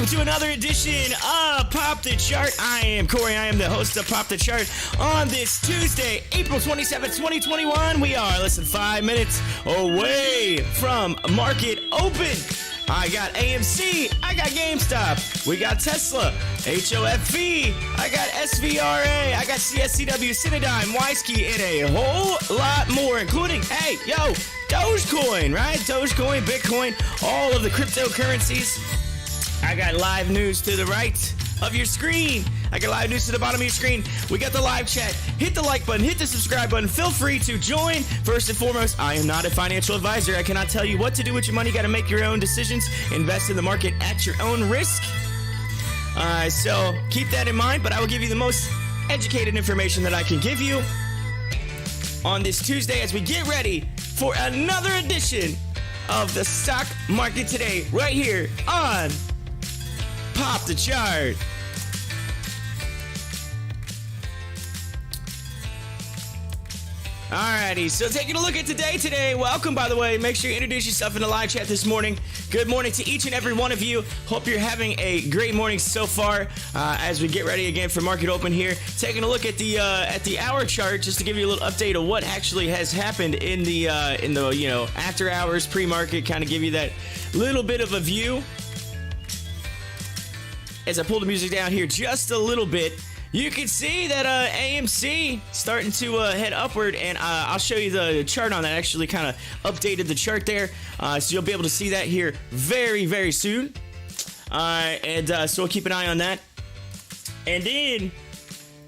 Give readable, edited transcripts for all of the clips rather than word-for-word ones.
welcome to another edition of Pop the Chart. I am Corey. I am the host of Pop the Chart. On this Tuesday, April 27th, 2021, we are less than 5 minutes away from market open. I got AMC, I got GameStop, we got Tesla, HOFV, I got SVRA, I got CSCW, CIDM, Wisky, and a whole lot more, including, hey, yo, Dogecoin, right? Dogecoin, Bitcoin, all of the cryptocurrencies. I got live news to the right of your screen. I got live news to the bottom of your screen. We got the live chat. Hit the like button, hit the subscribe button. Feel free to join. First and foremost, I am not a financial advisor. I cannot tell you what to do with your money. You got to make your own decisions. Invest in the market at your own risk. So keep that in mind, but I will give you the most educated information that I can give you on this Tuesday as we get ready for another edition of the stock market today, right here on Pop the Chart. Alrighty, so taking a look at today. Welcome, by the way. Make sure you introduce yourself in the live chat this morning. Good morning to each and every one of you. Hope you're having a great morning so far as we get ready again for market open here. Taking a look at the hour chart just to give you a little update of what actually has happened in the after hours pre-market. Kind of give you that little bit of a view. As I pull the music down here just a little bit, you can see that AMC starting to head upward, and I'll show you the chart on that. I actually kind of updated the chart there, so you'll be able to see that here very, very soon. So we'll keep an eye on that. And then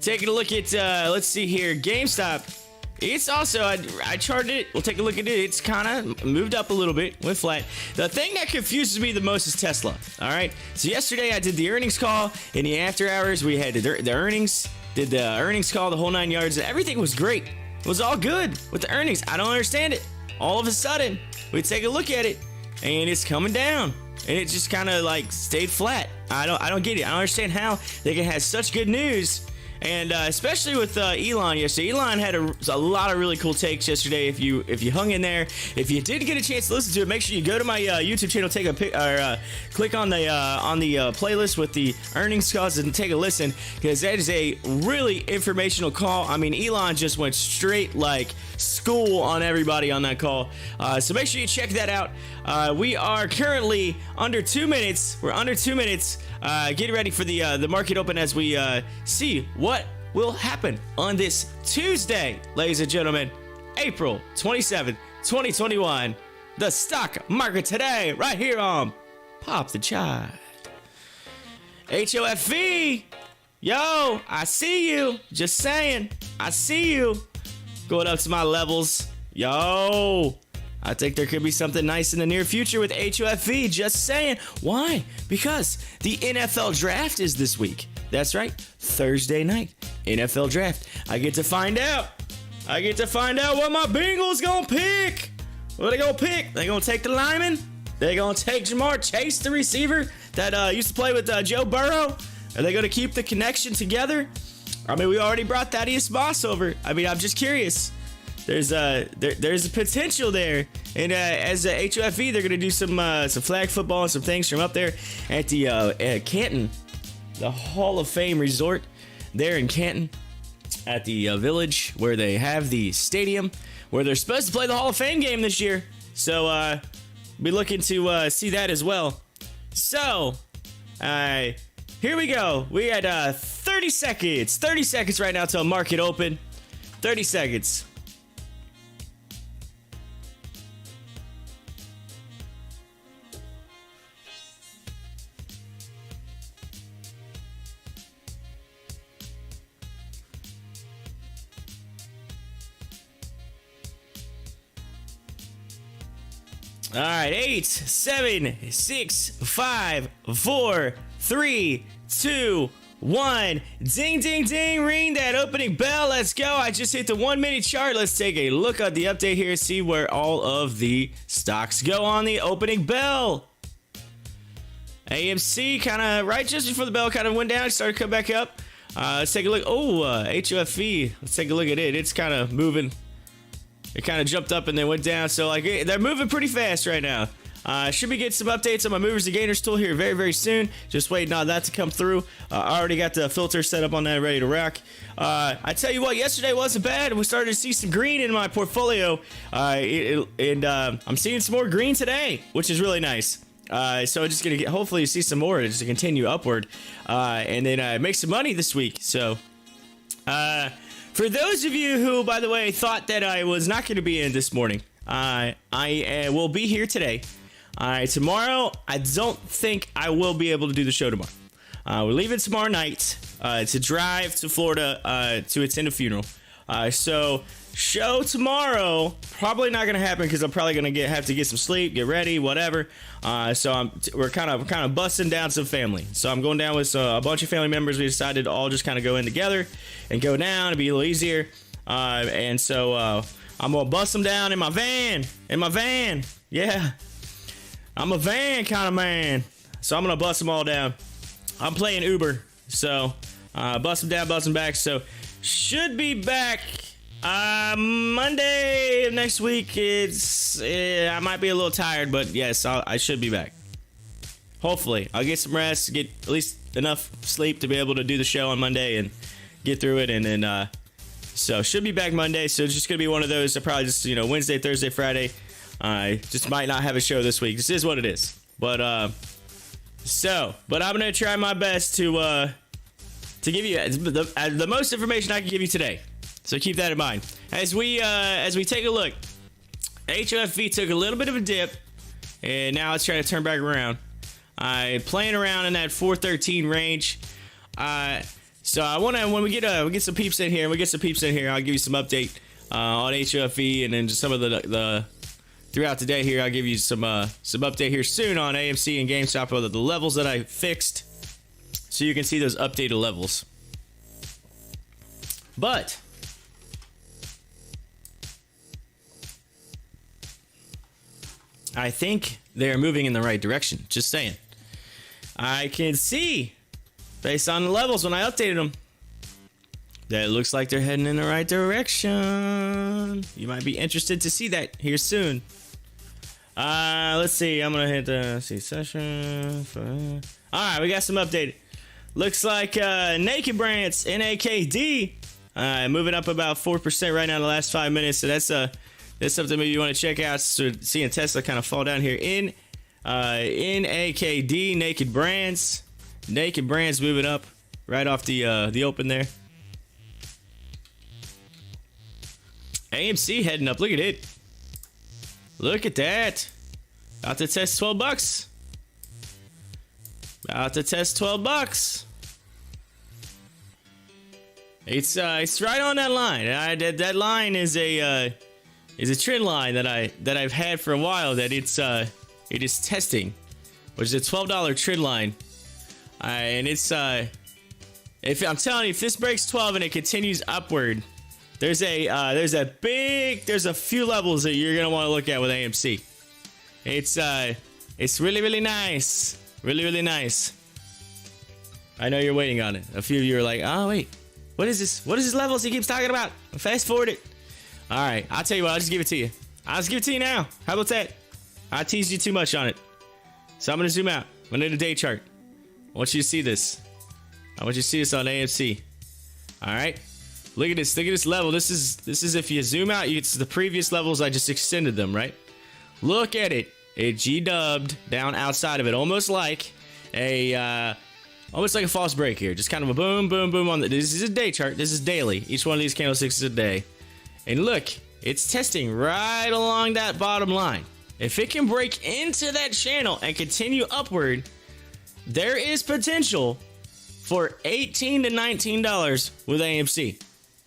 taking a look at, let's see here, GameStop. It's also, I charted it. We'll take a look at it. It's kind of moved up a little bit, went flat. The thing that confuses me the most is Tesla. All right. So yesterday I did the earnings call. In the after hours, we had the earnings, did the earnings call, the whole 9 yards. Everything was great. It was all good with the earnings. I don't understand it. All of a sudden, we take a look at it, and it's coming down. And it just kind of like stayed flat. I don't get it. I don't understand how they can have such good news. And especially with Elon yesterday. Elon had a lot of really cool takes yesterday. If you hung in there, if you did get a chance to listen to it, make sure you go to my YouTube channel, take a pic, or click on the playlist with the earnings calls and take a listen, because that is a really informational call. I mean, Elon just went straight like school on everybody on that call. So make sure you check that out. We are currently under 2 minutes. We're under 2 minutes. Getting ready for the market open as we see what will happen on this Tuesday, ladies and gentlemen, April 27th, 2021. The stock market today, right here on Pop the Chart. HOFV, yo, I see you. Just saying, I see you. Going up to my levels, yo. I think there could be something nice in the near future with HOFV. Just saying. Why? Because the NFL draft is this week. That's right. Thursday night. NFL draft. I get to find out. What my Bengals gonna pick. What are they gonna pick? They gonna take the lineman? They gonna take Jamar Chase, the receiver that used to play with Joe Burrow? Are they gonna keep the connection together? I mean, we already brought Thaddeus Moss over. I mean, I'm just curious. There's a potential there, and as a HOFV, they're gonna do some flag football and some things from up there at the at Canton, the Hall of Fame resort there in Canton, at the village where they have the stadium where they're supposed to play the Hall of Fame game this year. So be looking to see that as well. So here we go. We had 30 seconds right now till market open. 30 seconds. All right, 8, 7, 6, 5, 4, 3, 2, 1. Ding, ding, ding. Ring that opening bell. Let's go. I just hit the 1 minute chart. Let's take a look at the update here, see where all of the stocks go on the opening bell. AMC kind of right just before the bell kind of went down, started to come back up. Let's take a look. HOFV. Let's take a look at it. It's kind of moving. It kind of jumped up and then went down. So like they're moving pretty fast right now. Should be getting some updates on my movers and gainers tool here very, very soon. Just waiting on that to come through. I already got the filter set up on that, ready to rock. I tell you what, yesterday wasn't bad. We started to see some green in my portfolio, and I'm seeing some more green today, which is really nice. So I'm just gonna hopefully see some more just to continue upward, and then make some money this week. So, for those of you who, by the way, thought that I was not going to be in this morning, I will be here today. Tomorrow, I don't think I will be able to do the show tomorrow. We're leaving tomorrow night to drive to Florida to attend a funeral. So show tomorrow probably not gonna happen because I'm probably gonna have to get some sleep, get ready, whatever. So we're kind of busting down some family. So I'm going down with a bunch of family members. We decided to all just kind of go in together and go down. It'd be a little easier. And so I'm gonna bust them down in my van. Yeah, I'm a van kind of man. So I'm gonna bust them all down. I'm playing Uber, so bust them down, bust them back. So should be back Monday of next week. I might be a little tired, but yes, I should be back. Hopefully, I'll get some rest, get at least enough sleep to be able to do the show on Monday and get through it, and then so should be back Monday. So it's just gonna be one of those. I probably just Wednesday, Thursday, Friday. I just might not have a show this week. This is what it is. But I'm gonna try my best to give you the most information I can give you today. So keep that in mind. As we take a look, HOFV took a little bit of a dip, and now it's trying to turn back around. Playing around in that 413 range. So I want to, when we get some peeps in here, I'll give you some update on HOFV, and then just some of the throughout the day here. I'll give you some update here soon on AMC and GameStop of the levels that I fixed, so you can see those updated levels. But I think they're moving in the right direction. Just saying. I can see, based on the levels when I updated them, that it looks like they're heading in the right direction. You might be interested to see that here soon. Let's see. I'm gonna hit the session. All right, we got some updated. Looks like Naked Brands, NAKD, moving up about 4% right now in the last 5 minutes. So that's something maybe you want to check out. So seeing Tesla kind of fall down here in NAKD, Naked Brands moving up right off the open there. AMC heading up. Look at it. Look at that. About to test $12. About to test $12. It's right on that line. That line is a trend line that I've had for a while. That it is testing, which is a $12 trend line. And it's if I'm telling you, if this breaks 12 and it continues upward, there's a few levels that you're gonna want to look at with AMC. It's really, really nice. Really, really nice. I know you're waiting on it. A few of you are like, oh wait, what is this? What is this levels he keeps talking about? Fast forward it. All right, I'll tell you what. I'll just give it to you. I'll just give it to you now. How about that? I teased you too much on it, so I'm gonna zoom out. I'm gonna do the day chart. I want you to see this. I want you to see this on AMC. All right. Look at this. Look at this level. This is if you zoom out, it's the previous levels. I just extended them, right? Look at it. It G-dubbed down outside of it, almost like a false break here. Just kind of a boom, boom, boom on the. This is a day chart. This is daily. Each one of these candlesticks is a day. And look, it's testing right along that bottom line. If it can break into that channel and continue upward, there is potential for $18 to $19 with AMC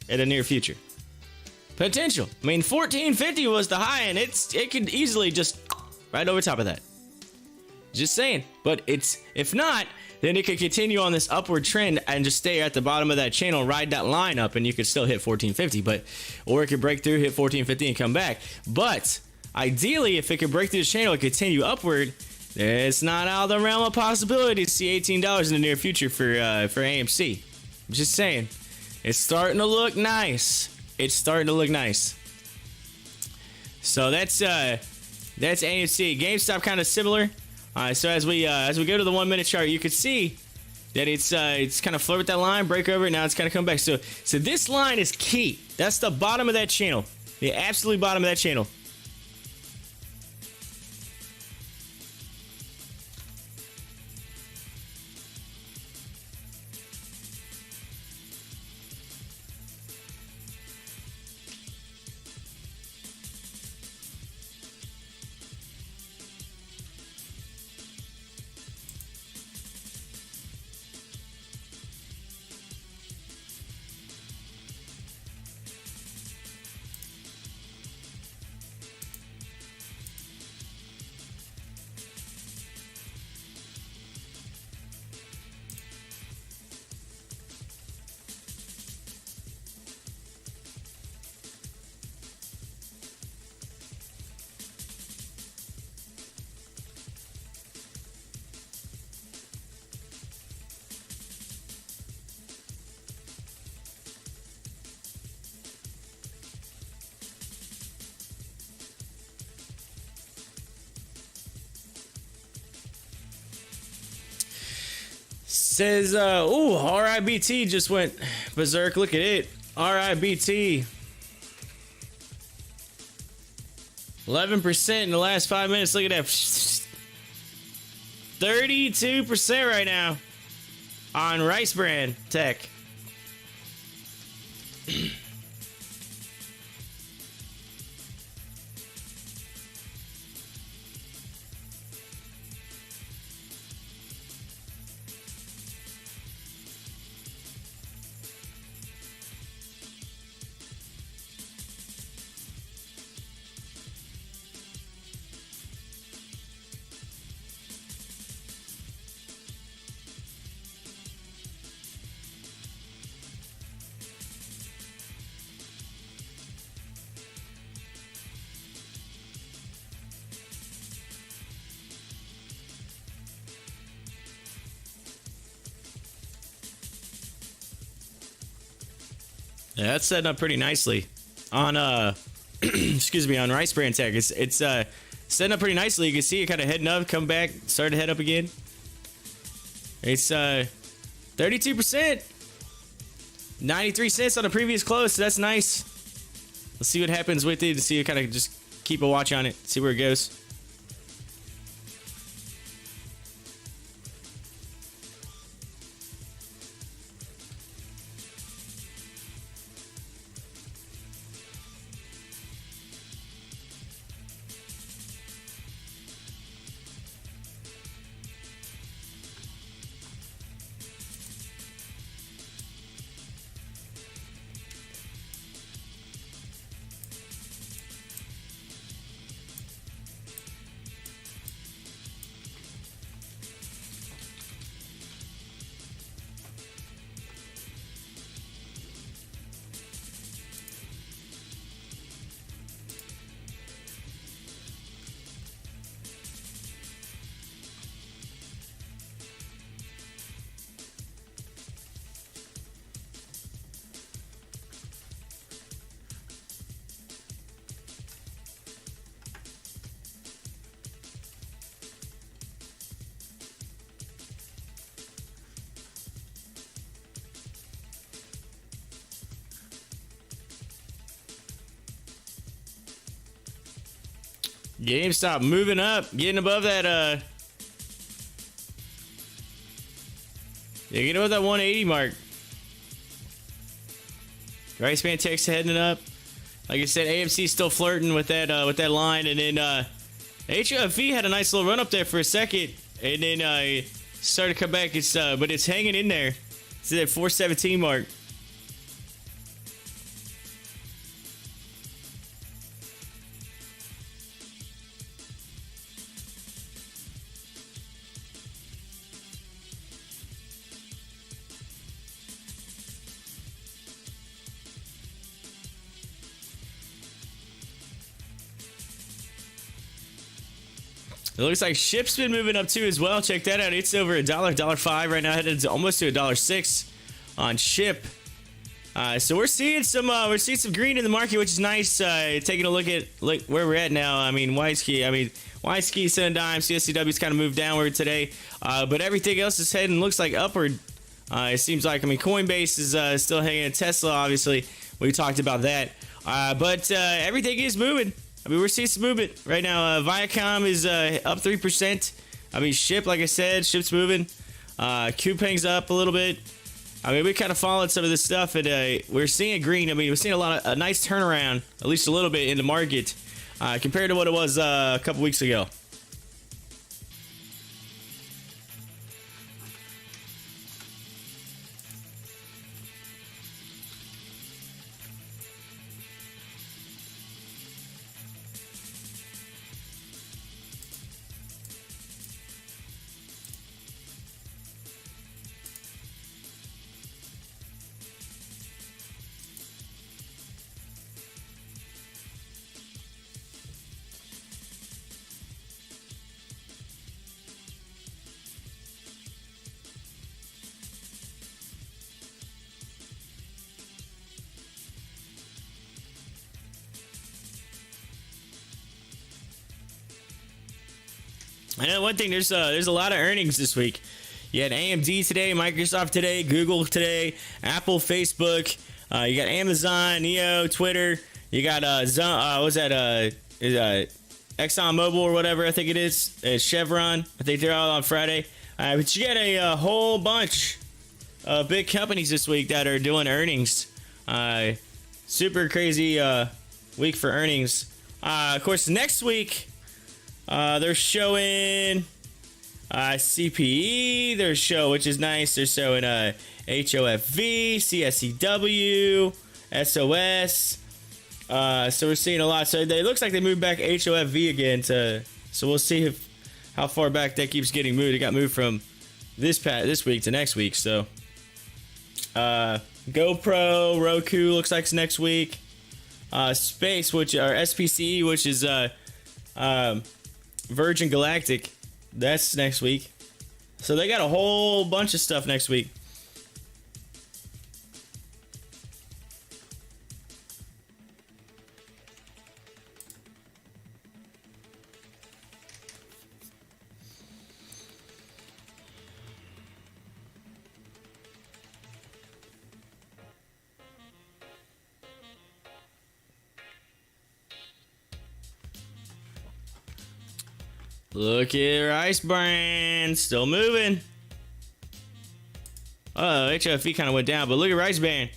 in the near future. Potential. I mean, $14.50 was the high, and it could easily just right over top of that. Just saying. But if not, then it could continue on this upward trend and just stay at the bottom of that channel, ride that line up, and you could still hit $14.50. Or it could break through, hit $14.50, and come back. But ideally, if it could break through this channel and continue upward, it's not out of the realm of possibility to see $18 in the near future for AMC. I'm just saying. It's starting to look nice. It's starting to look nice. So that's That's AMC. GameStop kind of similar. So as we go to the 1 minute chart, you can see that it's kind of flirt with that line, break over it, now it's kind of come back. So this line is key. That's the bottom of that channel, the absolute bottom of that channel. Says, ooh, RIBT just went berserk. Look at it. RIBT. 11% in the last 5 minutes. Look at that. 32% right now on Rice Brand Tech. Yeah, that's setting up pretty nicely on excuse me, on Rice Brand Tech. It's setting up pretty nicely. You can see it kind of heading up, come back, start to head up again. It's 32%, 93 cents on the previous close. So that's nice. Let's see what happens with it. To see it, kind of just keep a watch on it, see where it goes. GameStop moving up, getting above that yeah, getting above that 180 mark. Rice Brand Tech's heading up. Like I said, AMC still flirting with that line, and then HOFV had a nice little run up there for a second, and then started to come back. It's but it's hanging in there. It's at that 417 mark. It looks like Ship's been moving up too as well. Check that out. It's over $1.05 right now, headed to almost to $1.06 on Ship. So we're seeing some green in the market, which is nice. Taking a look at where we're at now. I mean, YSKey, Sun Dime, CSCW's kind of moved downward today, but everything else is heading, looks like upward. It seems like, I mean, Coinbase is still hanging. Tesla, obviously, we talked about that, but everything is moving. I mean, we're seeing some movement right now. Viacom is up 3%. I mean, SHIB, like I said, SHIB's moving. Coupang's up a little bit. I mean, we kind of followed some of this stuff, and we're seeing green. I mean, we're seeing a nice turnaround, at least a little bit, in the market compared to what it was a couple weeks ago. I know one thing. There's a lot of earnings this week. You had AMD today, Microsoft today, Google today, Apple, Facebook. You got Amazon, Neo, Twitter. You got ExxonMobil or whatever I think it is. Chevron. I think they're all on Friday. But you got a whole bunch of big companies this week that are doing earnings. Super crazy week for earnings. Of course, next week. They're showing CPE, which is nice. They're showing HOFV, CSCW, SOS. So we're seeing a lot. So it looks like they moved back HOFV again. So we'll see how far back that keeps getting moved. It got moved from this week to next week. So GoPro, Roku looks like it's next week. Space, SPCE, which is Virgin Galactic, that's next week. So they got a whole bunch of stuff next week. Look at Rice Brand, still moving. HOFV kind of went down, but look at Rice Brand,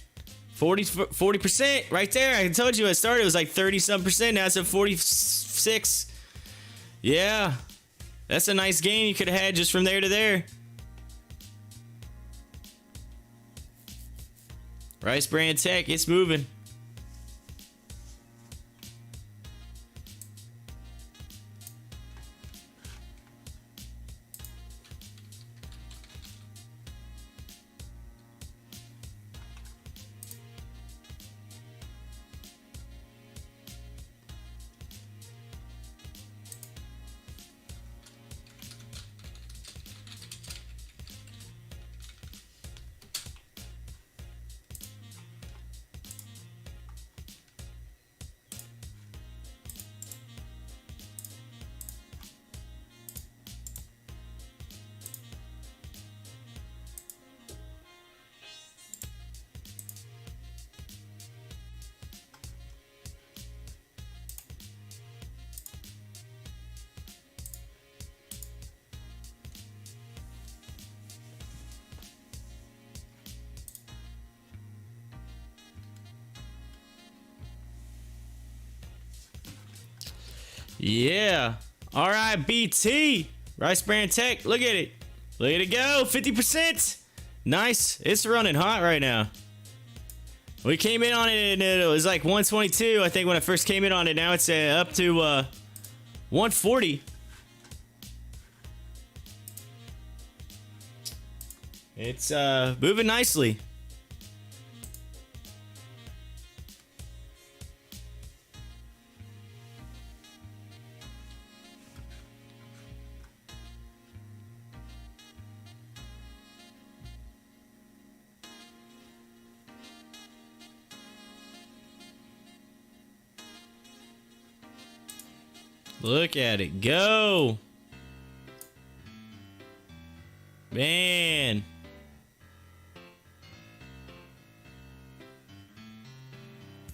40% right there. I told you at the start it was like 30-some%. Now it's at 46. Yeah, that's a nice gain you could have had just from there to there. Rice Brand Tech, it's moving. Yeah. All right, BT. Rice Brand Tech. Look at it. Look at it go. 50%. Nice. It's running hot right now. We came in on it and it was like 122, I think, when I first came in on it. Now it's up to 140. It's moving nicely. Look at it go. Man.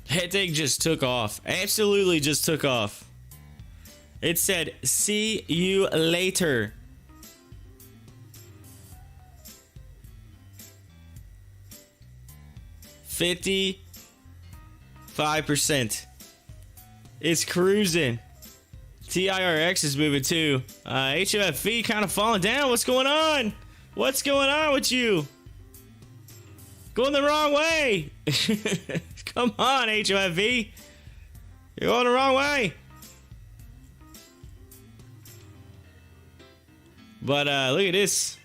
That thing just took off. Absolutely just took off. It said, "See you later." $55%. It's cruising. TIRX is moving too. HOFV kind of falling down. What's going on? What's going on with you? Going the wrong way. Come on, HOFV. You're going the wrong way. But look at this.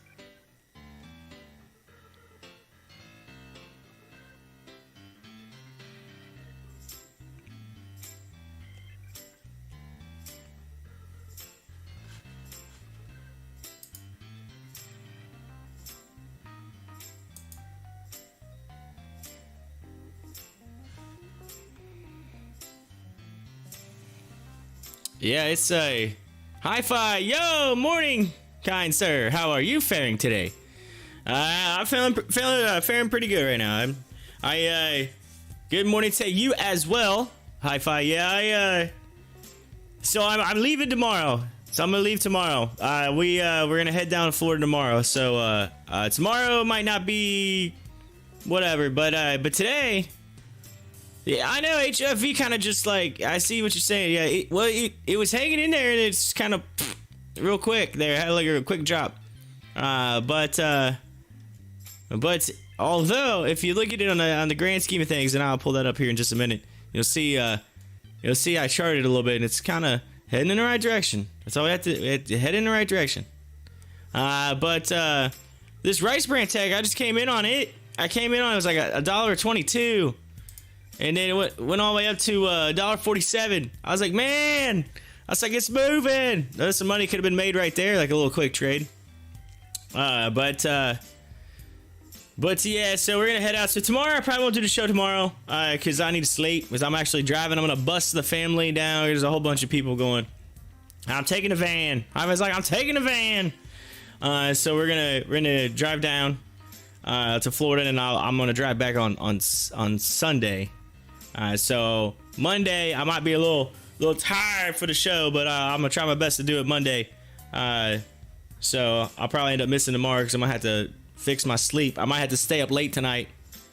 Yeah, it's a hi-fi. Yo, morning, kind sir. How are you faring today? I'm feeling faring pretty good right now. Good morning to you as well. Hi-fi. Yeah, so I'm leaving tomorrow. So I'm gonna leave tomorrow. We're gonna head down to Florida tomorrow. So tomorrow might not be whatever, but today. Yeah, I know HOFV kind of just like, I see what you're saying. Yeah, it was hanging in there and it's kind of real quick there. Had like a quick drop. But although if you look at it on the grand scheme of things, and I'll pull that up here in just a minute, you'll see I charted a little bit and it's kind of heading in the right direction. That's all we have to head in the right direction. But this rice bran tag, I just came in on it. It was like $1.22. And then it went all the way up to $1.47. I was like, man, it's moving. Some money could have been made right there, like a little quick trade. But yeah, so we're gonna head out. So tomorrow, I probably won't do the show tomorrow, because I need to sleep. Because I'm actually driving. I'm gonna bust the family down. There's a whole bunch of people going. I'm taking a van. I was like, I'm taking a van. So we're gonna drive down to Florida, and I'm gonna drive back on Sunday. So Monday I might be a little tired for the show, but I'm gonna try my best to do it Monday. So I'll probably end up missing tomorrow because I might have to fix my sleep. I might have to stay up late tonight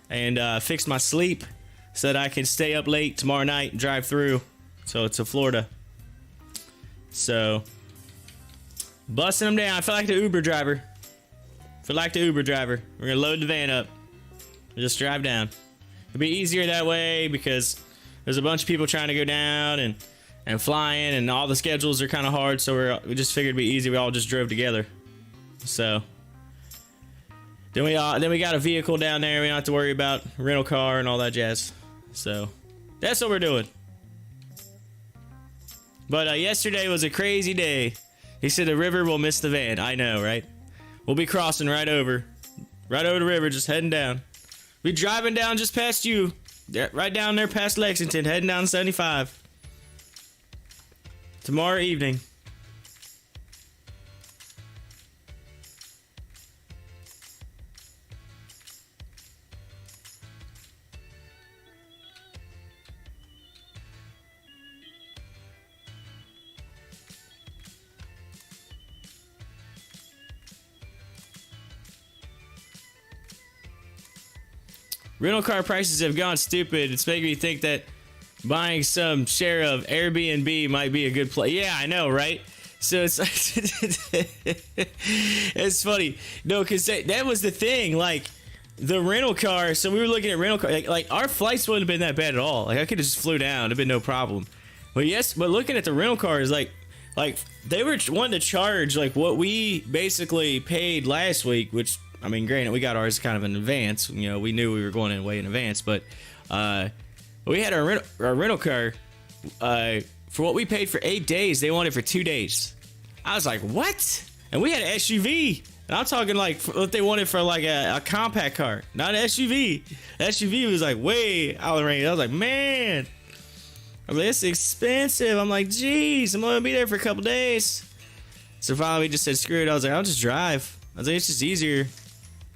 and fix my sleep so that I can stay up late tomorrow night and drive through to Florida. So busting them down. I feel like the Uber driver. We're gonna load the van up and just drive down. It'll be easier that way because there's a bunch of people trying to go down and flying, and all the schedules are kind of hard. So we just figured it'd be easy. We all just drove together. So then we got a vehicle down there. We don't have to worry about rental car and all that jazz. So that's what we're doing. But yesterday was a crazy day. He said the river will miss the van. I know, right? We'll be crossing right over the river, just heading down. We're driving down just past you, right down there past Lexington, heading down 75. Tomorrow evening. Rental car prices have gone stupid. It's making me think that buying some share of Airbnb might be a good play. Yeah, I know, right? So it's it's funny. No, because that was the thing. Like the rental car. So we were looking at rental car. Like our flights wouldn't have been that bad at all. Like I could have just flew down. It'd been no problem. But looking at the rental cars, like they were wanting to charge like what we basically paid last week, which. I mean, granted, we got ours kind of in advance. You know, we knew we were going in way in advance, but we had our rental car for what we paid for 8 days. They wanted for 2 days. I was like, what? And we had an SUV, and I'm talking like what they wanted for like a compact car, not an SUV. The SUV was like way out of the range. I was like, man. I'm like, it's expensive. I'm like, geez, I'm gonna be there for a couple days. So finally we just said, screw it. I was like, I'll just drive. I was like, it's just easier.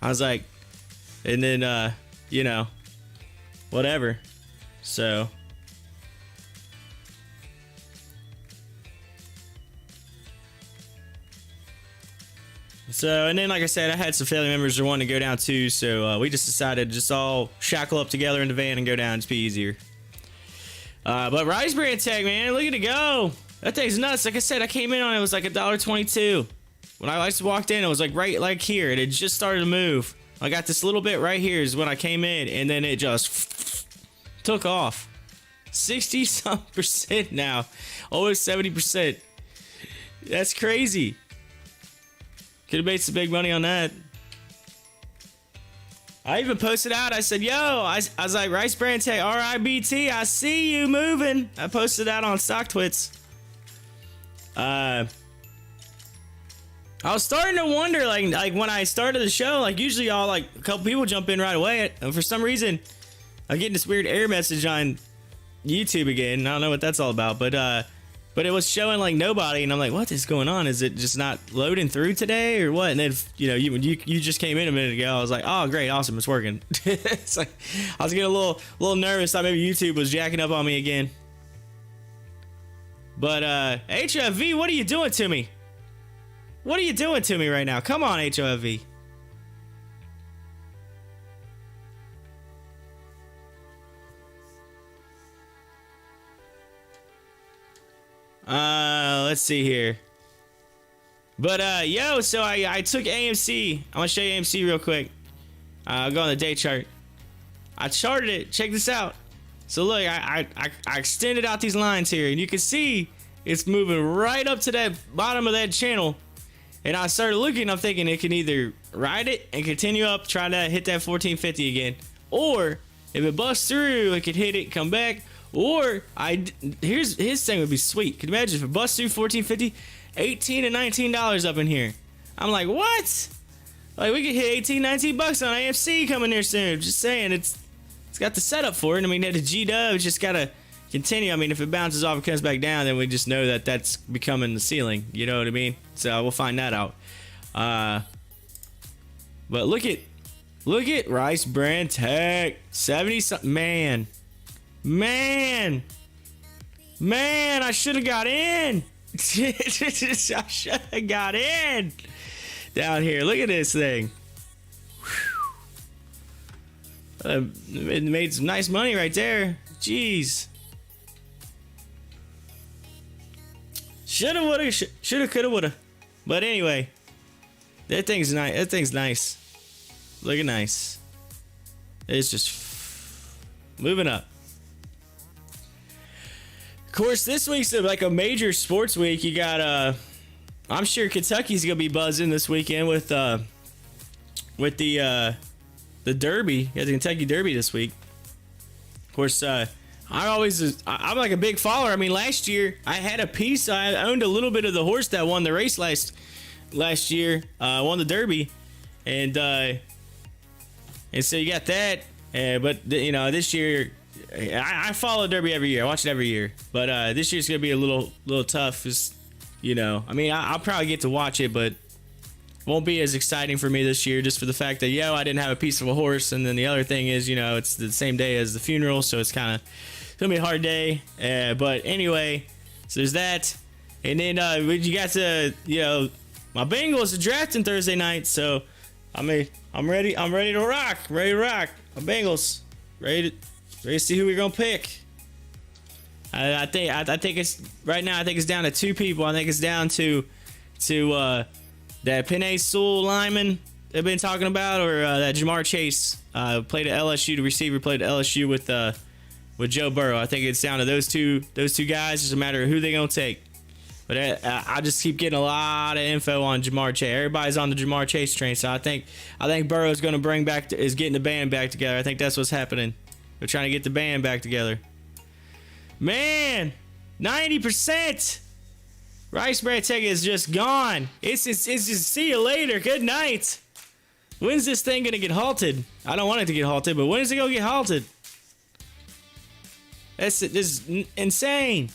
I was like, and then, you know, whatever. So. And then, like I said, I had some family members that wanted to go down too, so we just decided to just all shackle up together in the van and go down. Just be easier. But Rice Brand Tech, man, look at it go. That thing's nuts. Like I said, I came in on it, it was like $1.22. When I just walked in, it was like right like here. It had just started to move. I got this little bit right here is when I came in, and then it just took off. 60-some% now. Almost 70%. That's crazy. Could have made some big money on that. I even posted out. I said, yo, I was like, Rice Brand Tech, RIBT, I see you moving. I posted that on Stocktwits. I was starting to wonder, like when I started the show, like usually y'all, like a couple people jump in right away. And for some reason, I'm getting this weird error message on YouTube again. I don't know what that's all about, but it was showing like nobody, and I'm like, what is going on? Is it just not loading through today or what? And then, you know, you just came in a minute ago. I was like, oh, great, awesome, it's working. It's like I was getting a little nervous. Thought maybe YouTube was jacking up on me again. But HOFV, what are you doing to me? What are you doing to me right now? Come on, HOFV. Let's see here. But yo, so I took AMC. I'm gonna show you AMC real quick. I'll go on the day chart. I charted it. Check this out. So look, I extended out these lines here, and you can see it's moving right up to that bottom of that channel. And I started looking, I'm thinking it can either ride it and continue up, try to hit that 1450 again, or if it busts through, it could hit it, come back. Or here's his thing would be sweet. Could you imagine if it busts through 1450, $18 to $19 up in here? I'm like, what? Like we could hit 18, 19 bucks on AMC coming there soon. Just saying, it's got the setup for it. I mean, the G-Dub just gotta continue. I mean, if it bounces off and comes back down, then we just know that that's becoming the ceiling. You know what I mean? So we'll find that out. But look at Rice Brand Tech, 70 something. Man, I should have got in. I should have got in down here. Look at this thing. It made some nice money right there. Jeez. Shoulda, woulda, shoulda, coulda, woulda. But anyway, that thing's nice. That thing's nice. Looking nice. It's just moving up. Of course, this week's like a major sports week. You got I'm sure Kentucky's gonna be buzzing this weekend with the Derby. You got the Kentucky Derby this week. Of course, I'm like a big follower. I mean, last year I had a piece. I owned a little bit of the horse that won the race last year. Won the Derby, and so you got that. But you know, this year. I follow Derby every year. I watch it every year. But this year's gonna be a little tough. Just, you know, I mean, I'll probably get to watch it, but won't be as exciting for me this year, just for the fact that I didn't have a piece of a horse, and then the other thing is, you know, it's the same day as the funeral, so it's gonna be a hard day. But anyway, so there's that, and then you got to, you know, my Bengals are drafting Thursday night, so I'm ready to rock. Ready to rock. My Bengals ready to see who we're gonna pick. I think it's right now. I think it's down to two people. I think it's down to that Penei Sewell lineman they've been talking about, or that Jamar Chase played at LSU. The receiver played at LSU with Joe Burrow. I think it's down to those two guys. It's a matter of who they're gonna take. But I just keep getting a lot of info on Jamar Chase. Everybody's on the Jamar Chase train, so I think Burrow's gonna is getting the band back together. I think that's what's happening. They're trying to get the band back together. Man, 90%. Rice Brand Tech is just gone. It's just see you later. Good night. When's this thing gonna get halted? I don't want it to get halted, but when is it gonna get halted? This is insane.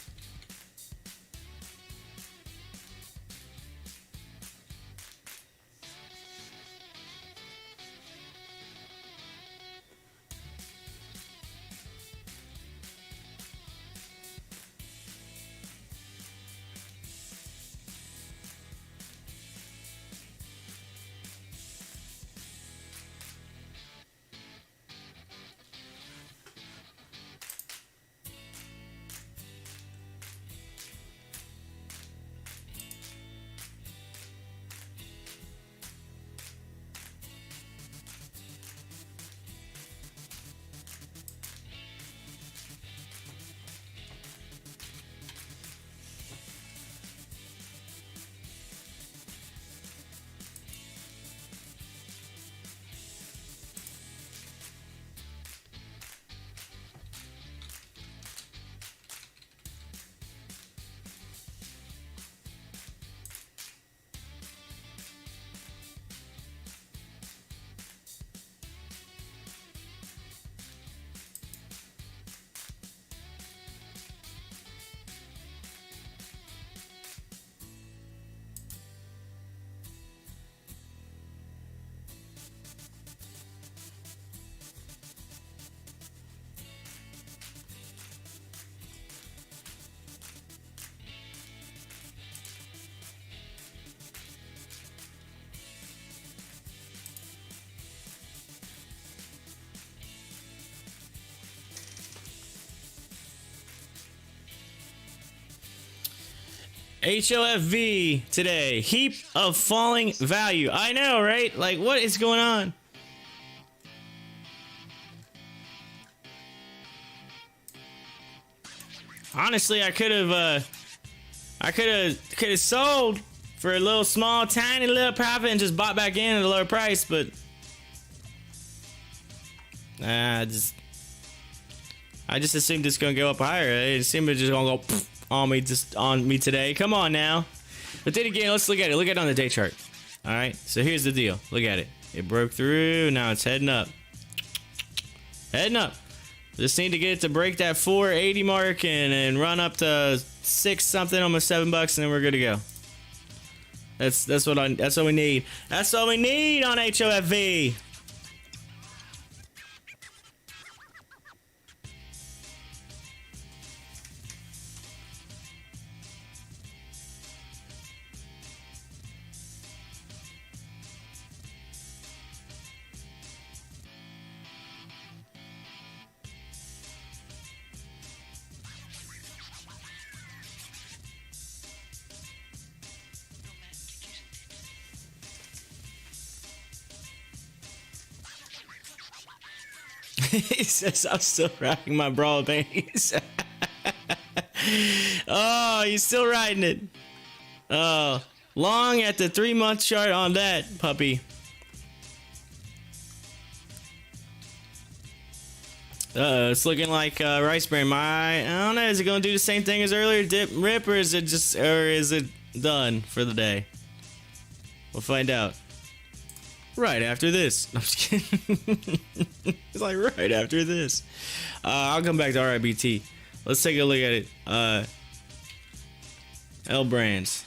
HOFV today. Heap of falling value. I know, right? Like, what is going on? Honestly, I could have sold for a little small, tiny little profit and just bought back in at a lower price, but I just assumed it's gonna go up higher. It seemed it's just gonna go on me today. Come on now. But then again, let's look at it. Look at it on the day chart. All right. So here's the deal. Look at it. It broke through. Now it's heading up. Heading up. Just need to get it to break that 480 mark and run up to 6 something, almost $7, and then we're good to go. That's what we need. That's all we need on HOFV. He says, I'm still riding my broad base. Oh, he's still riding it. Oh, long at the 3-month chart on that puppy. It's looking like rice bran. I don't know. Is it going to do the same thing as earlier? Dip, rip, or is it done for the day? We'll find out. Right after this. I'm just kidding. It's like right after this. I'll come back to RIBT. Let's take a look at it. L brands.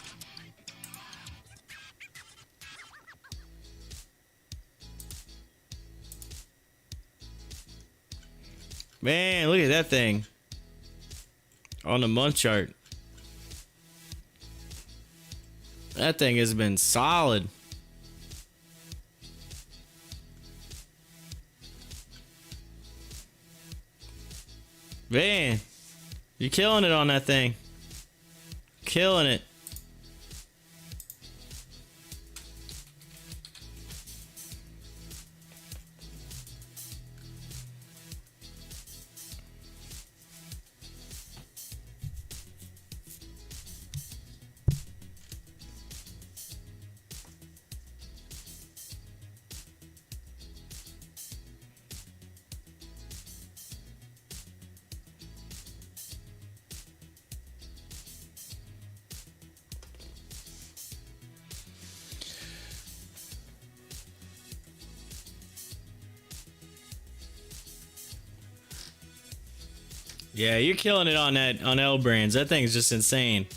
Man, look at that thing. On the month chart. That thing has been solid. Man, you're killing it on that thing. Killing it. Yeah, you're killing it on that on L brands. That thing's just insane.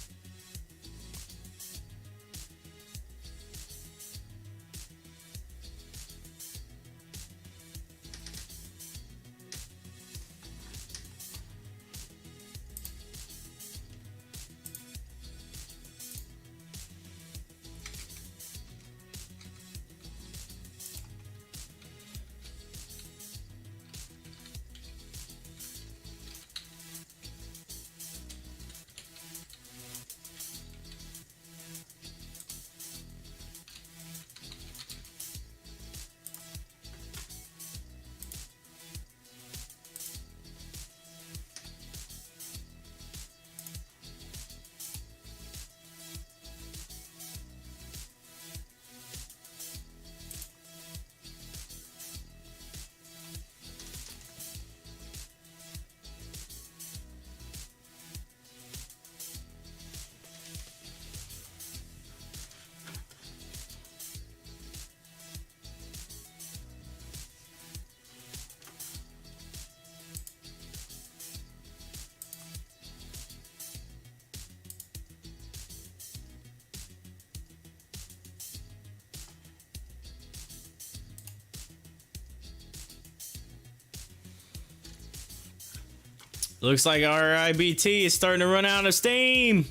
Looks like our IBT is starting to run out of steam.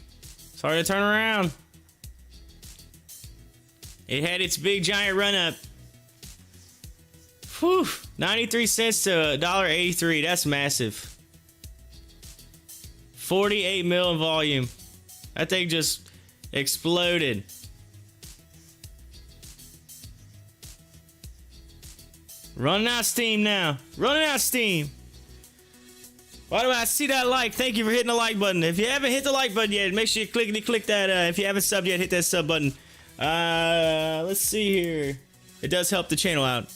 Starting to turn around. It had its big giant run up. Whew, 93 cents to $1.83. That's massive. 48 mil in volume. That thing just exploded. Running out of steam now. Running out of steam. Why do I see that like? Thank you for hitting the like button. If you haven't hit the like button yet, make sure you click that. If you haven't subbed yet, hit that sub button. Let's see here. It does help the channel out.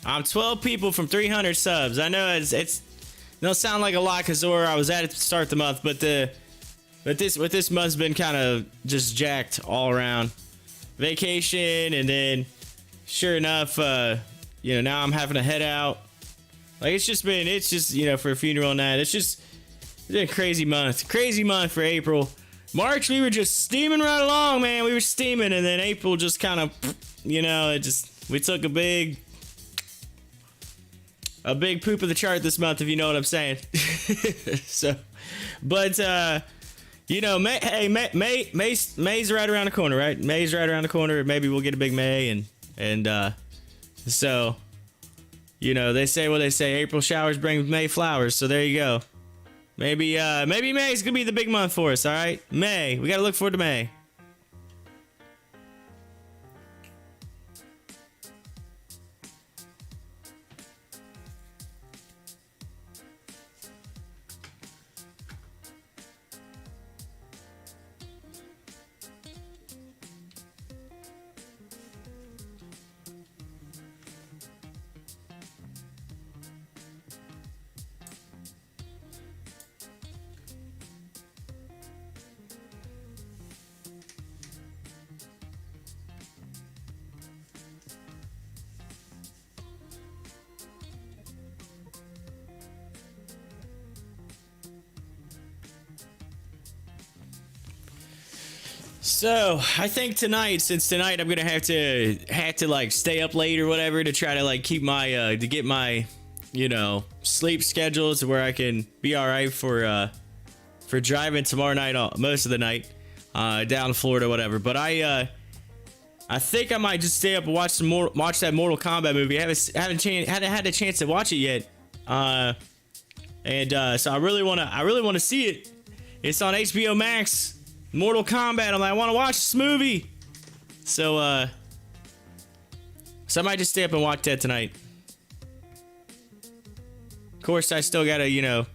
I'm 12 people from 300 subs. I know it's don't sound like a lot because I was at it to start the month, but this month's been kind of just jacked all around. Vacation, and then sure enough, now I'm having to head out. Like it's just for a funeral and that. It's been a crazy month for April. March we were just steaming right along, man. We were steaming, and then April just kind of, we took a big poop of the chart this month, if you know what I'm saying. So, but May's right around the corner, right? May's right around the corner. Maybe we'll get a big May, and so, they say what they say. April showers bring May flowers. So there you go. Maybe May's gonna be the big month for us. All right, May. We gotta look forward to May. So I think since tonight I'm gonna have to like stay up late or whatever to try to like keep my to get my sleep schedule to where I can be all right for driving tomorrow night, most of the night down to Florida, whatever. But I think I might just stay up and watch that Mortal Kombat movie. I haven't had a chance to watch it yet, so I really want to see it. It's on HBO Max. Mortal Kombat. I'm like, I want to watch this movie. So I might just stay up and watch that tonight. Of course, I still gotta, you know,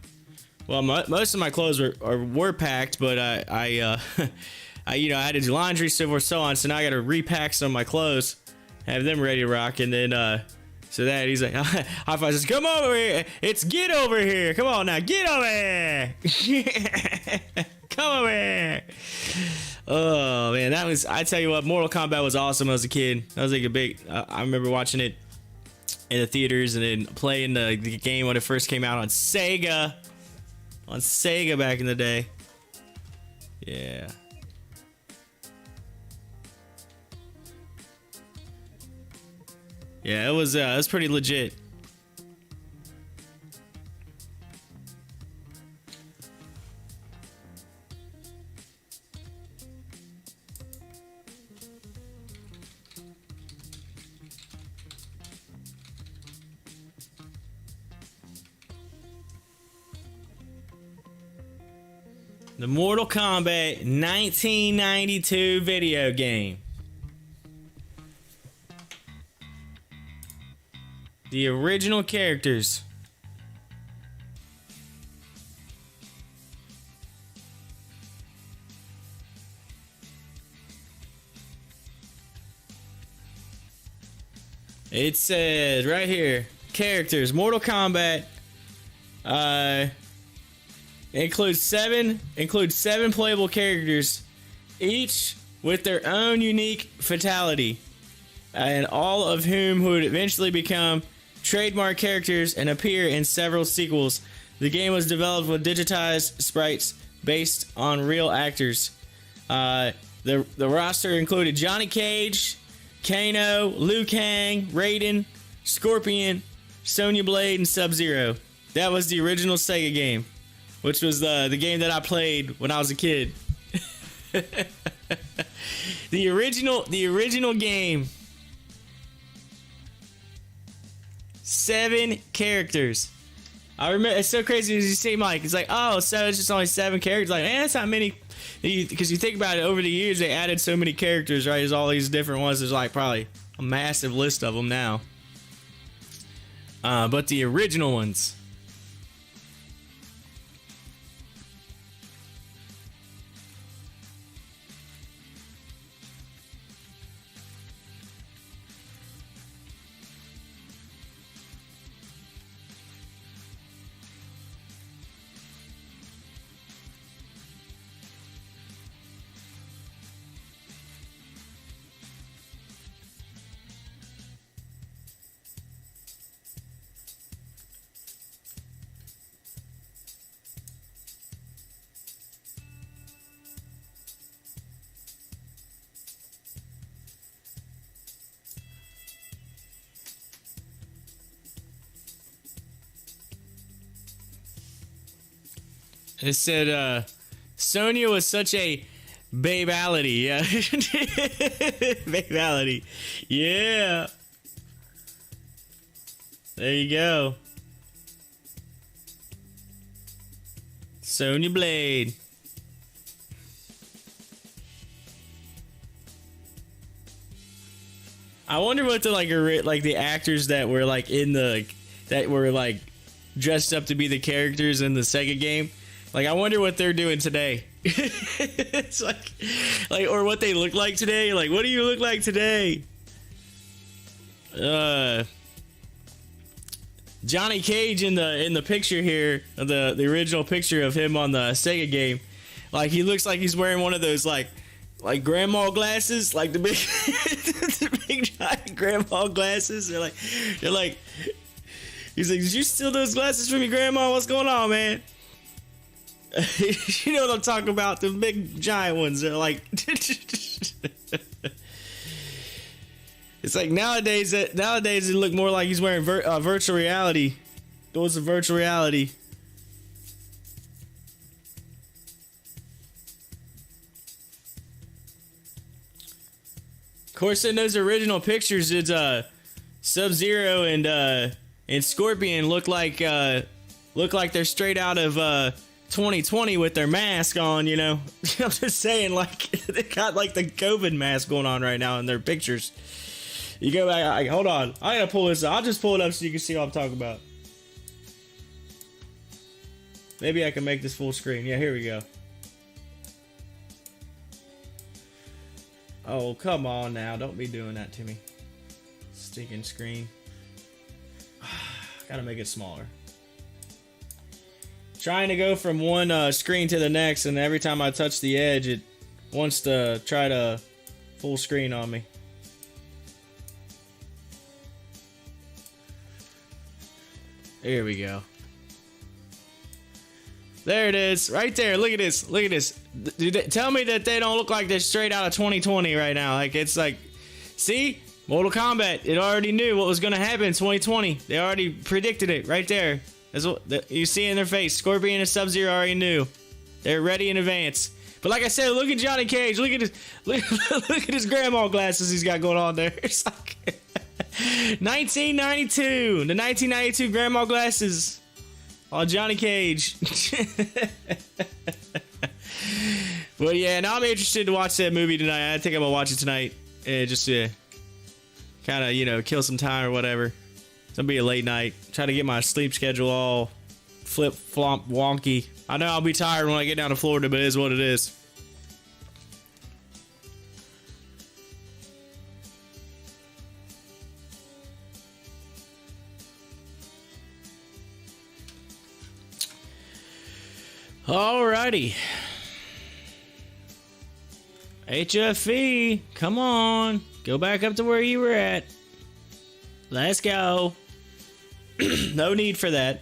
well, most of my clothes were packed, but I you know, I had to do laundry, so forth, so on. So now I gotta repack some of my clothes, have them ready to rock, and then so that he's like, high five, says, "Come over here, it's get over here, come on now, get over here, come over here." Oh man, that was, I tell you what, Mortal Kombat was awesome as a kid. That was like a big, I remember watching it in the theaters and then playing the game when it first came out on Sega back in the day. Yeah. Yeah, it was pretty legit. The Mortal Kombat 1992 video game. The original characters. It says right here, characters, Mortal Kombat includes seven playable characters, each with their own unique fatality, and all of whom would eventually become trademark characters and appear in several sequels. The game was developed with digitized sprites based on real actors. The roster included Johnny Cage, Kano, Liu Kang, Raiden, Scorpion, Sonya Blade, and Sub-Zero. That was the original Sega game, which was the game that I played when I was a kid. The original game. 7 characters. I remember, it's so crazy as you see, Mike. It's like, oh, so it's just only 7 characters. Like, man, that's not many. Because you think about it, over the years they added so many characters, right? There's all these different ones. There's like probably a massive list of them now. But the original ones. It said, Sonya was such a babality. Yeah. Babality. Yeah. There you go. Sonya Blade. I wonder what the like the actors that were like that were like dressed up to be the characters in the Sega game. Like, I wonder what they're doing today. It's like, or what they look like today. Like, what do you look like today? Johnny Cage in the picture here, the original picture of him on the Sega game, like he looks like he's wearing one of those like grandma glasses, like the big, the big giant grandma glasses. They're like, he's like, did you steal those glasses from your grandma? What's going on, man? You know what I'm talking about? The big giant ones. They're like, it's like nowadays it look more like he's wearing virtual reality. Those are virtual reality. Of course, in those original pictures, it's Sub-Zero and Scorpion look like they're straight out of 2020 with their mask on, you know. I'm just saying, like, they got like the COVID mask going on right now in their pictures. You go back, hold on, I gotta pull this up. I'll just pull it up so you can see what I'm talking about. Maybe I can make this full screen. Yeah, here we go. Oh, come on now. Don't be doing that to me. Stinking screen. Gotta make it smaller. Trying to go from one screen to the next, and every time I touch the edge, it wants to try to full screen on me. Here we go. There it is, right there. Look at this. Look at this. Tell me that they don't look like they're straight out of 2020 right now. Like, it's like, see? Mortal Kombat. It already knew what was going to happen in 2020. They already predicted it right there. That's what you see in their face. Scorpion and Sub-Zero already knew. They're ready in advance. But like I said, look at Johnny Cage. Look at his look at his grandma glasses he's got going on there. It's like 1992. The 1992 grandma glasses. Oh, Johnny Cage. But yeah, now I'm interested to watch that movie tonight. I think I'm gonna watch it tonight. Just to kind of, you know, kill some time or whatever. It's gonna be a late night. Try to get my sleep schedule all flip-flop wonky. I know I'll be tired when I get down to Florida, but it is what it is. Alrighty. HOFV, come on. Go back up to where you were at. Let's go. No need for that.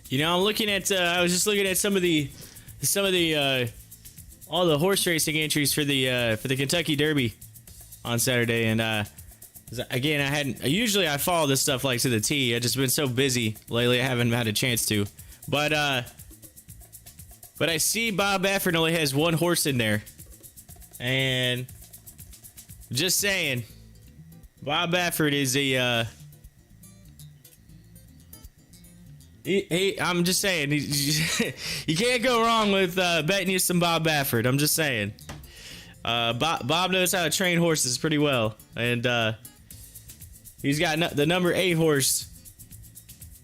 You know, I'm looking at. I was just looking at some of the all the horse racing entries for the Kentucky Derby on Saturday, and again, I hadn't. Usually, I follow this stuff like to the T. I've just been so busy lately, I haven't had a chance to. But I see Bob Baffert only has one horse in there, and just saying, Bob Baffert is a. I'm just saying, you can't go wrong with betting you some Bob Baffert. I'm just saying. Bob knows how to train horses pretty well. And he's got the number 8 horse,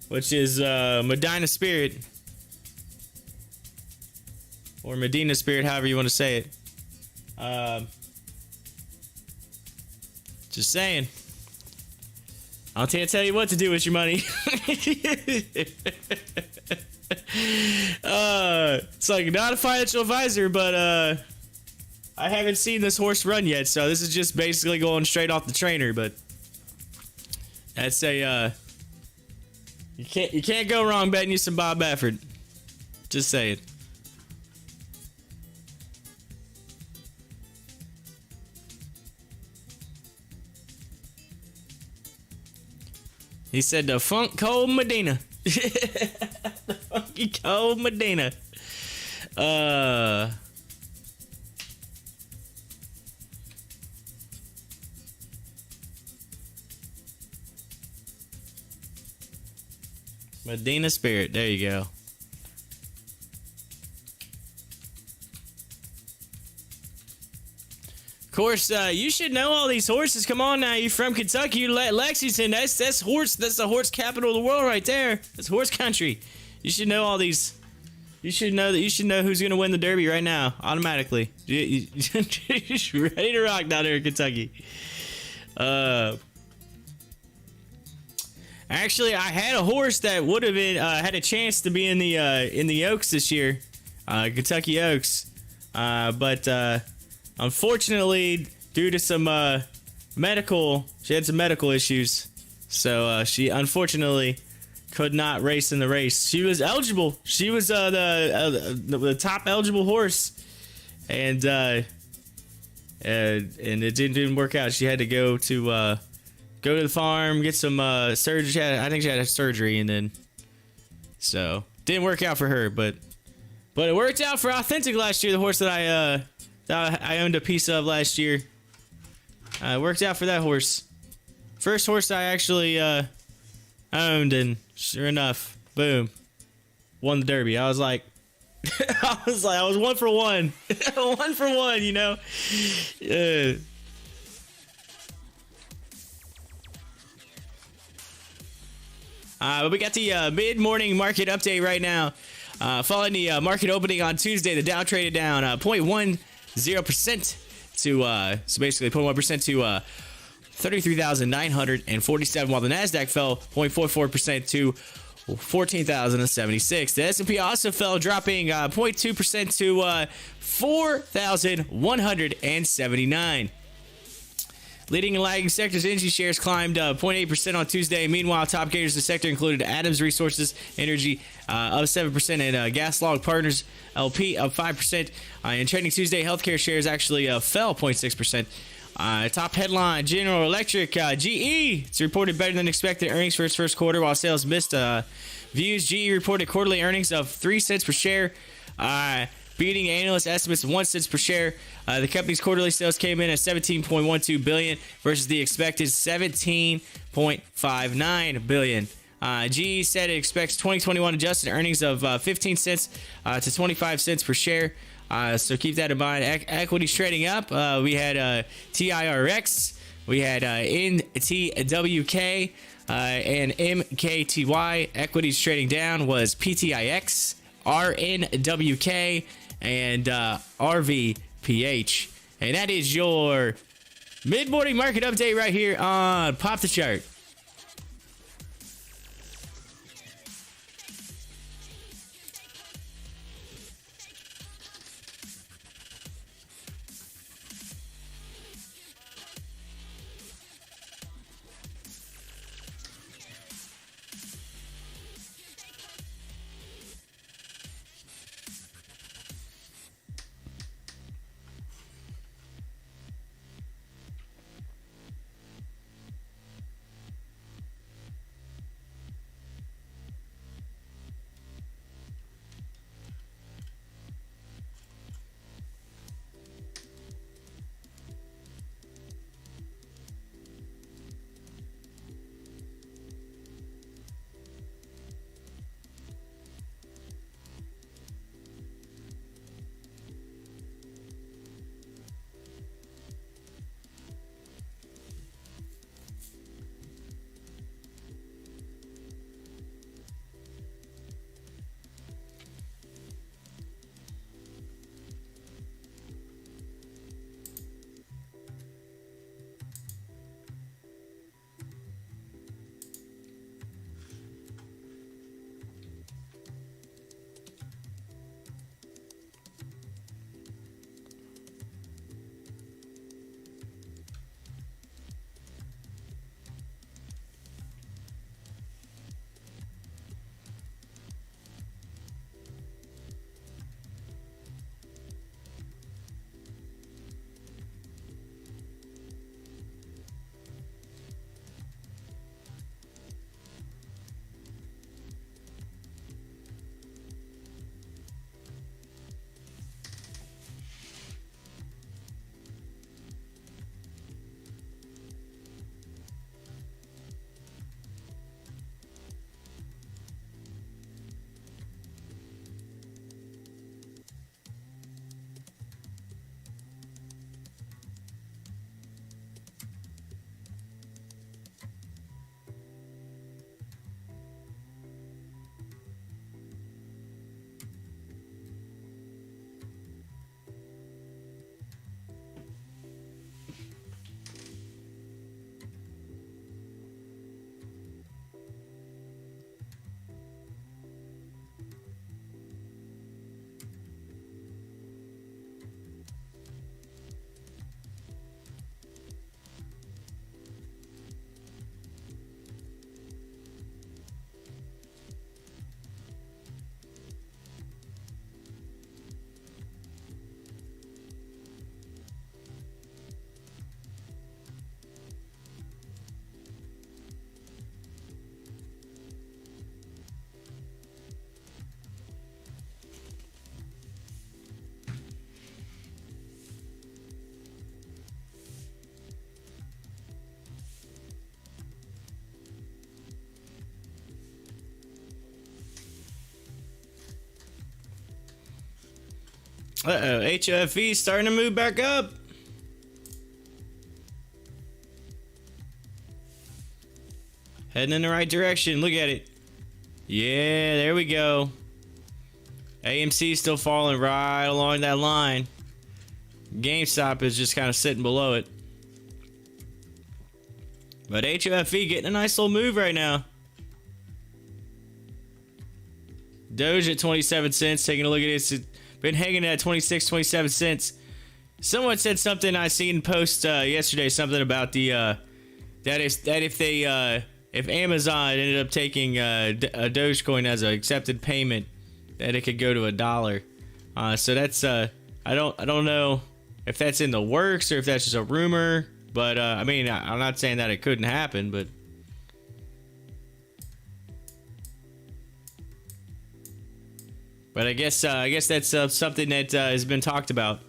which is Medina Spirit. Or Medina Spirit, however you want to say it. Just saying. I can't tell you what to do with your money. It's like, not a financial advisor, but I haven't seen this horse run yet, so this is just basically going straight off the trainer. But that's a you can't go wrong betting you some Bob Baffert. Just say it. He said the Funk Cold Medina. The Funky Cold Medina. Medina Spirit. There you go. Of course, you should know all these horses. Come on now, you from Kentucky, you Lexington. That's the horse capital of the world right there. That's horse country. You should know all these. You should know who's gonna win the Derby right now, automatically. You ready to rock down there in Kentucky. Actually, I had a horse that would have been had a chance to be in the Oaks this year, Kentucky Oaks, but unfortunately, due to some she had some medical issues, so she unfortunately could not race in the race. She was eligible. She was the top eligible horse, and it didn't work out. She had to go to the farm, get some surgery. I think she had a surgery, and then so didn't work out for her. But it worked out for Authentic last year. The horse that I owned a piece of last year. It worked out for that horse. First horse I actually owned, and sure enough, boom, won the Derby. I was like, I was 1 for 1, 1 for 1, you know. But we got the mid-morning market update right now. Following the market opening on Tuesday, the Dow traded down 0.10% to so basically 0.1% to 33,947, while the Nasdaq fell 0.44% to 14,076. The S&P also fell, dropping 0.2% to 4,179. Leading and lagging sectors, energy shares climbed 0.8% on Tuesday. Meanwhile, top gainers in the sector included Adams Resources Energy up 7% and Gas Log Partners LP up 5%. In trading Tuesday, healthcare shares actually fell 0.6%. Top headline, General Electric, GE. It's reported better than expected earnings for its first quarter, while sales missed views. GE reported quarterly earnings of 3 cents per share, beating analyst estimates of 1 cent per share. The company's quarterly sales came in at $17.12 billion versus the expected $17.59 billion. GE said it expects 2021 adjusted earnings of 15 cents to 25 cents per share. So keep that in mind. Equities trading up. We had TIRX, we had NTWK, and MKTY. Equities trading down was PTIX, RNWK, and RVPH. And that is your mid-morning market update right here on Pop the Chart. Uh-oh, HOFV starting to move back up. Heading in the right direction. Look at it. Yeah, there we go. AMC still falling right along that line. GameStop is just kind of sitting below it. But HOFV getting a nice little move right now. Doge at 27 cents. Taking a look at it. It's been hanging at 26, 27 cents. Someone said something I seen post yesterday. Something about the if Amazon ended up taking a Dogecoin as an accepted payment, that it could go to $1. So that's I don't know if that's in the works or if that's just a rumor. But I mean, I'm not saying that it couldn't happen, but I guess that's something that has been talked about.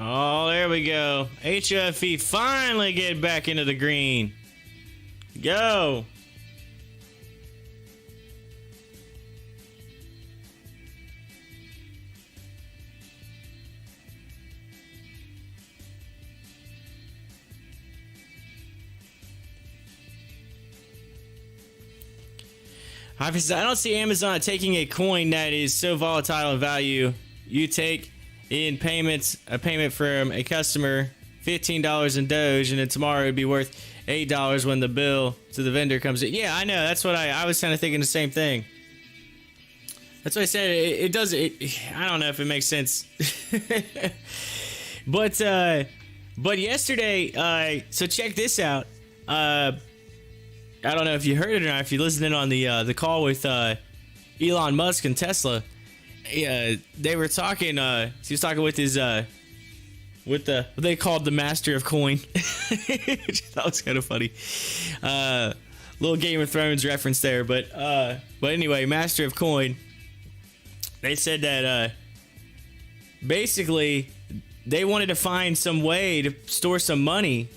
Oh, there we go. HOFV finally get back into the green. Go. I don't see Amazon taking a coin that is so volatile in value. You take in payments, a payment from a customer, $15 in Doge, and then tomorrow it'd be worth $8 when the bill to the vendor comes in. Yeah, I know. That's what I was kind of thinking the same thing. That's what I said. It does. I don't know if it makes sense. But yesterday, so check this out. I don't know if you heard it or not. If you listened in on the call with Elon Musk and Tesla. They were talking. He was talking with his with the what they called the Master of Coin, which I thought was kind of funny. Little Game of Thrones reference there, but anyway, Master of Coin. They said that basically they wanted to find some way to store some money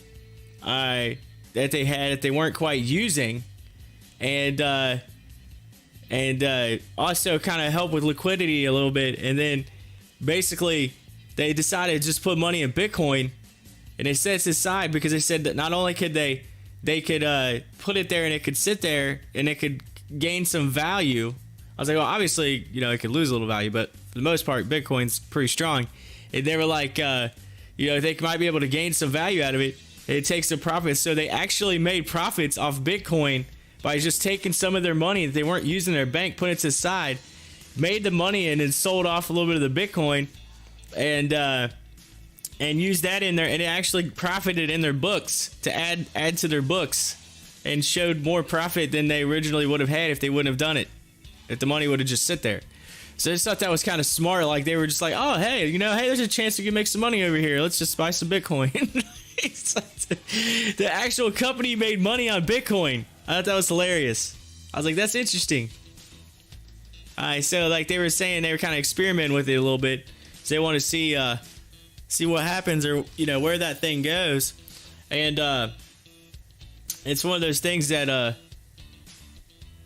that they had that they weren't quite using, and also kind of help with liquidity a little bit. And then basically they decided to just put money in Bitcoin, and they set it aside because they said that not only could they could put it there and it could sit there and it could gain some value. I was like, well, obviously, it could lose a little value, but for the most part, Bitcoin's pretty strong. And they were like, they might be able to gain some value out of it. It takes some profits. So they actually made profits off Bitcoin by just taking some of their money that they weren't using in their bank, put it to the side, made the money, and then sold off a little bit of the Bitcoin, and used that in there, and it actually profited in their books to add to their books, and showed more profit than they originally would have had if they wouldn't have done it, if the money would have just sit there. So I just thought that was kind of smart. Like they were just like, oh hey, hey, there's a chance you can make some money over here. Let's just buy some Bitcoin. The actual company made money on Bitcoin. I thought that was hilarious. I was like, that's interesting. So like they were saying, they were kind of experimenting with it a little bit. So they want to see what happens, or where that thing goes. And it's one of those things that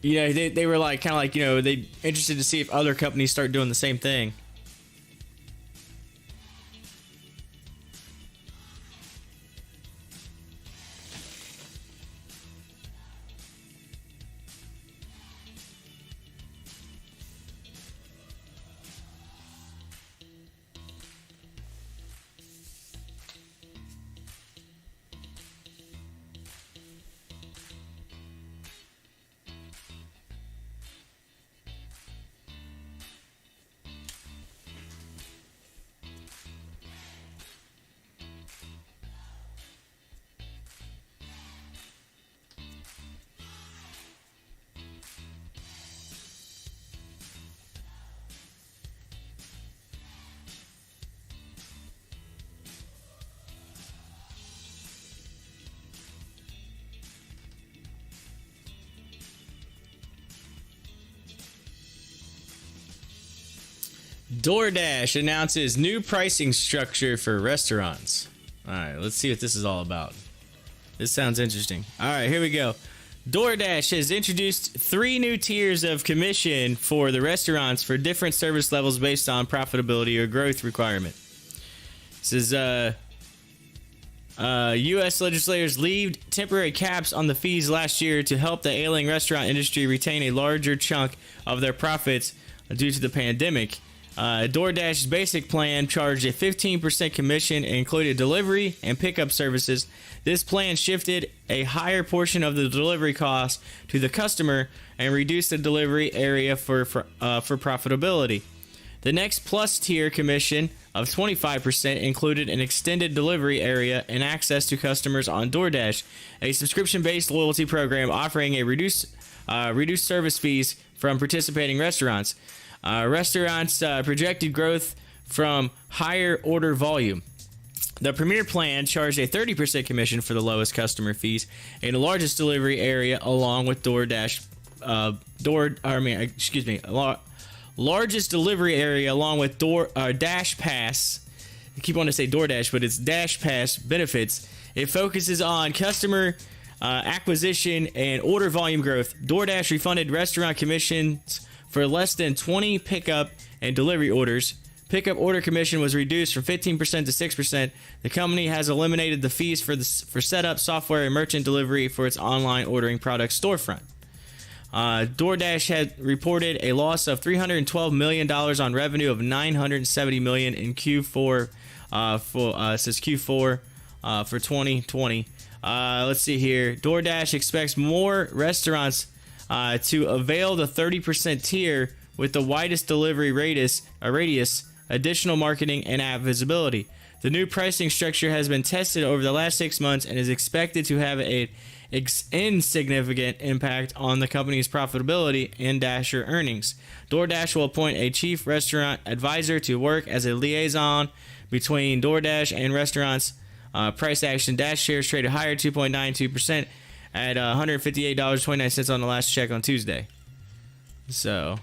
they were like kind of like they interested to see if other companies start doing the same thing. DoorDash announces new pricing structure for restaurants. All right, let's see what this is all about. This sounds interesting. All right, here we go. DoorDash has introduced 3 new tiers of commission for the restaurants for different service levels based on profitability or growth requirement. This is U.S. legislators levied temporary caps on the fees last year to help the ailing restaurant industry retain a larger chunk of their profits due to the pandemic. DoorDash's basic plan charged a 15% commission and included delivery and pickup services. This plan shifted a higher portion of the delivery cost to the customer and reduced the delivery area for profitability. The next plus tier commission of 25% included an extended delivery area and access to customers on DoorDash, a subscription-based loyalty program offering a reduced service fees from participating restaurants. Restaurants projected growth from higher order volume. The Premier plan charged a 30% commission for the lowest customer fees in the largest delivery area, along with largest delivery area along with Dash Pass. I keep wanting to say DoorDash, but it's Dash Pass benefits. It focuses on customer acquisition and order volume growth. DoorDash refunded restaurant commissions for less than 20 pickup and delivery orders. Pickup order commission was reduced from 15% to 6%. The company has eliminated the fees for setup, software, and merchant delivery for its online ordering product storefront. DoorDash had reported a loss of $312 million on revenue of $970 million in Q4 says Q4 for 2020. Let's see here. DoorDash expects more restaurants to avail the 30% tier with the widest delivery radius, additional marketing, and app visibility. The new pricing structure has been tested over the last 6 months and is expected to have an insignificant impact on the company's profitability and Dasher earnings. DoorDash will appoint a chief restaurant advisor to work as a liaison between DoorDash and restaurants. Price action: Dash shares traded higher 2.92% at $158.29 on the last check on Tuesday. So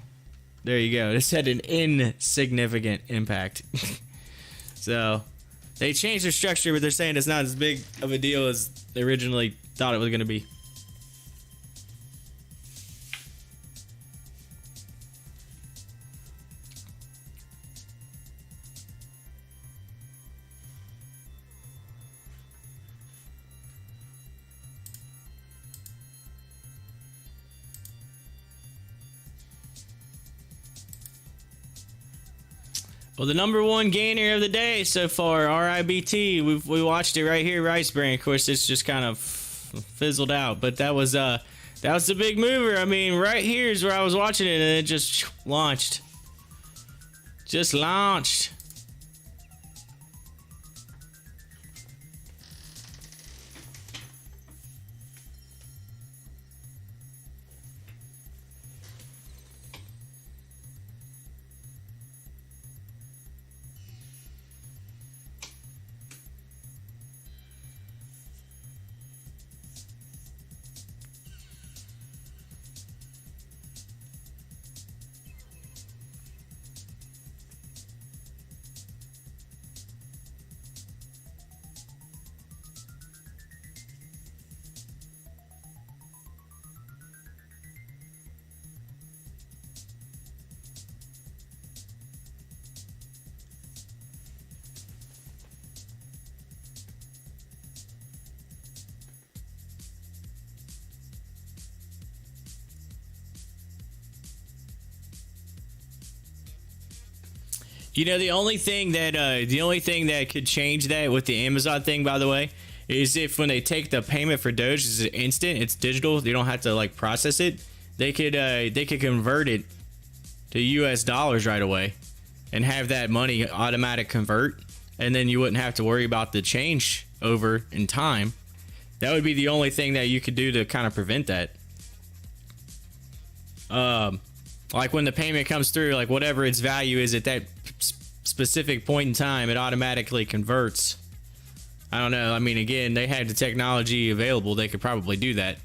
there you go. This had an insignificant impact. So they changed their structure, but they're saying it's not as big of a deal as they originally thought it was going to be. Well, the number one gainer of the day so far, RIBT. We watched it right here, Rice Brand. Of course, it's just kind of fizzled out, but that was the big mover. I mean, right here is where I was watching it, and it just launched. Just launched. You know, the only thing that could change that with the Amazon thing, by the way, is if when they take the payment for Doge, it's instant, it's digital, they don't have to like process it. They could convert it to US dollars right away and have that money automatic convert, and then you wouldn't have to worry about the change over in time. That would be the only thing that you could do to kind of prevent that. Like when the payment comes through, like whatever its value is at that specific point in time, it automatically converts. I don't know. I mean, again, they had the technology available. They could probably do that.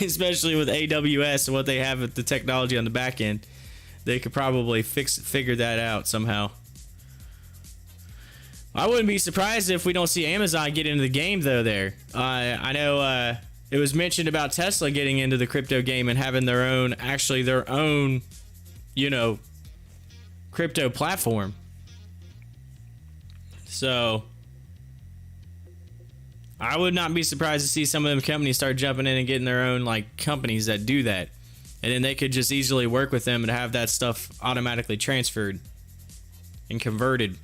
Especially with AWS and what they have with the technology on the back end. they could probably figure that out somehow. I wouldn't be surprised if we don't see Amazon get into the game though there. I know it was mentioned about Tesla getting into the crypto game and having their own, you know, crypto platform. So I would not be surprised to see some of them companies start jumping in and getting their own like companies that do that. And then they could just easily work with them and have that stuff automatically transferred and converted.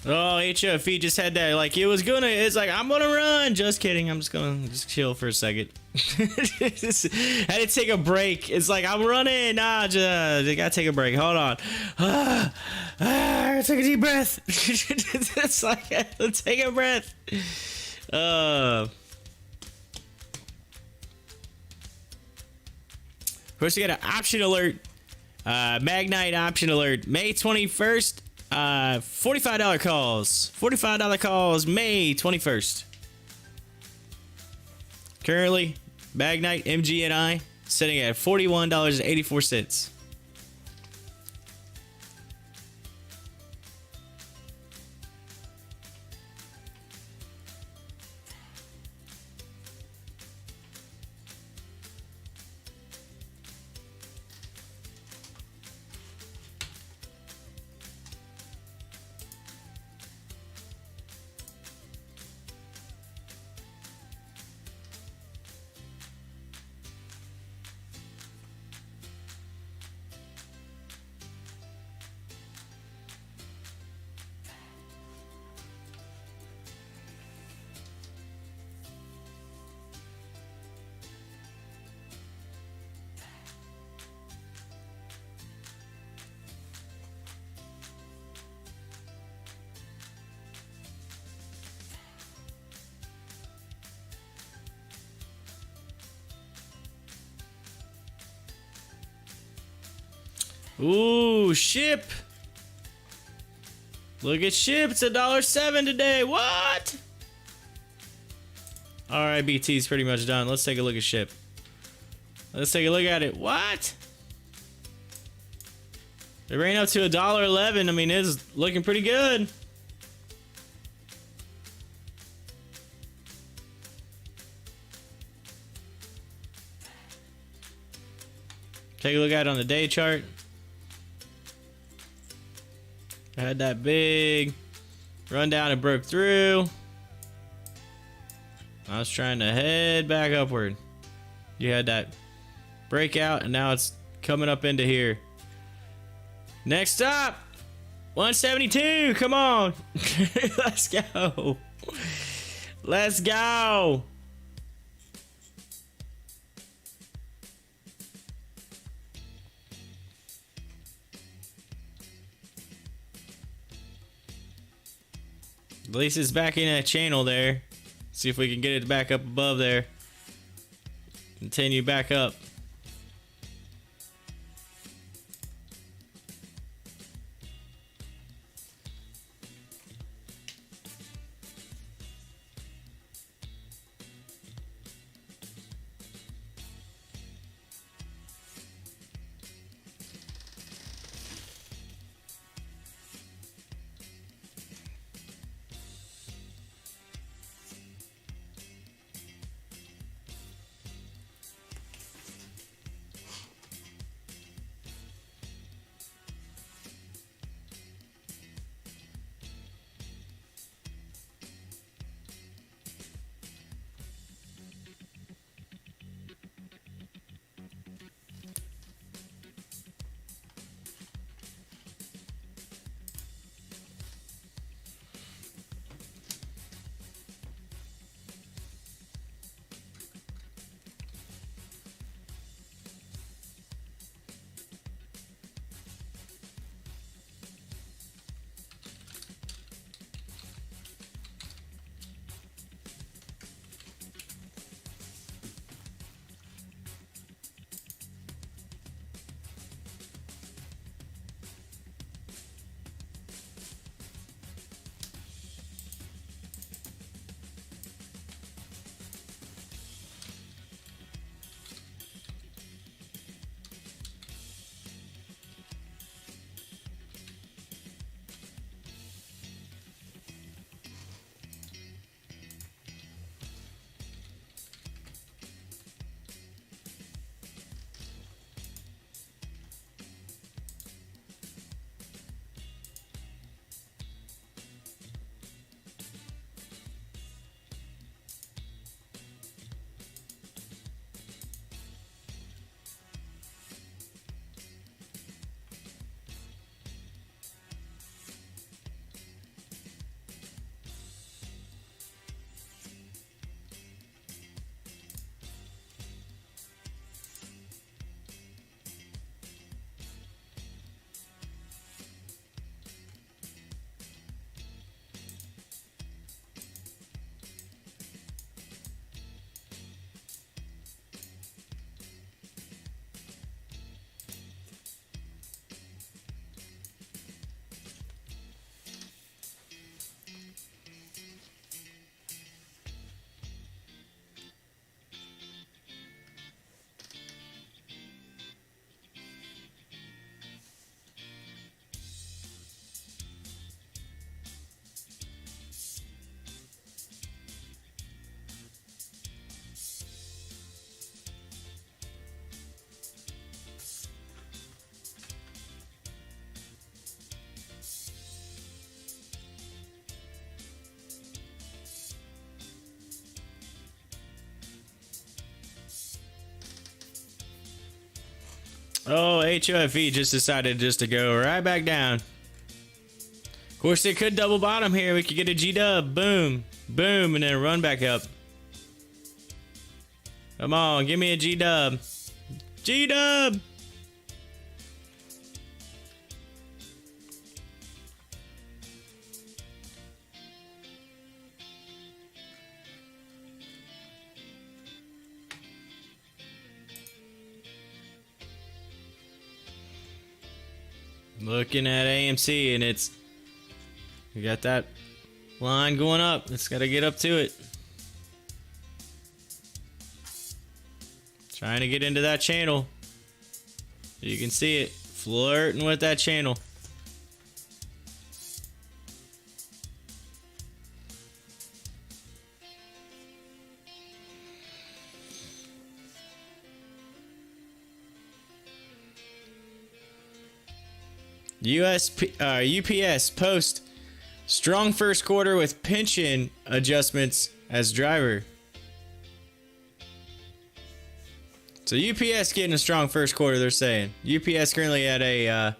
Oh, HOFV just had that, like, it's like, I'm gonna run. Just kidding. I'm just gonna chill for a second. Had to take a break. It's like, I'm running. Nah, I gotta take a break. Hold on. I gotta take a deep breath. It's like, let's take a breath. First, we got an option alert. Magnite option alert. May 21st. $45 calls. $45 calls, May 21st. Currently, Magnite MGNI sitting at $41.84. Ooh, ship. Look at ship. It's $1.07 today. What? All right, BT's pretty much done. Let's take a look at ship. Let's take a look at it. What? It ran up to $1.11. I mean, it's looking pretty good. Take a look at it on the day chart. I had that big run down and broke through. I was trying to head back upward. You had that breakout and now it's coming up into here. Next up, 172. Come on. Let's go. Let's go. At least it's back in that channel there. See if we can get it back up above there. Continue back up. Oh, HOFV just decided just to go right back down. Of course, they could double bottom here. We could get a G-dub. Boom. Boom. And then run back up. Come on. Give me a G-dub. G-dub. Looking at AMC, and it's, we got that line going up. It's got to get up to it. Trying to get into that channel. You can see it flirting with that channel. UPS post strong first quarter with pension adjustments as driver. So UPS getting a strong first quarter, they're saying. UPS currently at a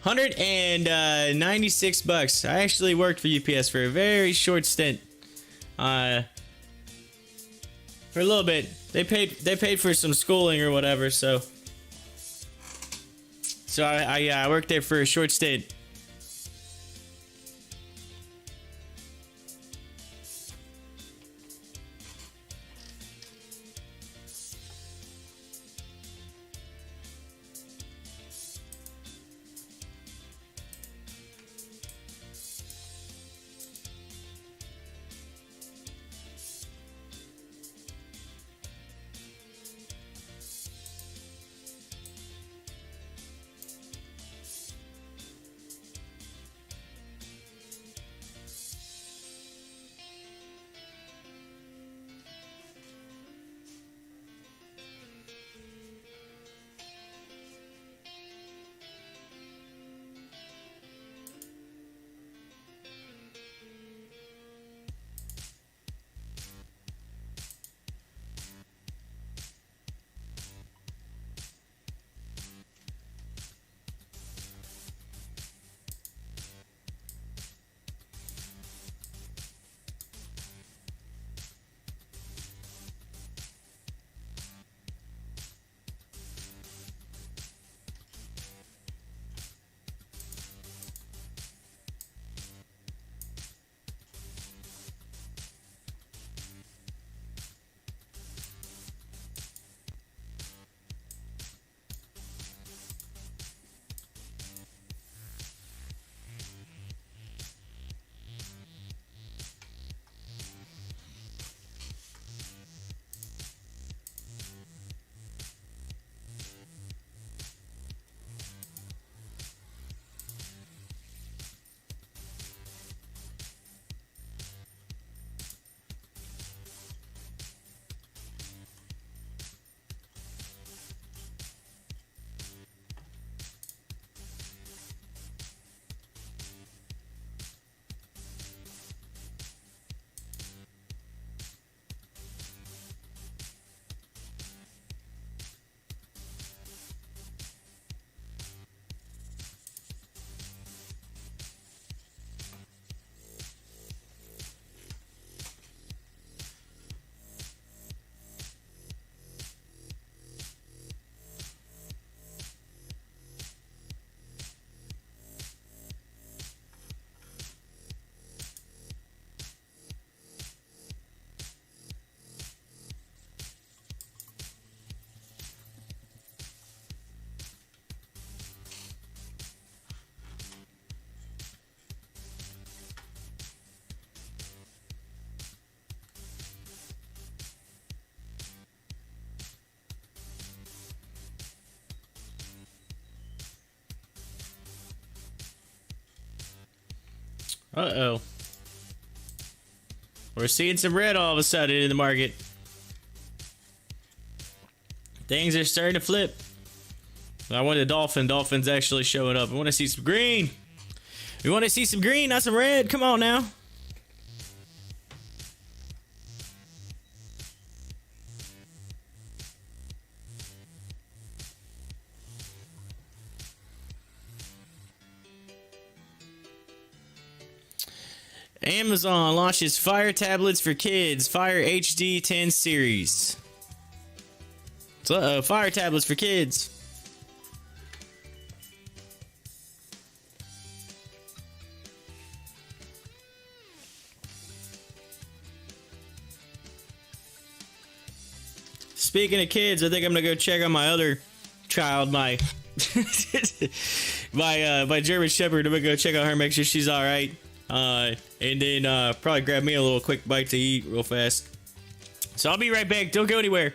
$196. I actually worked for UPS for a very short stint. For a little bit. They paid for some schooling or whatever, so I worked there for a short stint. Uh-oh. We're seeing some red all of a sudden in the market. Things are starting to flip. I want a dolphin. Dolphin's actually showing up. I want to see some green. We want to see some green, not some red. Come on now. Amazon launches Fire tablets for kids. Fire HD 10 series. So, Fire tablets for kids. Speaking of kids, I think I'm gonna go check on my other child, my my German Shepherd. I'm gonna go check on her, make sure she's all right, and then probably grab me a little quick bite to eat real fast. So I'll be right back. Don't go anywhere.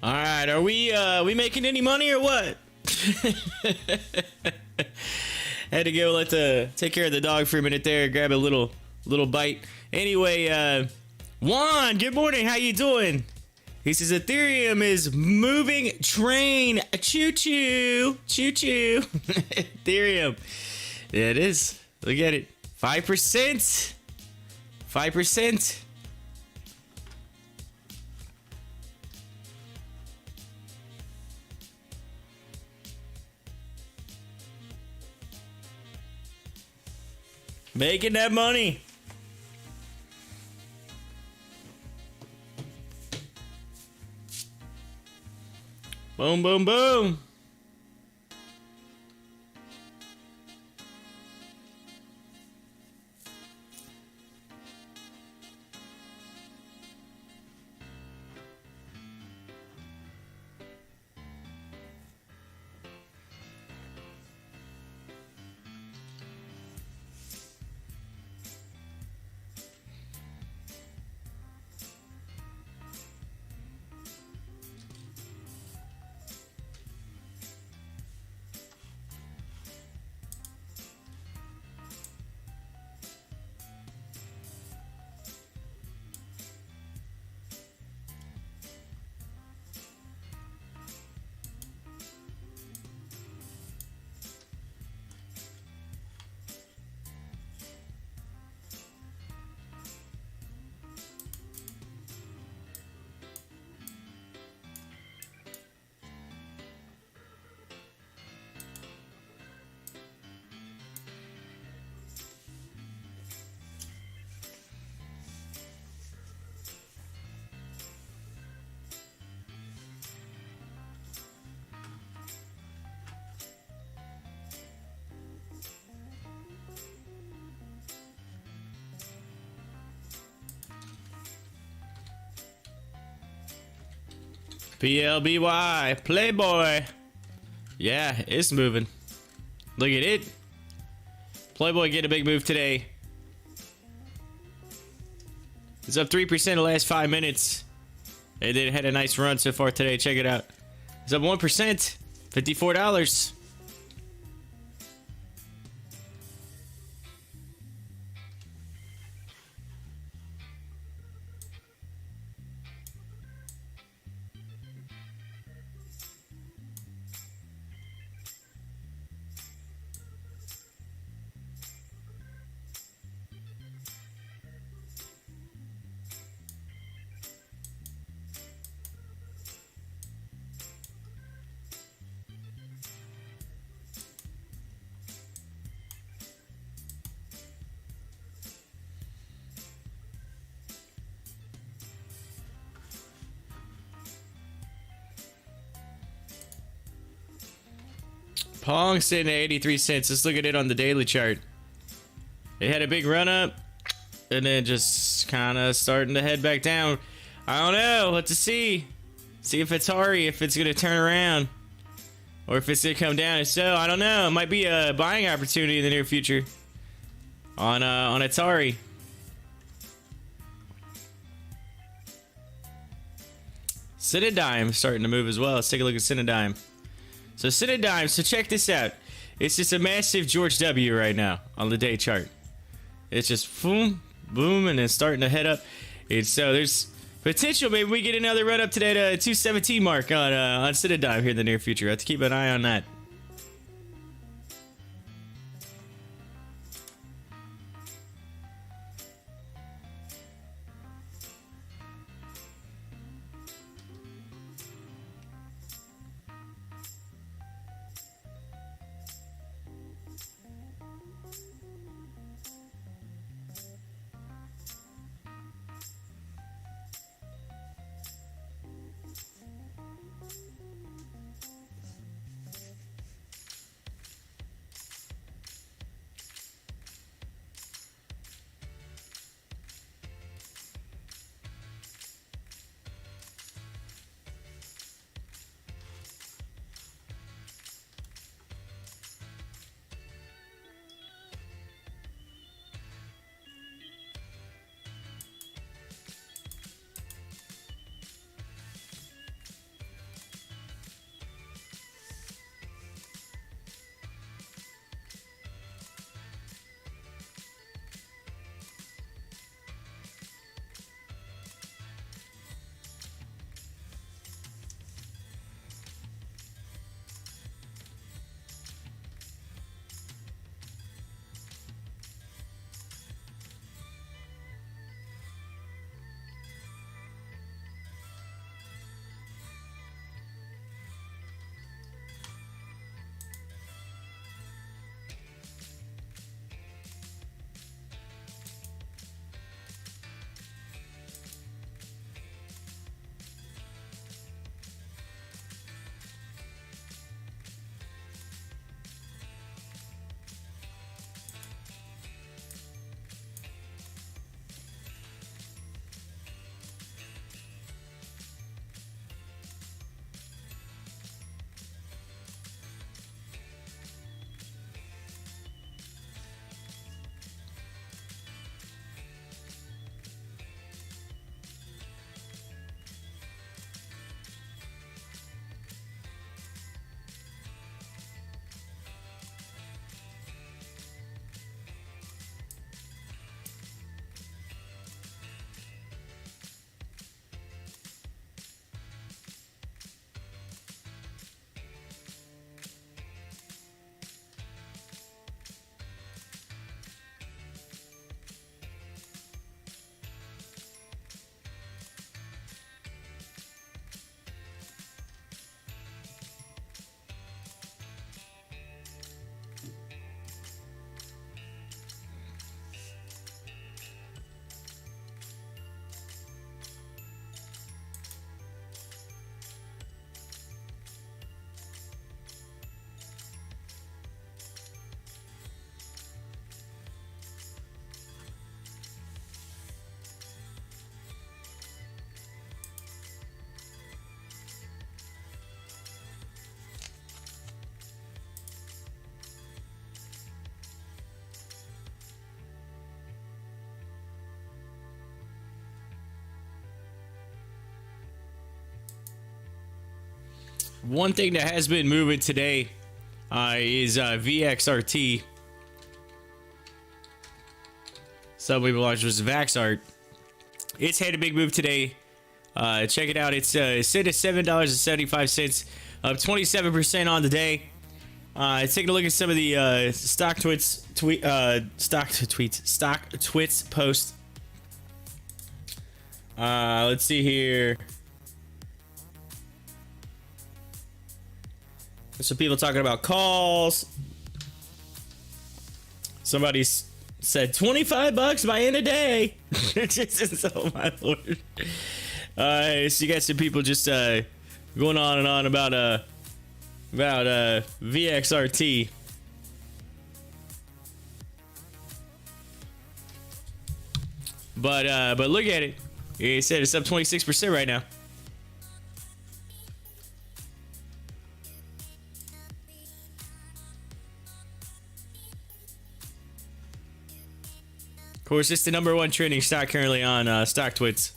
All right, are we making any money or what? Had to go take care of the dog for a minute there, grab a little bite. Anyway, Juan, good morning. How you doing? He says Ethereum is moving train. Choo choo, choo choo. Ethereum. Yeah, it is. Look at it. 5%. 5%. Making that money. Boom, boom, boom. PLBY, Playboy. Yeah, it's moving. Look at it. Playboy get a big move today. It's up 3% the last 5 minutes. And then it had a nice run so far today. Check it out. It's up 1%. $54. Pong sitting at 83 cents. Let's look at it on the daily chart. It had a big run up and then just kind of starting to head back down. I don't know what to see. See if it's Hari, if it's going to turn around or if it's going to come down. If so, I don't know. It might be a buying opportunity in the near future on Atari. CIDM starting to move as well. Let's take a look at CIDM. So CIDM, so check this out. It's just a massive George W right now on the day chart. It's just boom, boom, and then starting to head up. It's so there's potential. Maybe we get another run up to that 217 mark on CIDM here in the near future. I have to keep an eye on that. one thing that has been moving today is VXRT. Subway launch was Vaxart. It's had a big move today. Check it out. It's sit at $7.75, up 27% on the day. Taking a look at some of the Stocktwits posts. Let's see here. Some people talking about calls. Somebody said $25 by end of day. Jesus, oh my lord. So you got some people just going on and on about VXRT. But look at it. He said it's up 26% right now. Of course, it's the #1 trending stock currently on Stocktwits.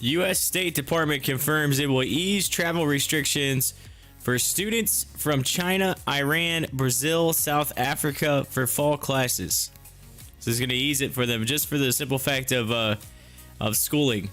U.S. State Department confirms it will ease travel restrictions for students from China, Iran, Brazil, South Africa for fall classes. So it's going to ease it for them just for the simple fact of schooling.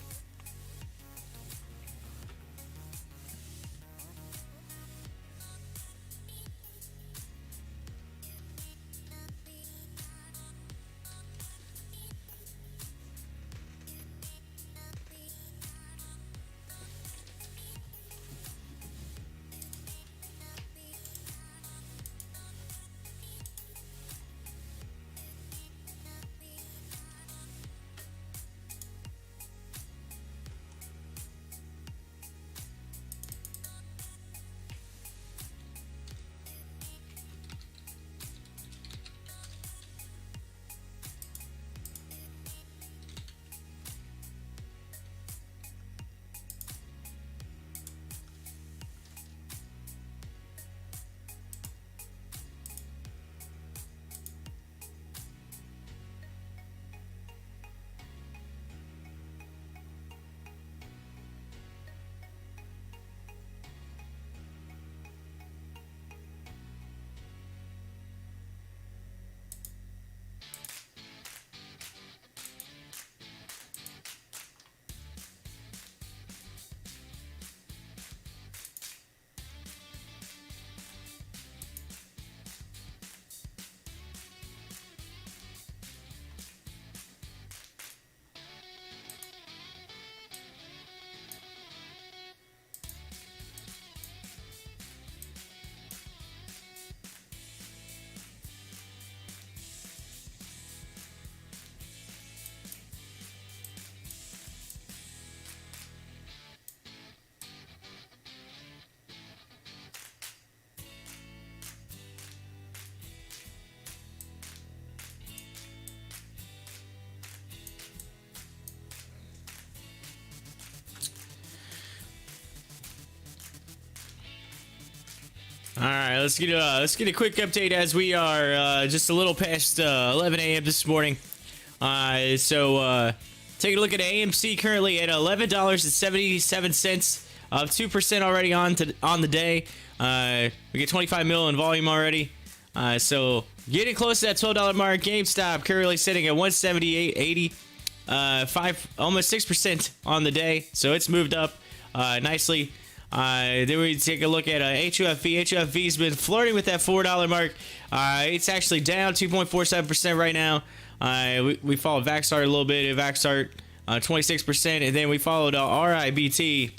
All right, let's get a quick update as we are just a little past 11 a.m. this morning. So take a look at AMC currently at $11.77, up 2% already on the day. We get 25 mil in volume already. So getting close to that $12 mark. GameStop currently sitting at 178.80, almost 6% on the day. So it's moved up nicely. Then we take a look at HOFV. HOFV's been flirting with that $4 mark. It's actually down 2.47% right now. We followed Vaxart a little bit. Vaxart 26%, and then we followed RIBT,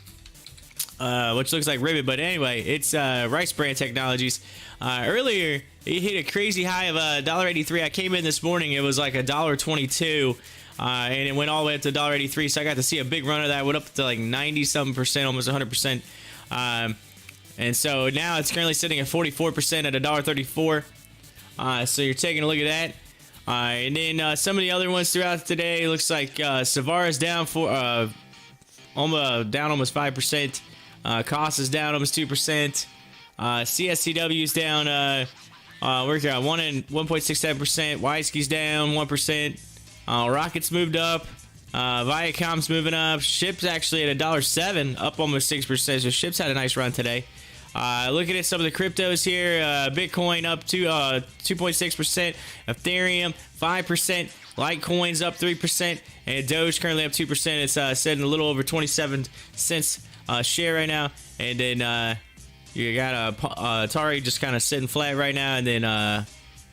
which looks like Ribbit, but anyway, it's Rice Brand Technologies. Earlier, it hit a crazy high of $1.83. I came in this morning, it was like $1.22. and it went all the way up to $1.83. So I got to see a big run of that. Went up to like 90-something%, almost 100%. And so now it's currently sitting at 44% at $1.34. So you're taking a look at that. And then some of the other ones throughout today, looks like Savara's down almost 5%. Cost is down almost 2%. CSCW is down. We're at 1.67%. Weisky's down 1%. Rockets moved up. Viacom's moving up. Ship's actually at $1.07, up almost 6%. So Ship's had a nice run today. Looking at some of the cryptos here, Bitcoin up to 2.6%, Ethereum 5%, Litecoin's up 3%, and Doge currently up 2%. It's sitting a little over 27 cents share right now. And then you got Atari just kind of sitting flat right now. And then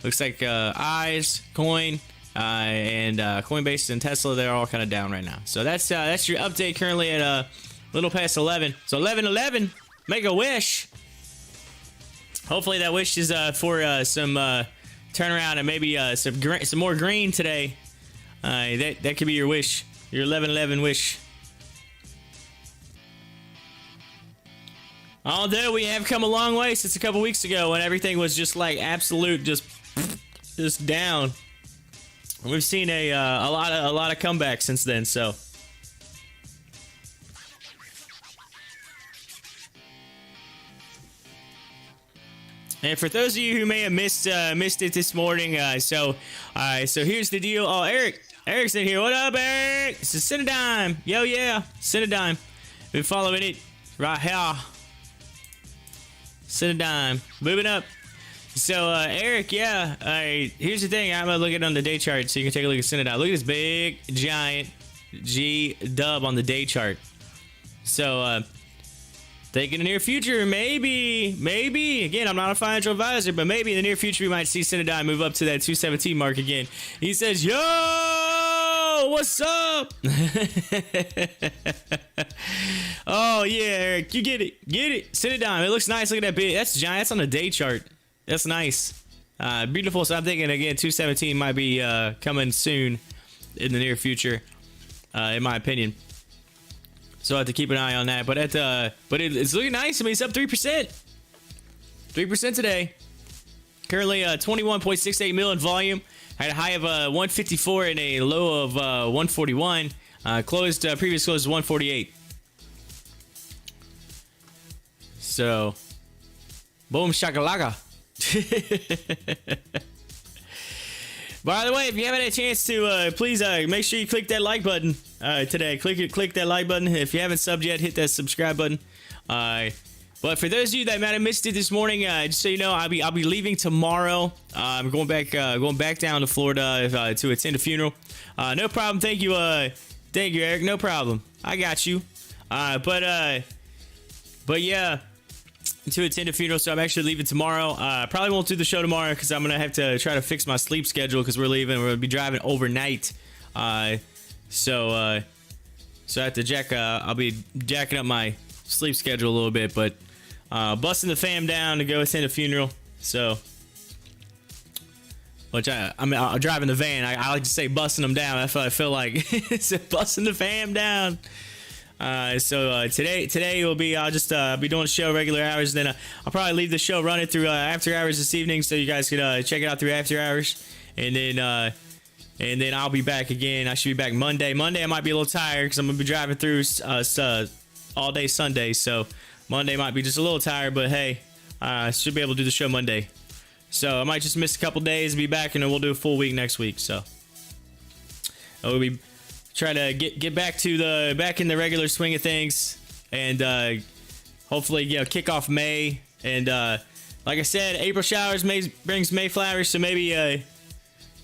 looks like Eyes, Coin, and Coinbase and Tesla, they're all kind of down right now. So that's your update currently at a little past 11. So 11:11. Make a wish. Hopefully that wish is for some turnaround and maybe some more green today. That could be your wish. Your 11:11 wish. Although we have come a long way since a couple weeks ago when everything was just like absolute, just down. We've seen a lot of comebacks since then. So. And for those of you who may have missed it this morning, so here's the deal. Oh, Eric's in here. What up, Eric? It's a CIDM. Yo, yeah, CIDM. Been following it right here. CIDM. Moving up. So, Eric, yeah. Here's the thing. I'm gonna look at it on the day chart, so you can take a look at CIDM. Look at this big, giant G dub on the day chart. So, think in the near future, maybe, again, I'm not a financial advisor, but maybe in the near future we might see CIDM move up to that 217 mark again. He says, yo, what's up? Oh, yeah, Eric, you get it. CIDM, it looks nice. Look at that bit. That's giant. That's on the day chart. That's nice. Beautiful. So I'm thinking, again, 217 might be coming soon in the near future, in my opinion. So I have to keep an eye on that. But it's looking nice. I mean, it's up 3%. 3% today. Currently 21.68 mil in volume. Had a high of 154 and a low of 141. Previous close was 148. So, boom shakalaka. By the way, if you haven't had a chance to, please make sure you click that like button today. Click that like button. If you haven't subbed yet, hit that subscribe button. But for those of you that might have missed it this morning, just so you know, I'll be leaving tomorrow. I'm going back down to Florida to attend a funeral. No problem. Thank you, Eric. No problem. I got you. But yeah. To attend a funeral, so I'm actually leaving tomorrow. Probably won't do the show tomorrow because I'm gonna have to try to fix my sleep schedule because we're leaving. We're gonna be driving overnight, so I have to I'll be jacking up my sleep schedule a little bit, but busting the fam down to go attend a funeral. So, which I'm driving the van. I like to say busting them down. That's what I feel like. It's busting the fam down. So today will be, I'll just be doing a show regular hours, then I'll probably leave the show running through after hours this evening, so you guys can check it out through after hours, and then I'll be back again. I should be back Monday. I might be a little tired because I'm gonna be driving through all day Sunday, so Monday might be just a little tired, but hey, I should be able to do the show Monday. So I might just miss a couple days and be back, and then we'll do a full week next week. So we'll be try to get back in the regular swing of things, and hopefully kick off May. And like I said, April showers brings May flowers, so maybe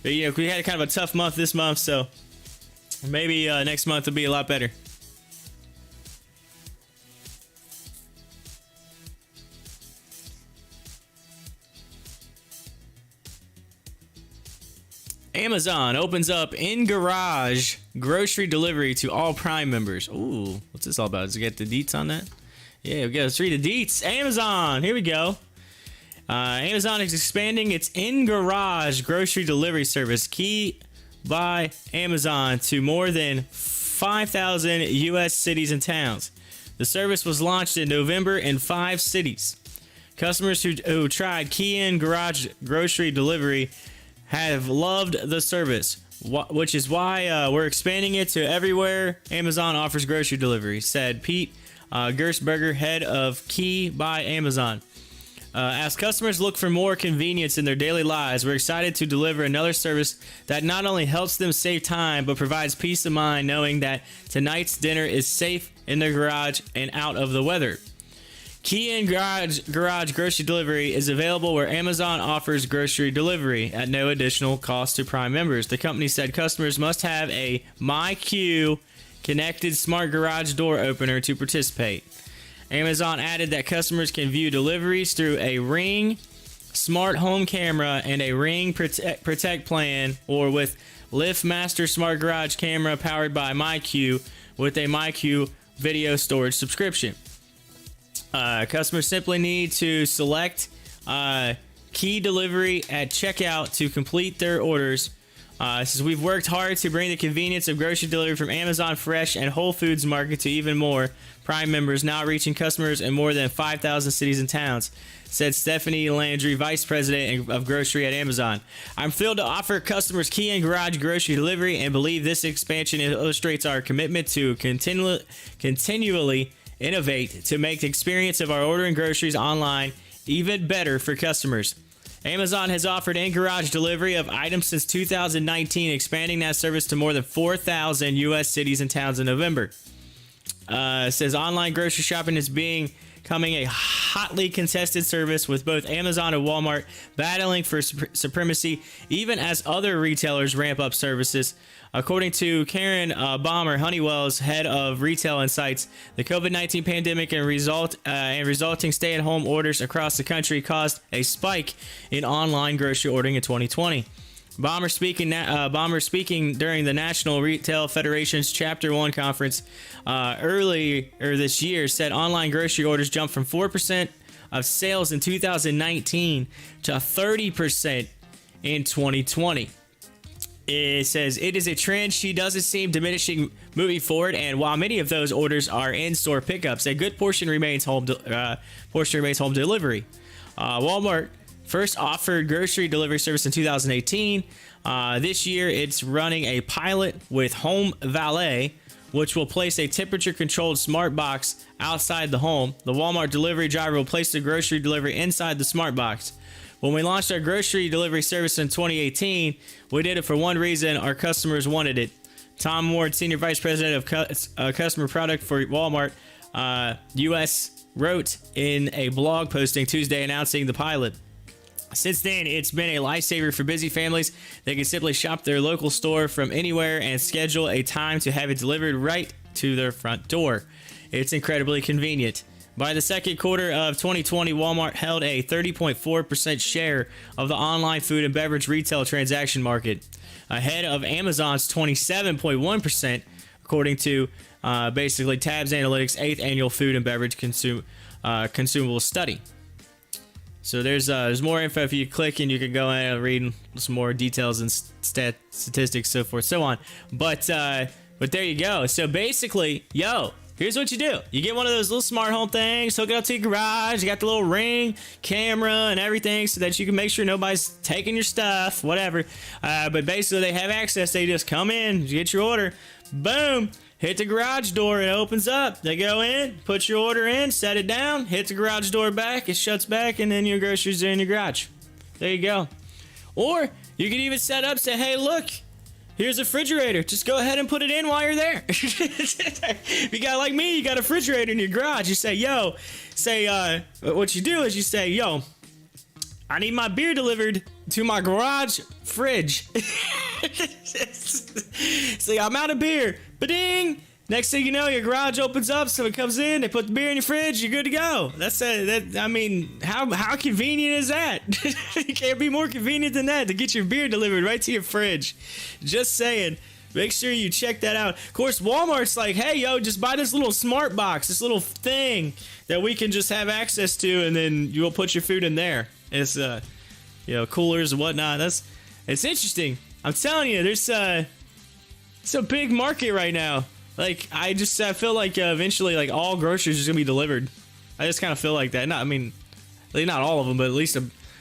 we had kind of a tough month this month, so maybe next month will be a lot better. Amazon opens up in garage grocery delivery to all Prime members. Ooh, what's this all about? Does it get the deets on that? Yeah, we got to read the deets. Amazon, here we go. Amazon is expanding its in garage grocery delivery service. Key by Amazon to more than 5,000 U.S. cities and towns. The service was launched in November in 5 cities. Customers who tried Key-In Garage grocery delivery have loved the service, which is why we're expanding it to everywhere Amazon offers grocery delivery, said Pete Gersberger, head of Key by Amazon. As customers look for more convenience in their daily lives, we're excited to deliver another service that not only helps them save time, but provides peace of mind knowing that tonight's dinner is safe in their garage and out of the weather. Key-In Garage grocery delivery is available where Amazon offers grocery delivery at no additional cost to Prime members. The company said customers must have a MyQ connected smart garage door opener to participate. Amazon added that customers can view deliveries through a Ring smart home camera and a Ring Protect plan, or with LiftMaster smart garage camera powered by MyQ with a MyQ video storage subscription. Customers simply need to select Key Delivery at checkout to complete their orders. Says we've worked hard to bring the convenience of grocery delivery from Amazon Fresh and Whole Foods Market to even more Prime members, now reaching customers in more than 5,000 cities and towns, said Stephanie Landry, Vice President of Grocery at Amazon. I'm thrilled to offer customers Key-In Garage grocery delivery and believe this expansion illustrates our commitment to continually innovate to make the experience of our ordering groceries online even better for customers. Amazon has offered in-garage delivery of items since 2019, expanding that service to more than 4,000 U.S. cities and towns in November. Says online grocery shopping is becoming a hotly contested service, with both Amazon and Walmart battling for supremacy, even as other retailers ramp up services. According to Karen Baumer, Honeywell's head of retail insights, the COVID-19 pandemic and resulting stay-at-home orders across the country caused a spike in online grocery ordering in 2020. Baumer speaking during the National Retail Federation's Chapter 1 conference earlier this year, said online grocery orders jumped from 4% of sales in 2019 to 30% in 2020. It says it is a trend she doesn't seem diminishing moving forward, and while many of those orders are in-store pickups, a good portion remains home delivery. Walmart first offered grocery delivery service in 2018. This year, it's running a pilot with Home Valet, which will place a temperature-controlled smart box outside the home. The Walmart delivery driver will place the grocery delivery inside the smart box. When we launched our grocery delivery service in 2018, we did it for one reason: our customers wanted it. Tom Ward, Senior Vice President of Customer Product for Walmart US, wrote in a blog posting Tuesday announcing the pilot. Since then, it's been a lifesaver for busy families. They can simply shop their local store from anywhere and schedule a time to have it delivered right to their front door. It's incredibly convenient. By the second quarter of 2020, Walmart held a 30.4% share of the online food and beverage retail transaction market, ahead of Amazon's 27.1%, according to basically Tabs Analytics' 8th annual food and beverage consumable study. So there's more info if you click, and you can go in and read some more details and statistics, so forth, so on. But there you go. So basically, here's what you do. You get one of those little smart home things, hook it up to your garage. You got the little Ring camera and everything so that you can make sure nobody's taking your stuff, whatever. But basically, they have access. They just come in, get your order, boom, hit the garage door, it opens up. They go in, put your order in, set it down, hit the garage door back, it shuts back, and then your groceries are in your garage. There you go. Or you can even set up, say, hey, look, here's a refrigerator. Just go ahead and put it in while you're there. If you got, like me, you got a refrigerator in your garage. You say, what you do is you say, I need my beer delivered to my garage fridge. See, I'm out of beer. Ba-ding! Next thing you know, your garage opens up, someone comes in, they put the beer in your fridge, you're good to go. How convenient is that? It can't be more convenient than that to get your beer delivered right to your fridge. Just saying. Make sure you check that out. Of course, Walmart's like, hey, just buy this little smart box, this little thing that we can just have access to, and then you'll put your food in there. It's, coolers and whatnot. It's interesting. I'm telling you, there's it's a big market right now. Like, I feel like eventually, like, all groceries are gonna be delivered. I just kind of feel like that. Not, I mean, not all of them, but at least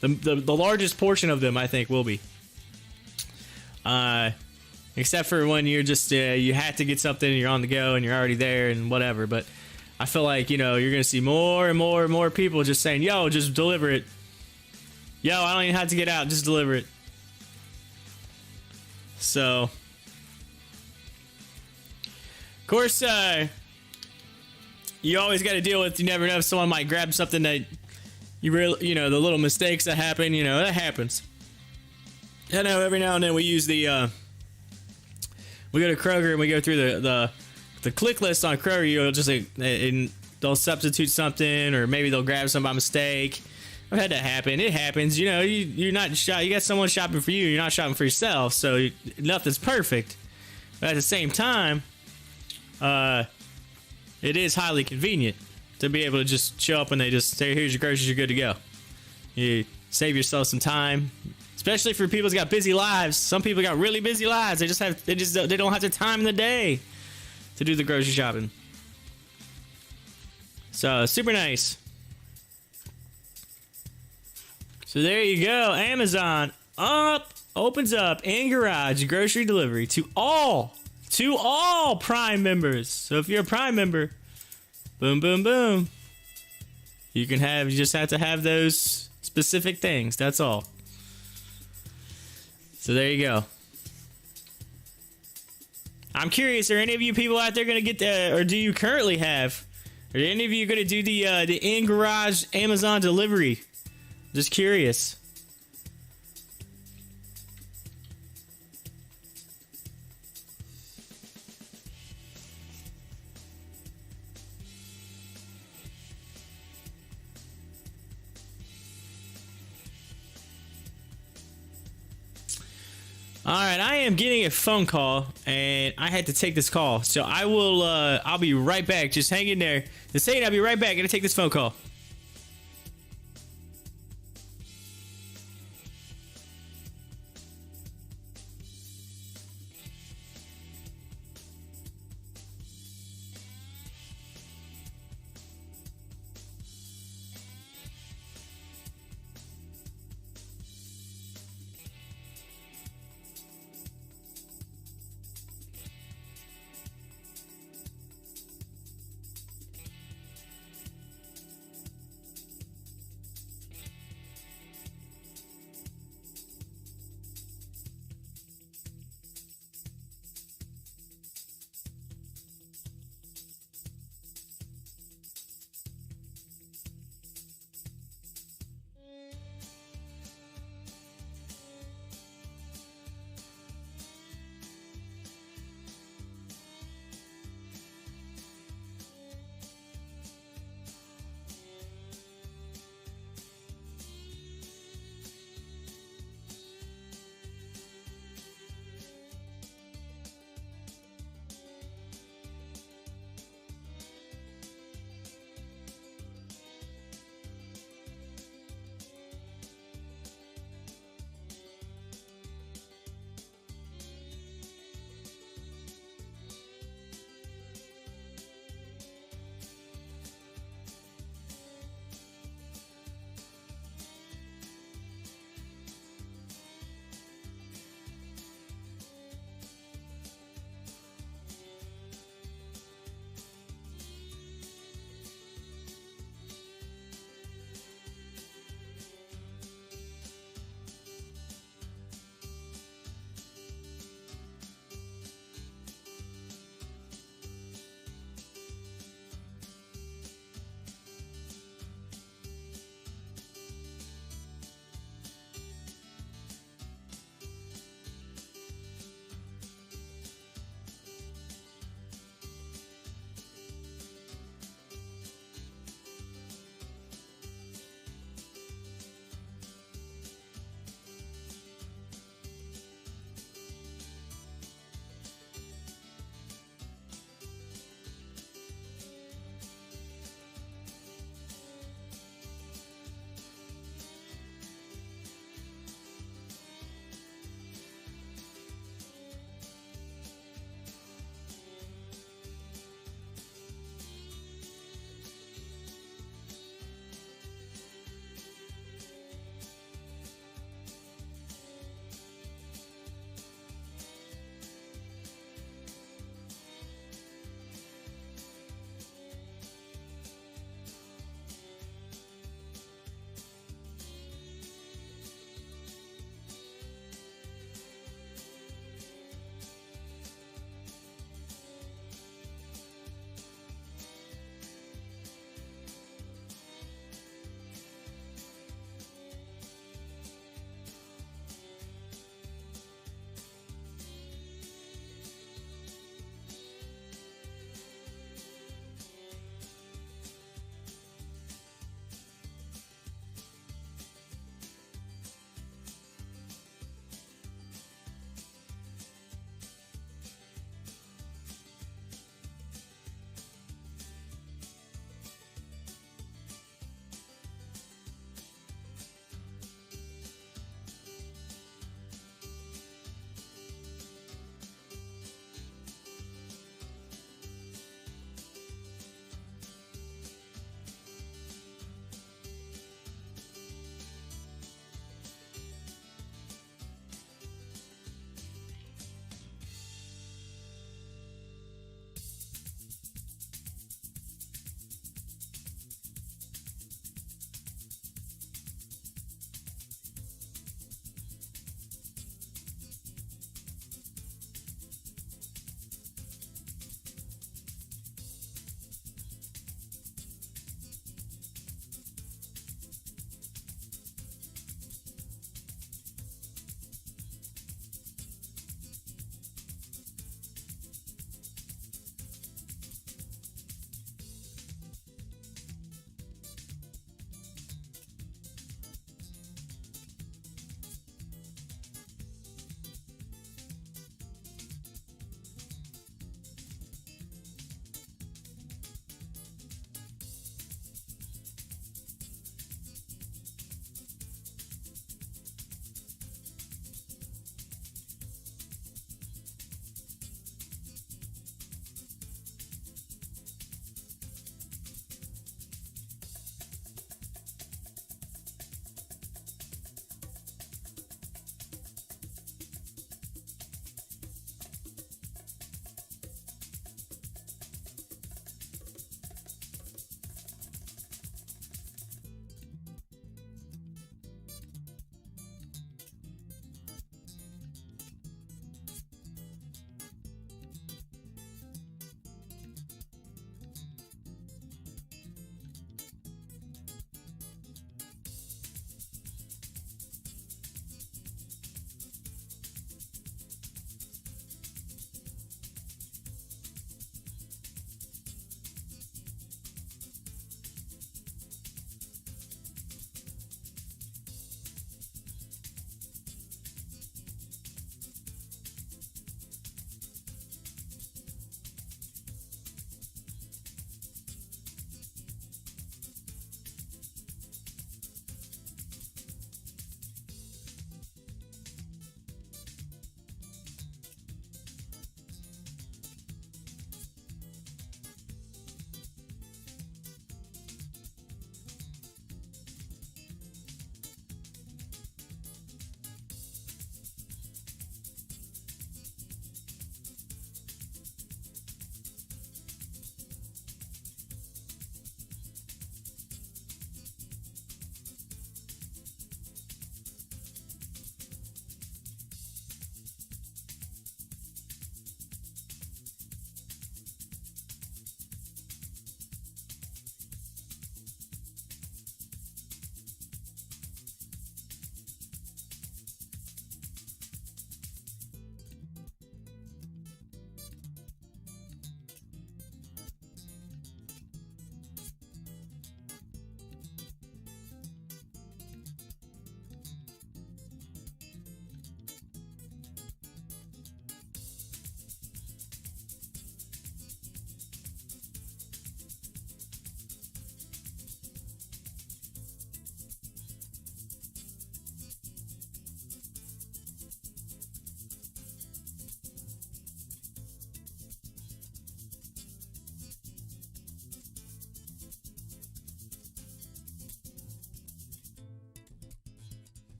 the largest portion of them, I think, will be. Except for when you're just you have to get something and you're on the go and you're already there and whatever. But I feel like, you know, you're gonna see more and more and more people just saying, "Yo, just deliver it. Yo, I don't even have to get out. Just deliver it." So, of course, you always got to deal with, you never know if someone might grab something that you really, you know, the little mistakes that happen, you know, that happens. I know every now and then we use the, we go to Kroger and we go through the click list on Kroger. You'll just like, and they'll substitute something, or maybe they'll grab something by mistake. I've had that happen. It happens. You know, you're not you got someone shopping for you. You're not shopping for yourself, so nothing's perfect. But at the same time, it is highly convenient to be able to just show up and they just say, "Here's your groceries. You're good to go." You save yourself some time, especially for people who's got busy lives. Some people got really busy lives. They don't have the time in the day to do the grocery shopping. So super nice. So there you go. Amazon opens up in garage grocery delivery to all Prime members. So if you're a Prime member, boom, boom, boom, you just have to have those specific things. That's all. So there you go. I'm curious, are any of you people out there going to get the, or do you currently have, are any of you going to do the in-garage Amazon delivery? Just curious. All right, I am getting a phone call, and I had to take this call. So I will, I'll be right back. Just hang in there. Just saying, I'll be right back. Gonna take this phone call.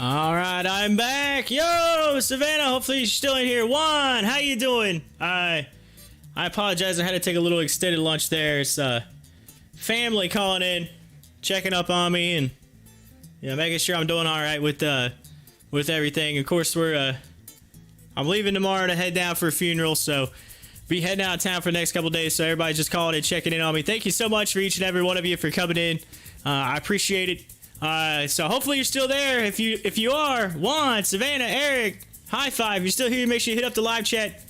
All right, I'm back. Yo, Savannah, hopefully you're still in here. Juan, how you doing? I apologize. I had to take a little extended lunch there. It's family calling in, checking up on me, and making sure I'm doing all right with everything. Of course, I'm leaving tomorrow to head down for a funeral, so be heading out of town for the next couple days. So everybody's just calling and checking in on me. Thank you so much for each and every one of you for coming in. I appreciate it. So hopefully you're still there. If you are, Juan, Savannah, Eric, high five. If you're still here, make sure you hit up the live chat.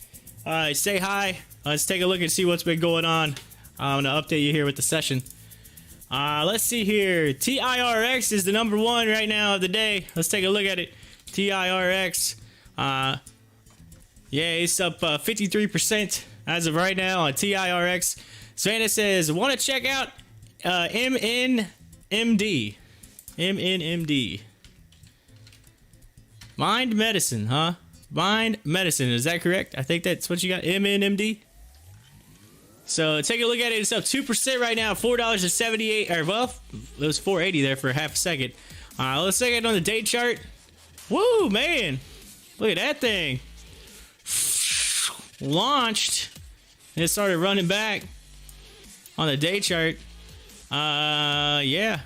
Say hi. Let's take a look and see what's been going on. I'm gonna update you here with the session. Let's see here. TIRX is the #1 right now of the day. Let's take a look at it. TIRX. Yeah, it's up 53% as of right now on TIRX. Savannah says, want to check out MNMD. MNMD. Mind medicine, huh? Mind medicine, is that correct? I think that's what you got, MNMD. So take a look at it. It's up 2% right now, $4.78, or well, it was $4.80 there for a half a second. Let's take it on the day chart. Woo, man. Look at that thing. Launched. And it started running back on the day chart. Yeah.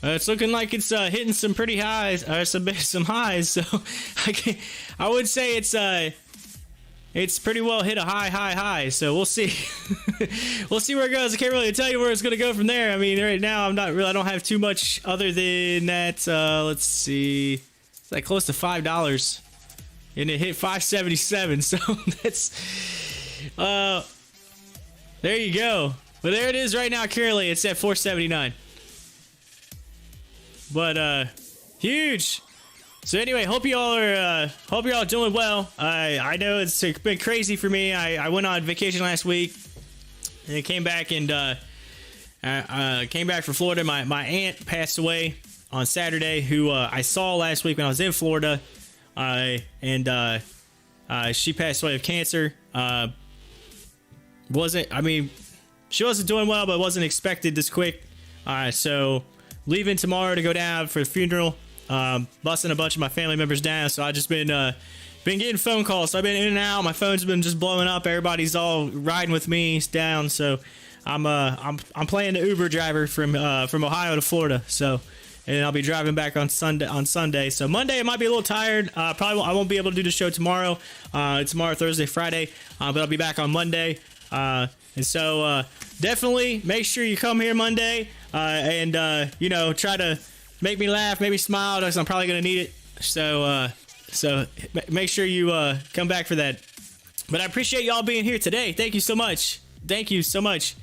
It's looking like it's hitting some pretty highs, some highs. So I would say it's pretty well hit a high. So we'll see. We'll see where it goes. I can't really tell you where it's gonna go from there. I mean, right now I don't have too much other than that. Let's see. It's like close to $5, and it hit 577. So that's there you go. But there it is right now. Currently, it's at 479. But huge. So anyway, hope you all are doing well. I know it's been crazy for me. I went on vacation last week and came back came back from Florida. My aunt passed away on Saturday, who I saw last week when I was in Florida, and she passed away of cancer. She wasn't doing well, but wasn't expected this quick. So leaving tomorrow to go down for the funeral. Busting a bunch of my family members down, so I just been getting phone calls. So I've been in and out. My phone's been just blowing up. Everybody's all riding with me down. So I'm playing the Uber driver from Ohio to Florida. So, and I'll be driving back on Sunday. So Monday I might be a little tired. I won't be able to do the show tomorrow. Tomorrow, Thursday, Friday. But I'll be back on Monday. And so definitely make sure you come here Monday and try to make me laugh, make me smile, because I'm probably gonna need it. So make sure you come back for that. But I appreciate y'all being here today. Thank you so much. Thank you so much.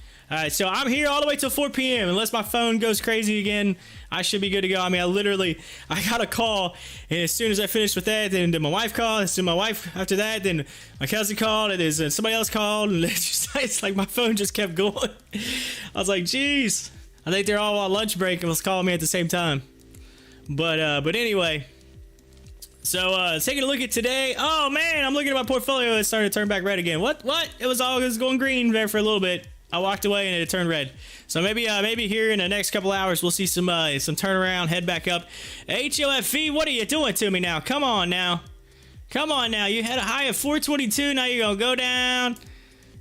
So I'm here all the way till 4 p.m. Unless my phone goes crazy again, I should be good to go. I mean, I got a call, and as soon as I finished with that, then my wife called, and so my wife after that, then my cousin called, and then somebody else called, and it's like my phone just kept going. I was like, geez. I think they're all on lunch break and was calling me at the same time. But anyway, so taking a look at today. Oh man, I'm looking at my portfolio. It's starting to turn back red again. What? It was going green there for a little bit. I walked away and it turned red. So maybe here in the next couple hours we'll see some turnaround, head back up. HOFV, what are you doing to me now? Come on now. You had a high of 422. Now you're gonna go down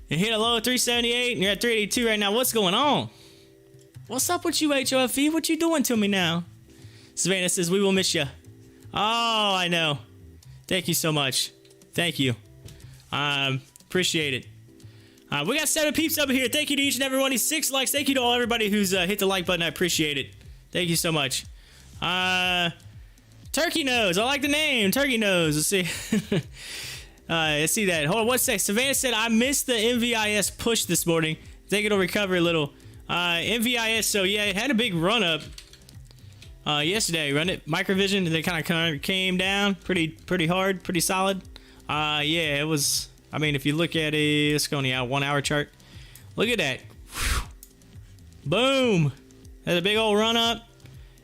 and hit a low of 378, and you're at 382 right now. What's going on? What's up with you, HOFV? What you doing to me now? Savannah says, we will miss you. Oh, I know. Thank you so much. Thank you. Appreciate it. We got 7 peeps up here. Thank you to each and every one. 6 likes. Thank you to all everybody who's hit the like button. I appreciate it. Thank you so much. Turkey Nose. I like the name. Turkey Nose. Let's see. Let's see that. Hold on one sec. Savannah said, I missed the MVIS push this morning. Think it'll recover a little. MVIS, so yeah, it had a big run up yesterday. Run it Microvision, and they kind of came down pretty hard, pretty solid. Yeah, it was. I mean, if you look at it, let's go on the 1 hour chart. Look at that. Whew. Boom. Had a big old run up,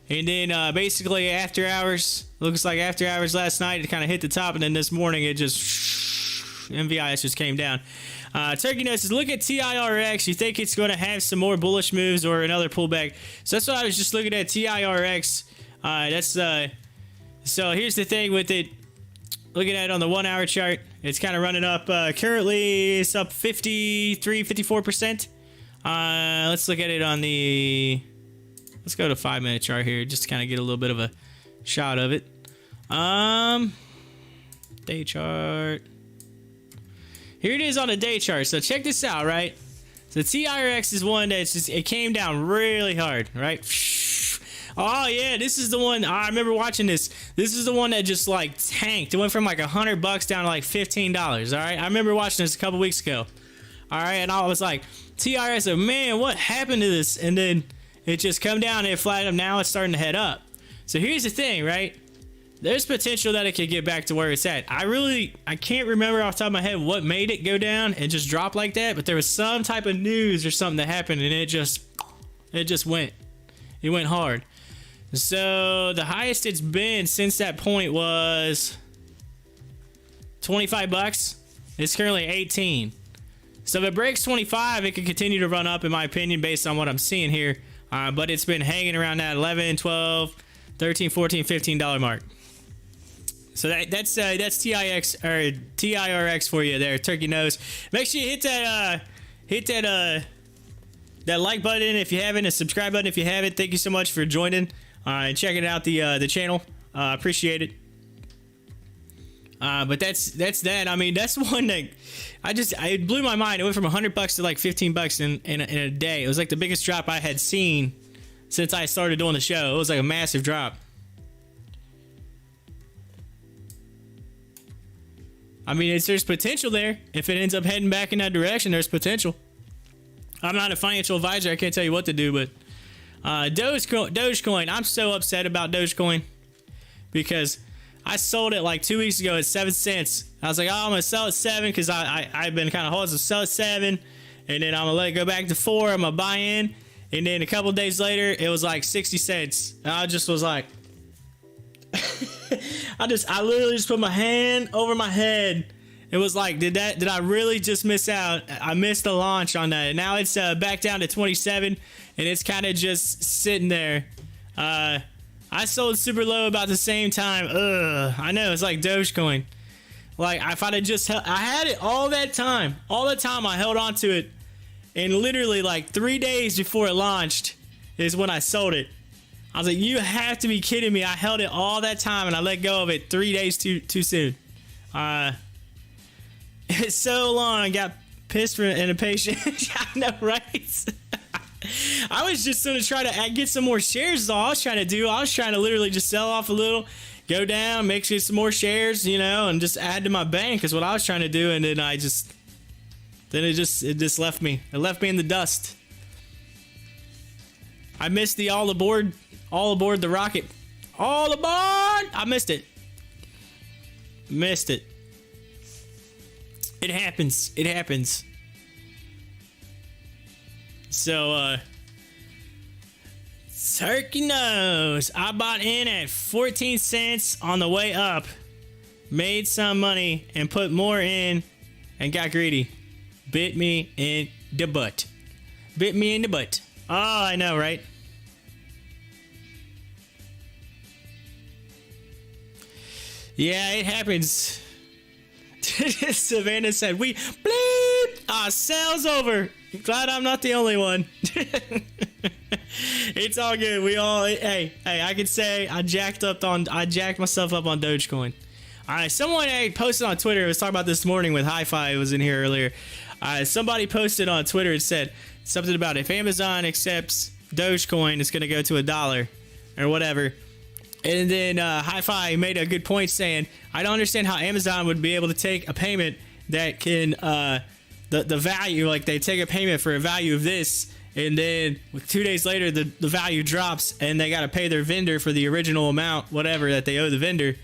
and then basically after hours, looks like after hours last night, it kind of hit the top, and then this morning it just MVIS just came down. Turkey Nose says, look at TIRX. You think it's going to have some more bullish moves or another pullback? So that's what I was just looking at. TIRX. That's so here's the thing with it. Looking at it on the 1 hour chart, it's kind of running up. Currently, it's up 54%. Let's look at it on the. Let's go to 5 minute chart here, just to kind of get a little bit of a shot of it. Day chart. Here it is on the day chart. So check this out, right? So TIRX is one that's just, it came down really hard, right? Oh yeah, this is the one. I remember watching this. This is the one that just like tanked. It went from like $100 down to like $15. All right, I remember watching this a couple weeks ago. All right, and I was like, TIRX, said, man, what happened to this? And then it just come down and it flattened up. Now it's starting to head up. So here's the thing, right? There's potential that it could get back to where it's at. I can't remember off the top of my head what made it go down and just drop like that, but there was some type of news or something that happened and it just went. It went hard. So the highest it's been since that point was $25. It's currently 18. So if it breaks 25, it could continue to run up in my opinion based on what I'm seeing here. But it's been hanging around that 11, 12, 13, 14, $15 mark. So that's TIX or TIRX for you there, turkey nose. Make sure you hit that like button if you haven't, and subscribe button if you haven't. Thank you so much for joining and checking out the channel. Appreciate it. But that's that. I mean, that's one that it blew my mind. It went from $100 to like $15 in a day. It was like the biggest drop I had seen since I started doing the show. It was like a massive drop. I mean, there's potential there. If it ends up heading back in that direction, there's potential. I'm not a financial advisor. I can't tell you what to do, but Dogecoin. I'm so upset about Dogecoin because I sold it like 2 weeks ago at 7 cents. I was like, oh, I'm going to sell it 7 because I've been kind of holding, so sell it 7. And then I'm going to let it go back to 4. I'm going to buy in. And then a couple of days later, it was like 60 cents. And I just was like, I literally just put my hand over my head. It was like, did I really just miss out? I missed the launch on that. And now it's back down to 27 and it's kind of just sitting there. I sold super low about the same time. I know, it's like Dogecoin. Like if I'd have just I had it all the time I held on to it, and literally like 3 days before it launched is when I sold it. I was like, you have to be kidding me. I held it all that time and I let go of it 3 days too soon. It's so long. I got pissed and impatient. I know, right? I was just going to try to get some more shares is all I was trying to do. I was trying to literally just sell off a little, go down, make some more shares, you know, and just add to my bank is what I was trying to do. And then it just left me. It left me in the dust. I missed the all aboard the rocket. All aboard! I missed it. Missed it. It happens. It happens. So, turkey nose. I bought in at 14 cents on the way up. Made some money and put more in and got greedy. Bit me in the butt. Bit me in the butt. Oh, I know, right? Yeah, it happens. Savannah said, we bleep our sales over. Glad I'm not the only one. It's all good. We all, hey, I can say I jacked myself up on Dogecoin. All right, someone posted on Twitter. I was talking about this morning with Hi-Fi. Was in here earlier. Somebody posted on Twitter and said something about if Amazon accepts Dogecoin, it's going to go to $1 or whatever. And then Hi-Fi made a good point saying, I don't understand how Amazon would be able to take a payment that can, the value, like they take a payment for a value of this, and then 2 days later the value drops and they got to pay their vendor for the original amount, whatever, that they owe the vendor.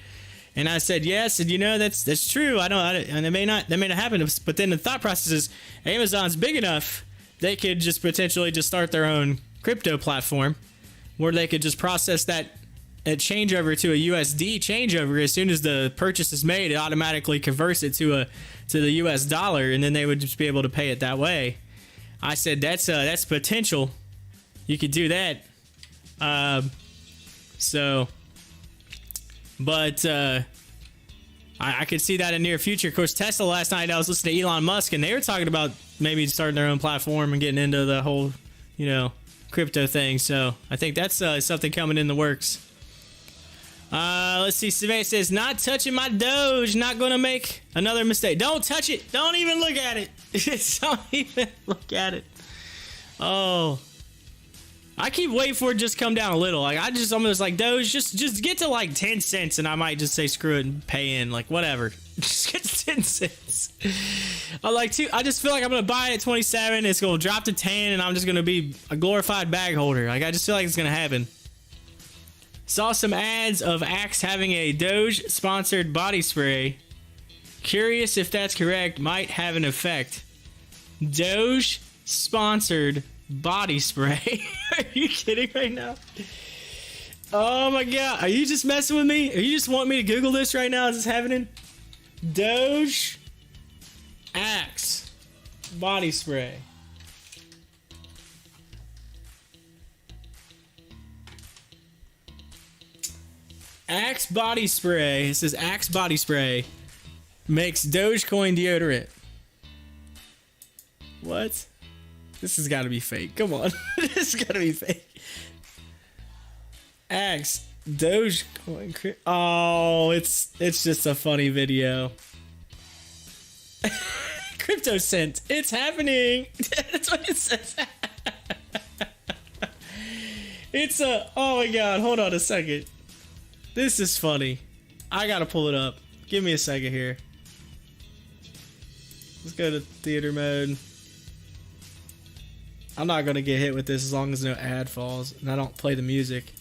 And I said, yes, and you know, that's true. And it may not happen. But then the thought process is Amazon's big enough, they could just potentially just start their own crypto platform where they could just process that changeover to a USD changeover. As soon as the purchase is made, it automatically converts it to the US dollar, and then they would just be able to pay it that way. I said that's potential. You could do that. So, but I could see that in near future. Of course, Tesla last night, I was listening to Elon Musk, and they were talking about maybe starting their own platform and getting into the whole, crypto thing. So I think that's something coming in the works. Let's see. Survey says, not touching my Doge. Not going to make another mistake. Don't touch it. Don't even look at it. Don't even look at it. Oh. I keep waiting for it to just come down a little. Like, I'm just like, Doge, just get to like 10 cents and I might just say screw it and pay in. Like, whatever. Just get to 10 cents. I just feel like I'm going to buy it at 27. It's going to drop to 10 and I'm just going to be a glorified bag holder. Like, I just feel like it's going to happen. Saw some ads of Axe having a Doge sponsored body spray. Curious if that's correct. Might have an effect. Doge sponsored body spray. Are you kidding right now? Oh my god. Are you just messing with me? Are you just wanting me to Google this right now? Is this happening? Doge Axe body spray. Axe body spray. It says Axe body spray makes Dogecoin deodorant. What? This has got to be fake. Come on. This has got to be fake. Axe Dogecoin. Oh, it's just a funny video. Crypto cent. It's happening. That's what it says. It's a. Oh my god. Hold on a second. This is funny. I gotta pull it up. Give me a second here. Let's go to theater mode. I'm not gonna get hit with this as long as no ad falls and I don't play the music.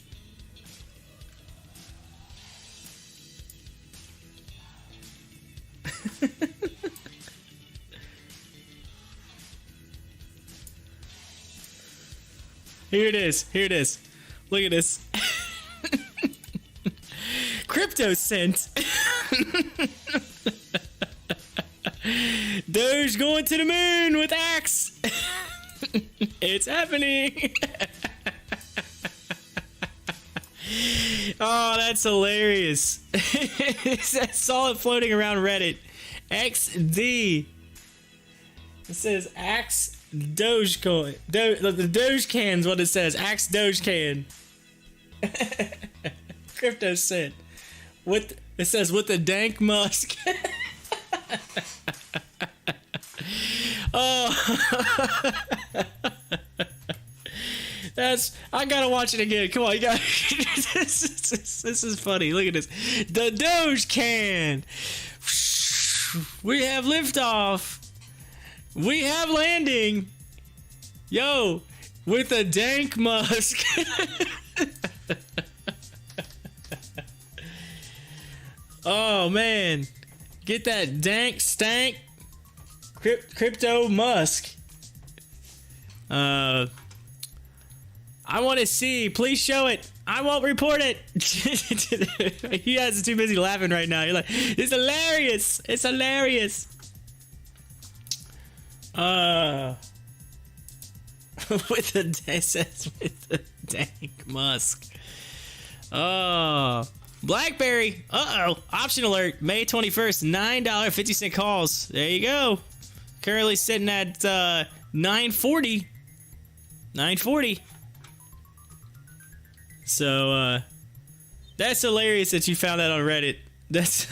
Here it is. Here it is. Look at this. Crypto cent. Doge going to the moon with Axe. It's happening. Oh, that's hilarious. I saw it floating around Reddit. XD. It says Axe Dogecoin. The Doge can's what it says. Axe Doge can. Crypto cent. It says with the dank musk. Oh. I gotta watch it again. Come on, you got this is funny. Look at this. The Doge can. We have liftoff. We have landing. Yo, with a dank musk. Oh man, get that dank stank crypto musk. I want to see. Please show it. I won't report it. You guys are too busy laughing right now. You're like, it's hilarious. It's hilarious. With the dank musk. Oh. BlackBerry. Uh-oh. Option alert. May 21st. $9.50 calls. There you go. Currently sitting at $9.40. $9.40. So, that's hilarious that you found that on Reddit. That's...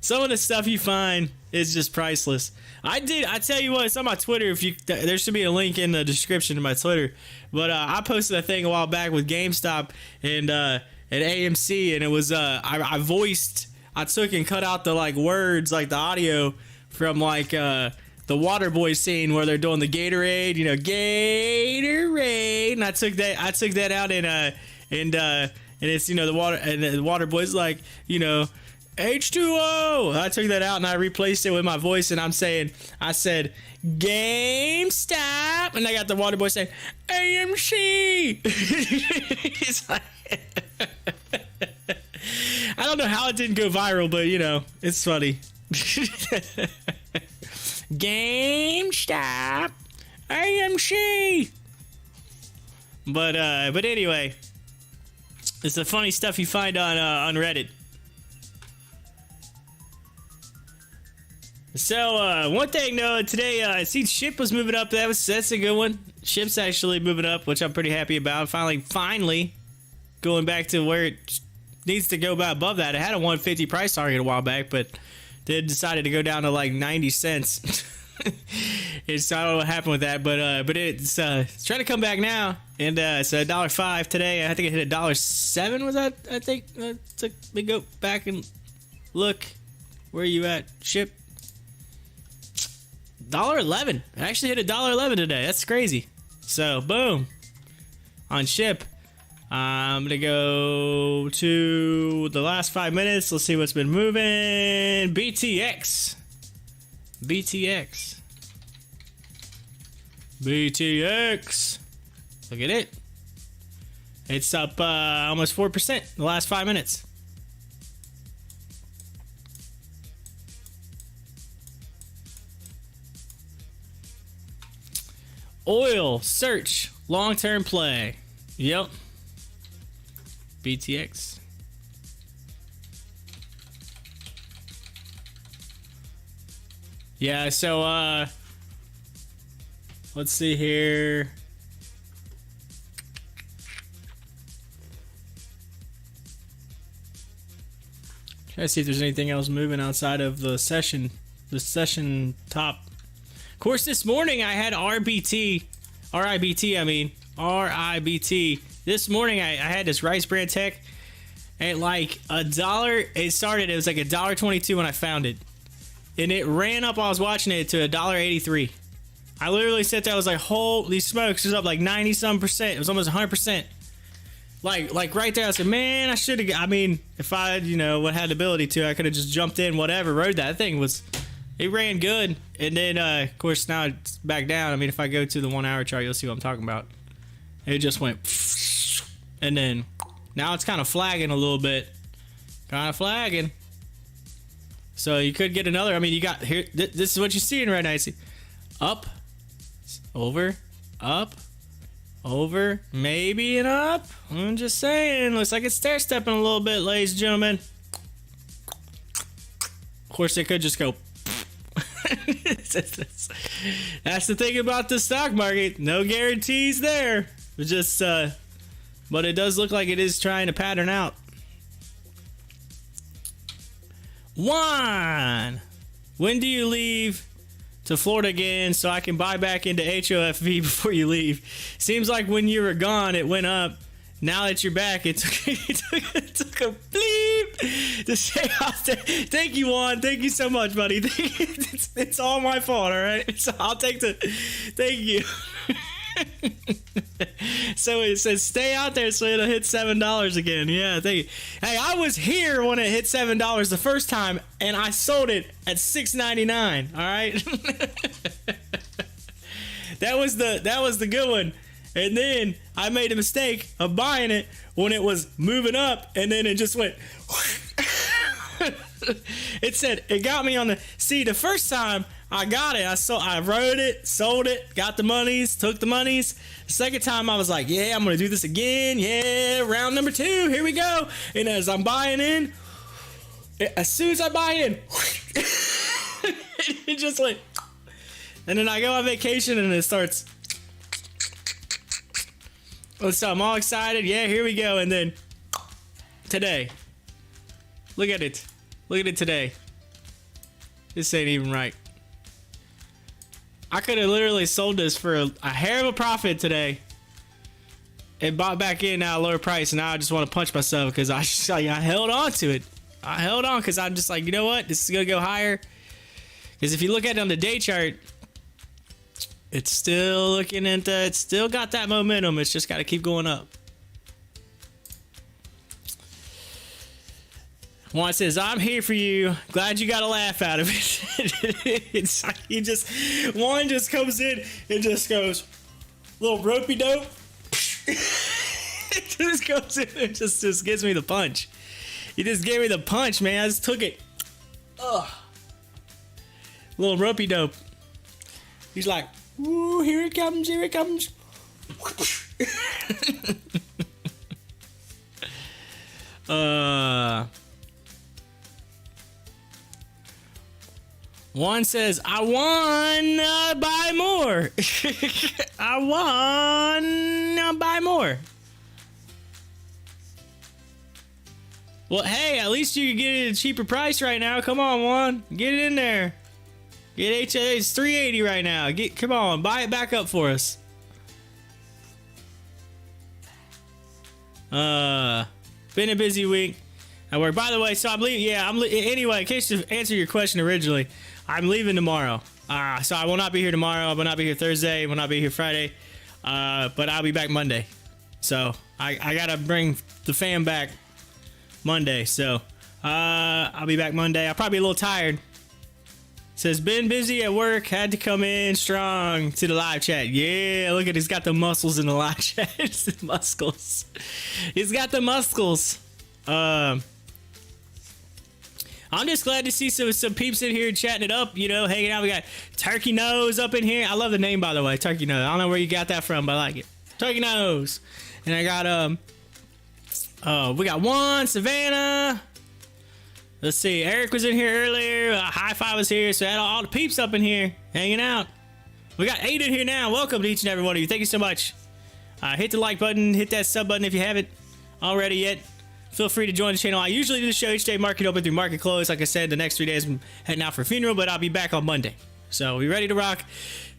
some of the stuff you find is just priceless. I tell you what, it's on my Twitter. There should be a link in the description to my Twitter. But I posted a thing a while back with GameStop and AMC, and it was I took and cut out the words, the audio from the Waterboy scene where they're doing the Gatorade, Gatorade, and I took that out and it's the water, and the Waterboy's H2O. I took that out and I replaced it with my voice, and I said GameStop, and I got the Waterboy saying AMC. He's like, I don't know how it didn't go viral, but it's funny. GameStop, AMC. But anyway, it's the funny stuff you find on Reddit. So one thing though, today I see ship was moving up. That's a good one. Ship's actually moving up, which I'm pretty happy about. Finally going back to where it needs to go back above that. It had a 150 price target a while back, but they decided to go down to like 90 cents. It's, I don't know what happened with that, but it's trying to come back now, and it's $1.05 today. I think it hit $1.07. Was that? I think let me go back and look. Where are you at? Ship. $1.11. It actually hit $1.11 today. That's crazy. So boom on ship. I'm gonna go to the last 5 minutes. Let's see what's been moving. BTX. Look at it. It's up almost 4% in the last 5 minutes. Oil search long-term play. Yep. BTX. Yeah, so let's see here. Try to see if there's anything else moving outside of the session top. Of course, this morning I had RIBT. This morning I had this Rice Brand Tech at like $1. It was like $1.22 when I found it. And it ran up while I was watching it to $1.83. I literally sat there, I was like, holy smokes, it was up like 90-some%. It was almost 100%. Like right there, I said, man, I should have, I mean, if I, had the ability to, I could have just jumped in, whatever, rode that. Thing was, it ran good. And then, of course, now it's back down. I mean, if I go to the 1 hour chart, you'll see what I'm talking about. It just went, and then now it's kind of flagging a little bit. So you could get another. I mean, you got here. This is what you're seeing right now. You see, up, over, up, over, maybe an up. I'm just saying. Looks like it's stair stepping a little bit, ladies and gentlemen. Of course, they could just go. That's the thing about the stock market. No guarantees there. It's just, but it does look like it is trying to pattern out. Juan, when do you leave to Florida again so I can buy back into HOFV before you leave? Seems like when you were gone, it went up. Now that you're back, it took a bleep to stay out there. Thank you, Juan. Thank you so much, buddy. It's all my fault, all right? So I'll take the... Thank you. So it says stay out there so it'll hit $7 again. Yeah, thank you. Hey, I was here when it hit $7 the first time, and I sold it at $6.99. All right, that was the good one. And then I made a mistake of buying it when it was moving up, and then it just went. It got me on the. See, the first time I got it, I wrote it, sold it, got the monies, took the monies. The second time I was like, yeah, I'm gonna do this again. Yeah, round number 2, here we go. And as I'm buying in, as soon as I buy in, it just went. And then I go on vacation and it starts. So I'm all excited. Yeah, here we go. And then today, look at it. Look at it today. This ain't even right. I could have literally sold this for a hair of a profit today and bought back in at a lower price. And now I just want to punch myself because I held on to it. I held on because I'm just like, you know what? This is going to go higher. Because if you look at it on the day chart, it's still looking at it's still got that momentum. It's just got to keep going up. Juan says, I'm here for you. Glad you got a laugh out of it. It's like Juan just comes in and just goes, little ropey dope. It just goes in and just gives me the punch. He just gave me the punch, man. I just took it. Ugh. Little ropey dope. He's like, ooh, here it comes, here it comes. One says, I wanna buy more. I wanna buy more. Well, hey, at least you can get it at a cheaper price right now. Come on, Juan. Get it in there. Get HLA. It's $380 right now. Come on, buy it back up for us. Been a busy week at work. By the way, so I'm leaving. Yeah, anyway, in case to answer your question originally, I'm leaving tomorrow. So I will not be here tomorrow. I will not be here Thursday. I will not be here Friday. But I'll be back Monday. So I gotta bring the fam back Monday. So I'll be back Monday. I'll probably be a little tired. Says, been busy at work, had to come in strong to the live chat. Yeah, look at he's got the muscles in the live chat. Muscles. He's got the muscles. I'm just glad to see some peeps in here chatting it up, you know, hanging out. We got Turkey Nose up in here. I love the name, by the way, Turkey Nose. I don't know where you got that from, but I like it. Turkey Nose. And I got we got Juan, Savannah. Let's see, Eric was in here earlier. High Five was here, so I had all the peeps up in here hanging out. We got 8 in here now. Welcome to each and every one of you. Thank you so much. Hit the like button, hit that sub button if you haven't already yet. Feel free to join the channel. I usually do the show each day, market open through market close. Like I said, the next 3 days I'm heading out for a funeral, but I'll be back on Monday. So we ready to rock.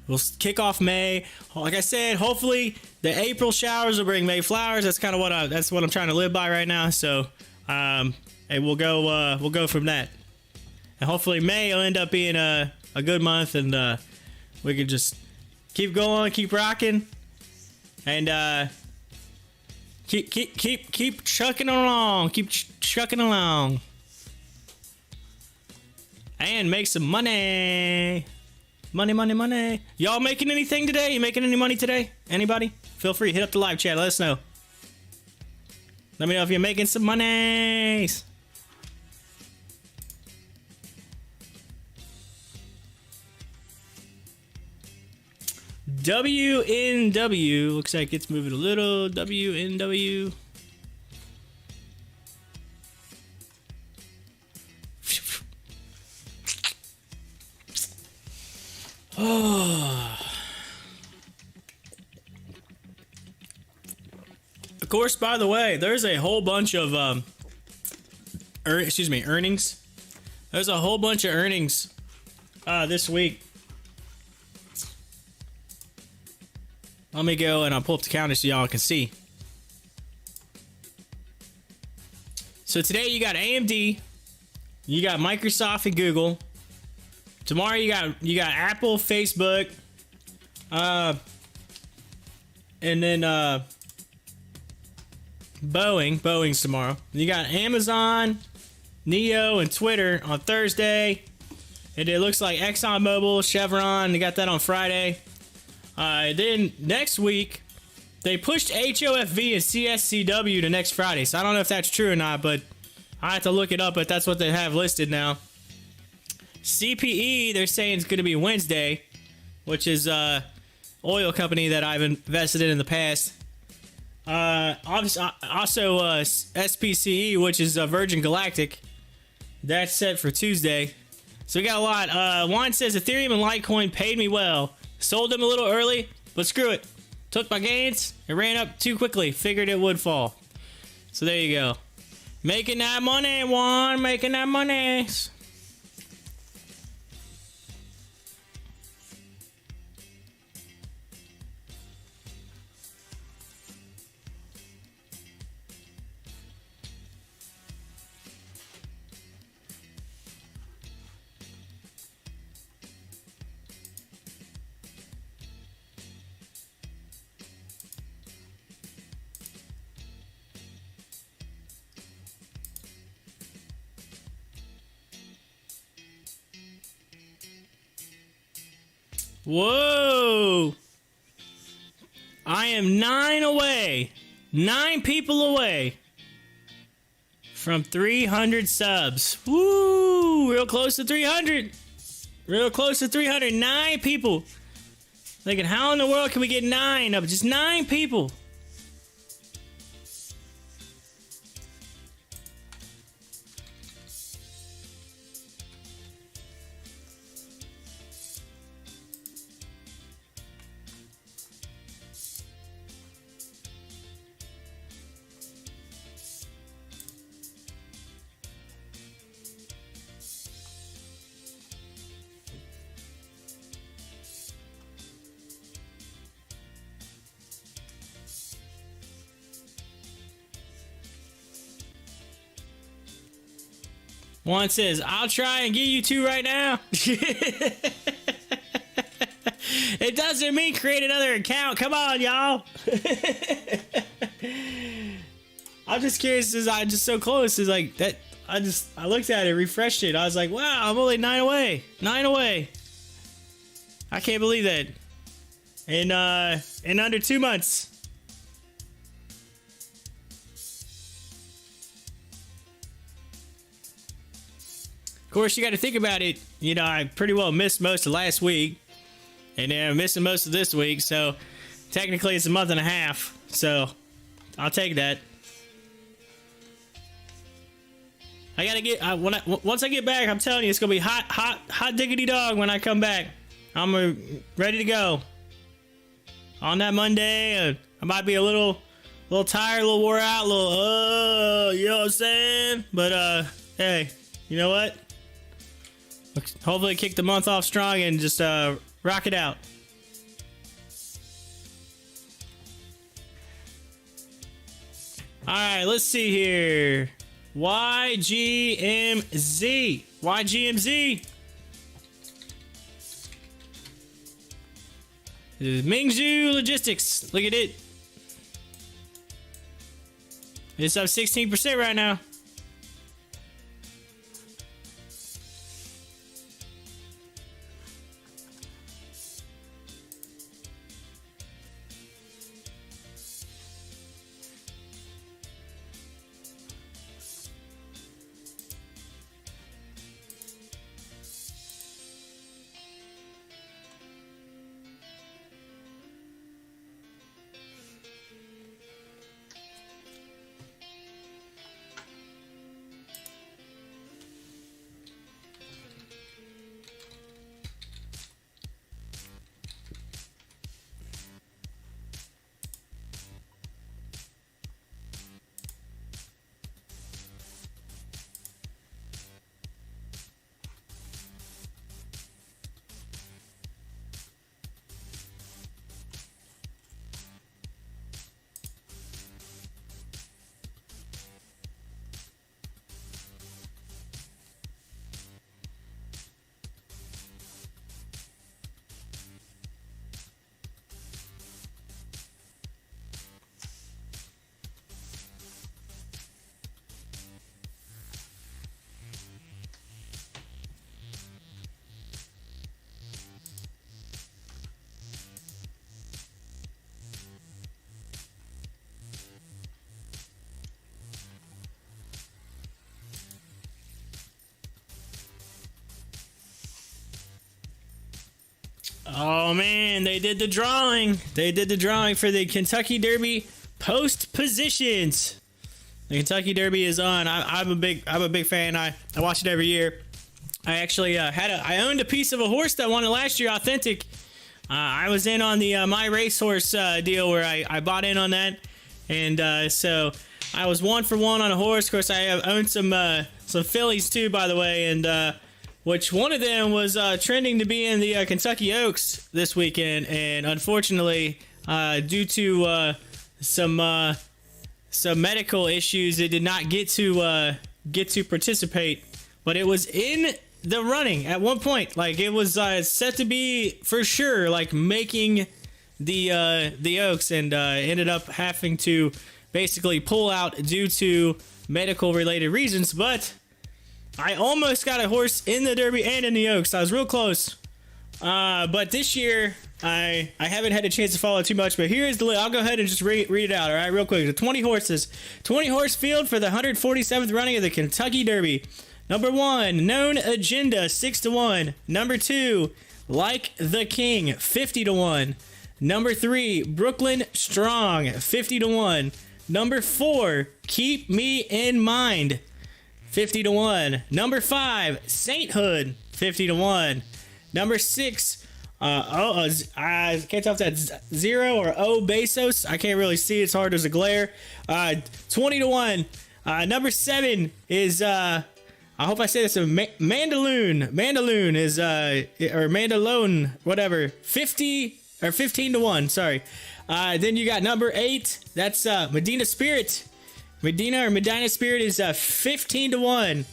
We'll kick off May. Like I said, hopefully the April showers will bring May flowers. That's kind of what I'm trying to live by right now. So and we'll go from that. And hopefully May will end up being a good month, and we can just keep going, keep rocking, and keep chucking along, chucking along, and make some money. Money. Y'all making anything today? You making any money today? Anybody? Feel free, hit up the live chat. Let us know. Let me know if you're making some monies. WNW looks like it's moving a little. WNW. Of course, by the way, there's a whole bunch of earnings. There's a whole bunch of earnings this week. Let me go and I'll pull up the calendar so y'all can see. So today you got AMD, you got Microsoft and Google. Tomorrow you got Apple, Facebook, and then Boeing's tomorrow. You got Amazon, Neo, and Twitter on Thursday. And it looks like ExxonMobil, Chevron, they got that on Friday. Then next week, they pushed HOFV and CSCW to next Friday. So I don't know if that's true or not, but I have to look it up, but that's what they have listed now. CPE, they're saying it's going to be Wednesday, which is oil company that I've invested in the past. Also, SPCE, which is Virgin Galactic, that's set for Tuesday. So we got a lot. Juan says Ethereum and Litecoin paid me well. Sold them a little early, but screw it. Took my gains. It ran up too quickly. Figured it would fall. So there you go. Making that money, Juan. Making that money. Whoa! I am 9 people away from 300 subs. Woo! Real close to 300. Real close to 300. 9 people. Thinking, how in the world can we get 9 of just 9 people? One says, I'll try and give you 2 right now. It doesn't mean create another account. Come on, y'all. I'm just curious, is I'm just so close. Is like that. I looked at it, refreshed it. I was like, wow, I'm only 9 away. 9 away. I can't believe that. In under 2 months. Of course, you got to think about it. You know, I pretty well missed most of last week. And then I'm missing most of this week. So, technically, it's a month and a half. So, I'll take that. I got to get... once I get back, I'm telling you, it's going to be hot diggity dog when I come back. I'm ready to go. On that Monday, I might be a little tired, a little wore out, a little, you know what I'm saying? But, hey, you know what? Hopefully kick the month off strong and just rock it out. Alright, let's see here. YGMZ. YGMZ. Mingzhu Logistics. Look at it. It's up 16% right now. Oh man, they did the drawing. They did the drawing for the Kentucky Derby post positions. The Kentucky Derby is on. I'm a big fan. I watch it every year. I actually I owned a piece of a horse that won it last year, authentic. I was in on the My Racehorse deal where I bought in on that, and so I was 1 for 1 on a horse. Of course, I have owned some fillies too, by the way, and which one of them was trending to be in the Kentucky Oaks this weekend, and unfortunately, due to some medical issues, it did not get to participate. But it was in the running at one point. Like, it was set to be for sure, like, making the Oaks, and ended up having to basically pull out due to medical related reasons. But I almost got a horse in the Derby and in the Oaks. I was real close. But this year, I haven't had a chance to follow too much. But here is the list. I'll go ahead and just read it out, all right, real quick. The 20 horses. 20 horse field for the 147th running of the Kentucky Derby. Number 1, Known Agenda, 6-1. Number 2, Like the King, 50-1. Number 3, Brooklyn Strong, 50-1. Number 4, Keep Me in Mind, 50-1. Number 5, Sainthood, 50-1. Number 6, I can't tell if that's 0 or O Bezos. I can't really see. It's hard as a glare. 20-1. Number 7 is I hope I say this. Mandaloon. Mandaloon is or Mandalone, whatever. 15-1. Sorry. Then you got number 8. That's Medina Spirit. Medina Spirit is 15-1.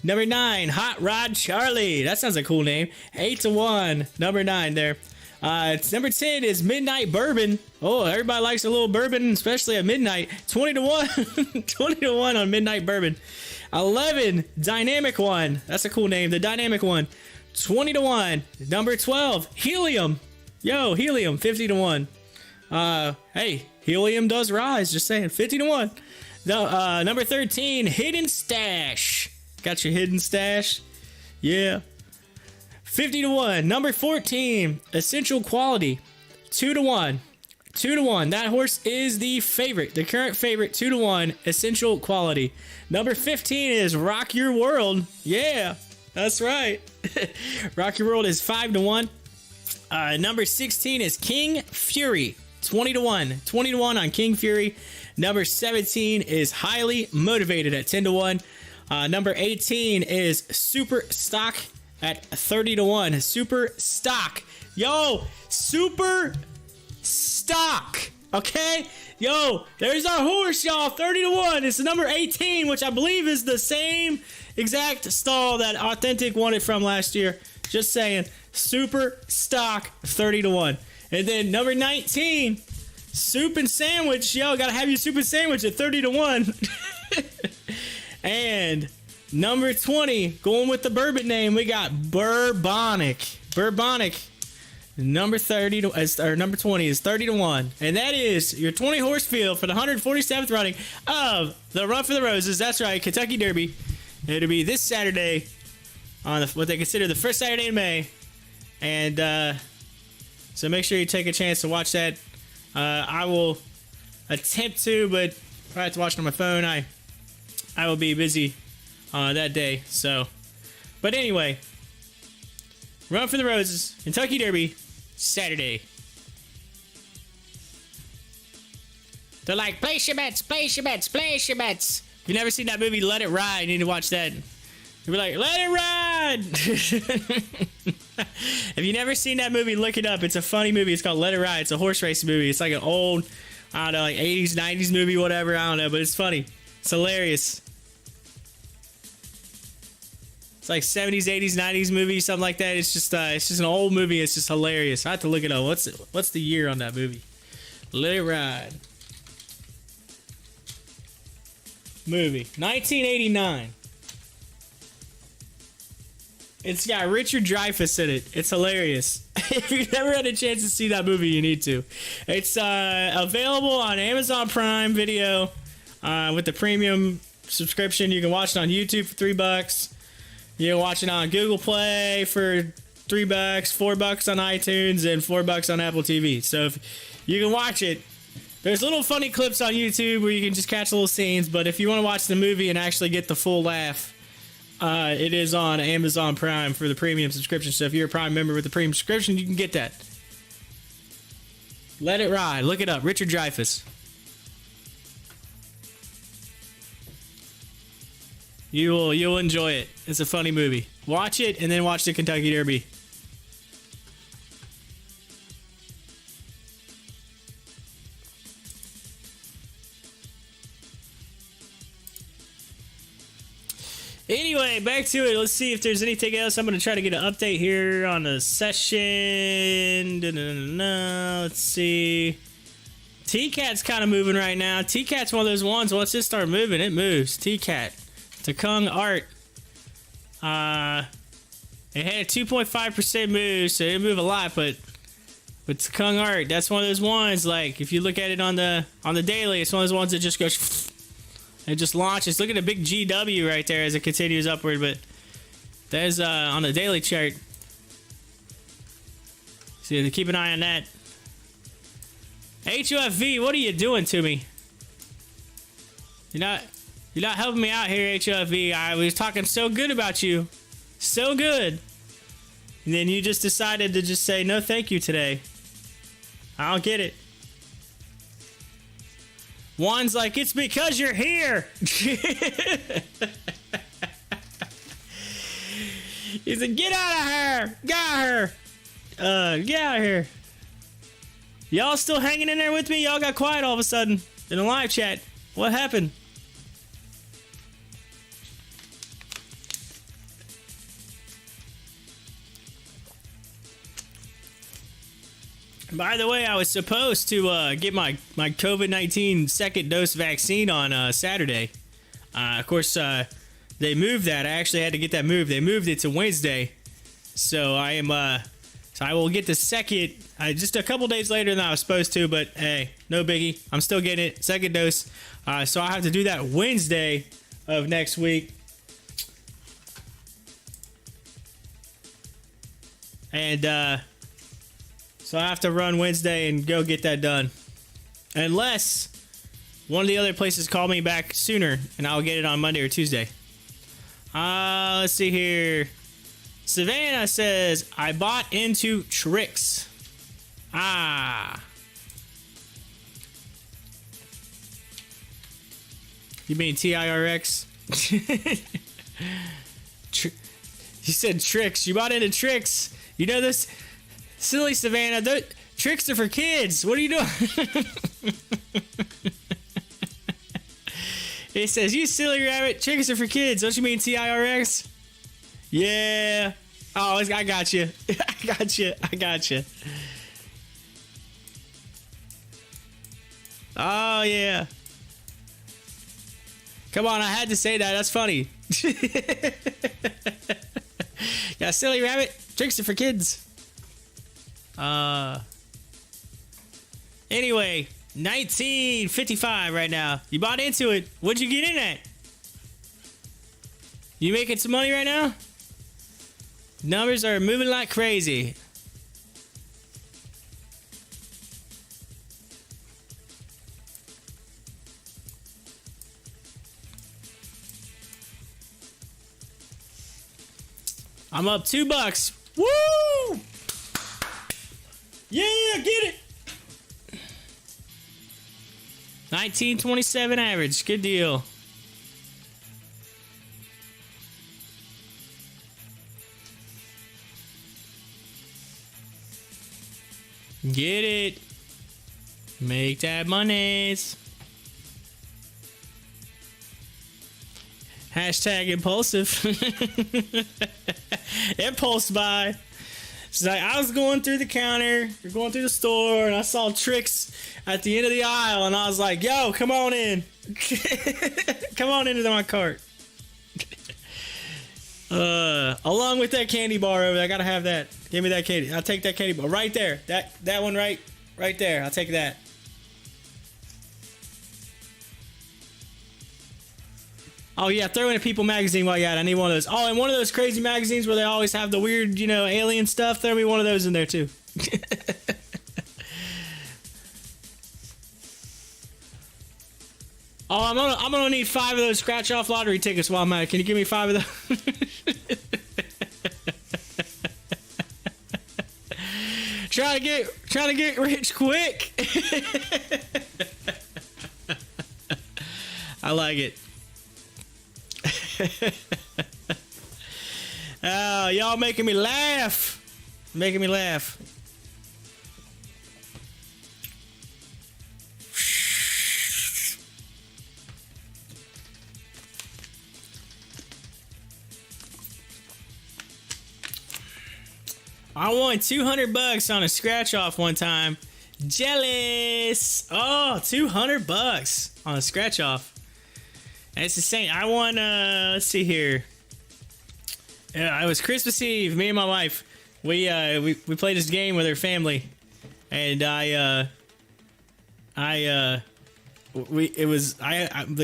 Number 9, Hot Rod Charlie. That sounds like a cool name. 8-1. Number 9 there. It's number 10 is Midnight Bourbon. Oh, everybody likes a little bourbon, especially at midnight. 20-1. 20-1 on Midnight Bourbon. 11, Dynamic One. That's a cool name. The Dynamic One. 20-1. Number 12, Helium. Yo, Helium. 50-1. Hey, Helium does rise. Just saying. 50-1. Number 13, Hidden Stash. Got your hidden stash? Yeah. 50-1. Number 14, Essential Quality. 2-1. 2-1. That horse is the favorite. The current favorite. 2-1. Essential Quality. Number 15 is Rock Your World. Yeah, that's right. Rock Your World is 5-1. Number 16 is King Fury. 20-1. 20-1 on King Fury. Number 17 is Highly Motivated at 10-1. Number 18 is Super Stock at 30-1. Super Stock. Yo, Super Stock. Okay? Yo, there's our horse, y'all. 30-1. It's the number 18, which I believe is the same exact stall that Authentic won it from last year. Just saying. Super Stock, 30-1. And then number 19, Soup and Sandwich. Yo, gotta have your soup and sandwich at 30-1. And number 20, going with the bourbon name, we got Bourbonic. Bourbonic. Number 30 or number 20 is 30-1. And that is your 20 horse field for the 147th running of the Run for the Roses. That's right, Kentucky Derby. It'll be this Saturday on what they consider the first Saturday in May. And so make sure you take a chance to watch that. I will attempt to, but if I have to watch it on my phone, I will be busy that day. So, but anyway, Run for the Roses, Kentucky Derby, Saturday. They're like, place your bets, place your bets, place your bets. If you've never seen that movie, Let It Ride, you need to watch that. You'll be like, let it ride! If you've never seen that movie, look it up. It's a funny movie. It's called Let It Ride. It's a horse racing movie. It's like an old, I don't know, like 80s, 90s movie, whatever. I don't know, but it's funny. It's hilarious. It's like 70s, 80s, 90s movie, something like that. It's just an old movie. It's just hilarious. I have to look it up. What's the year on that movie? Let It Ride. Movie. 1989. It's got Richard Dreyfuss in it. It's hilarious. If you've never had a chance to see that movie, you need to. It's available on Amazon Prime Video with the premium subscription. You can watch it on YouTube for $3. You can watch it on Google Play for $3, $4 on iTunes, and $4 on Apple TV. So if you can watch it. There's little funny clips on YouTube where you can just catch little scenes, but if you want to watch the movie and actually get the full laugh, it is on Amazon Prime for the premium subscription. So if you're a Prime member with the premium subscription, you can get that. Let It Ride. Look it up. Richard Dreyfuss. You'll enjoy it. It's a funny movie. Watch it and then watch the Kentucky Derby. Anyway, back to it. Let's see if there's anything else. I'm going to try to get an update here on the session. Let's see. T-Cat's kind of moving right now. T-Cat's one of those ones, once it starts moving, it moves. T-Cat. Takung Art. It had a 2.5% move, so it didn't move a lot, but Takung Art, that's one of those ones, like, if you look at it on the daily, it's one of those ones that just goes... It just launches. Look at the big GW right there as it continues upward, but there's on the daily chart. So you have to keep an eye on that. HOFV, what are you doing to me? You're not helping me out here, HOFV. I was talking so good about you. So good. And then you just decided to just say no thank you today. I don't get it. One's like, it's because you're here. He said, get out of here. Get out of here. Y'all still hanging in there with me? Y'all got quiet all of a sudden in the live chat. What happened? By the way, I was supposed to get my COVID-19 second dose vaccine on Saturday. Of course, they moved that. I actually had to get that moved. They moved it to Wednesday. So I will get the second just a couple days later than I was supposed to, but hey, no biggie. I'm still getting it. Second dose. So I have to do that Wednesday of next week. And so I have to run Wednesday and go get that done. Unless one of the other places call me back sooner and I'll get it on Monday or Tuesday. Let's see here. Savannah says, I bought into tricks. You mean TIRX? You said tricks. You bought into tricks. You know this? Silly Savannah. Tricks are for kids. What are you doing? It says, you silly rabbit. Tricks are for kids. Don't you mean TIRX? Yeah. Oh, I got you. I got you. Oh, yeah. Come on, I had to say that. That's funny. Yeah, silly rabbit. Tricks are for kids. Anyway, 1955 right now. You bought into it. What'd you get in at? You making some money right now? Numbers are moving like crazy. I'm up $2. Woo! Yeah, get it. 1927 average. Good deal. Get it. Make that monies. Hashtag impulsive. Impulse buy. She's like, I was going through the counter, or going through the store, and I saw Tricks at the end of the aisle, and I was like, yo, come on in. Come on into my cart. Along with that candy bar over there, I gotta have that. Give me that candy. I'll take that candy bar right there. That one right there. I'll take that. Oh yeah, throw in a People magazine while you're at it. I need one of those. Oh, and one of those crazy magazines where they always have the weird, alien stuff. Throw me one of those in there too. Oh, I'm gonna need 5 of those scratch off lottery tickets while I'm at it. Can you give me 5 of those? Trying to get rich quick. I like it. Oh, y'all making me laugh. Making me laugh. I won $200 on a scratch off one time. Jealous. Oh, $200 on a scratch off. That's insane. I won, let's see here. It was Christmas Eve. Me and my wife, we played this game with her family, and the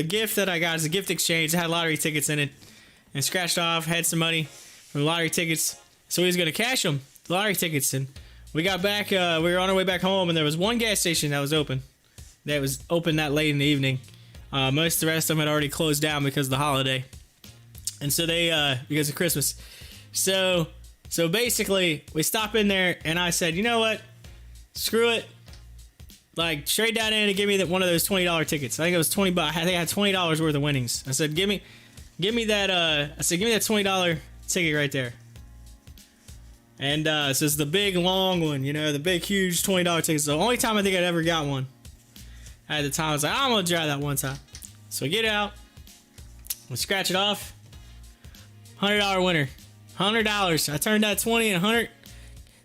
gift that I got is a gift exchange. It had lottery tickets in it, and scratched off. Had some money from lottery tickets, so he was gonna cash them, the lottery tickets. And we got back. We were on our way back home, and there was one gas station that was open. That was open that late in the evening. Most of the rest of them had already closed down because of the holiday. And so they, because of Christmas. So basically, we stop in there, and I said, you know what? Screw it. Like, straight down in and give me one of those $20 tickets. I think it was $20. I think I had $20 worth of winnings. I said, give me that, give me that $20 ticket right there. And, so it's the big, long one, the big, huge $20 ticket. It's the only time I think I'd ever got one. At the time, I was like, I'm gonna try that one time. So I get it out, we scratch it off. $100 winner. $100. I turned that 20 and 100.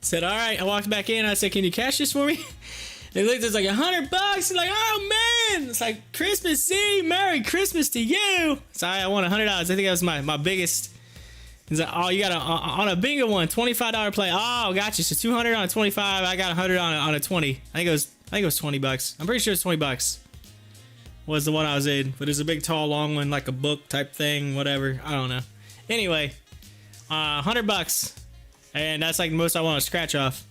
Said, all right. I walked back in. I said, can you cash this for me? They looked, it's like $100. It's like, oh man, it's like Christmas Eve, Merry Christmas to you. So I won $100. I think that was my biggest. He's like, oh, you got on a bingo one, $25 play. Oh, gotcha. So 200 on a 25. I got 100 on a 20. I think it was $20. I'm pretty sure it's $20. Was the one I was in, but it's a big, tall, long one, like a book type thing, whatever. I don't know. Anyway, $100, and that's like the most I want to scratch off.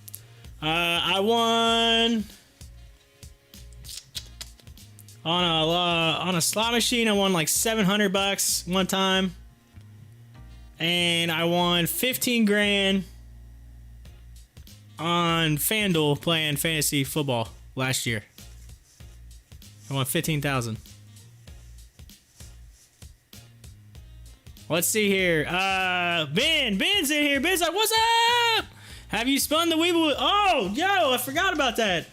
I won on a slot machine. I won like $700 one time, and I won 15 grand on FanDuel playing fantasy football last year. I won 15,000. Let's see here. Ben's in here. Ben's like, what's up? Have you spun the WEBULL? Oh, yo, I forgot about that.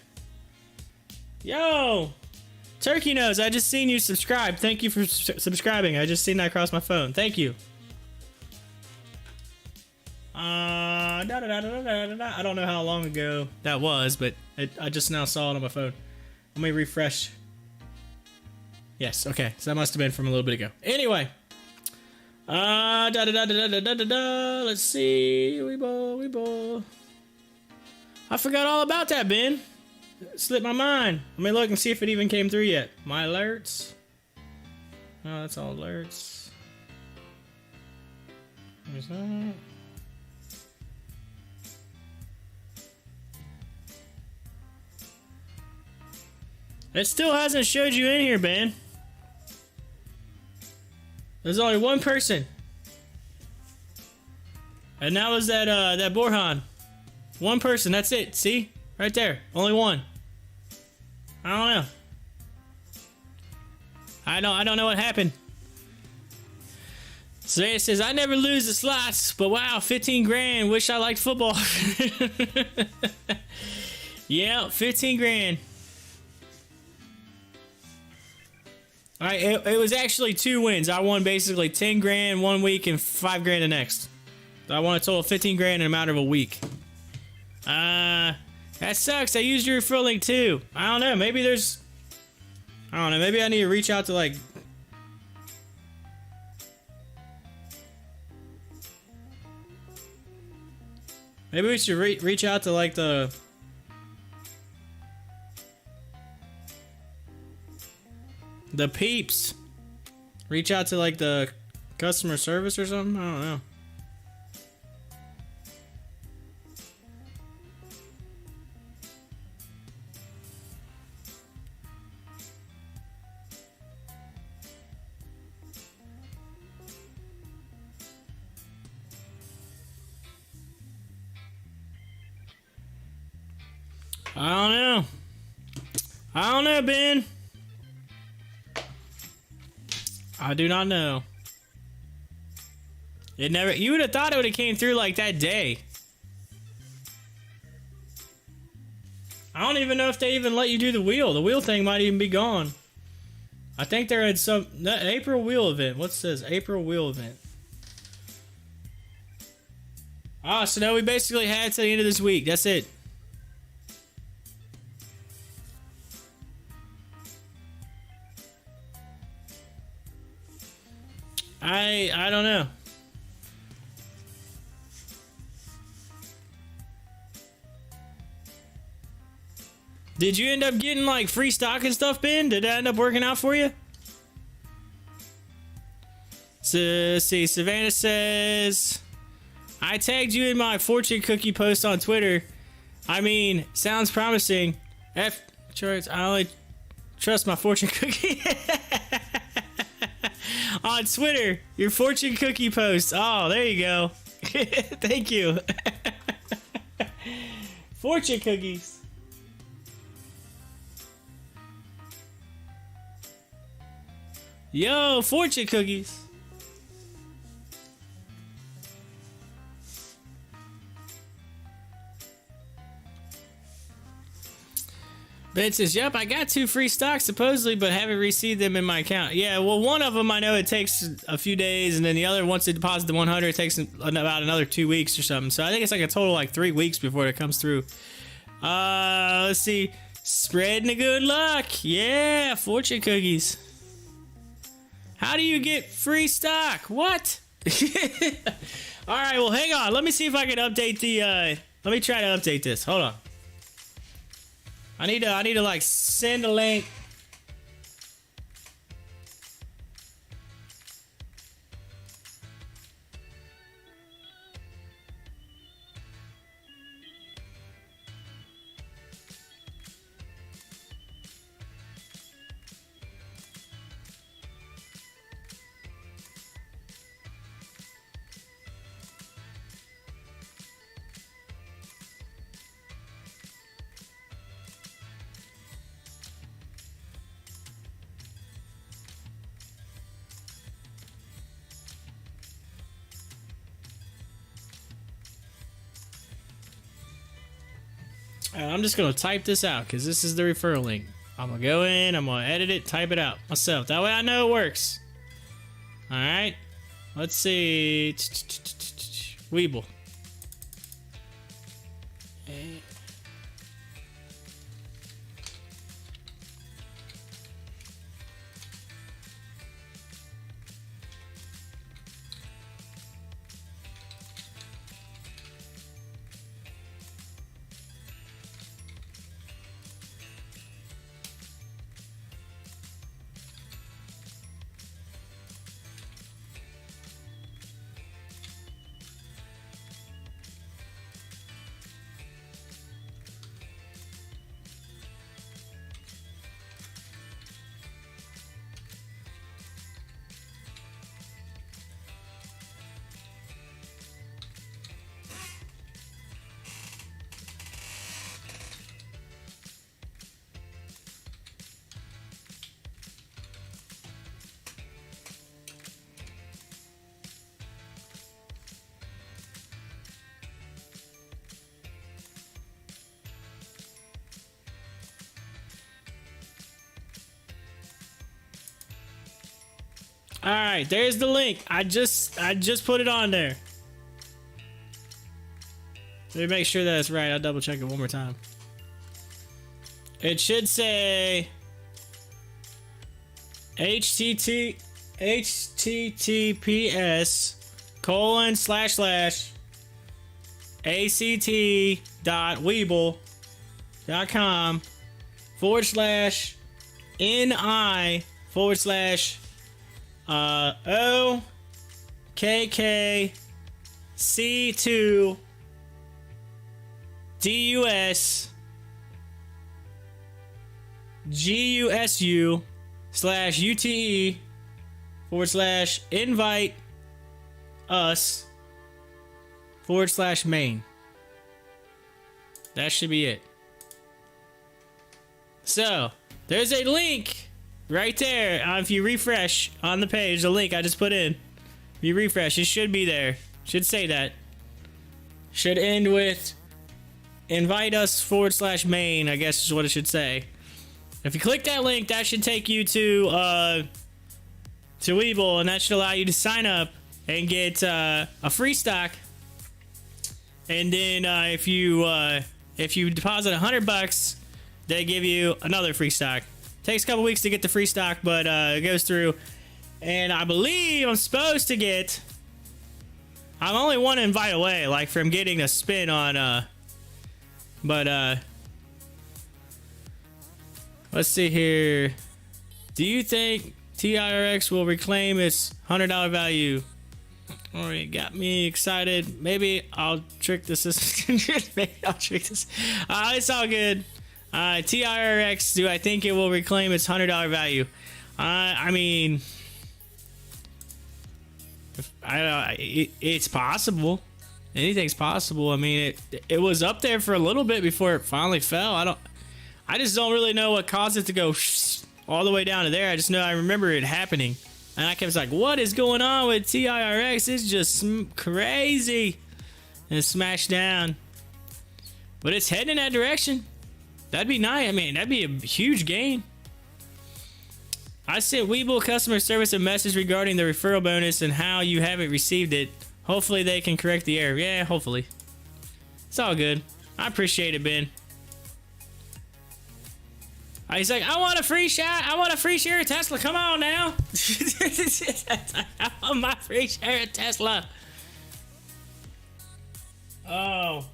Yo, Turkey Nose, I just seen you subscribe. Thank you for subscribing. I just seen that across my phone. Thank you. I don't know how long ago that was, but I just now saw it on my phone. Let me refresh. Yes, okay. So that must have been from a little bit ago. Anyway. Let's see. WEBULL. I forgot all about that, Ben. It slipped my mind. Let me look and see if it even came through yet. My alerts. Oh, that's all alerts. There's that. It still hasn't showed you in here, Ben. There's only one person. And that was that Borhan. One person, that's it. See? Right there. Only one. I don't know. I don't know what happened. So it says, I never lose the slots, but wow, 15 grand. Wish I liked football. Yeah, 15 grand. All right, it was actually 2 wins. I won basically 10 grand one week and 5 grand the next. So I won a total of 15 grand in a matter of a week. That sucks. I used your referral link too. I don't know. Maybe there's... I don't know. Maybe I need to reach out to like... Maybe we should reach out to like the... The peeps. Reach out to like the customer service or something. I don't know. I don't know, Ben. I do not know. It never. You would have thought it would have came through like that day. I don't even know if they even let you do the wheel. The wheel thing might even be gone. I think they're at some April wheel event. What says April wheel event? Ah, so now we basically had to the end of this week. That's it. I don't know. Did you end up getting like free stock and stuff, Ben? Did that end up working out for you? So, see, Savannah says, I tagged you in my fortune cookie post on Twitter. I mean, sounds promising. Charts, I only trust my fortune cookie. On Twitter, your fortune cookie post. Oh, there you go. Thank you. Fortune cookies. Yo, fortune cookies. Ben says, yep, I got 2 free stocks supposedly, but haven't received them in my account. Yeah, well, one of them I know it takes a few days, and then the other, once they deposit the 100, it takes about another 2 weeks or something. So I think it's like a total like 3 weeks before it comes through. Let's see. Spreading the good luck. Yeah, fortune cookies. How do you get free stock? What? All right, well, hang on. Let me see if I can update the, let me try to update this. Hold on. I need to like send a link. I'm just going to type this out because this is the referral link. I'm going to go in, I'm going to edit it, type it out myself. That way I know it works. All right. Let's see. WEBULL. All right, there's the link. I just put it on there. Let me make sure that it's right. I'll double check it one more time. It should say https://act.webull.com/ni/OKKC2 DUS/GUSU/UTE/invite us/main. That should be it. So, there's a link right there. If you refresh on the page, the link I just put in, if you refresh, it should be there. Should say that. Should end with invite us/main, I guess is what it should say. If you click that link, that should take you to WEBULL, and that should allow you to sign up and get a free stock. And then if you deposit $100, they give you another free stock. Takes a couple weeks to get the free stock, but it goes through. And I believe I'm supposed to get... I'm only one invite away, like, from getting a spin on... let's see here. Do you think TIRX will reclaim its $100 value? Already got me excited. Maybe I'll trick the system. Maybe I'll trick this. It's all good. TIRX, do I think it will reclaim its $100 value? I mean, it's possible. Anything's possible. I mean, it was up there for a little bit before it finally fell. I just don't really know what caused it to go all the way down to there. I just know I remember it happening, and I kept like, "What is going on with TIRX? It's just crazy," and it smashed down. But it's heading in that direction. That'd be nice. I mean, that'd be a huge gain. I sent WEBULL customer service a message regarding the referral bonus and how you haven't received it. Hopefully they can correct the error. Yeah, hopefully. It's all good. I appreciate it, Ben. He's like, I want a free shot. I want a free share of Tesla. Come on now. I want my free share of Tesla. Oh.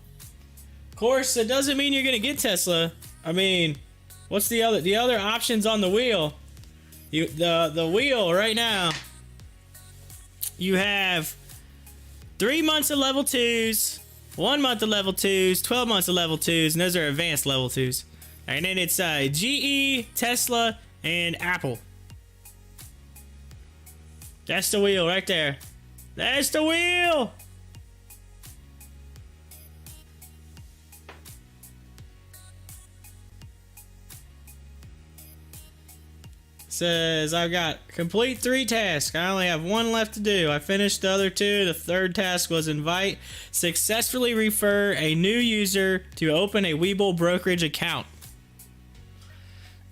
Of course, it doesn't mean you're going to get Tesla. I mean, what's the other options on the wheel? The wheel right now. You have 3 months of level 2s, 1 month of level 2s, 12 months of level 2s, and those are advanced level 2s. And then it's GE, Tesla, and Apple. That's the wheel right there. That's the wheel! Says, I've got complete 3 tasks. I only have 1 left to do. I finished the other 2. The 3rd task was invite, successfully refer a new user to open a WEBULL brokerage account.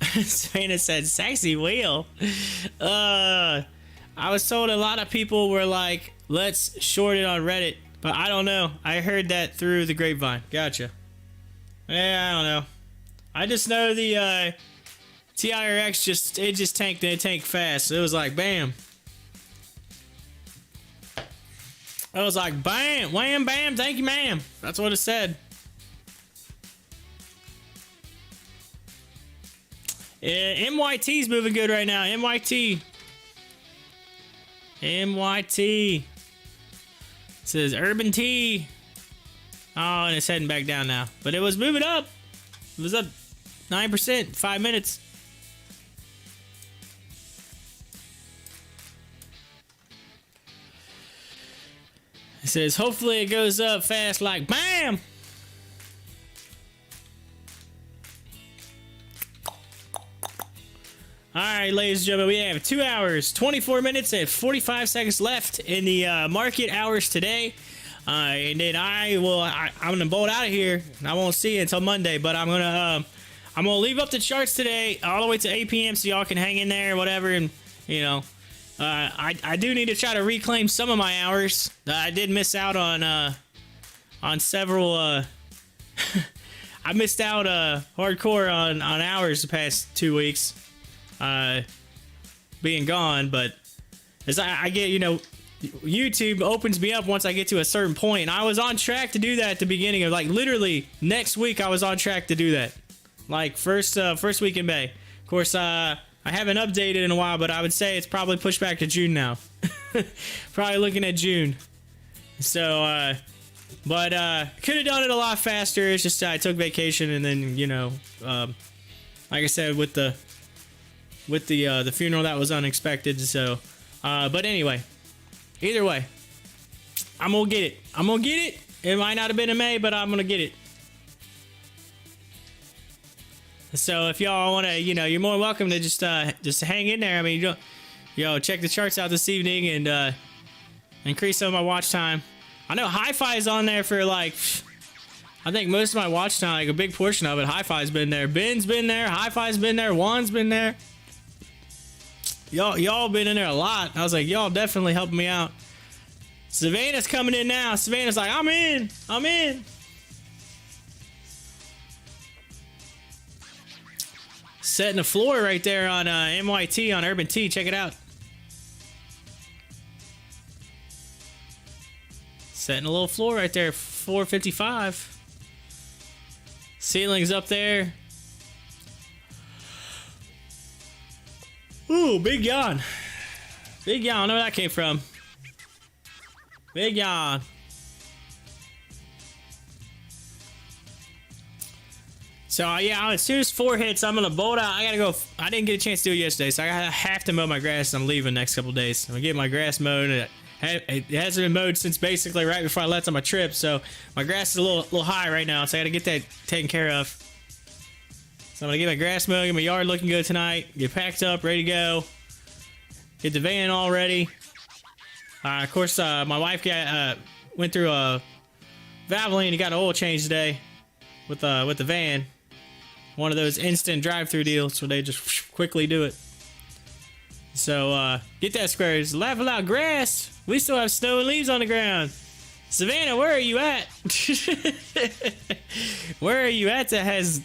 Savannah said, sexy wheel. I was told a lot of people were like, let's short it on Reddit. But I don't know. I heard that through the grapevine. Gotcha. Yeah, I don't know. I just know the TIRX just tanked and it tanked fast. It was like bam. I was like bam, wham, bam, thank you, ma'am. That's what it said. MYT's moving good right now. MYT. It says Urban T. Oh, and it's heading back down now. But it was moving up. It was up 9%, 5 minutes. It says, hopefully it goes up fast like BAM! Alright, ladies and gentlemen, we have 2 hours, 24 minutes, and 45 seconds left in the market hours today. And then I'm gonna bolt out of here. I won't see you until Monday, but I'm gonna leave up the charts today all the way to 8 p.m. so y'all can hang in there or whatever. And you know, I do need to try to reclaim some of my hours. I did miss out on several. I missed out hardcore on hours the past 2 weeks. Being gone, but as I get, you know, YouTube opens me up once I get to a certain point, and I was on track to do that at the beginning of, like, literally next week I was on track to do that, like first week in May. Of course, I haven't updated in a while, but I would say it's probably pushed back to June now. Probably looking at June. So but could have done it a lot faster. It's just I took vacation, and then, you know, like I said, with the funeral, that was unexpected. So but anyway, either way, I'm gonna get it. It might not have been in May, but I'm gonna get it. So if y'all want to, you know, you're more welcome to just hang in there. I mean, check the charts out this evening and increase some of my watch time. I know Hi-Fi is on there for, like, I think most of my watch time, like a big portion of it. Hi-Fi's been there, Ben's been there, Hi-Fi's been there, Juan's been there. Y'all been in there a lot. I was like, y'all definitely helping me out. Savannah's coming in now. Savannah's like, I'm in. Setting the floor right there on MYT on Urban T. Check it out. Setting a little floor right there. 455. Ceiling's up there. Ooh, big yawn. Big yawn. I don't know where that came from. Big yawn. So, yeah, as soon as 4 hits, I'm going to bolt out. I got to go. I didn't get a chance to do it yesterday, so I have to mow my grass. I'm leaving next couple days. I'm going to get my grass mowed. It hasn't been mowed since basically right before I left on my trip, so my grass is a little high right now, so I got to get that taken care of. So I'm going to get my grass mowed, get my yard looking good tonight, get packed up, ready to go, get the van all ready. Of course, my wife went through a Valvoline and got an oil change today with the van. one of those instant drive-through deals where they just quickly do it. So, get that, Squares. Laugh out grass. We still have snow and leaves on the ground. Savannah, where are you at? Where are you at that has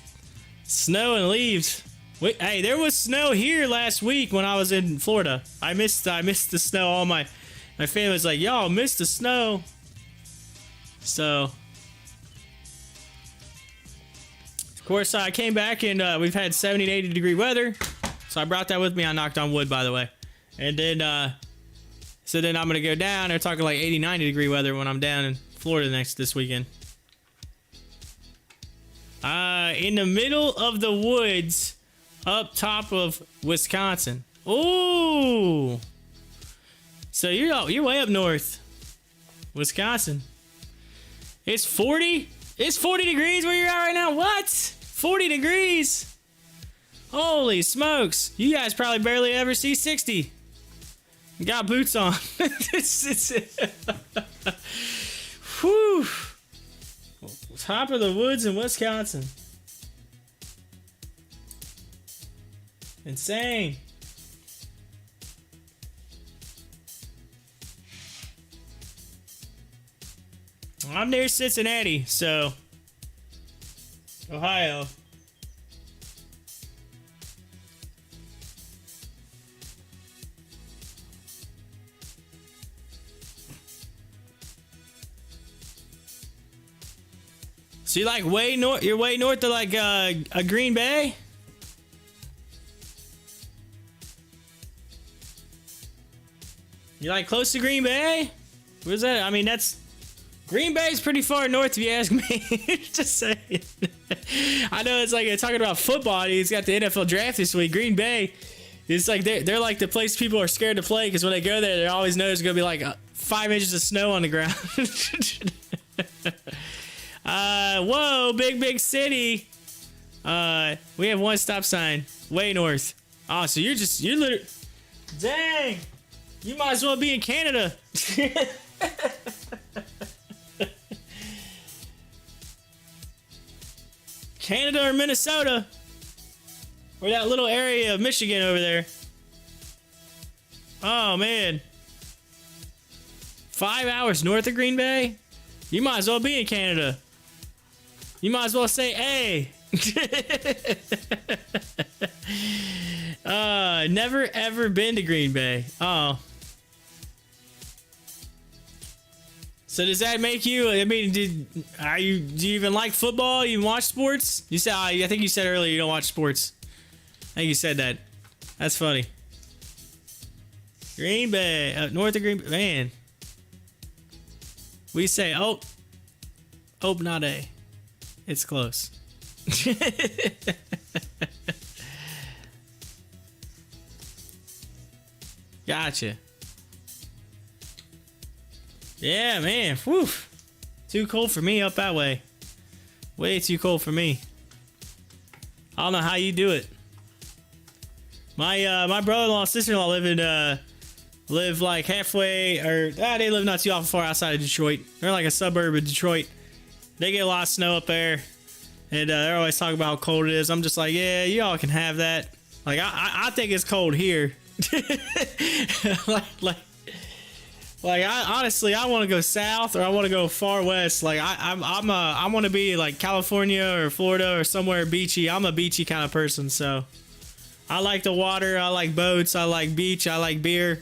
snow and leaves? Wait, hey, there was snow here last week when I was in Florida. I missed the snow. All my family was like, y'all missed the snow. So, of course, I came back and we've had 70 to 80 degree weather. So I brought that with me. I knocked on wood, by the way. And then, so then I'm going to go down. They're talking like 80, 90 degree weather when I'm down in Florida this weekend. In the middle of the woods, up top of Wisconsin. Ooh. So you're way up north. Wisconsin. It's 40? It's 40 degrees where you're at right now? What? 40 degrees? Holy smokes. You guys probably barely ever see 60. You got boots on. Whew. Top of the woods in Wisconsin. Insane. I'm near Cincinnati, so Ohio. So you like way north? You're way north of like a Green Bay. You like close to Green Bay? Where's that? I mean, that's Green Bay's pretty far north, if you ask me. Just saying. I know it's like talking about football. He's got the NFL draft this week. Green Bay, it's like they're like the place people are scared to play because when they go there, they always know there's gonna be like 5 inches of snow on the ground. Whoa, big city. We have one stop sign way north. Oh, so you're literally, dang, you might as well be in Canada. Canada or Minnesota, or that little area of Michigan over there. Oh man, 5 hours north of Green Bay. You might as well be in Canada. You might as well say, hey. Never ever been to Green Bay. Oh. So does that make you? I mean, do you even like football? You watch sports? You said I think you said earlier you don't watch sports. I think you said that. That's funny. Green Bay, north of Green Bay, man. We say, hope not a. It's close. Gotcha. Yeah, man. Whew. Too cold for me up that way. Way too cold for me. I don't know how you do it. My brother-in-law and sister-in-law live like halfway, or they live not too awful far outside of Detroit. They're like a suburb of Detroit. They get a lot of snow up there, and they're always talking about how cold it is. I'm just like, yeah, y'all can have that. Like I think it's cold here. I honestly want to go south, or I want to go far west. Like I want to be like California or Florida or somewhere beachy. I'm a beachy kind of person, so I like the water. I like boats. I like beach. I like beer.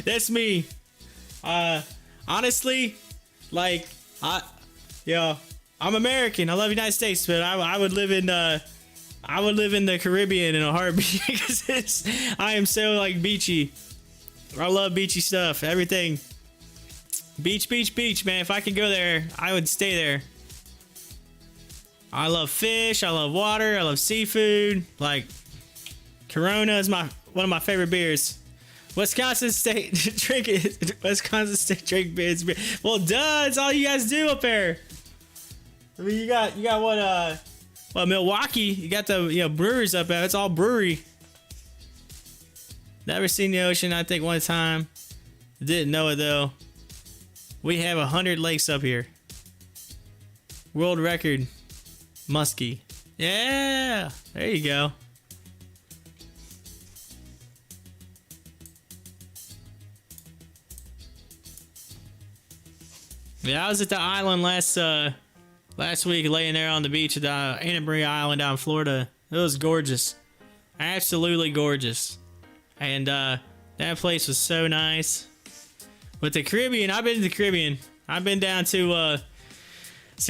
That's me. Honestly, like I'm American. I love the United States, but I would live in the Caribbean in a heartbeat because I am so like beachy. I love beachy stuff. Everything. Beach, man. If I could go there, I would stay there. I love fish. I love water. I love seafood. Like, Corona is one of my favorite beers. Wisconsin State drink beers. Well, duh. It's all you guys do up there. I mean, you got what Milwaukee. You got the breweries up there. It's all brewery. Never seen the ocean, I think, one time. Didn't know it, though. We have 100 lakes up here. World record. Muskie. Yeah, there you go. Yeah, I was at the island last week, laying there on the beach at the Anna Maria Island down in Florida. It was gorgeous, absolutely gorgeous, and that place was so nice. But the Caribbean, I've been to the Caribbean. I've been down to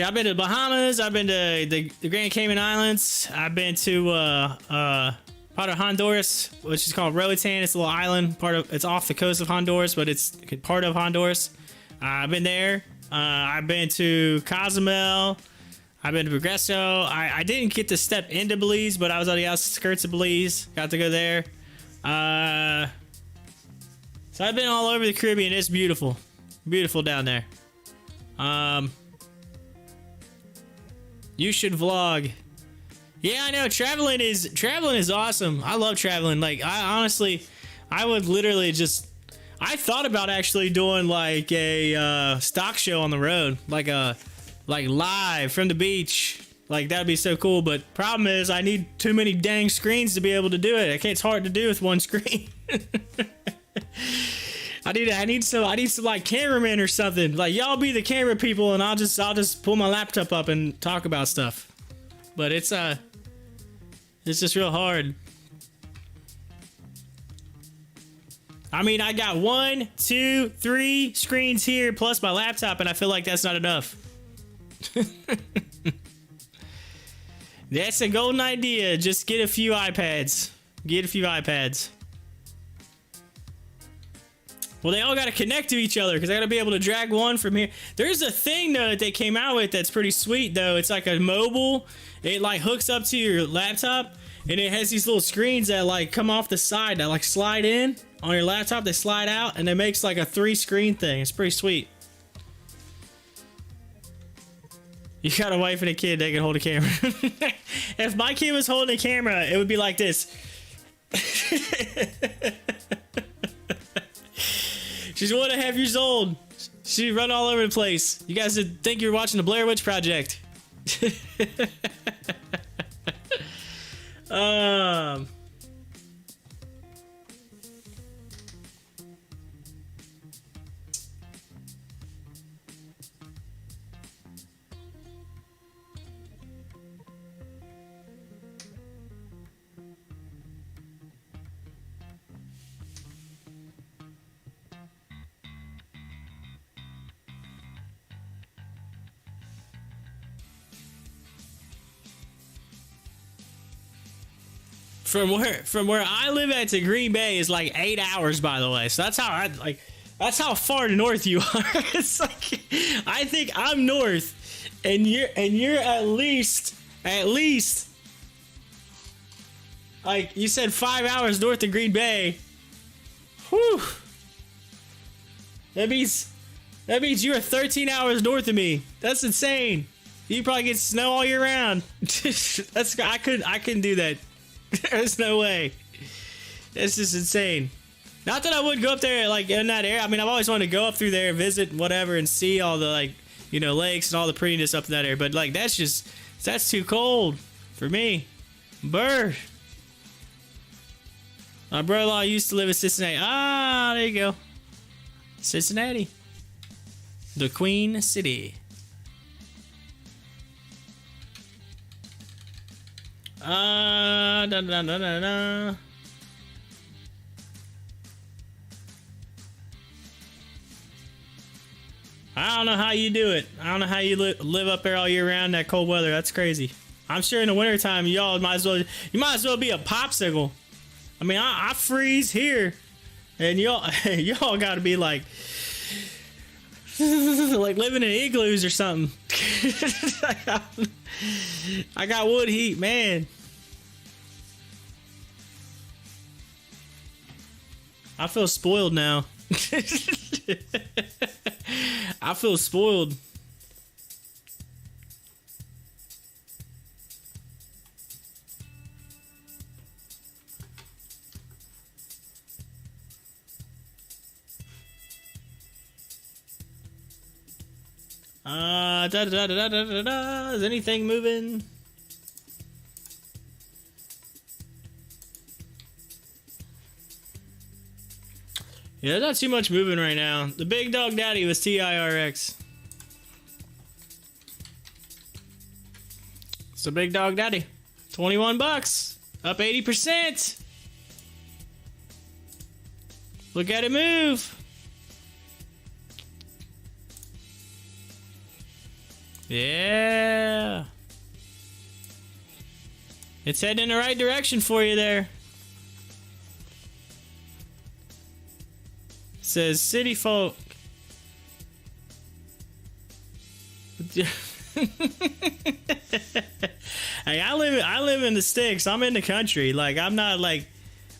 I've been to the Bahamas. I've been to the Grand Cayman Islands. I've been to part of Honduras, which is called Roatan. It's a little island. It's off the coast of Honduras, but it's part of Honduras. I've been there. I've been to Cozumel. I've been to Progreso. I didn't get to step into Belize, but I was on the outskirts of Belize. Got to go there. So I've been all over the Caribbean. It's beautiful. Beautiful down there. You should vlog. Yeah, I know. Traveling is awesome. I love traveling. Like, I would literally just... I thought about actually doing like a stock show on the road, like live from the beach. Like, that'd be so cool. But problem is, I need too many dang screens to be able to do it. It's hard to do with one screen. I need some like cameraman or something. Like, y'all be the camera people, and I'll just pull my laptop up and talk about stuff. But it's just real hard. I mean, I got 1, 2, 3 screens here plus my laptop, and I feel like that's not enough. That's a golden idea. Just get a few iPads. Get a few iPads. Well, they all got to connect to each other because I got to be able to drag one from here. There's a thing, though, that they came out with that's pretty sweet, though. It's like a mobile. It, like, hooks up to your laptop, and it has these little screens that, like, come off the side that, like, slide in on your laptop. They slide out, and it makes, like, a 3-screen thing. It's pretty sweet. You got a wife and a kid, they can hold a camera. If my kid was holding a camera, it would be like this. She's 1.5 years old. She'd run all over the place. You guys would think you're watching the Blair Witch Project. From where I live at to Green Bay is like 8 hours, by the way. So that's how far north you are. It's like, I think I'm north, and you're at least like you said 5 hours north of Green Bay. Whew. That means you are 13 hours north of me. That's insane. You probably get snow all year round. I couldn't do that. There's no way. It's just insane. Not that I would go up there like in that area. I mean, I've always wanted to go up through there, visit whatever, and see all the lakes and all the prettiness up in that area. But like that's too cold for me. Bird. My brother-in-law used to live in Cincinnati. Ah, there you go. Cincinnati. The Queen City. I don't know how you do it. I don't know how you live up there all year round in that cold weather. That's crazy. I'm sure in the wintertime, y'all might as well be a popsicle. I mean, I freeze here, and y'all got to be like living in igloos or something. I got wood heat, man. I feel spoiled now. I feel spoiled. Is anything moving? Yeah, there's not too much moving right now. The big dog daddy was TIRX. It's the big dog daddy. 21 bucks. Up 80%. Look at it move. Yeah. It's heading in the right direction for you there. It says city folk. Hey, I live in the sticks. I'm in the country. Like, I'm not like,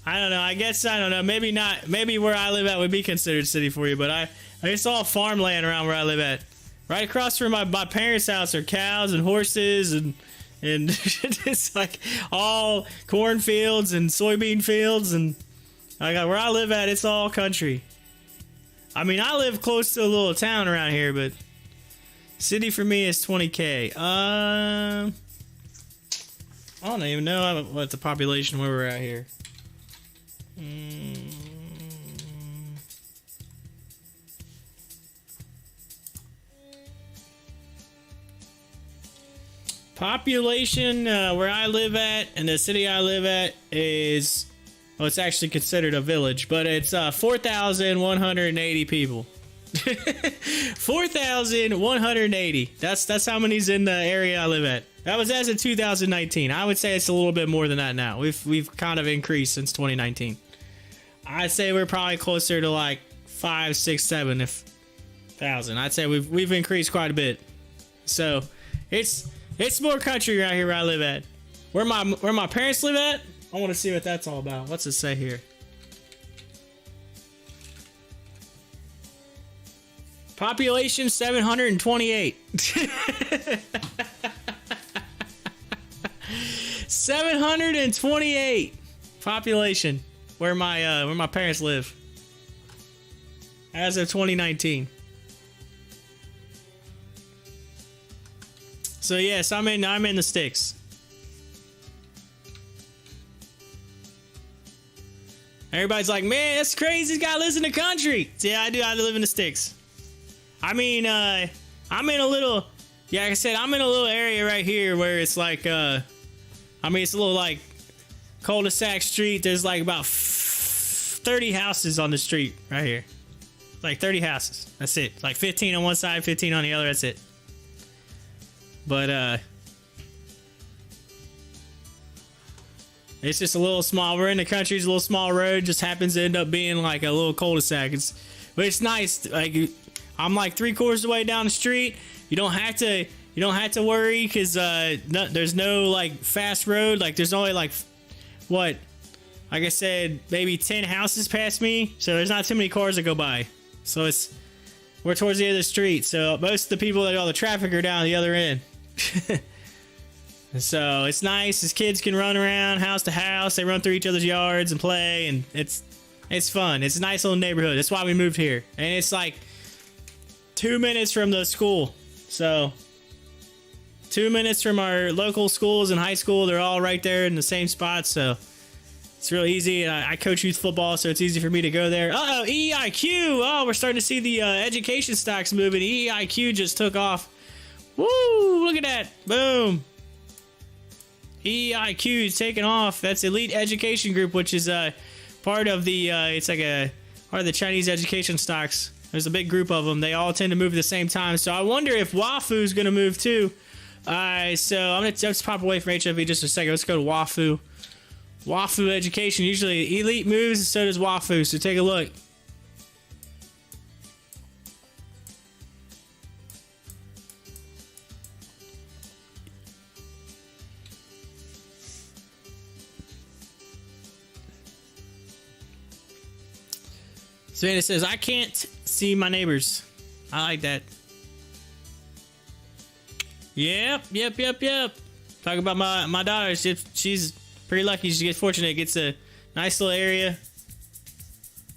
I don't know. I guess, I don't know. Maybe not. Maybe where I live at would be considered city for you, but it's all farmland around where I live at. Right across from my parents' house are cows and horses and it's like all cornfields and soybean fields, and I got where I live at, it's all country. I mean, I live close to a little town around here, but city for me is 20K. I don't even know what the population where we're at here. Population where I live at and the city I live at is, well, it's actually considered a village, but it's 4,180 people. 4,180. That's how many's in the area I live at. That was as of 2019. I would say it's a little bit more than that now. We've kind of increased since 2019. I'd say we're probably closer to like 5, 6, 7 if thousand. I'd say we've increased quite a bit. So it's more country right here where I live at. Where my parents live at, I want to see what that's all about. What's it say here? Population 728. 728 population where my parents live as of 2019. So yes, I'm in the sticks. Everybody's like, man, that's crazy. This guy lives in the country. So yeah, I do. I live in the sticks. I mean, I'm in a little, yeah, like I said, I'm in a little area right here where it's like, I mean, it's a little like cul-de-sac street. There's like about 30 houses on the street right here. Like 30 houses. That's it. Like 15 on one side, 15 on the other. That's it. But, it's just a little small, we're in the country, it's a little small road, just happens to end up being like a little cul-de-sac. But it's nice. Like, I'm like 3/4 of the way down the street. You don't have to worry because there's no like fast road. Like there's only like what, like I said, maybe 10 houses past me, so there's not too many cars that go by. So we're towards the end of the street, so most of the people that all the traffic are down the other end. So it's nice. As kids can run around house to house, they run through each other's yards and play, and it's fun. It's a nice little neighborhood. That's why we moved here, and it's like 2 minutes from the school. So 2 minutes from our local schools and high school. They're all right there in the same spot, so it's real easy. I coach youth football, so it's easy for me to go there. Uh-oh, EIQ. Oh, we're starting to see the education stocks moving. EIQ just took off. Woo! Look at that. Boom. EIQ is taking off. That's Elite Education Group, which is part of the it's like a part of the Chinese education stocks. There's a big group of them. They all tend to move at the same time. So I wonder if WAFU is going to move too. So I'm going to just pop away from HOFV just a second. Let's go to WAFU. WAFU Education. Usually Elite moves, and so does WAFU. So take a look. So it says, I can't see my neighbors. I like that. Yep. Talk about my daughter. She's pretty lucky. She gets fortunate. Gets a nice little area.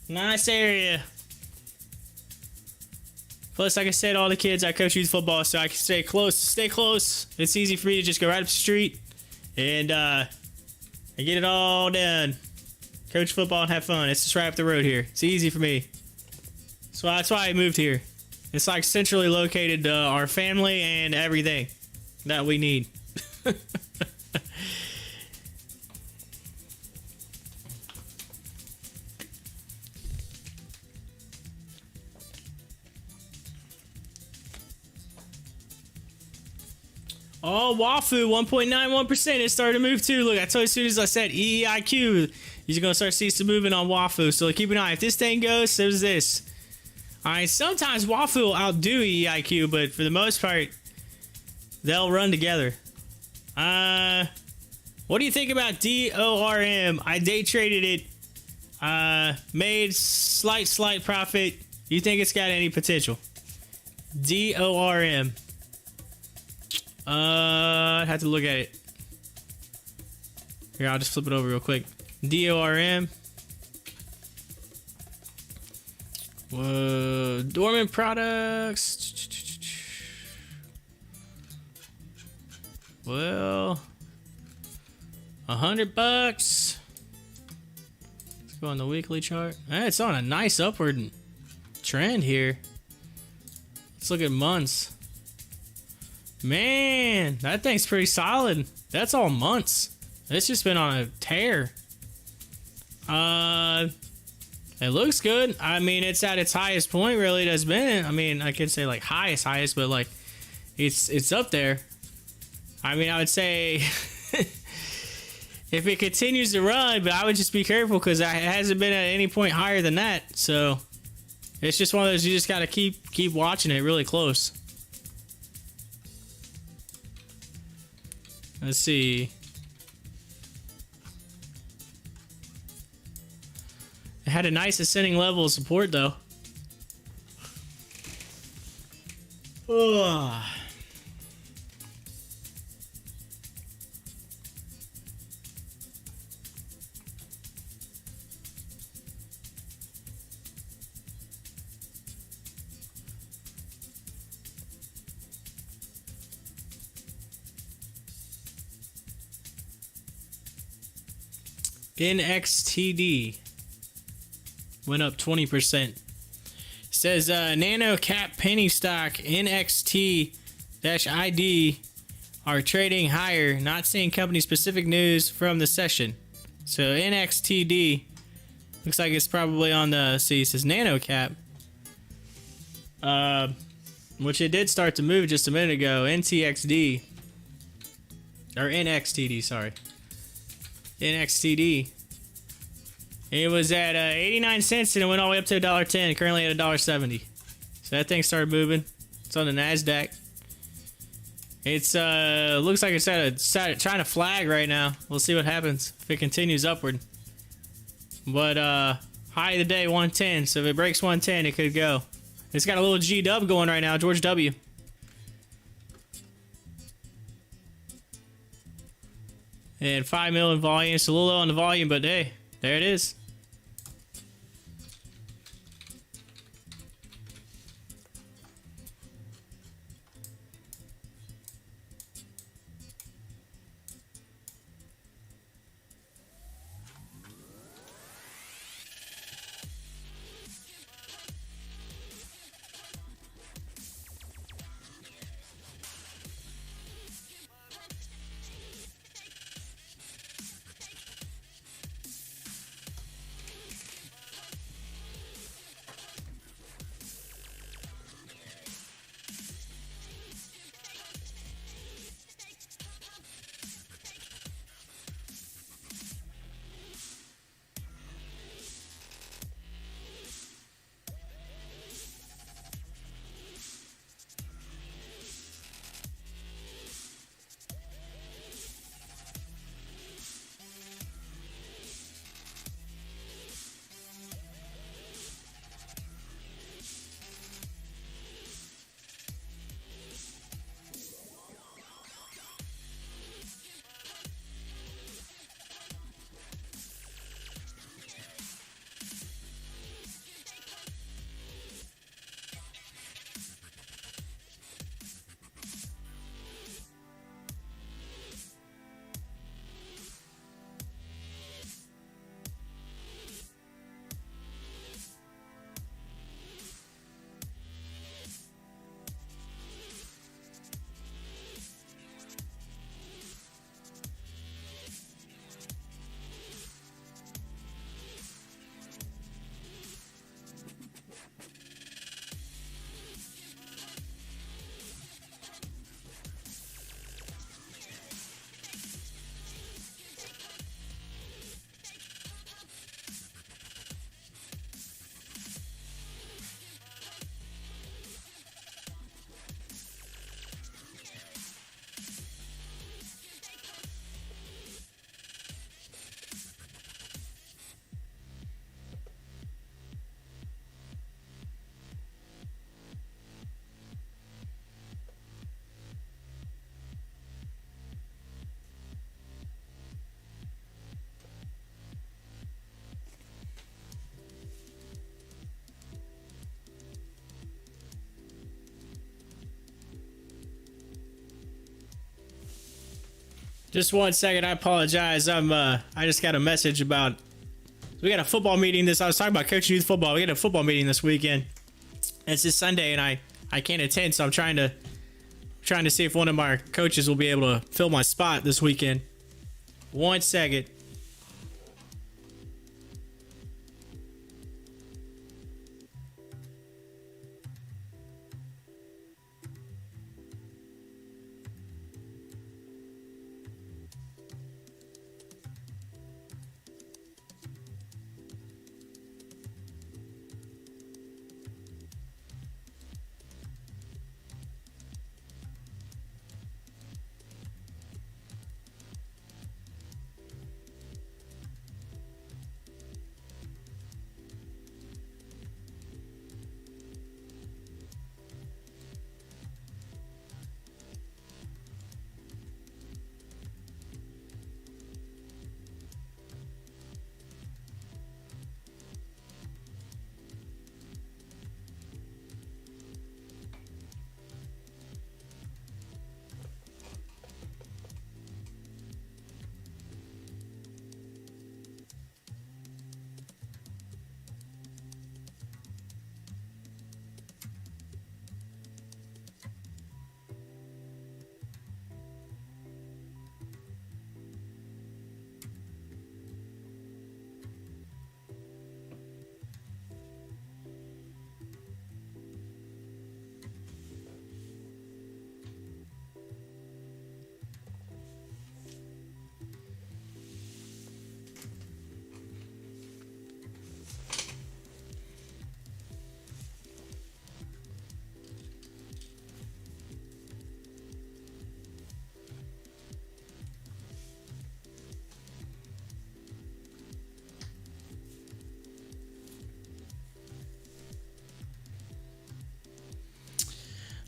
Nice area. Plus, like I said, all the kids, I coach youth football, so I can stay close. It's easy for me to just go right up the street and get it all done. coach football and have fun. It's just right up the road here. It's easy for me. So that's why I moved here. It's like centrally located to our family and everything that we need. Oh, WAFU 1.91%. It started to move too. Look, I told you as soon as I said EEIQ, you're going to start seeing some movement on WAFU. So keep an eye. If this thing goes, so does this. All right, sometimes WAFU will outdo EEIQ, but for the most part, they'll run together. What do you think about DORM? I day traded it. Made slight profit. Do you think it's got any potential? DORM. I'd have to look at it. Here, I'll just flip it over real quick. DORM. Whoa, dormant products. Well, $100. Let's go on the weekly chart. It's on a nice upward trend here. Let's look at months. Man, that thing's pretty solid. That's all months. It's just been on a tear. It looks good. I mean, it's at its highest point, really, it has been. I mean, I could say like highest, but like it's up there. I mean, I would say if it continues to run, but I would just be careful because it hasn't been at any point higher than that. So it's just one of those you just got to keep watching it really close. Let's see. It had a nice ascending level of support, though. Ugh. NXTD went up 20%. Says nano cap penny stock NXT-ID are trading higher. Not seeing company specific news from the session. So NXTD looks like it's probably on the, see, it says nano cap, which it did start to move just a minute ago. NTXD or NXTD, sorry. NXTD. It was at 89 cents and it went all the way up to $1.10. Currently at $1.70. So that thing started moving. It's on the NASDAQ. It's looks like it's trying to flag right now. We'll see what happens if it continues upward. But high of the day 110. So if it breaks 110, it could go. It's got a little G dub going right now. George W. And 5 mil in volume. It's a little low on the volume, but hey, there it is. Just 1 second, I apologize. I just got a message about we got a football meeting I was talking about coaching youth football. We got a football meeting this weekend. It's this Sunday, and I can't attend, so I'm trying to see if one of my coaches will be able to fill my spot this weekend. 1 second.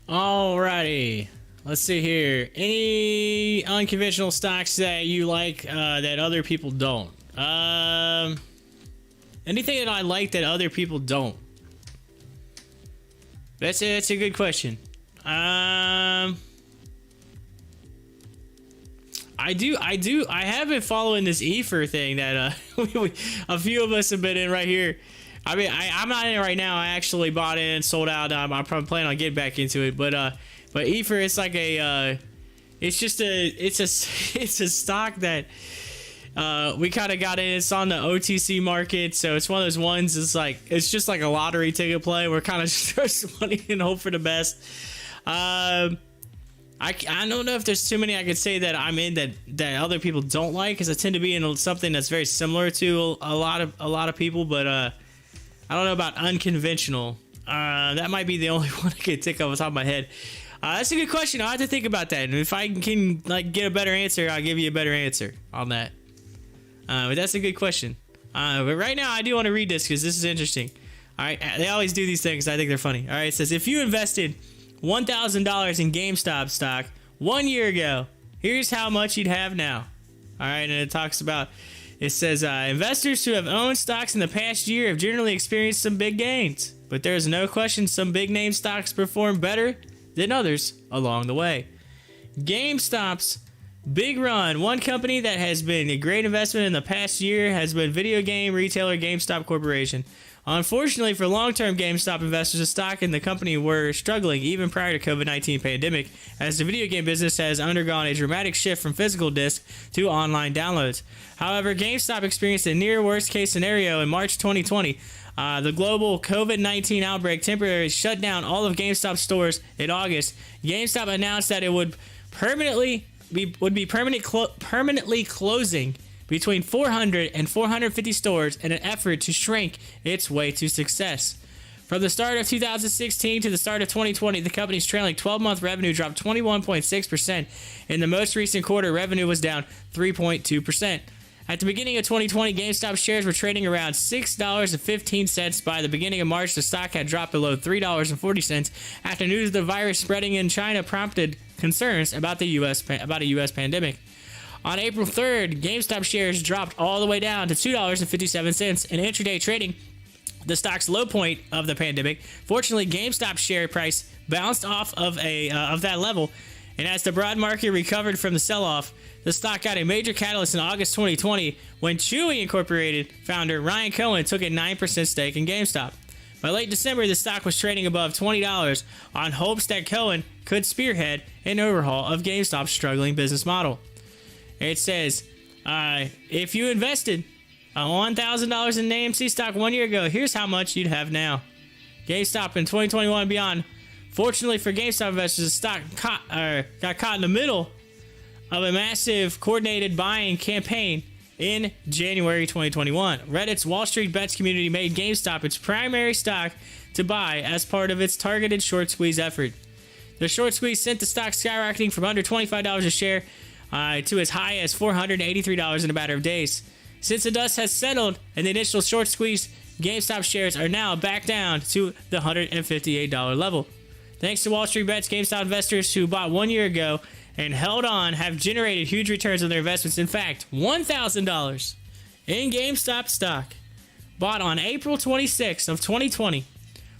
Alrighty, let's see here. Any unconventional stocks that you like that other people don't? Anything that I like that other people don't? That's a good question. I have been following this EFR thing that a few of us have been in right here. I mean, I'm not in it right now. I actually bought in, sold out. I'm probably planning on getting back into it. But EFR, it's like it's a stock that we kind of got in. It's on the OTC market, so it's one of those ones. It's just like a lottery ticket play. We're kind of just throw some money and hope for the best. I don't know if there's too many I could say that I'm in that other people don't like, because I tend to be in something that's very similar to a lot of people, but I don't know about unconventional. That might be the only one I could think of off the top of my head. That's a good question. I'll have to think about that. And if I can get a better answer, I'll give you a better answer on that. But that's a good question. But right now, I do want to read this because this is interesting. All right, they always do these things. I think they're funny. All right, it says, if you invested $1,000 in GameStop stock 1 year ago, here's how much you'd have now. All right, and it talks about, it says, investors who have owned stocks in the past year have generally experienced some big gains, but there is no question some big name stocks perform better than others along the way. GameStop's big run. One company that has been a great investment in the past year has been video game retailer GameStop Corporation. Unfortunately for long-term GameStop investors, the stock and the company were struggling even prior to COVID-19 pandemic, as the video game business has undergone a dramatic shift from physical disc to online downloads. However, GameStop experienced a near worst-case scenario in March 2020. The global COVID-19 outbreak temporarily shut down all of GameStop stores in August. GameStop announced that it would permanently closing between 400 and 450 stores in an effort to shrink its way to success. From the start of 2016 to the start of 2020, the company's trailing 12-month revenue dropped 21.6%. In the most recent quarter, revenue was down 3.2%. At the beginning of 2020, GameStop shares were trading around $6.15. By the beginning of March, the stock had dropped below $3.40 after news of the virus spreading in China prompted concerns about a U.S. pandemic. On April 3rd, GameStop shares dropped all the way down to $2.57 in intraday trading, the stock's low point of the pandemic. Fortunately, GameStop share price bounced off of that level And as the broad market recovered from the sell-off, the stock got a major catalyst in August 2020 when Chewy Incorporated founder Ryan Cohen took a 9% stake in GameStop. By late December, the stock was trading above $20 on hopes that Cohen could spearhead an overhaul of GameStop's struggling business model. It says, if you invested $1,000 in AMC stock 1 year ago, here's how much you'd have now. GameStop in 2021 and beyond. Fortunately for GameStop investors, the stock got caught in the middle of a massive coordinated buying campaign in January 2021. Reddit's Wall Street Bets community made GameStop its primary stock to buy as part of its targeted short squeeze effort. The short squeeze sent the stock skyrocketing from under $25 a share to as high as $483 in a matter of days. Since the dust has settled and the initial short squeeze, GameStop shares are now back down to the $158 level. Thanks to Wall Street Bets, GameStop investors who bought 1 year ago and held on have generated huge returns on their investments. In fact, $1,000 in GameStop stock bought on April 26th of 2020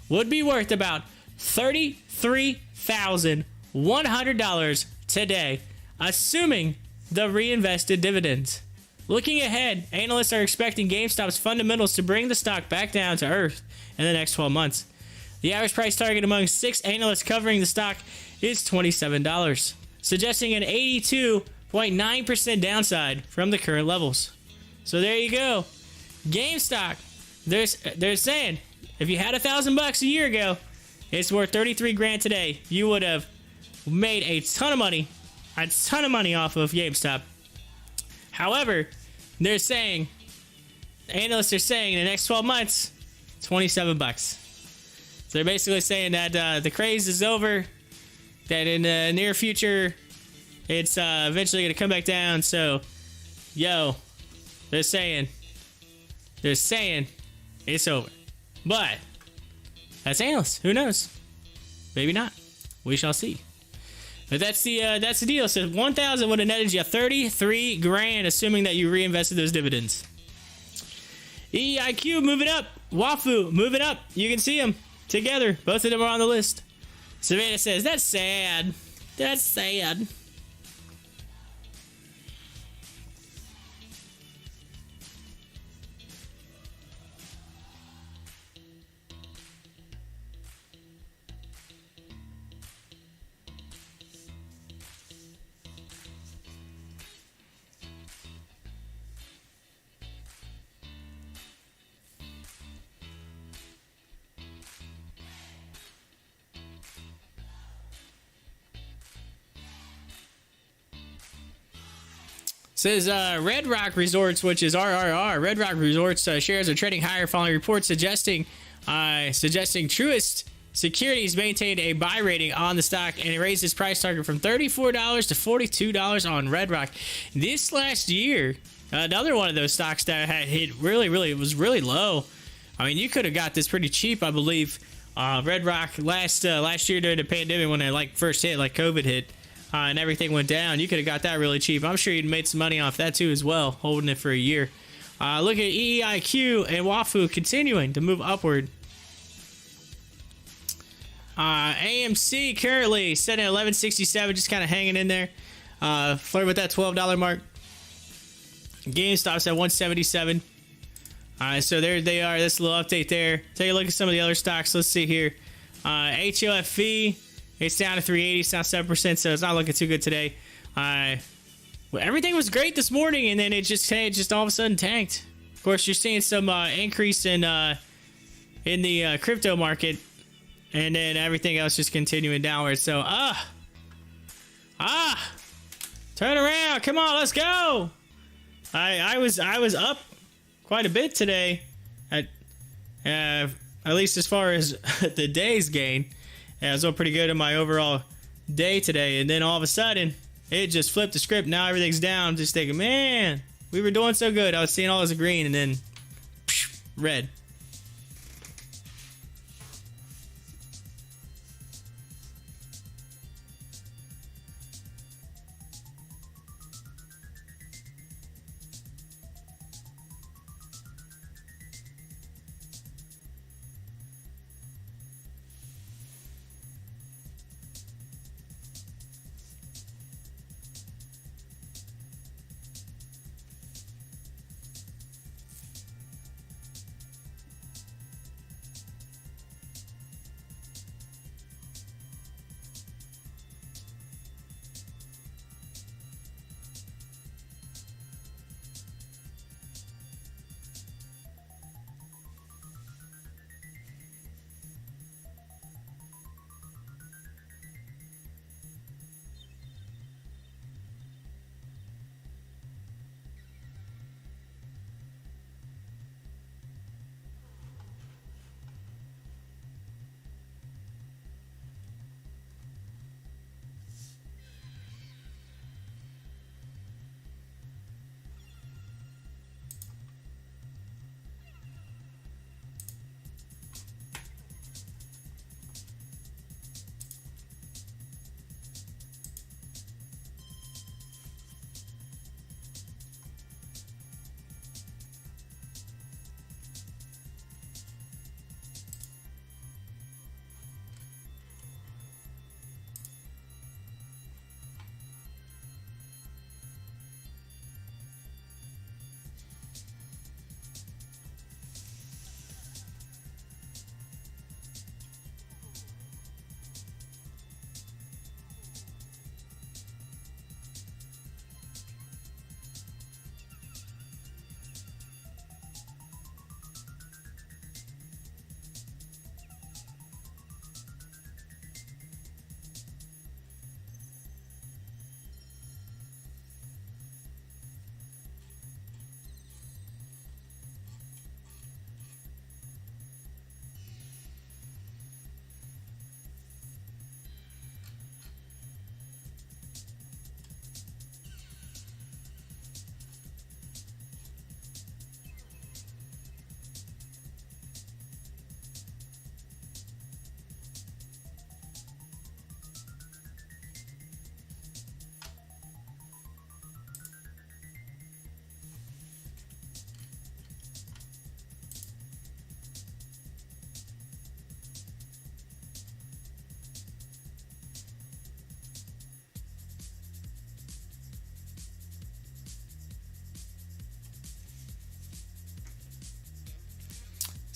would be worth about $33,100 today, assuming the reinvested dividends. Looking ahead, analysts are expecting GameStop's fundamentals to bring the stock back down to earth in the next 12 months. The average price target among 6 analysts covering the stock is $27, suggesting an 82.9% downside from the current levels. So there you go. GameStop, they're saying if you had $1,000 a year ago, it's worth 33 grand today. You would have made a ton of money off of GameStop. However, analysts are saying in the next 12 months, $27. So they're basically saying that the craze is over, that in the near future, it's eventually going to come back down. So, they're saying it's over. But that's analysts. Who knows? Maybe not. We shall see. But that's the deal. So 1,000 would have netted you 33 grand, assuming that you reinvested those dividends. EIQ moving up. Wafu moving up. You can see them together. Both of them are on the list. Savannah says, that's sad. That's sad. Says Red Rock Resorts, which is RRR. Red Rock Resorts shares are trading higher following reports suggesting Truist Securities maintained a buy rating on the stock, and it raised its price target from $34 to $42 on Red Rock. This last year, another one of those stocks that had hit really was low. I mean, you could have got this pretty cheap, I believe. Red Rock last year during the pandemic when it first hit, COVID hit. And everything went down, you could have got that really cheap. I'm sure you'd made some money off that too as well, holding it for a year. Look at EIQ and Wafu continuing to move upward. AMC currently set at $11.67, just kind of hanging in there. Flirt with that $12 mark. GameStop's at $177. So there they are. That's a little update there. Take a look at some of the other stocks. Let's see here. HOFV. It's down to 380. It's down 7%, so it's not looking too good today. Everything was great this morning, and then it just all of a sudden tanked. Of course, you're seeing some increase in the crypto market, and then everything else just continuing downward. So, turn around! Come on, let's go! I was up quite a bit today, at least as far as the day's gain. Yeah, I was doing pretty good in my overall day today, and then all of a sudden, it just flipped the script. Now everything's down. I'm just thinking, man, we were doing so good. I was seeing all this green, and then red.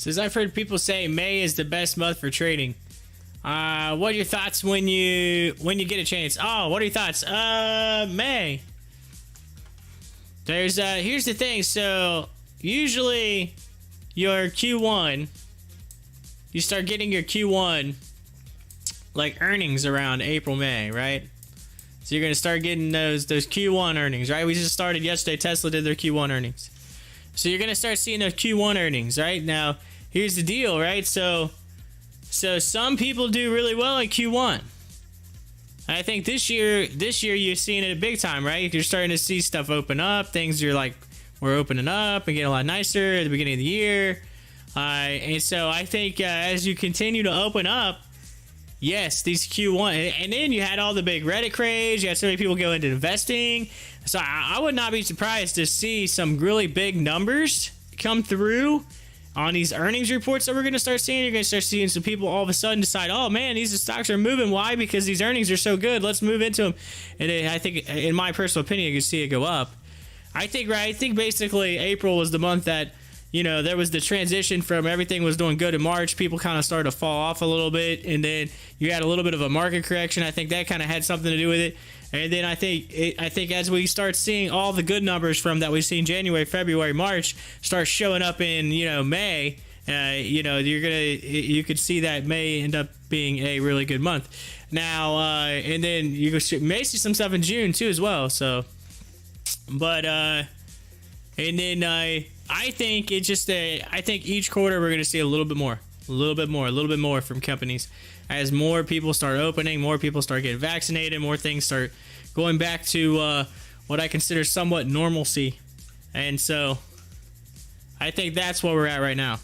Says, I've heard people say May is the best month for trading. What are your thoughts when you get a chance? Oh, what are your thoughts? May. Here's the thing. So usually your Q1, you start getting your Q1 like earnings around April, May, right? So you're gonna start getting those Q1 earnings, right? We just started yesterday. Tesla did their Q1 earnings. So you're gonna start seeing those Q1 earnings, right? Now, here's the deal, right? So some people do really well in Q1. I think this year you're seeing it big time, right? You're starting to see stuff open up. Things are like, we're opening up and getting a lot nicer at the beginning of the year. And so I think as you continue to open up, yes, these Q1, and then you had all the big Reddit craze. You had so many people go into investing. So I would not be surprised to see some really big numbers come through on these earnings reports that we're going to start seeing. You're going to start seeing some people all of a sudden decide, oh man, these stocks are moving. Why? Because these earnings are so good. Let's move into them. And I think, in my personal opinion, you can see it go up. I think basically April was the month that, you know, there was the transition from everything was doing good in March. People kind of started to fall off a little bit, and then you had a little bit of a market correction. I think that kind of had something to do with it. And then I think as we start seeing all the good numbers from that we've seen January, February, March start showing up in, you know, May, you know, you could see that May end up being a really good month. Now, and then you may see some stuff in June too as well. So, but and then I think it's just I think each quarter we're going to see a little bit more from companies as more people start opening, more people start getting vaccinated, more things start going back to what I consider somewhat normalcy. And so I think that's where we're at right now.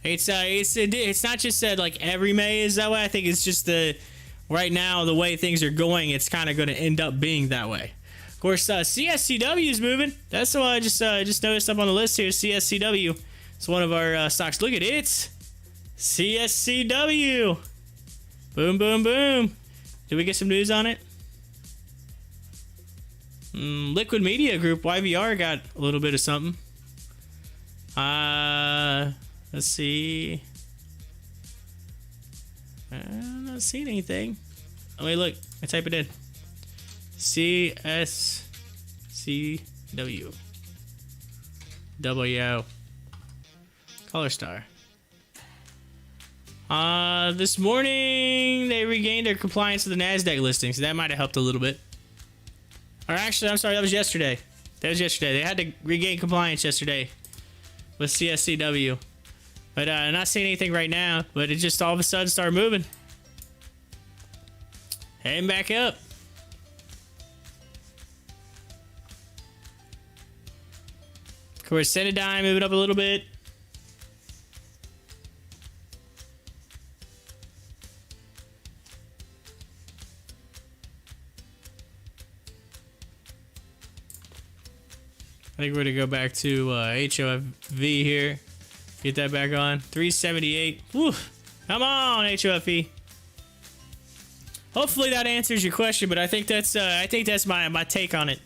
It's not just said like every May is that way. I think it's just right now the way things are going, it's kind of going to end up being that way. Of course, CSCW is moving. That's the one I just noticed up on the list here. CSCW. It's one of our stocks. Look at it. CSCW. Boom, boom, boom. Did we get some news on it? Liquid Media Group, YVR, got a little bit of something. Let's see. I'm not seeing anything. Oh, wait, look. I type it in. CSCW. W. Color Star. This morning they regained their compliance with the NASDAQ listing, so that might have helped a little bit. Or actually, I'm sorry, that was yesterday. They had to regain compliance yesterday with CSCW. But I'm not seeing anything right now, but it just all of a sudden started moving. Heading back up. Of course, CIDM moving up a little bit. I think we're going to go back to HOFV here. Get that back on. 378. Woo! Come on, HOFV. Hopefully that answers your question, but I think that's my take on it.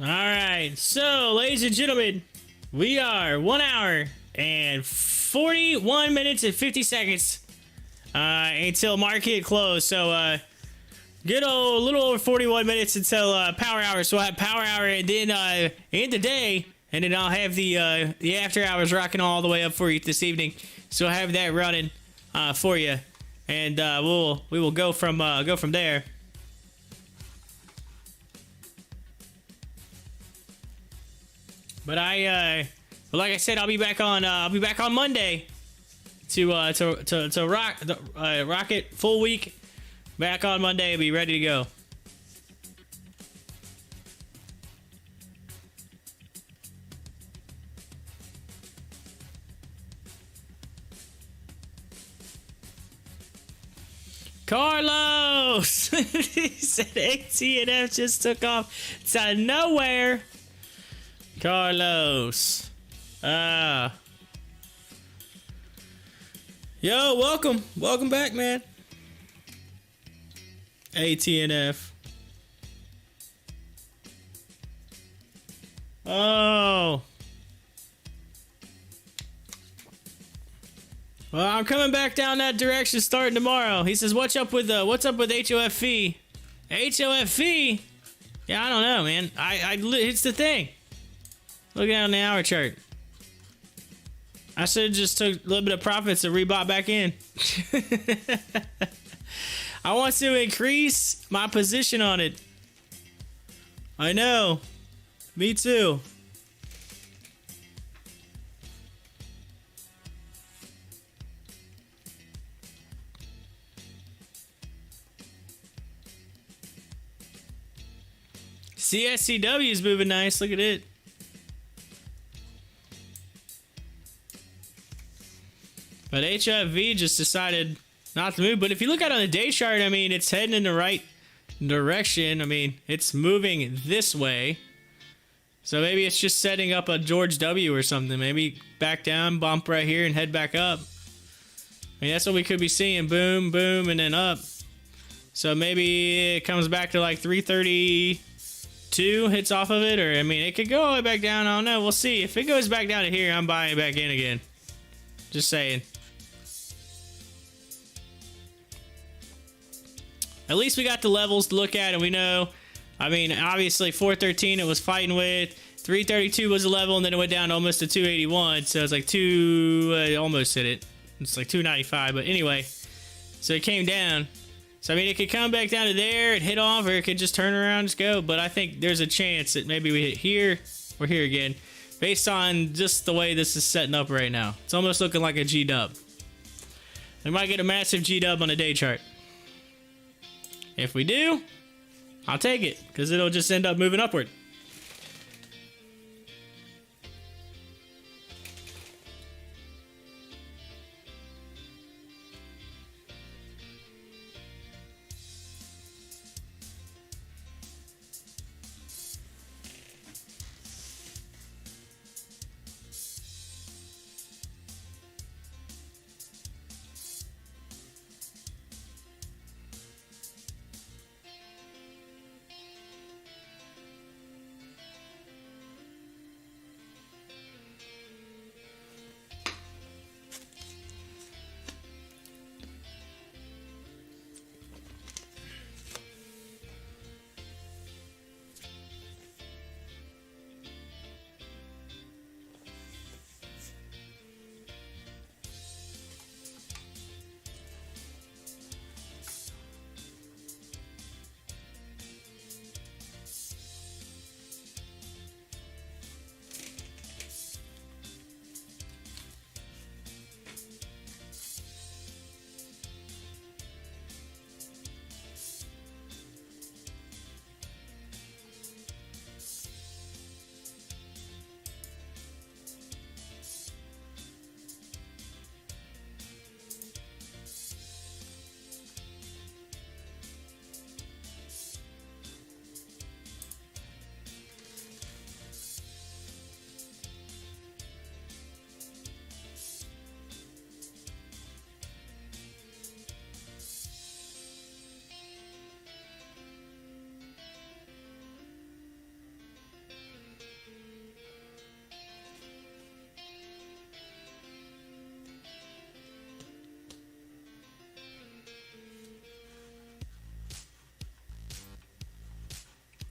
All right, so ladies and gentlemen, we are 1 hour and 41 minutes and 50 seconds until market close. So good old little over 41 minutes until power hour. So we'll have power hour and then end the day, and then I'll have the after hours rocking all the way up for you this evening. So I'll have that running for you, and we will go from there. But like I said, I'll be back on Monday to rock it full week. Back on Monday, be ready to go. Carlos, he said ATF just took off. It's out of nowhere. Carlos. Yo, welcome back, man. ATNF. Oh. Well, I'm coming back down that direction starting tomorrow. He says, what's up with HOFV? HOFV? Yeah, I don't know, man. It's the thing. Looking at the hour chart. I should have just took a little bit of profits and rebought back in. I want to increase my position on it. I know. Me too. CSCW is moving nice. Look at it. But HOFV just decided not to move. But if you look at it on the day chart, I mean, it's heading in the right direction. I mean, it's moving this way. So maybe it's just setting up a George W or something. Maybe back down, bump right here, and head back up. I mean, that's what we could be seeing. Boom, boom, and then up. So maybe it comes back to like 332, hits off of it. Or, I mean, it could go all the way back down. I don't know. We'll see. If it goes back down to here, I'm buying it back in again. Just saying. At least we got the levels to look at, and we know. I mean, obviously 413 it was fighting with. 332 was a level, and then it went down almost to 281. So it's like almost hit it. It's like 295, but anyway. So it came down. So I mean, it could come back down to there and hit off, or it could just turn around and just go. But I think there's a chance that maybe we hit here or here again, based on just the way this is setting up right now. It's almost looking like a G-dub. We might get a massive G-dub on the day chart. If we do, I'll take it, because it'll just end up moving upward.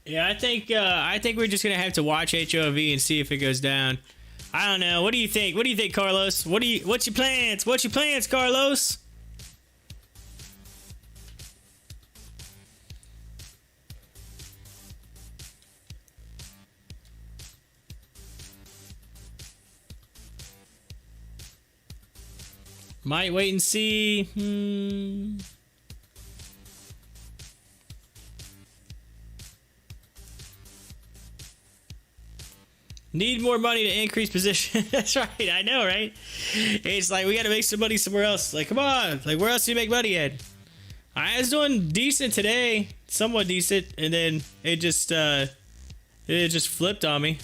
Yeah, I think we're just gonna have to watch HOV and see if it goes down. I don't know. What do you think? What do you think, Carlos? What's your plans? What's your plans, Carlos? Might wait and see. Need more money to increase position. That's right. I know, right? It's like we got to make some money somewhere else. Like, come on. Like, where else do you make money at? I was doing decent today, somewhat decent, and then it just flipped on me.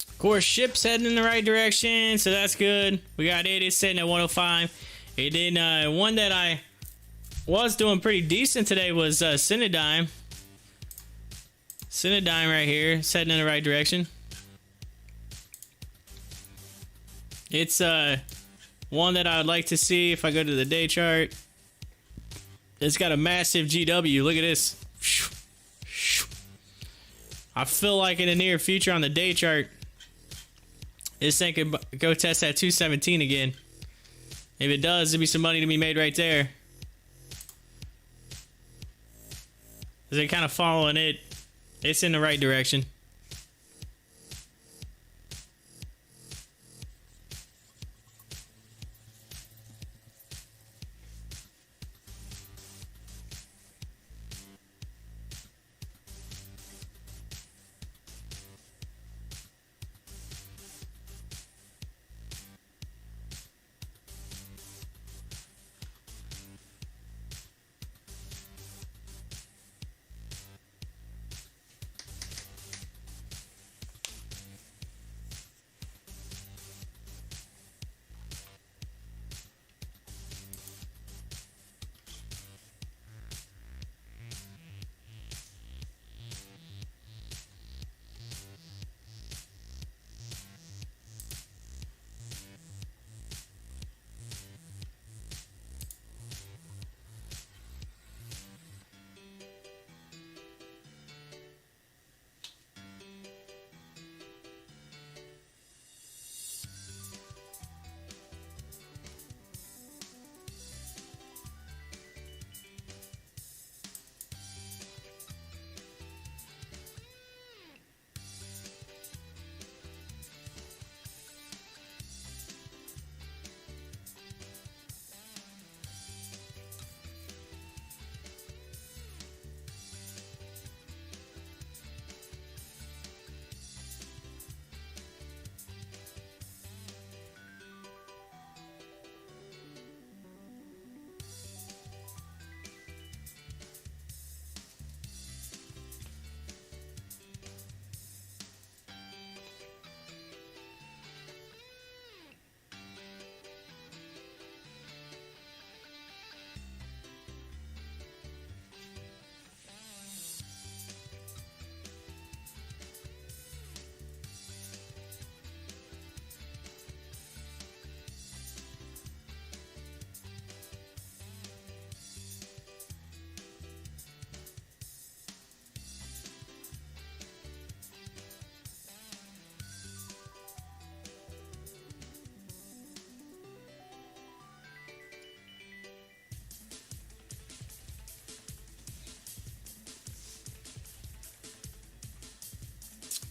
Of course, ship's heading in the right direction, so that's good. We got it. It's sitting at 105. And then one that I was doing pretty decent today was CIDM. CIDM right here, it's heading in the right direction. It's one that I would like to see if I go to the day chart. It's got a massive GW. Look at this. I feel like in the near future on the day chart, this thing could go test that 217 again. If it does, there'll be some money to be made right there. They're kind of following it. It's in the right direction.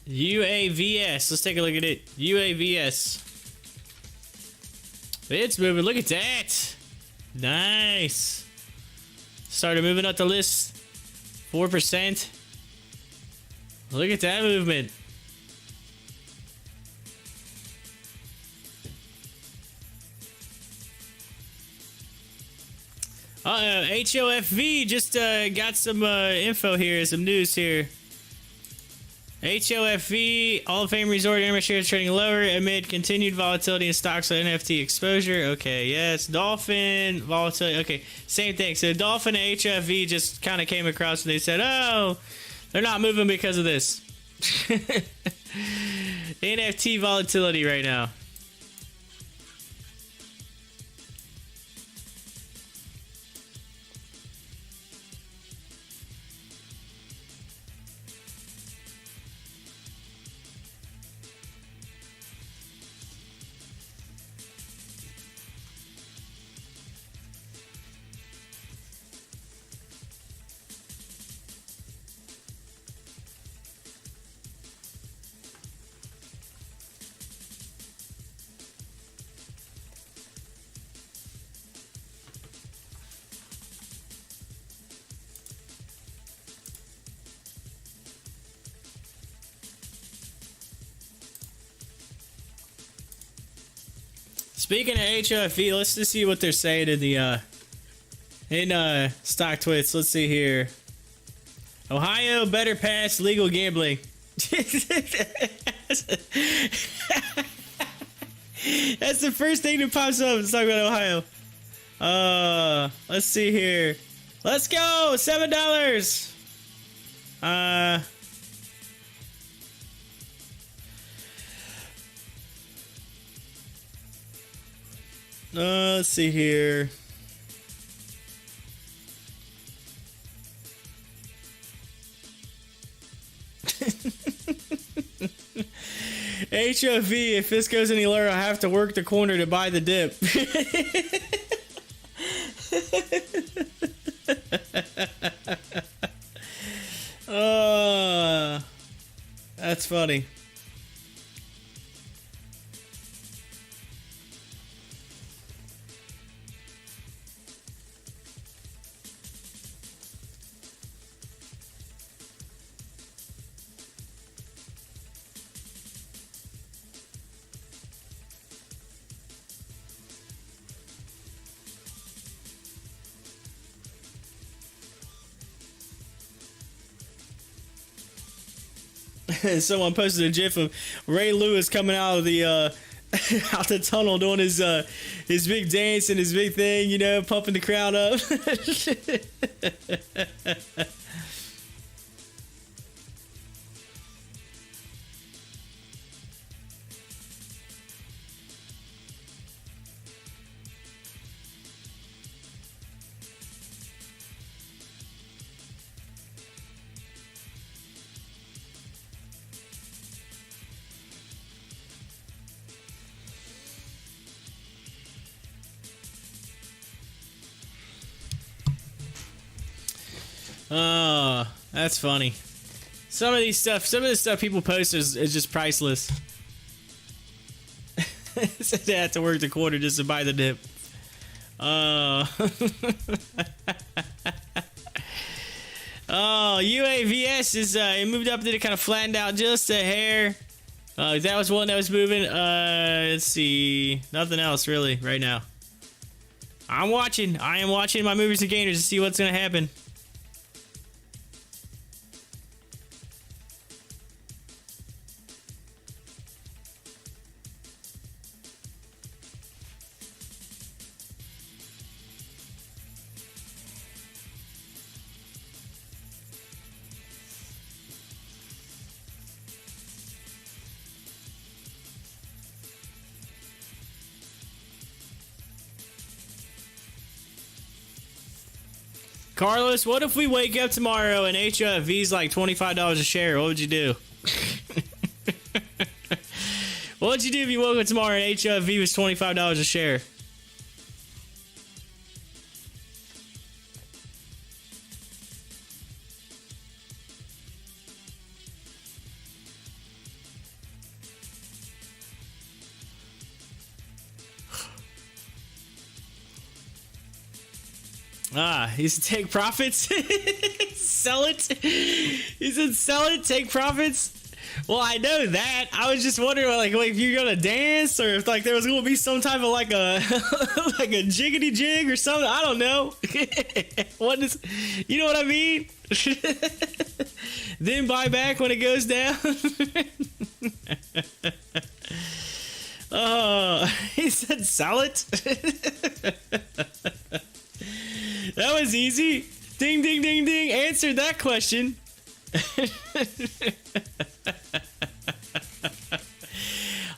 UAVS. Let's take a look at it. UAVS. It's moving. Look at that. Nice. Started moving up the list. 4%. Look at that movement. HOFV just got some info here, some news here. HOFV, Hall of Fame Resort Internet shares trading lower amid continued volatility in stocks with NFT exposure. Okay, yes. Dolphin, volatility. Okay, same thing. So Dolphin and HOFV just kind of came across and they said, oh, they're not moving because of this. NFT volatility right now. Speaking of HOFV, let's just see what they're saying in the Stocktwits. Let's see here. Ohio better pass legal gambling. That's the first thing that pops up. Let's talk about Ohio. Let's see here. Let's go. $7. Let's see here. HOV, if this goes any lower, I have to work the corner to buy the dip. That's funny. Someone posted a gif of Ray Lewis coming out of the out the tunnel doing his big dance and his big thing, you know, pumping the crowd up. Oh, that's funny. Some of the stuff people post is just priceless. So they have to work the quarter just to buy the dip. Oh, UAVS is it moved up, then it kind of flattened out just a hair. That was one that was moving. Let's see, nothing else really right now. I am watching my movers and gainers to see what's gonna happen. Carlos, what if we wake up tomorrow and HOFV's like $25 a share? What would you do? What would you do if you woke up tomorrow and HOFV was $25 a share? He said take profits. Sell it. He said sell it, take profits. Well, I know that. I was just wondering, like if you're gonna dance, or if like there was gonna be some type of like a like a jiggity jig or something. I don't know. What is, you know what I mean? Then buy back when it goes down. He said sell it. That was easy. Ding, ding, ding, ding. Answered that question.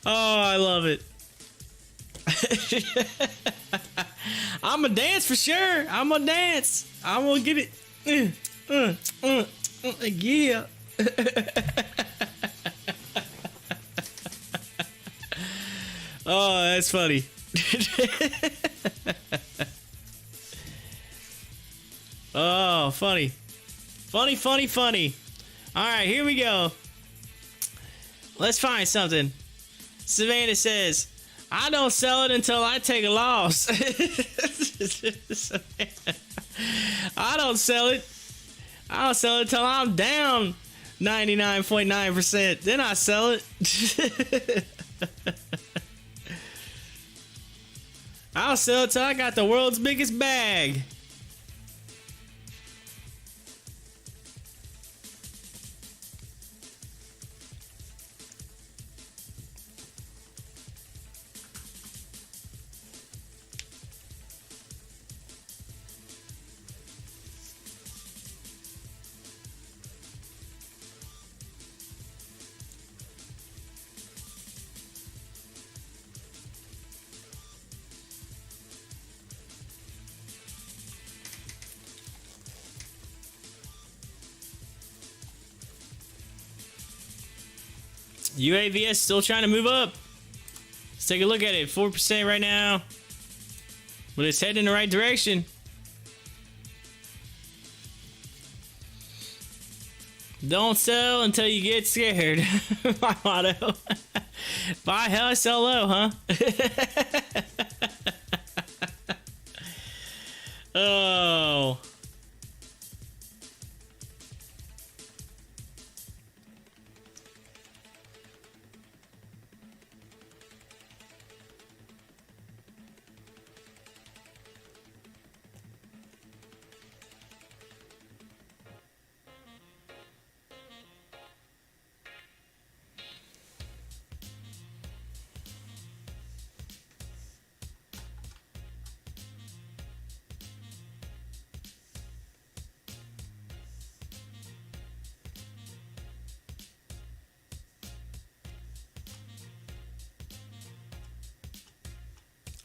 Oh, I love it. I'm gonna dance for sure. I'm gonna dance. I'm gonna get it. Yeah. Oh, that's funny. Oh, funny. Funny, funny, funny. All right, here we go. Let's find something. Savannah says, I don't sell it until I take a loss. I don't sell it. I don't sell it until I'm down 99.9%. Then I sell it. I'll sell it till I got the world's biggest bag. UAVS still trying to move up. Let's take a look at it. 4% right now. But it's heading in the right direction. Don't sell until you get scared. My motto. Buy hell, sell low, huh? Oh.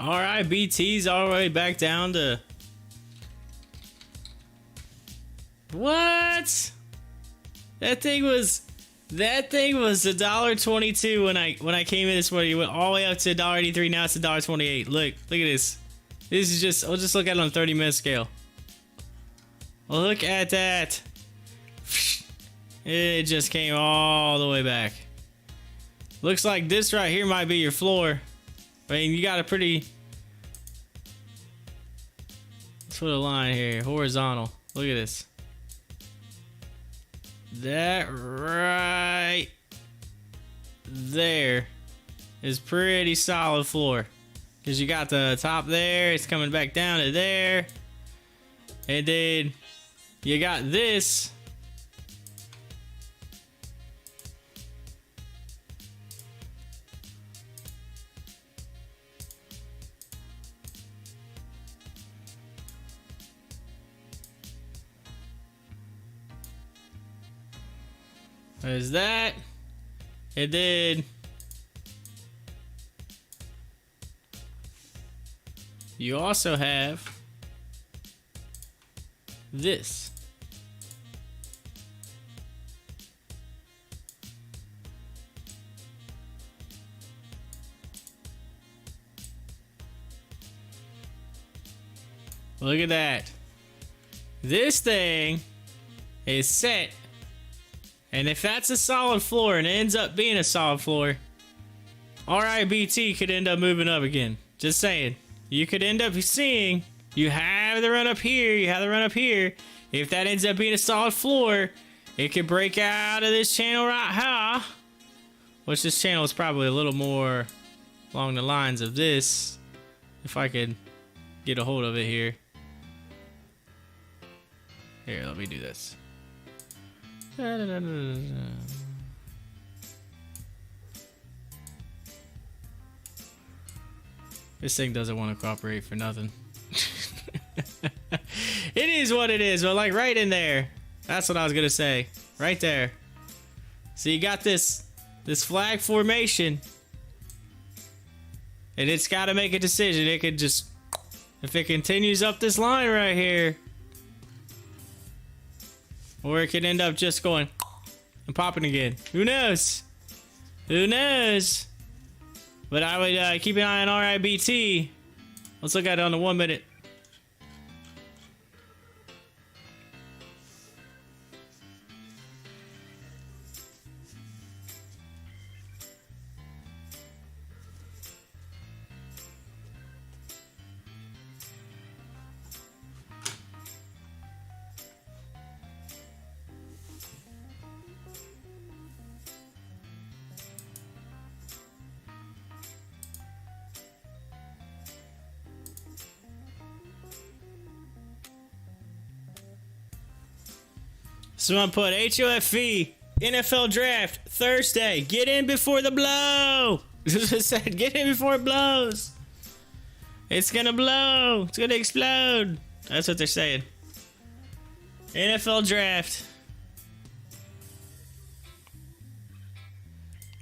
All right, BT's all the way back down to what? That thing was $1.22 when I came in this morning. It went all the way up to $1.83. Now it's $1.28. Look at this. This is just. I'll just look at it on a 30-minute scale. Look at that. It just came all the way back. Looks like this right here might be your floor. I mean, you got a pretty. Let's put a line here, horizontal. Look at this. That right there is pretty solid floor. Because you got the top there, it's coming back down to there. And then you got this. There's that. And then you also have this. Look at that. This thing is set. And if that's a solid floor and it ends up being a solid floor, RIBT could end up moving up again. Just saying. You could end up seeing, you have the run up here, you have the run up here. If that ends up being a solid floor, it could break out of this channel right here. Which this channel is probably a little more along the lines of this. If I could get a hold of it here. Here, let me do this. This thing doesn't want to cooperate for nothing. It is what it is, but like right in there. That's what I was gonna say. Right there. So you got this flag formation. And it's gotta make a decision. It could just, if it continues up this line right here, or it could end up just going and popping again. Who knows? Who knows? But I would keep an eye on RIBT. Let's look at it on the 1 minute. So I'm gonna put HOFV NFL draft Thursday. Get in before the blow. Said get in before it blows. It's gonna blow. It's gonna explode. That's what they're saying. NFL draft.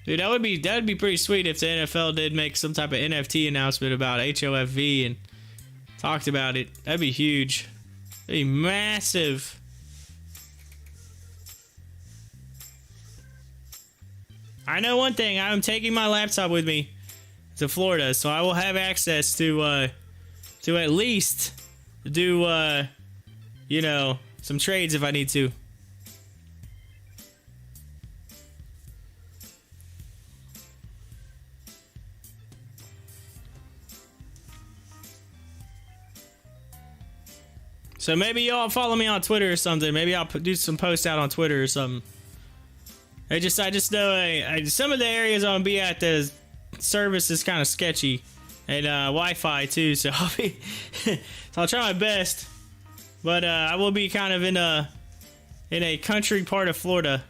Dude, that'd be pretty sweet if the NFL did make some type of NFT announcement about HOFV and talked about it. That'd be huge. That'd be massive. I know one thing. I'm taking my laptop with me to Florida, so I will have access to at least do you know, some trades if I need to. So maybe y'all follow me on Twitter or something. Maybe I'll do some posts out on Twitter or something. I just know some of the areas I'm gonna be at, the service is kind of sketchy, and Wi-Fi too. So so I'll try my best, but I will be kind of in a country part of Florida.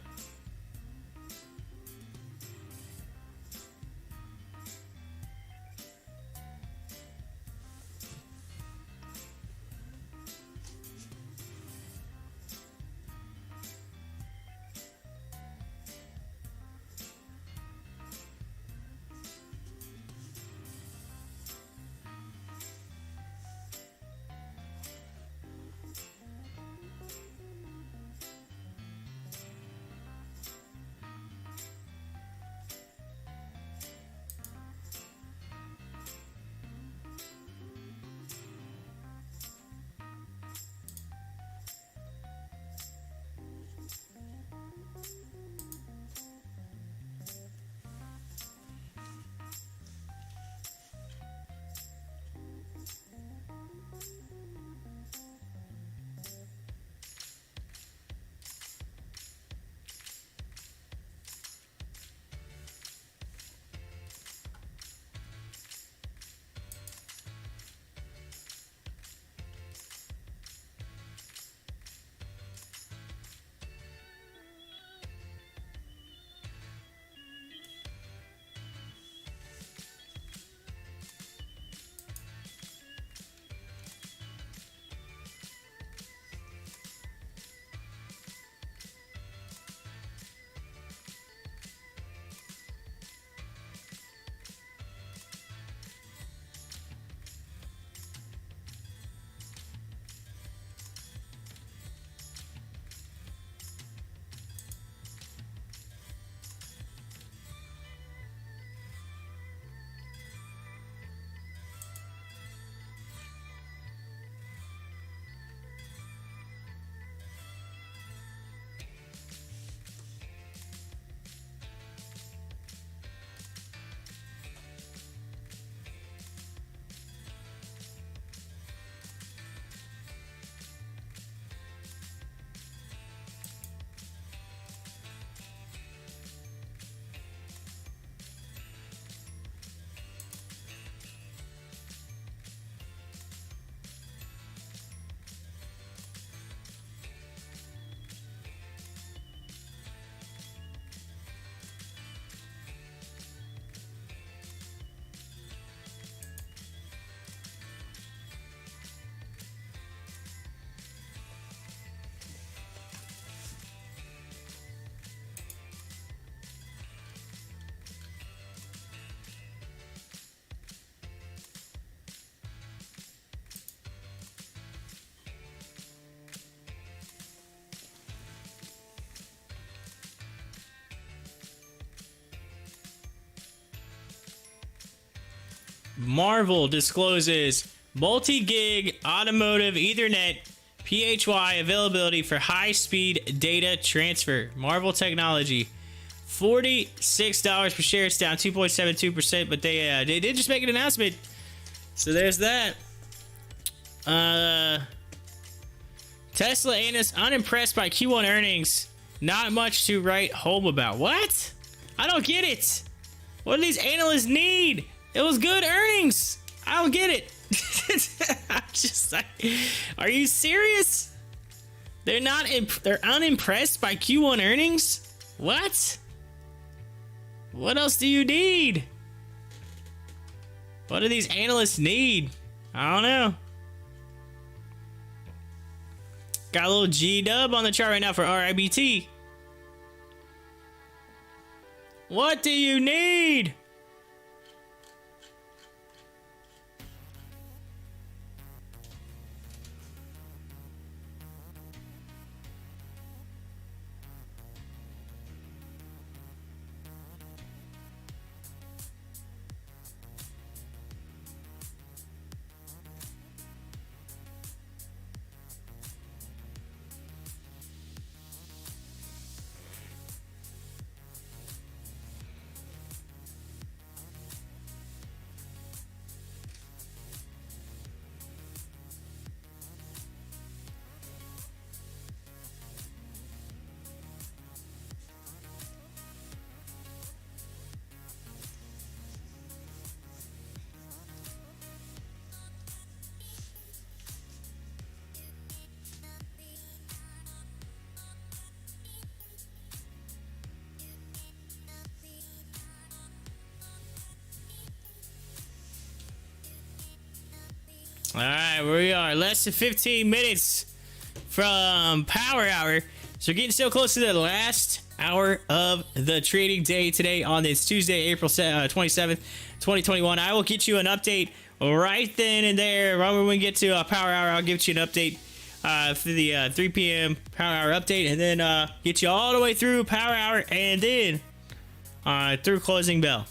Marvel discloses multi-gig automotive Ethernet PHY availability for high-speed data transfer. Marvel Technology. $46 per share. It's down 2.72%, but they did just make an announcement. So there's that. Tesla analysts unimpressed by Q1 earnings. Not much to write home about. What? I don't get it. What do these analysts need? It was good earnings. I don't get it. I'm just like, are you serious? They're not. They're unimpressed by Q1 earnings. What? What else do you need? What do these analysts need? I don't know. Got a little G-dub on the chart right now for RIBT. What do you need? All right, we are less than 15 minutes from Power Hour. So we're getting so close to the last hour of the trading day today on this Tuesday, April 27th, 2021. I will get you an update right then and there. Right when we get to Power Hour, I'll give you an update for the 3 p.m. Power Hour update, and then get you all the way through Power Hour and then through closing bell.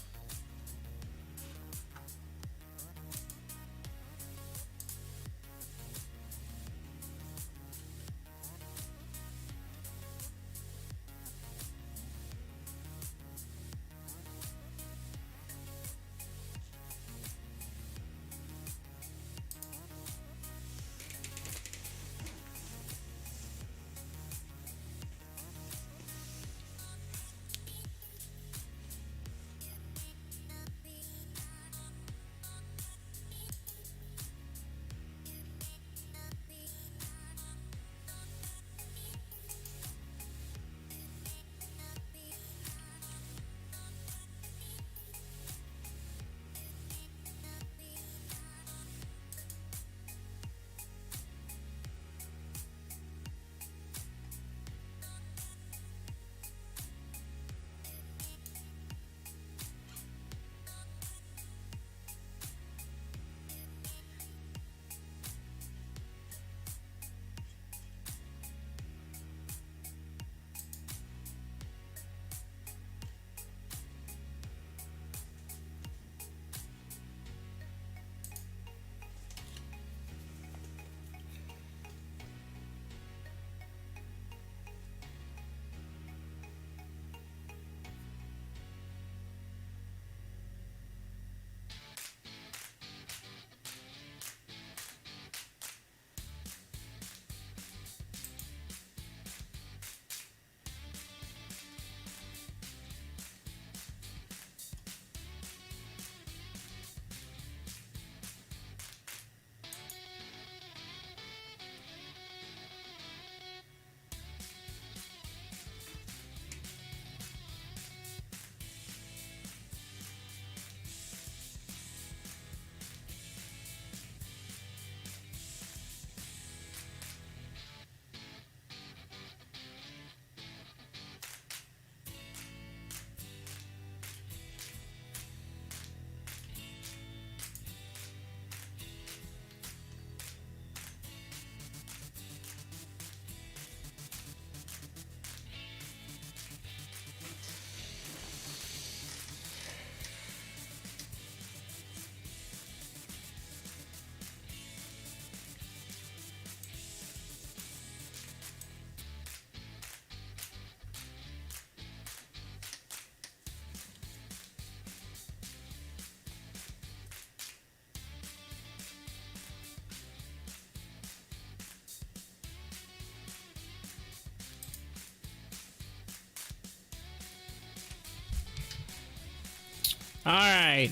All right.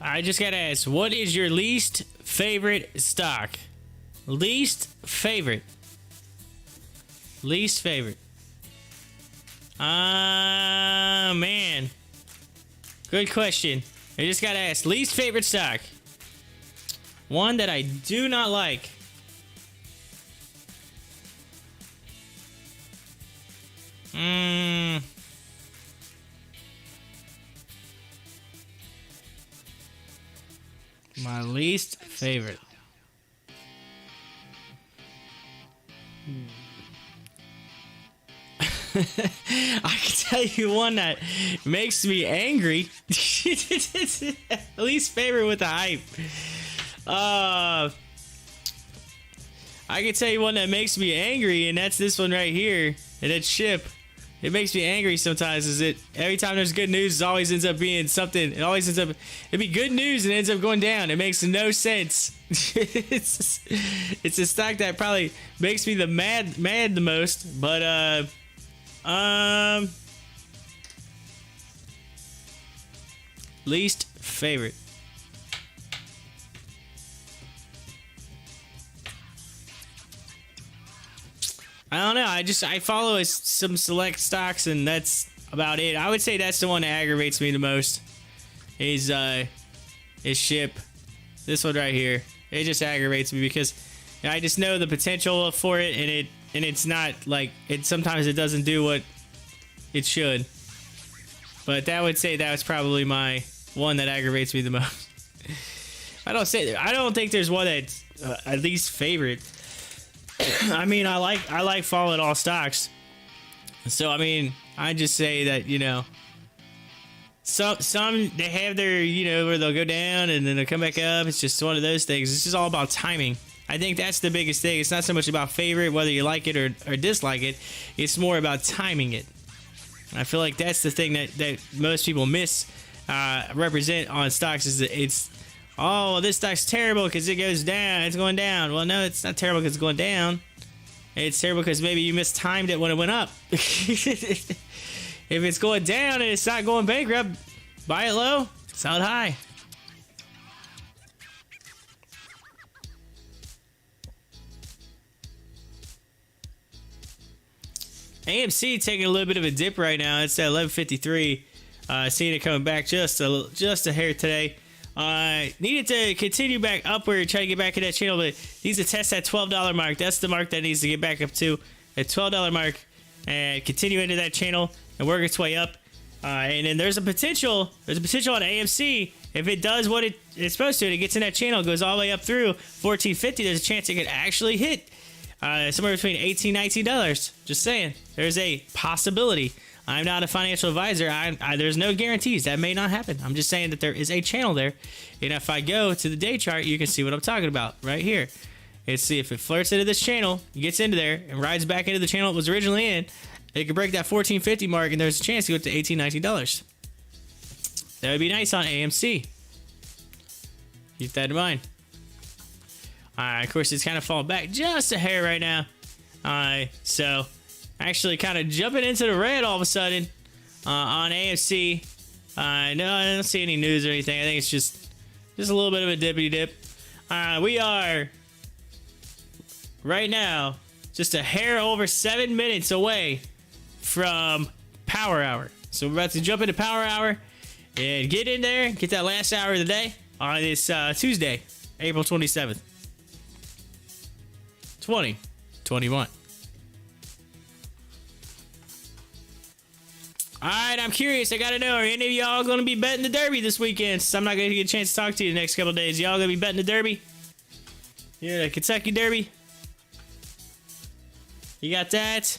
I just got to ask, what is your least favorite stock? Least favorite. Least favorite. Man. Good question. I just gotta ask. Least favorite stock. One that I do not like. My least favorite. I can tell you one that makes me angry. Least favorite with the hype. I can tell you one that makes me angry, and that's this one right here. And it's SHIP. It makes me angry sometimes. Is it every time there's good news, it always ends up being something. It always ends up. It'd be good news and it ends up going down. It makes no sense. It's a stock that probably makes me mad the most. But least favorite. I don't know. I follow some select stocks, and that's about it. I would say that's the one that aggravates me the most. Is SHIP. This one right here. It just aggravates me because I just know the potential for it, and it's not like it. Sometimes it doesn't do what it should. But that would say that was probably my one that aggravates me the most. I don't think there's one that's at least favorite. I mean, I like following all stocks. So I mean, I just say that, you know, some they have their, you know, where they'll go down and then they'll come back up. It's just one of those things. It's just all about timing. I think that's the biggest thing. It's not so much about favorite, whether you like it or dislike it. It's more about timing it. I feel like that's the thing that most people represent on stocks is that it's, oh, this stock's terrible because it goes down. It's going down. Well, no, it's not terrible because it's going down. It's terrible because maybe you mistimed it when it went up. If it's going down and it's not going bankrupt, buy it low, sell it high. AMC taking a little bit of a dip right now. It's at 1153. Seeing it coming back just a hair today. Needed to continue back upward, try to get back in that channel, but needs to test that $12 mark. That's the mark that needs to get back up to, that $12 mark, and continue into that channel and work its way up. And then there's a potential on AMC. If it does what it's supposed to, and it gets in that channel, goes all the way up through 1450, there's a chance it could actually hit somewhere between $18, $19. Just saying, there's a possibility. I'm not a financial advisor. There's no guarantees. That may not happen. I'm just saying that there is a channel there. And if I go to the day chart, you can see what I'm talking about right here. And see if it flirts into this channel, gets into there, and rides back into the channel it was originally in, it could break that 1450 mark, and there's a chance to go to $18, $19. That would be nice on AMC. Keep that in mind. Of course, it's kind of falling back just a hair right now. So... actually kind of jumping into the red all of a sudden on AMC. No, I don't see any news or anything. I think it's just a little bit of a dippity dip. We are right now just a hair over 7 minutes away from Power Hour. So we're about to jump into Power Hour and get in there, get that last hour of the day on this Tuesday, April 27th, 2021. Alright, I'm curious. I gotta know, are any of y'all gonna be betting the Derby this weekend? Since I'm not gonna get a chance to talk to you the next couple of days. Y'all gonna be betting the Derby? Yeah, the Kentucky Derby. You got that?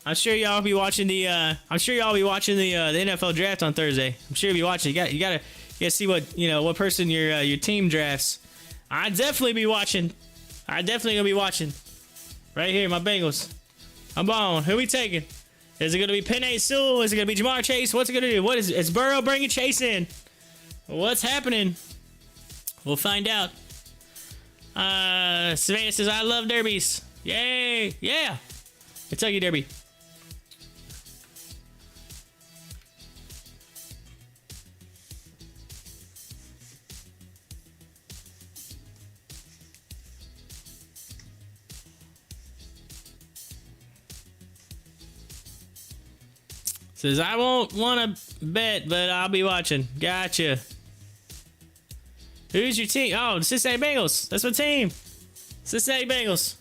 I'm sure y'all be watching the NFL draft on Thursday. I'm sure you'll be watching. You gotta see what person your team drafts. I'd definitely be watching. I'm definitely gonna be watching. Right here, my Bengals. I'm on. Who we taking? Is it going to be Penei Sewell? Is it going to be Jamar Chase? What's it going to do? Is Burrow bringing Chase in? What's happening? We'll find out. Savannah says, I love derbies. Yay. Yeah. Kentucky Derby. Says, I won't want to bet, but I'll be watching. Gotcha. Who's your team? Oh, the Cincinnati Bengals. That's my team. Cincinnati Bengals.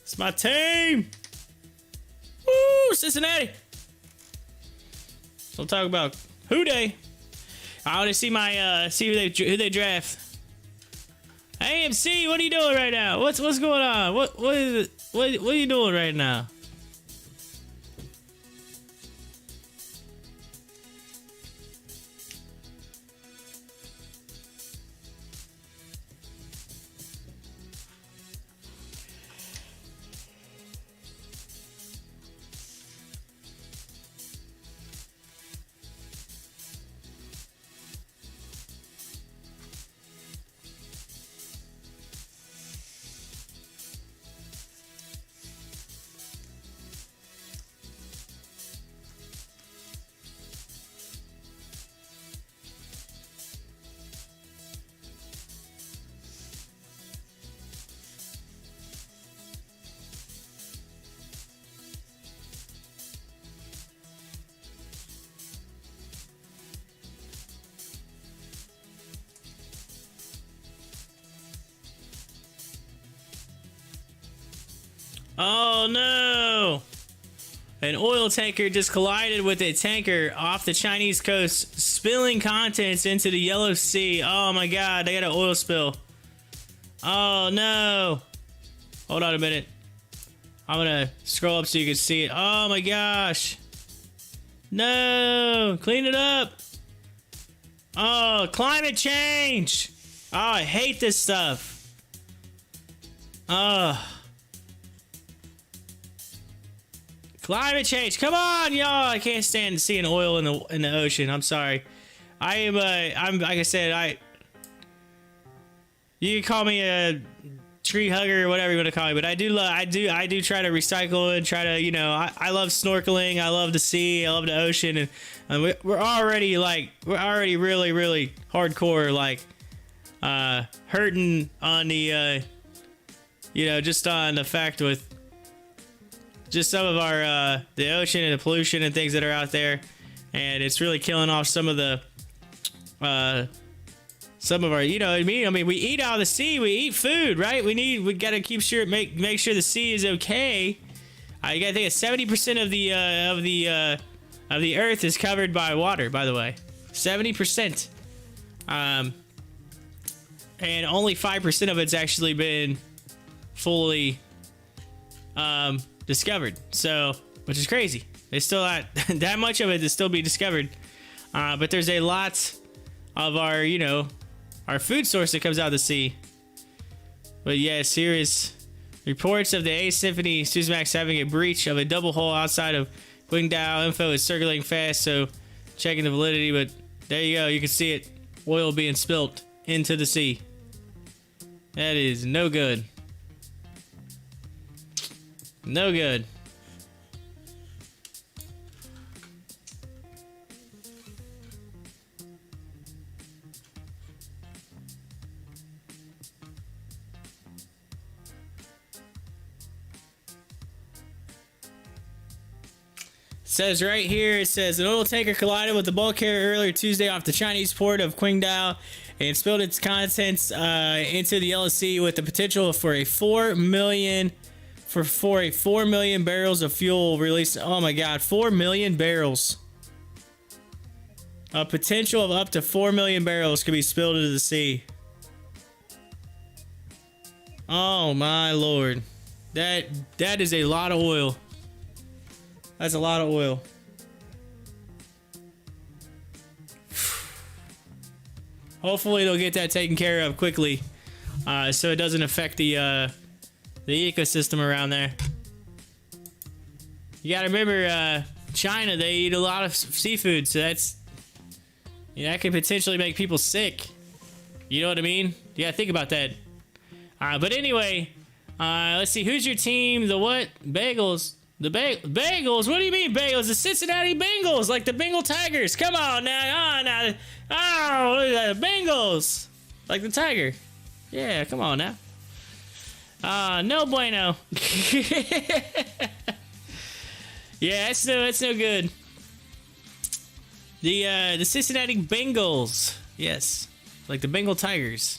It's my team. Woo, Cincinnati. So we'll talk about who they. I want to see my see who they draft. AMC, what are you doing right now? What's going on? What is it? What are you doing right now? Oh no! An oil tanker just collided with a tanker off the Chinese coast, spilling contents into the Yellow Sea. Oh my god, they got an oil spill. Oh no! Hold on a minute. I'm gonna scroll up so you can see it. Oh my gosh! No! Clean it up! Oh, climate change! Oh, I hate this stuff. Oh. Climate change, come on, y'all! I can't stand seeing oil in the ocean. I'm sorry. I'm like I said, you can call me a tree hugger or whatever you want to call me, but I do try to recycle and try to, you know, I love snorkeling. I love the sea. I love the ocean, and we're already really really hardcore, like hurting on the you know, just on the fact with just some of our the ocean and the pollution and things that are out there, and it's really killing off some of the some of our, you know what I mean, we eat out of the sea, we eat food, right? We gotta keep sure make sure the sea is okay. You gotta think 70% of the earth is covered by water, by the way. 70%. And only 5% of it's actually been fully discovered, so, which is crazy. There's still not that much of it to still be discovered, but there's a lot of our, you know, our food source that comes out of the sea. But yes, here is reports of the A Symphony Suezmax having a breach of a double hull outside of Qingdao. Info is circulating fast, so checking the validity, but there you go, you can see it, oil being spilt into the sea. That is no good. No good. Says right here, it says an oil tanker collided with the bulk carrier earlier Tuesday off the Chinese port of Qingdao and spilled its contents into the Yellow Sea with the potential for a 4 million barrels of fuel released. Oh my god, 4 million barrels. A potential of up to 4 million barrels could be spilled into the sea. Oh my lord. That is a lot of oil. That's a lot of oil. Hopefully they'll get that taken care of quickly, so it doesn't affect the ecosystem around there. You gotta remember, China, they eat a lot of seafood, so that's, you know, that could potentially make people sick. You know what I mean? You gotta think about that. But anyway, let's see, who's your team? The what? Bagels. The Bagels? What do you mean Bagels? The Cincinnati Bengals, like the Bengal Tigers. Come on now. Oh, look at that. Bengals. Like the Tiger. Yeah, come on now. No bueno. Yeah, it's no good. The Cincinnati Bengals. Yes, like the Bengal Tigers.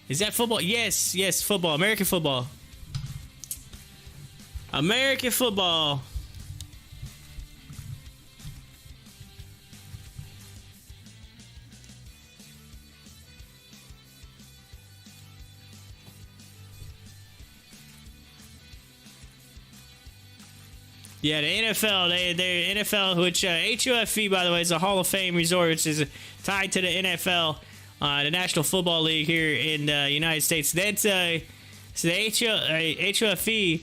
Is that football? Yes, yes, football. American football. American football. Yeah, the NFL, they NFL, which HOFV, by the way, is a Hall of Fame resort, which is tied to the NFL, the National Football League here in the United States. That's so the HOFV,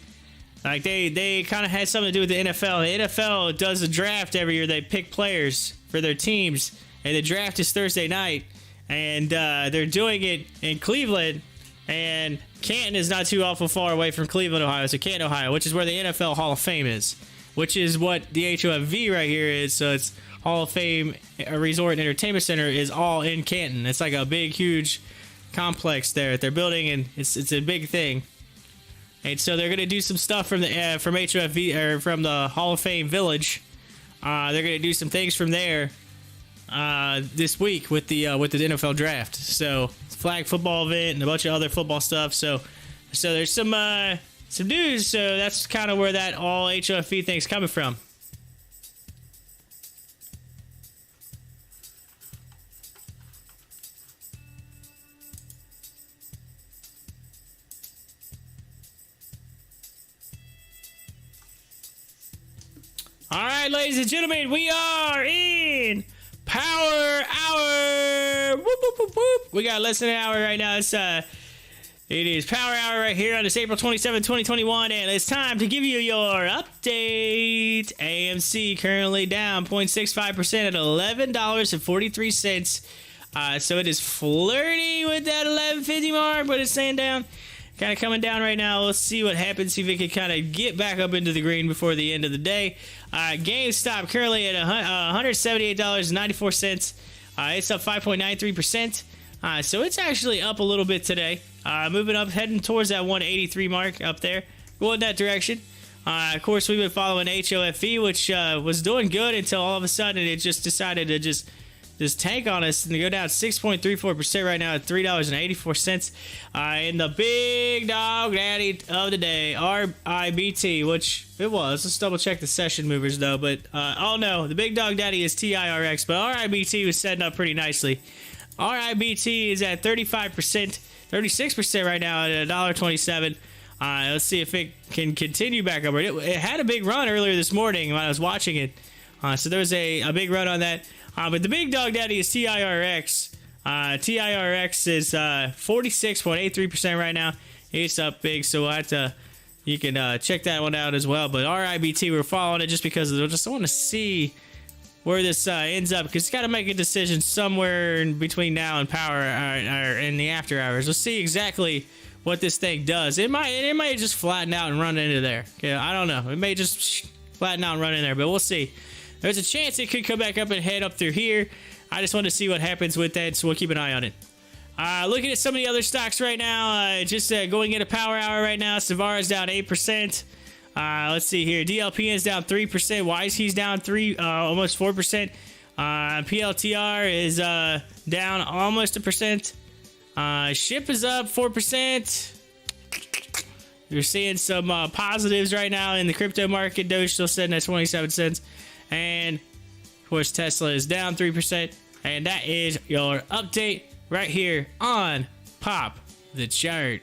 like they kind of had something to do with the NFL. The NFL does a draft every year. They pick players for their teams, and the draft is Thursday night, and they're doing it in Cleveland. And Canton is not too awful far away from Cleveland, Ohio. So Canton, Ohio, which is where the NFL Hall of Fame is, which is what the HOFV right here is. So it's Hall of Fame Resort and Entertainment Center is all in Canton. It's like a big, huge complex there that they're building, and it's a big thing. And so they're gonna do some stuff from the from HOFV or from the Hall of Fame Village. They're gonna do some things from there this week with the NFL draft. So flag football event and a bunch of other football stuff. So there's some news. So that's kind of where that all HOFV thing's coming from. All right, ladies and gentlemen, we are in Power Hour. Whoop, whoop, whoop, whoop. We got less than an hour right now. It is Power Hour right here on this April 27, 2021, and it's time to give you your update. AMC currently down 0.65% at $11.43. So it is flirting with that 11.50 mark, but it's staying down. Kind of coming down right now. Let's see what happens. See if it can kind of get back up into the green before the end of the day. GameStop currently at $178.94. It's up 5.93%. So it's actually up a little bit today. Moving up, heading towards that 183 mark up there. Going that direction. Of course, we've been following HOFV, which was doing good until all of a sudden it just decided to just tank on us and to go down 6.34% right now at $3.84. And the big dog daddy of the day, RIBT, which it was. Let's double check the session movers though. But oh no, the big dog daddy is TIRX, but RIBT was setting up pretty nicely. RIBT is at 35%, 36% right now at $1.27. Let's see if it can continue back upward. It had a big run earlier this morning when I was watching it. So there was a big run on that. But the big dog daddy is TIRX. TIRX is 46.83% right now. It's up big, so we'll have to, you can check that one out as well. But RIBT, we're following it just because I just want to see where this ends up, because it's got to make a decision somewhere in between now and power or in the after hours. We'll see exactly what this thing does. It might just flatten out and run into there. Okay, I don't know. It may just flatten out and run in there, but we'll see. There's a chance it could come back up and head up through here. I just want to see what happens with that, so we'll keep an eye on it. Looking at some of the other stocks right now, just going into Power Hour right now. Savara's down 8%. Let's see here. DLPN is down 3%. YC's down almost 4%. PLTR is down almost 1%. SHIP is up 4%. You're seeing some positives right now in the crypto market. Doge still sitting at 27 cents. And, of course, Tesla is down 3%. And that is your update right here on Pop the Chart.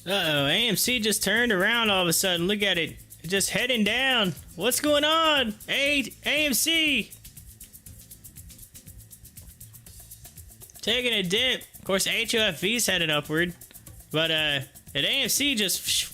Uh-oh, AMC just turned around all of a sudden. Look at it. Just heading down. What's going on? AMC. Taking a dip. Of course, HOFV's headed upward. But, at AMC just...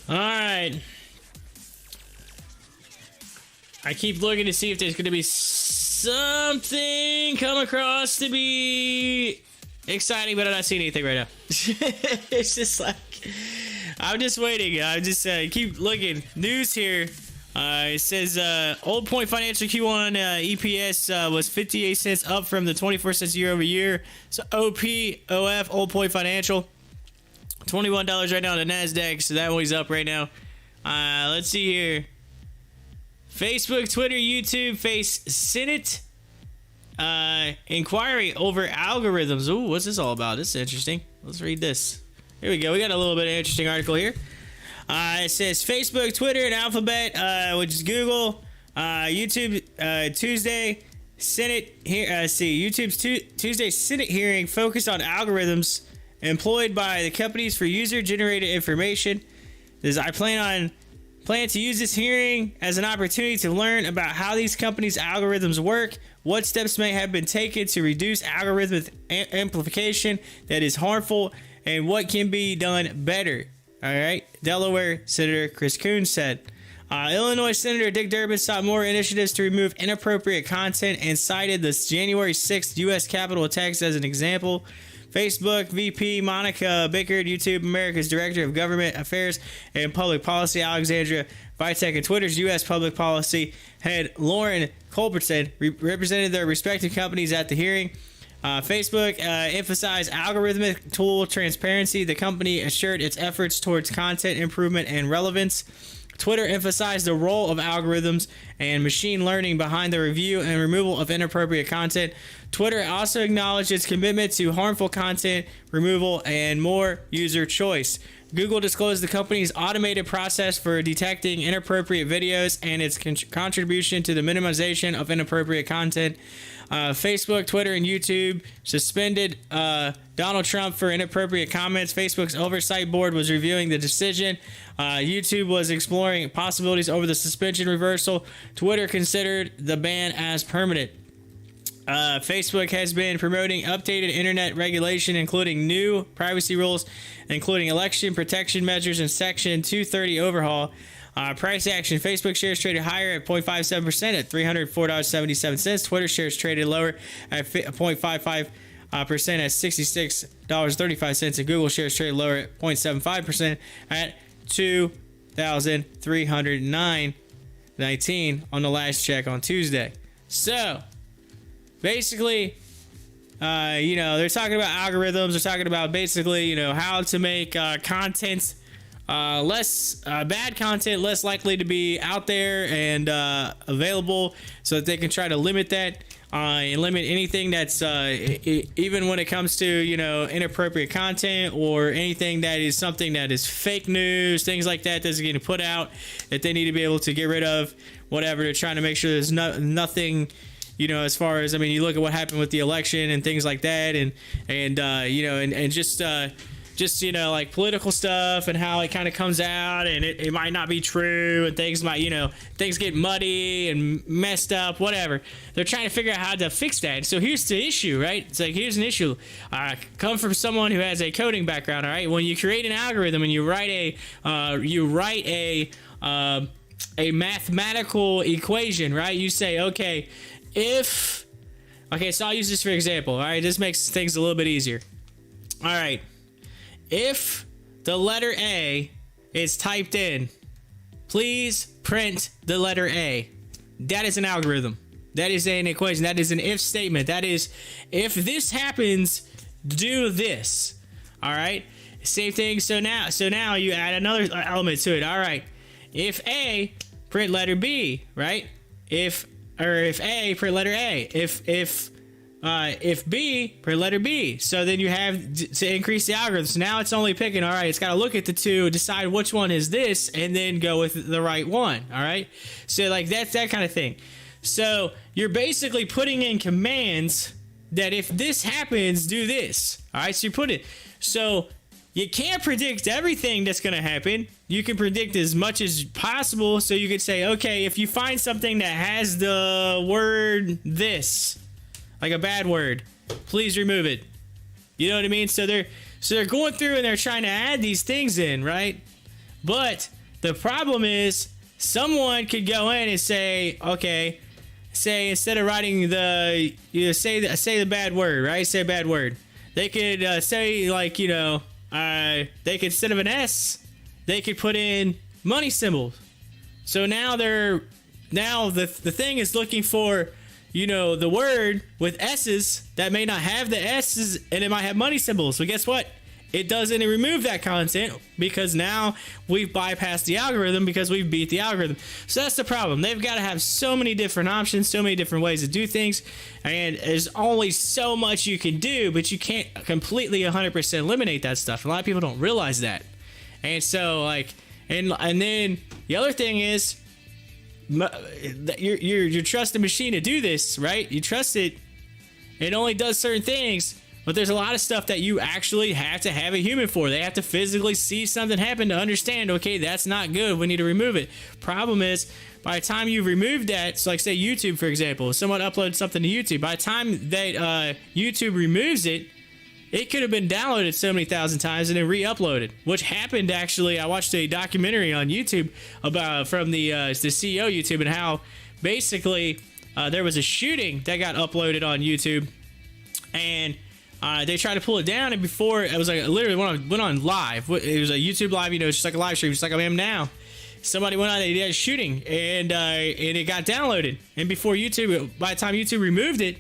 All right. I keep looking to see if there's going to be something come across to be exciting, but I'm not seeing anything right now. It's just like, I'm just waiting. I just keep looking. News here. It says Old Point Financial Q1 EPS was 58 cents, up from the 24 cents year over year. So OF Old Point Financial, $21 right now on the NASDAQ. So that one's up right now. Let's see here. Facebook, Twitter, YouTube face Senate inquiry over algorithms. Ooh, what's this all about? This is interesting. Let's read this. Here we go. We got a little bit of an interesting article here. It says Facebook, Twitter, and Alphabet, which is Google, YouTube, Tuesday Senate here. YouTube's Tuesday Senate hearing focused on algorithms employed by the companies for user-generated information. I plan to use this hearing as an opportunity to learn about how these companies' algorithms work, what steps may have been taken to reduce algorithmic amplification that is harmful, and what can be done better. All right, Delaware Senator Chris Coons said. Illinois Senator Dick Durbin sought more initiatives to remove inappropriate content and cited the January 6th U.S. Capitol attacks as an example. Facebook VP Monica Bickard, YouTube America's Director of Government Affairs and Public Policy Alexandria Vitek, and Twitter's U.S. Public Policy Head Lauren Culbertson represented their respective companies at the hearing. Facebook emphasized algorithmic tool transparency. The company assured its efforts towards content improvement and relevance. Twitter emphasized the role of algorithms and machine learning behind the review and removal of inappropriate content. Twitter also acknowledged its commitment to harmful content removal and more user choice. Google disclosed the company's automated process for detecting inappropriate videos and its contribution to the minimization of inappropriate content. Facebook, Twitter, and YouTube suspended Donald Trump for inappropriate comments. Facebook's oversight board was reviewing the decision. YouTube was exploring possibilities over the suspension reversal. Twitter considered the ban as permanent. Facebook has been promoting updated internet regulation, including new privacy rules, including election protection measures and Section 230 overhaul. Price action. Facebook shares traded higher at 0.57% at $304.77. Twitter shares traded lower at 0.55% at $66.35. And Google shares traded lower at 0.75% at $2,309.19 on the last check on Tuesday. So, basically, they're talking about algorithms. They're talking about basically, how to make content less bad content, less likely to be out there and available, so that they can try to limit that and limit anything that's even when it comes to inappropriate content or anything that is something that is fake news, things like that that's getting put out that they need to be able to get rid of. Whatever, they're trying to make sure there's nothing. As far as, you look at what happened with the election and things like that, and just like political stuff and how it kind of comes out and it might not be true and things might, things get muddy and messed up, whatever. They're trying to figure out how to fix that. So here's the issue, right? It's like, here's an issue. Come from someone who has a coding background, all right? When you create an algorithm and you write a mathematical equation, right? You say, okay, so I'll use this for example, all right? This makes things a little bit easier. All right. If the letter A is typed in, please print the letter A. That is an algorithm. That is an equation. That is an if statement. That is, if this happens, do this. All right. Same thing. So now you add another element to it. All right. If A, print letter B. Right. If A, print letter A. If B, print letter B. So then you have to increase the algorithm. So now it's only picking, all right, it's got to look at the two, decide which one is this, and then go with the right one, all right? So, that's that kind of thing. So you're basically putting in commands that if this happens, do this, all right? So you put it. So you can't predict everything that's going to happen. You can predict as much as possible. So you could say, okay, if you find something that has the word this, like a bad word, please remove it. You know what I mean? So they're going through and they're trying to add these things in, right? But the problem is someone could go in and say, okay, say instead of writing say the bad word, right? Say a bad word. They could say they could, instead of an S, they could put in money symbols. So now the thing is looking for, the word with S's that may not have the S's, and it might have money symbols. So guess what? It doesn't remove that content because now we've bypassed the algorithm because we've beat the algorithm. So that's the problem. They've got to have so many different options, so many different ways to do things, and there's only so much you can do, but you can't completely 100% eliminate that stuff. A lot of people don't realize that. And so and then the other thing is you're trusting the machine to do this, right? You trust it. It only does certain things. But there's a lot of stuff that you actually have to have a human for. They have to physically see something happen to understand, okay, that's not good. We need to remove it. Problem is, by the time you've removed that, so like say YouTube, for example, if someone uploads something to YouTube, by the time that YouTube removes it, it could have been downloaded so many thousand times and then re-uploaded, which happened actually. I watched a documentary on YouTube from the CEO YouTube and how basically there was a shooting that got uploaded on YouTube, and they tried to pull it down, and before it was like literally went on live. It was a YouTube live, it's just like a live stream, just like I am now. Somebody went on, they did a shooting, and it got downloaded. And before YouTube, by the time YouTube removed it,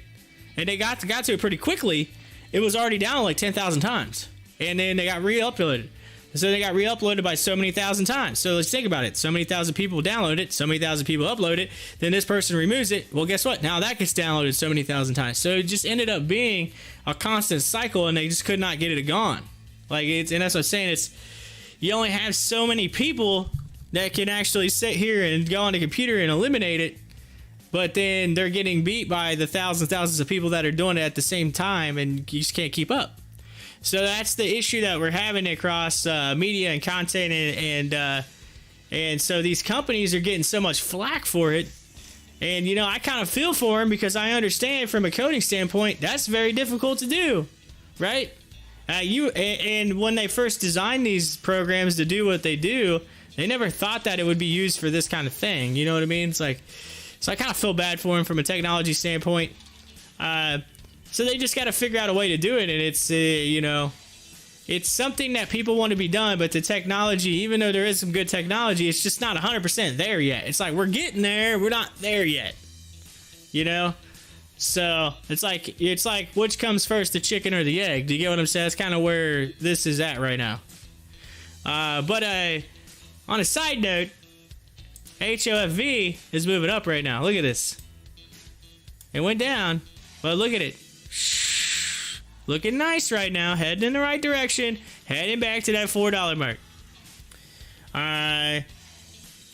and they got to it pretty quickly, it was already down like 10,000 times, and then they got re-uploaded. So they got re-uploaded by so many thousand times. So let's think about it. So many thousand people download it. So many thousand people upload it. Then this person removes it. Well, guess what? Now that gets downloaded so many thousand times. So it just ended up being a constant cycle, and they just could not get it gone. And that's what I'm saying. You only have so many people that can actually sit here and go on the computer and eliminate it. But then they're getting beat by the thousands of people that are doing it at the same time, and you just can't keep up. So that's the issue that we're having across media and content, and so these companies are getting so much flack for it. And I kind of feel for them because I understand from a coding standpoint that's very difficult to do, right? And when they first designed these programs to do what they do, they never thought that it would be used for this kind of thing. You know what I mean? So I kind of feel bad for them from a technology standpoint. So they just got to figure out a way to do it, and it's something that people want to be done, but the technology, even though there is some good technology, it's just not 100% there yet. It's like we're getting there, we're not there yet. So it's like which comes first, the chicken or the egg? Do you get what I'm saying? That's kind of where this is at right now. But on a side note, HOFV is moving up right now. Look at this. It went down, but look at it. Looking nice right now, heading in the right direction, heading back to that $4 mark.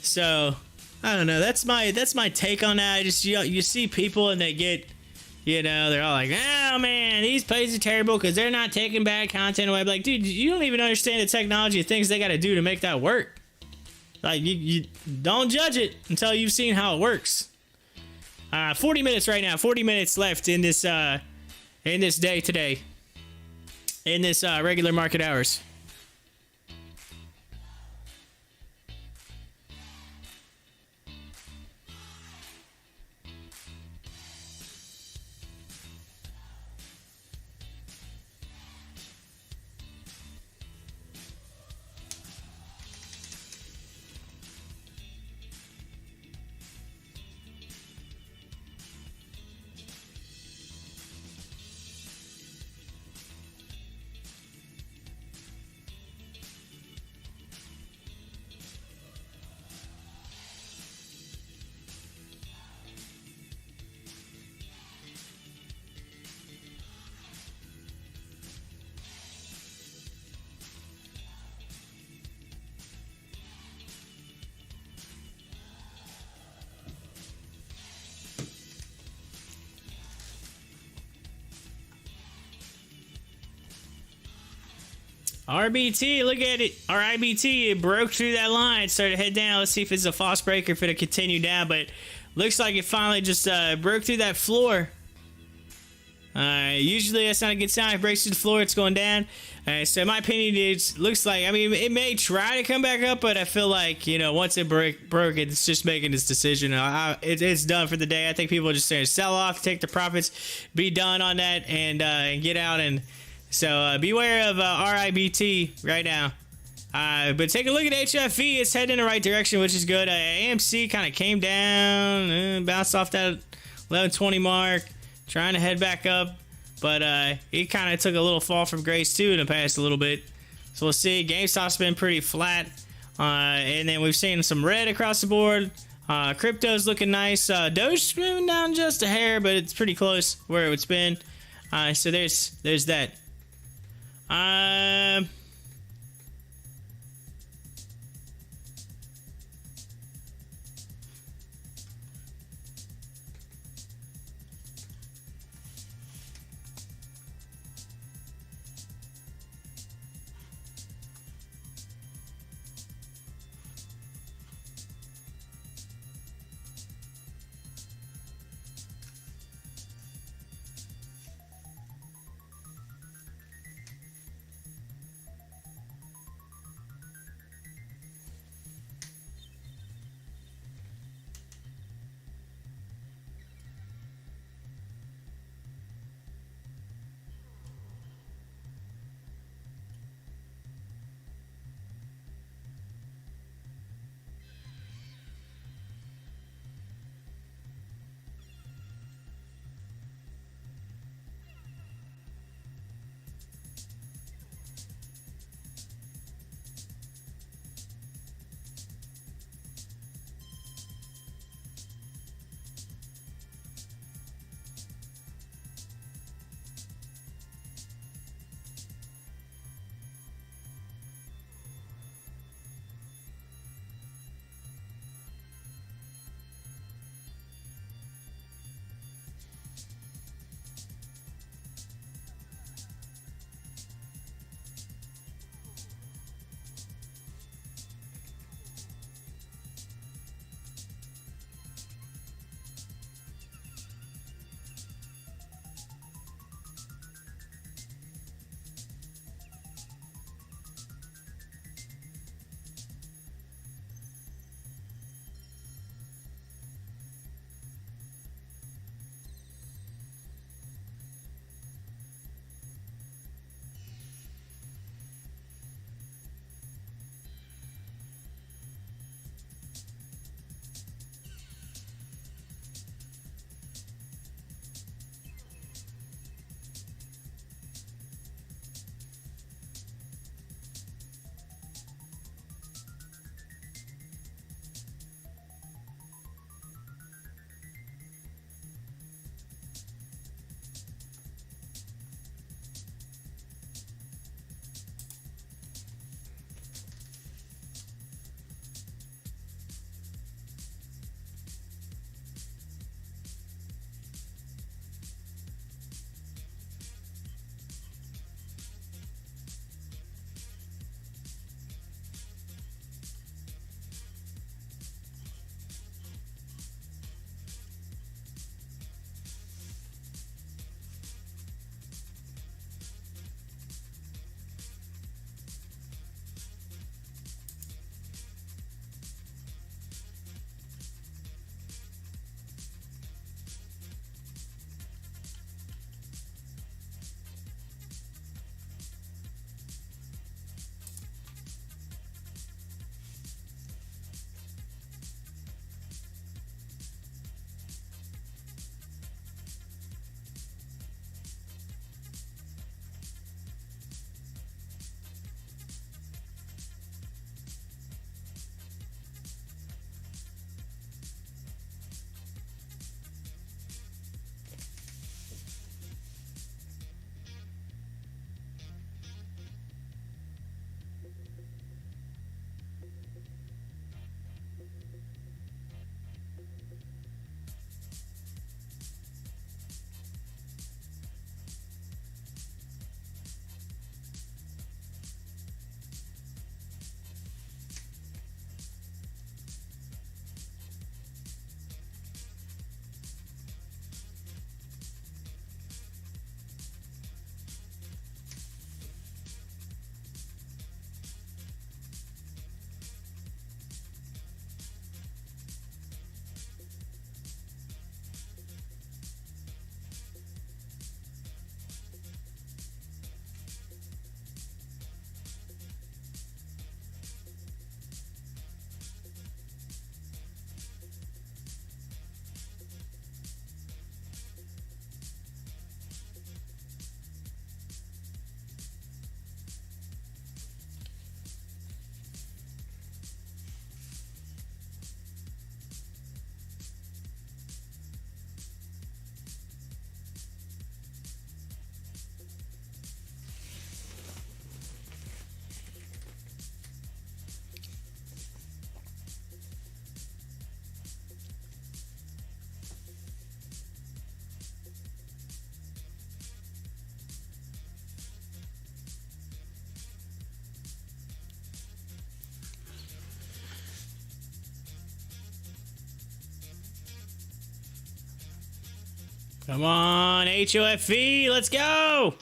So I don't know. That's my take on that. Just you see people and they get, they're all like, oh man, these places are terrible because they're not taking bad content away. Like, dude, you don't even understand the technology and things they got to do to make that work. Like, you don't judge it until you've seen how it works. 40 minutes right now. 40 minutes left in this day today, in this regular market hours. RBT, look at it. Our IBT, it broke through that line, started to head down. Let's see if it's a false breaker, if it'll continue down, but looks like it finally just broke through that floor. Usually that's not a good sign. If it breaks through the floor, it's going down. So in my opinion, it looks like, it may try to come back up, but I feel like, once it broke, it's just making its decision. It's done for the day. I think people are just saying sell off, take the profits, be done on that, and get out. And so beware of RIBT right now. But take a look at HOFV. It's heading in the right direction, which is good. AMC kind of came down, bounced off that 1120 mark, trying to head back up. But it kind of took a little fall from grace, too, in the past a little bit. So we'll see. GameStop's been pretty flat. And then we've seen some red across the board. Crypto's looking nice. Doge moving down just a hair, but it's pretty close where it's been. So there's that. Come on, HOFV, let's go!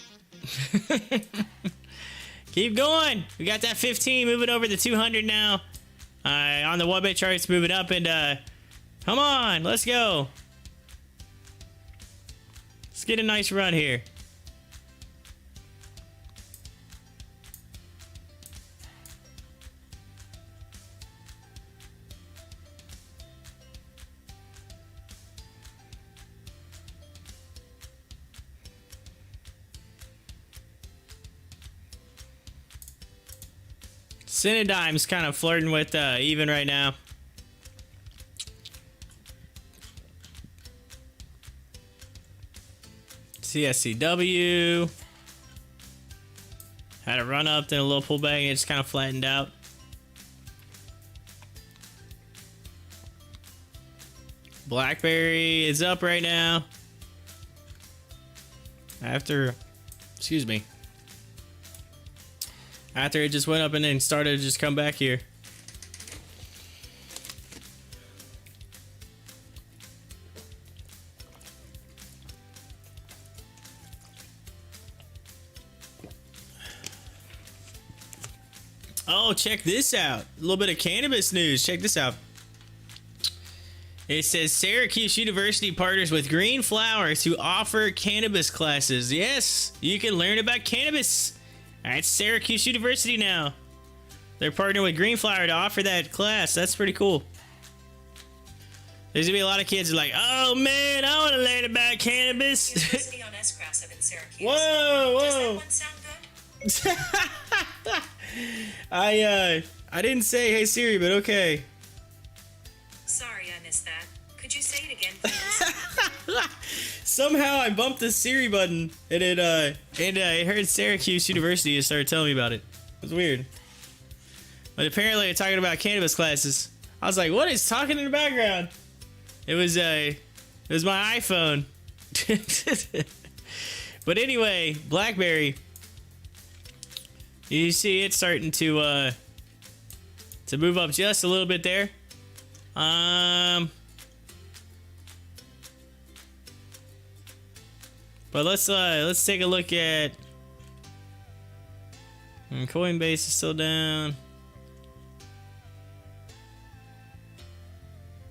Keep going. We got that 15 moving over the 200 now. On the 1-minute charts, moving up, and come on, let's go. Let's get a nice run here. CIDM's kind of flirting with even right now. CSCW had a run up, then a little pullback, and it just kind of flattened out. BlackBerry is up right now. After it just went up and then started to just come back here. Oh, check this out. A little bit of cannabis news. Check this out. It says Syracuse University partners with Green Flower to offer cannabis classes. Yes, you can learn about cannabis. That's Syracuse University now. They're partnering with Green Flower to offer that class. That's pretty cool. There's gonna be a lot of kids who are like, oh man, I want to learn about cannabis. University on S-Grass up in Syracuse. Whoa. Does that one sound good? I didn't say hey Siri, but okay. Sorry, I missed that. Could you say it again, please? Somehow I bumped the Siri button and it heard Syracuse University and started telling me about it. It was weird. But apparently they're talking about cannabis classes. I was like, what is talking in the background? It was my iPhone. But anyway, BlackBerry. You see it starting to move up just a little bit there. But let's take a look at Coinbase is still down.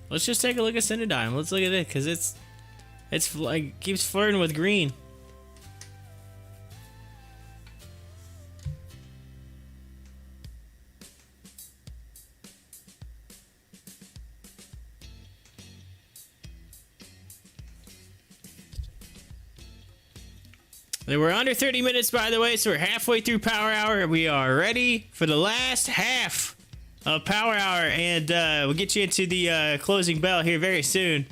Let's just take a look at CIDM. Let's look at it because it's like keeps flirting with green. We're under 30 minutes, by the way, so we're halfway through Power Hour. We are ready for the last half of Power Hour, and we'll get you into the closing bell here very soon.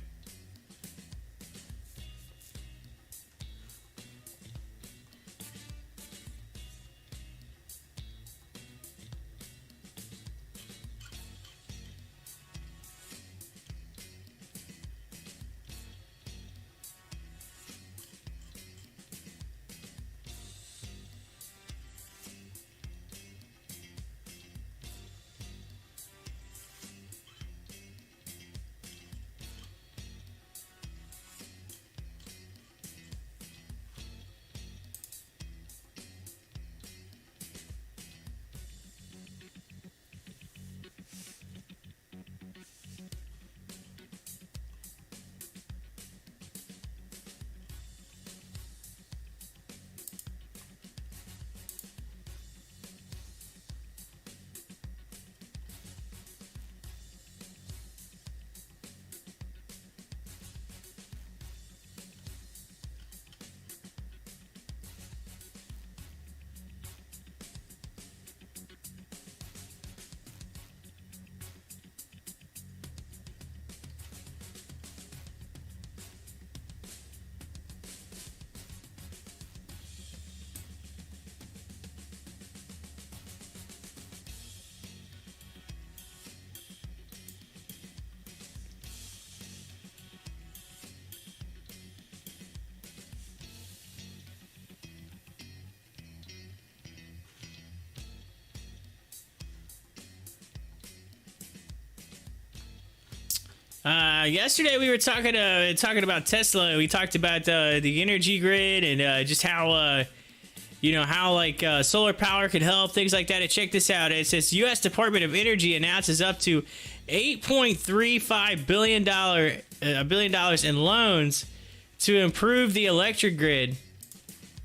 Yesterday we were talking about Tesla. We talked about the energy grid and just how how like solar power could help, things like that. And check this out. It says U.S. Department of Energy announces up to $8.35 billion in loans to improve the electric grid.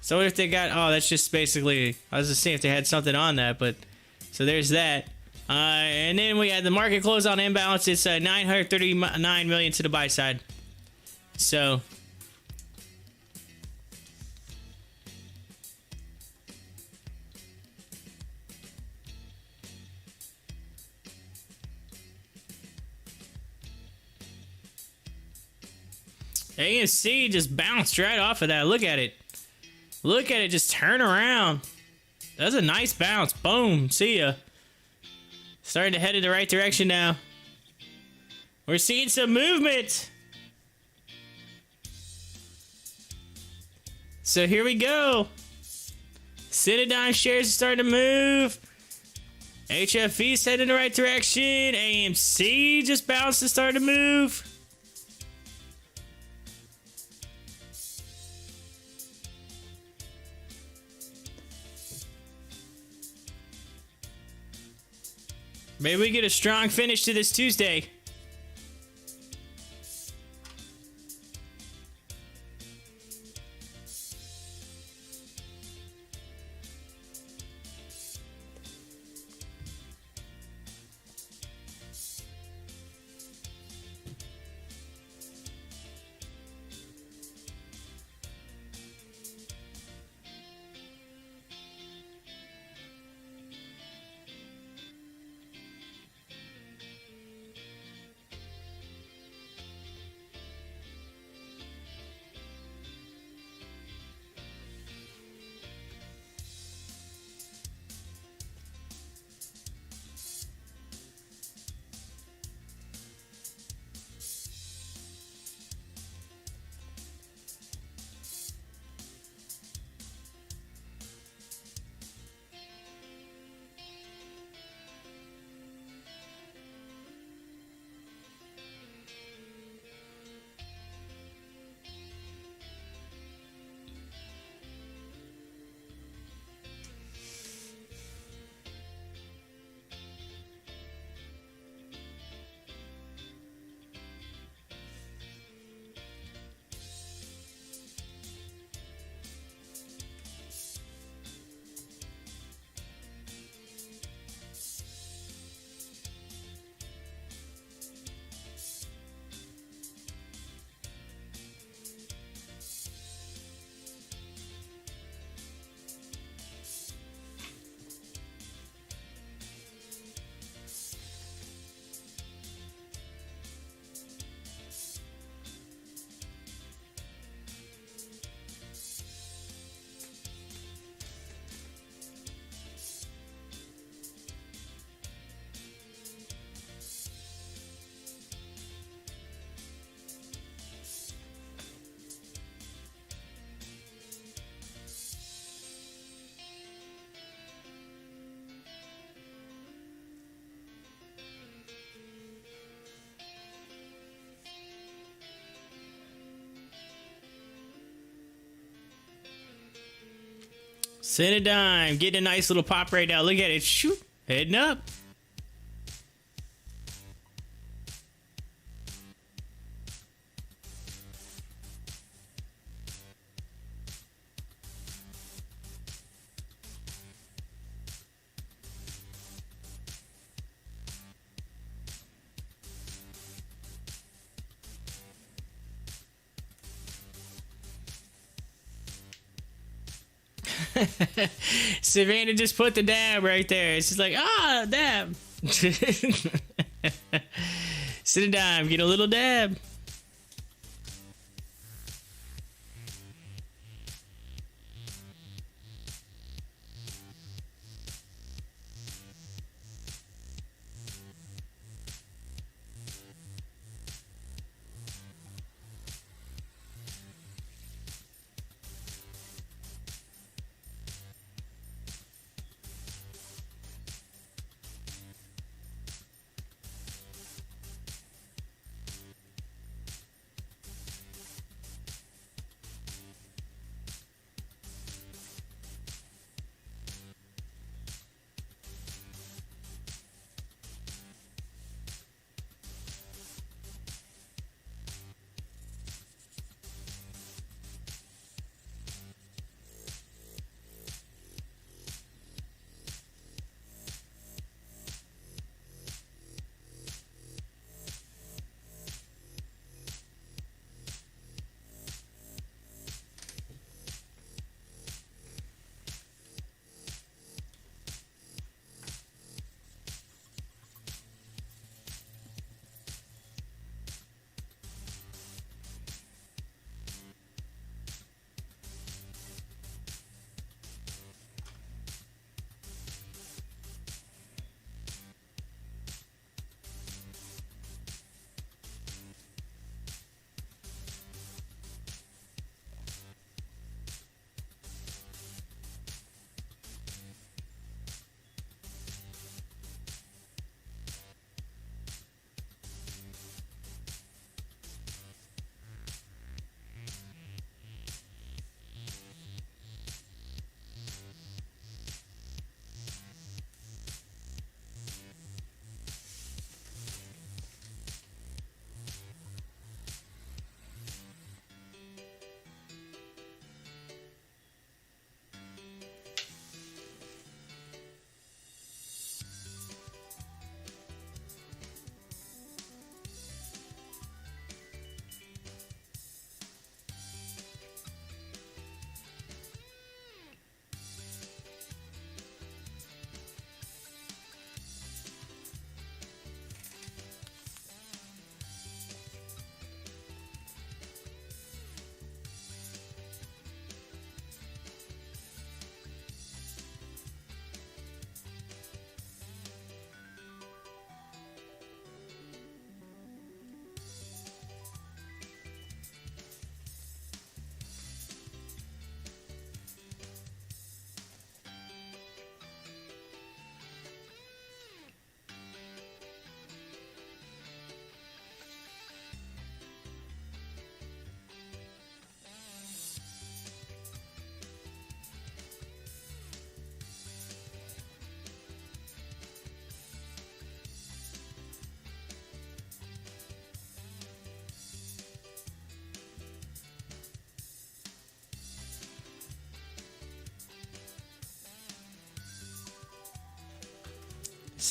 So what if they got? Oh, that's just basically. I was just seeing if they had something on that, but so there's that. And then we had the market close on imbalance. It's 939 million to the buy side. So AMC just bounced right off of that. Look at it. Look at it just turn around. That's a nice bounce. Boom. See ya. Starting to head in the right direction now. We're seeing some movement. So here we go. CIDM shares are starting to move. HOFV is heading in the right direction. AMC just bounced and started to move. Maybe we get a strong finish to this Tuesday. CIDM getting a nice little pop right now. Look at it. Shoot. Heading up. Savannah just put the dab right there. It's just like, dab. CIDM, get a little dab.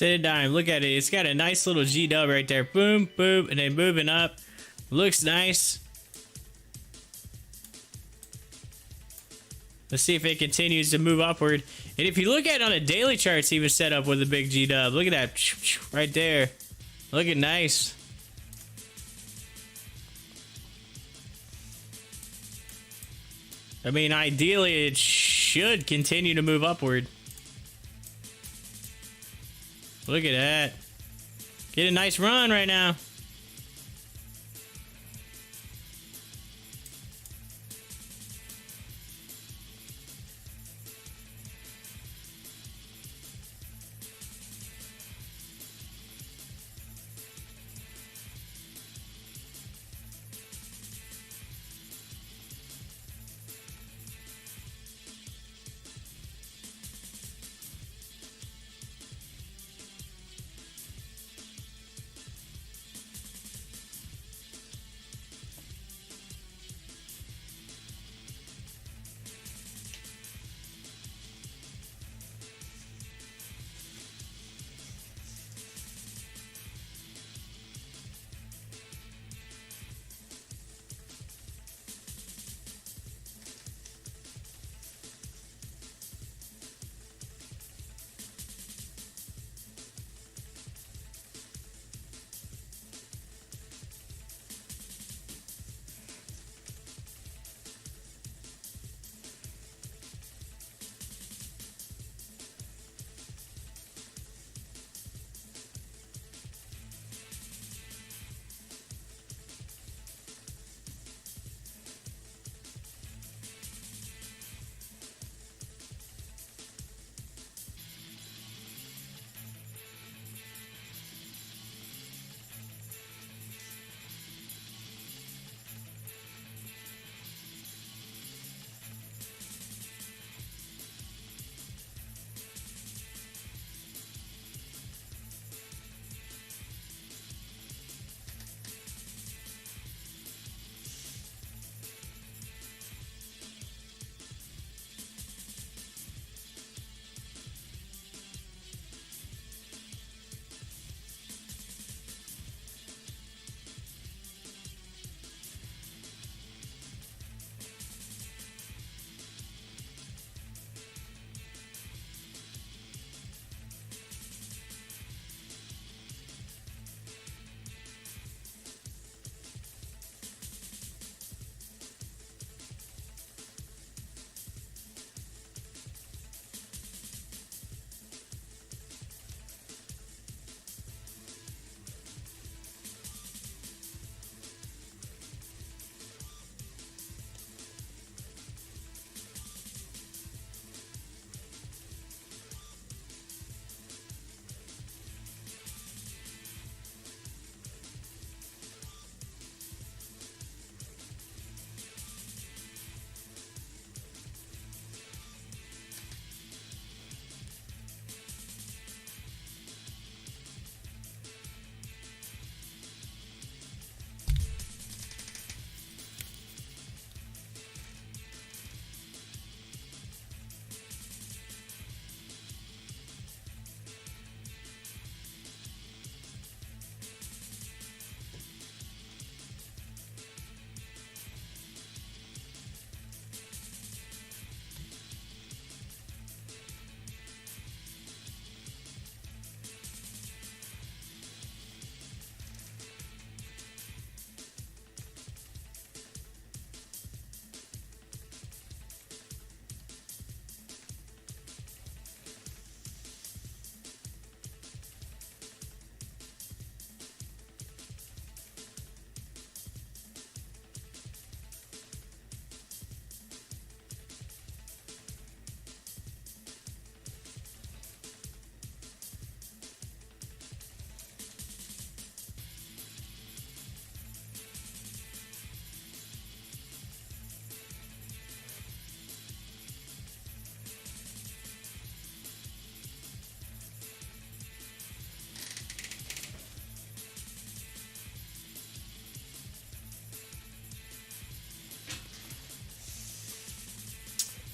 CIDM, look at it. It's got a nice little G dub right there. Boom, boom, and then moving up. Looks nice. Let's see if it continues to move upward. And if you look at it on a daily chart, it's even set up with a big G dub. Look at that right there. Looking nice. I mean, ideally, it should continue to move upward. Look at that. Get a nice run right now.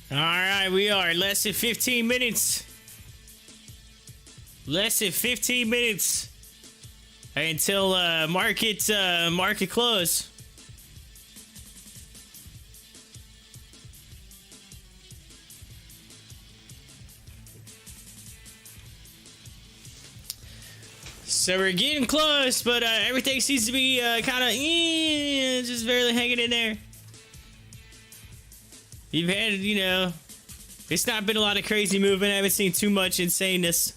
All right, we are less than 15 minutes Less than 15 minutes until market close. So we're getting close, but everything seems to be kind of just barely hanging in there. You've had, it's not been a lot of crazy movement. I haven't seen too much insaneness.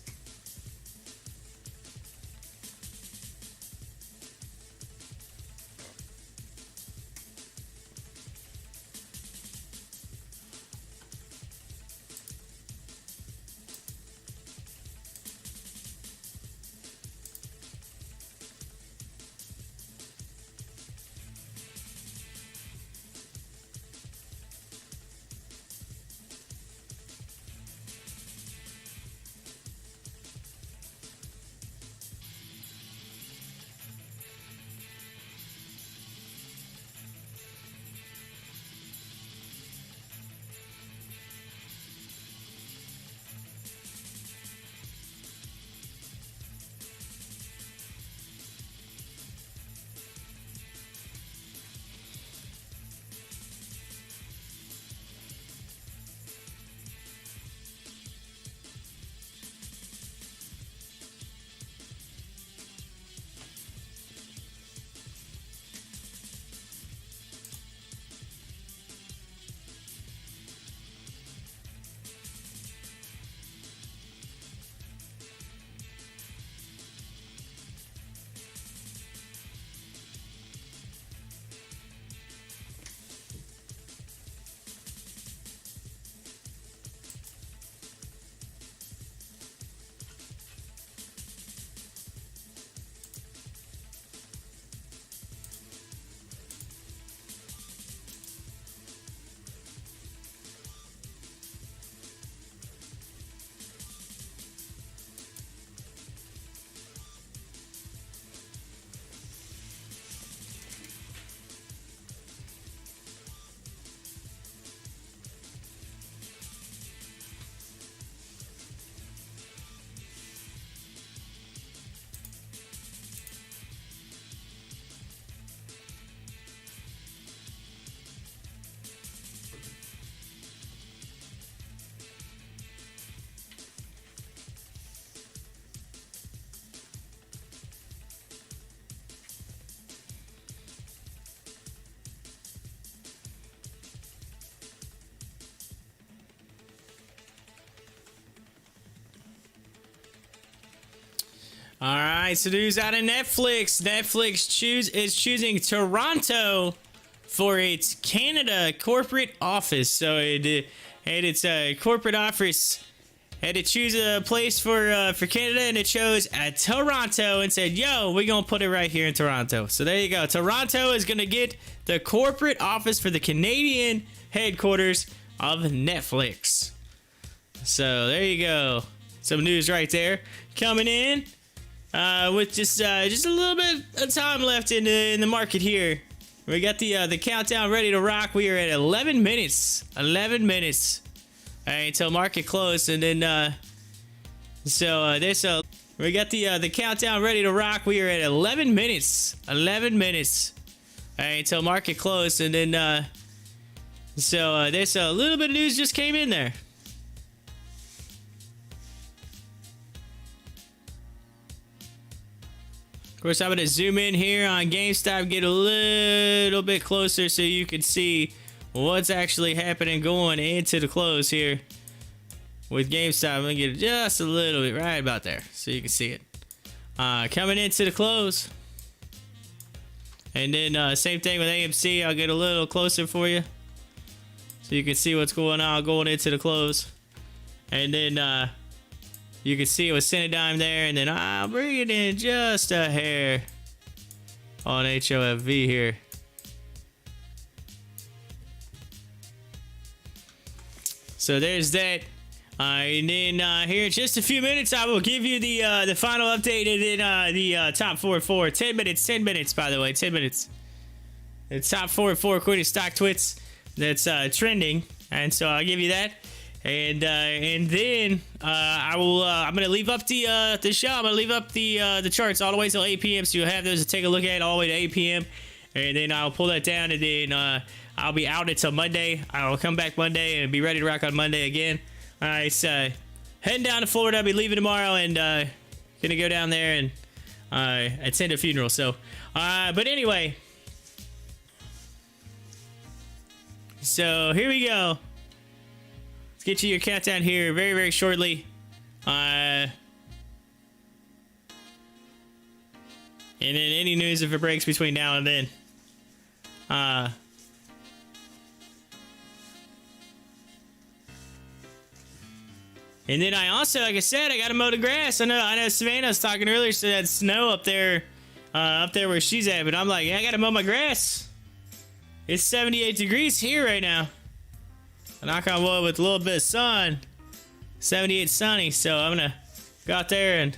All right, so news out of Netflix. Netflix is choosing Toronto for its Canada corporate office. So it had its corporate office had to choose a place for Canada, and it chose Toronto and said, "Yo, we're gonna put it right here in Toronto." So there you go. Toronto is gonna get the corporate office for the Canadian headquarters of Netflix. So there you go. Some news right there coming in. With just a little bit of time left in the market here. We got the countdown ready to rock. We are at 11 minutes. 11 minutes. All right, until market close, and then we got the countdown ready to rock. We are at 11 minutes. 11 minutes. All right, until market close, and then there's a little bit of news just came in there. Of course, I'm going to zoom in here on GameStop, get a little bit closer so you can see what's actually happening going into the close here with GameStop. I'm going to get just a little bit right about there so you can see it. Coming into the close. And then same thing with AMC. I'll get a little closer for you so you can see what's going on going into the close. And then you can see it with CIDM there, and then I'll bring it in just a hair on HOFV here. So there's that. And then here in just a few minutes, I will give you the final update, and then the top 4 10 minutes, by the way, 10 minutes. The top 4 according to Stocktwits that's trending, and so I'll give you that. And then I will. I'm gonna leave up the show. I'm gonna leave up the charts all the way till 8 p.m. So you'll have those to take a look at all the way to 8 p.m. And then I'll pull that down, and then I'll be out until Monday. I'll come back Monday and be ready to rock on Monday again. All right, so heading down to Florida. I'll be leaving tomorrow and gonna go down there and attend a funeral. So, but anyway, so here we go. Let's get you your countdown here very, very shortly. And then any news if it breaks between now and then. And then I also, like I said, I got to mow the grass. I know Savannah was talking earlier, so that snow up there where she's at. But I'm like, yeah, I got to mow my grass. It's 78 degrees here right now. Knock on wood with a little bit of sun. 78 sunny, so I'm gonna go out there and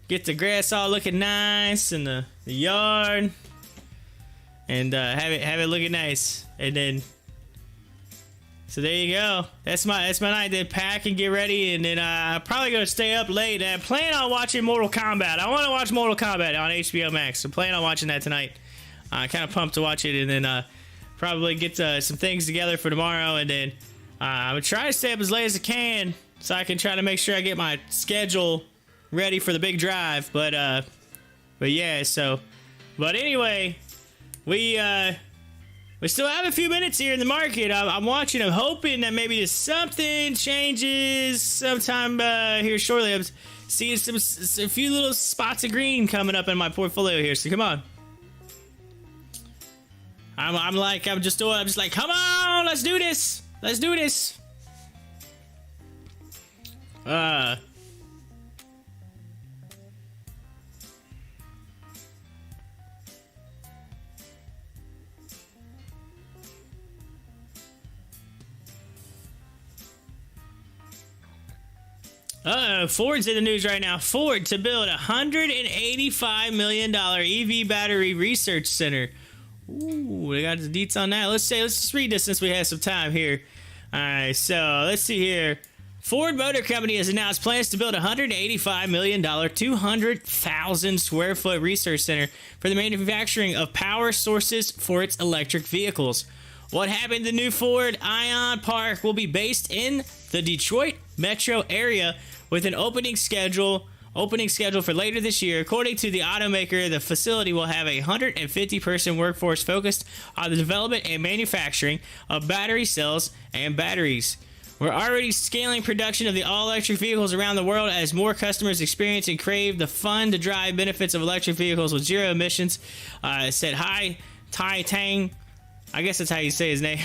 get the grass all looking nice in the yard, and have it looking nice. And then, so there you go. That's my night. Then pack and get ready, and then I'm probably gonna stay up late. And I plan on watching Mortal Kombat. I want to watch Mortal Kombat on HBO Max. So plan on watching that tonight. Kind of pumped to watch it, and then probably get some things together for tomorrow, and then I'm gonna try to stay up as late as I can so I can try to make sure I get my schedule ready for the big drive. But yeah, so, but anyway, we still have a few minutes here in the market. I'm watching. I'm hoping that maybe just something changes sometime here shortly. I'm seeing a few little spots of green coming up in my portfolio here. So come on. I'm just like, come on, let's do this. Let's do this. Ford's in the news right now. Ford to build a $185 million EV battery research center. Ooh, they got the deets on that. Let's just read this since we have some time here. All right, so let's see here. Ford Motor Company has announced plans to build a $185 million, 200,000 square foot research center for the manufacturing of power sources for its electric vehicles. What happened to the new Ford Ion Park will be based in the Detroit metro area with an opening schedule for later this year. According to the automaker, the facility will have a 150-person workforce focused on the development and manufacturing of battery cells and batteries. We're already scaling production of the all-electric vehicles around the world as more customers experience and crave the fun-to-drive benefits of electric vehicles with zero emissions, said Tai Tang. I guess that's how you say his name.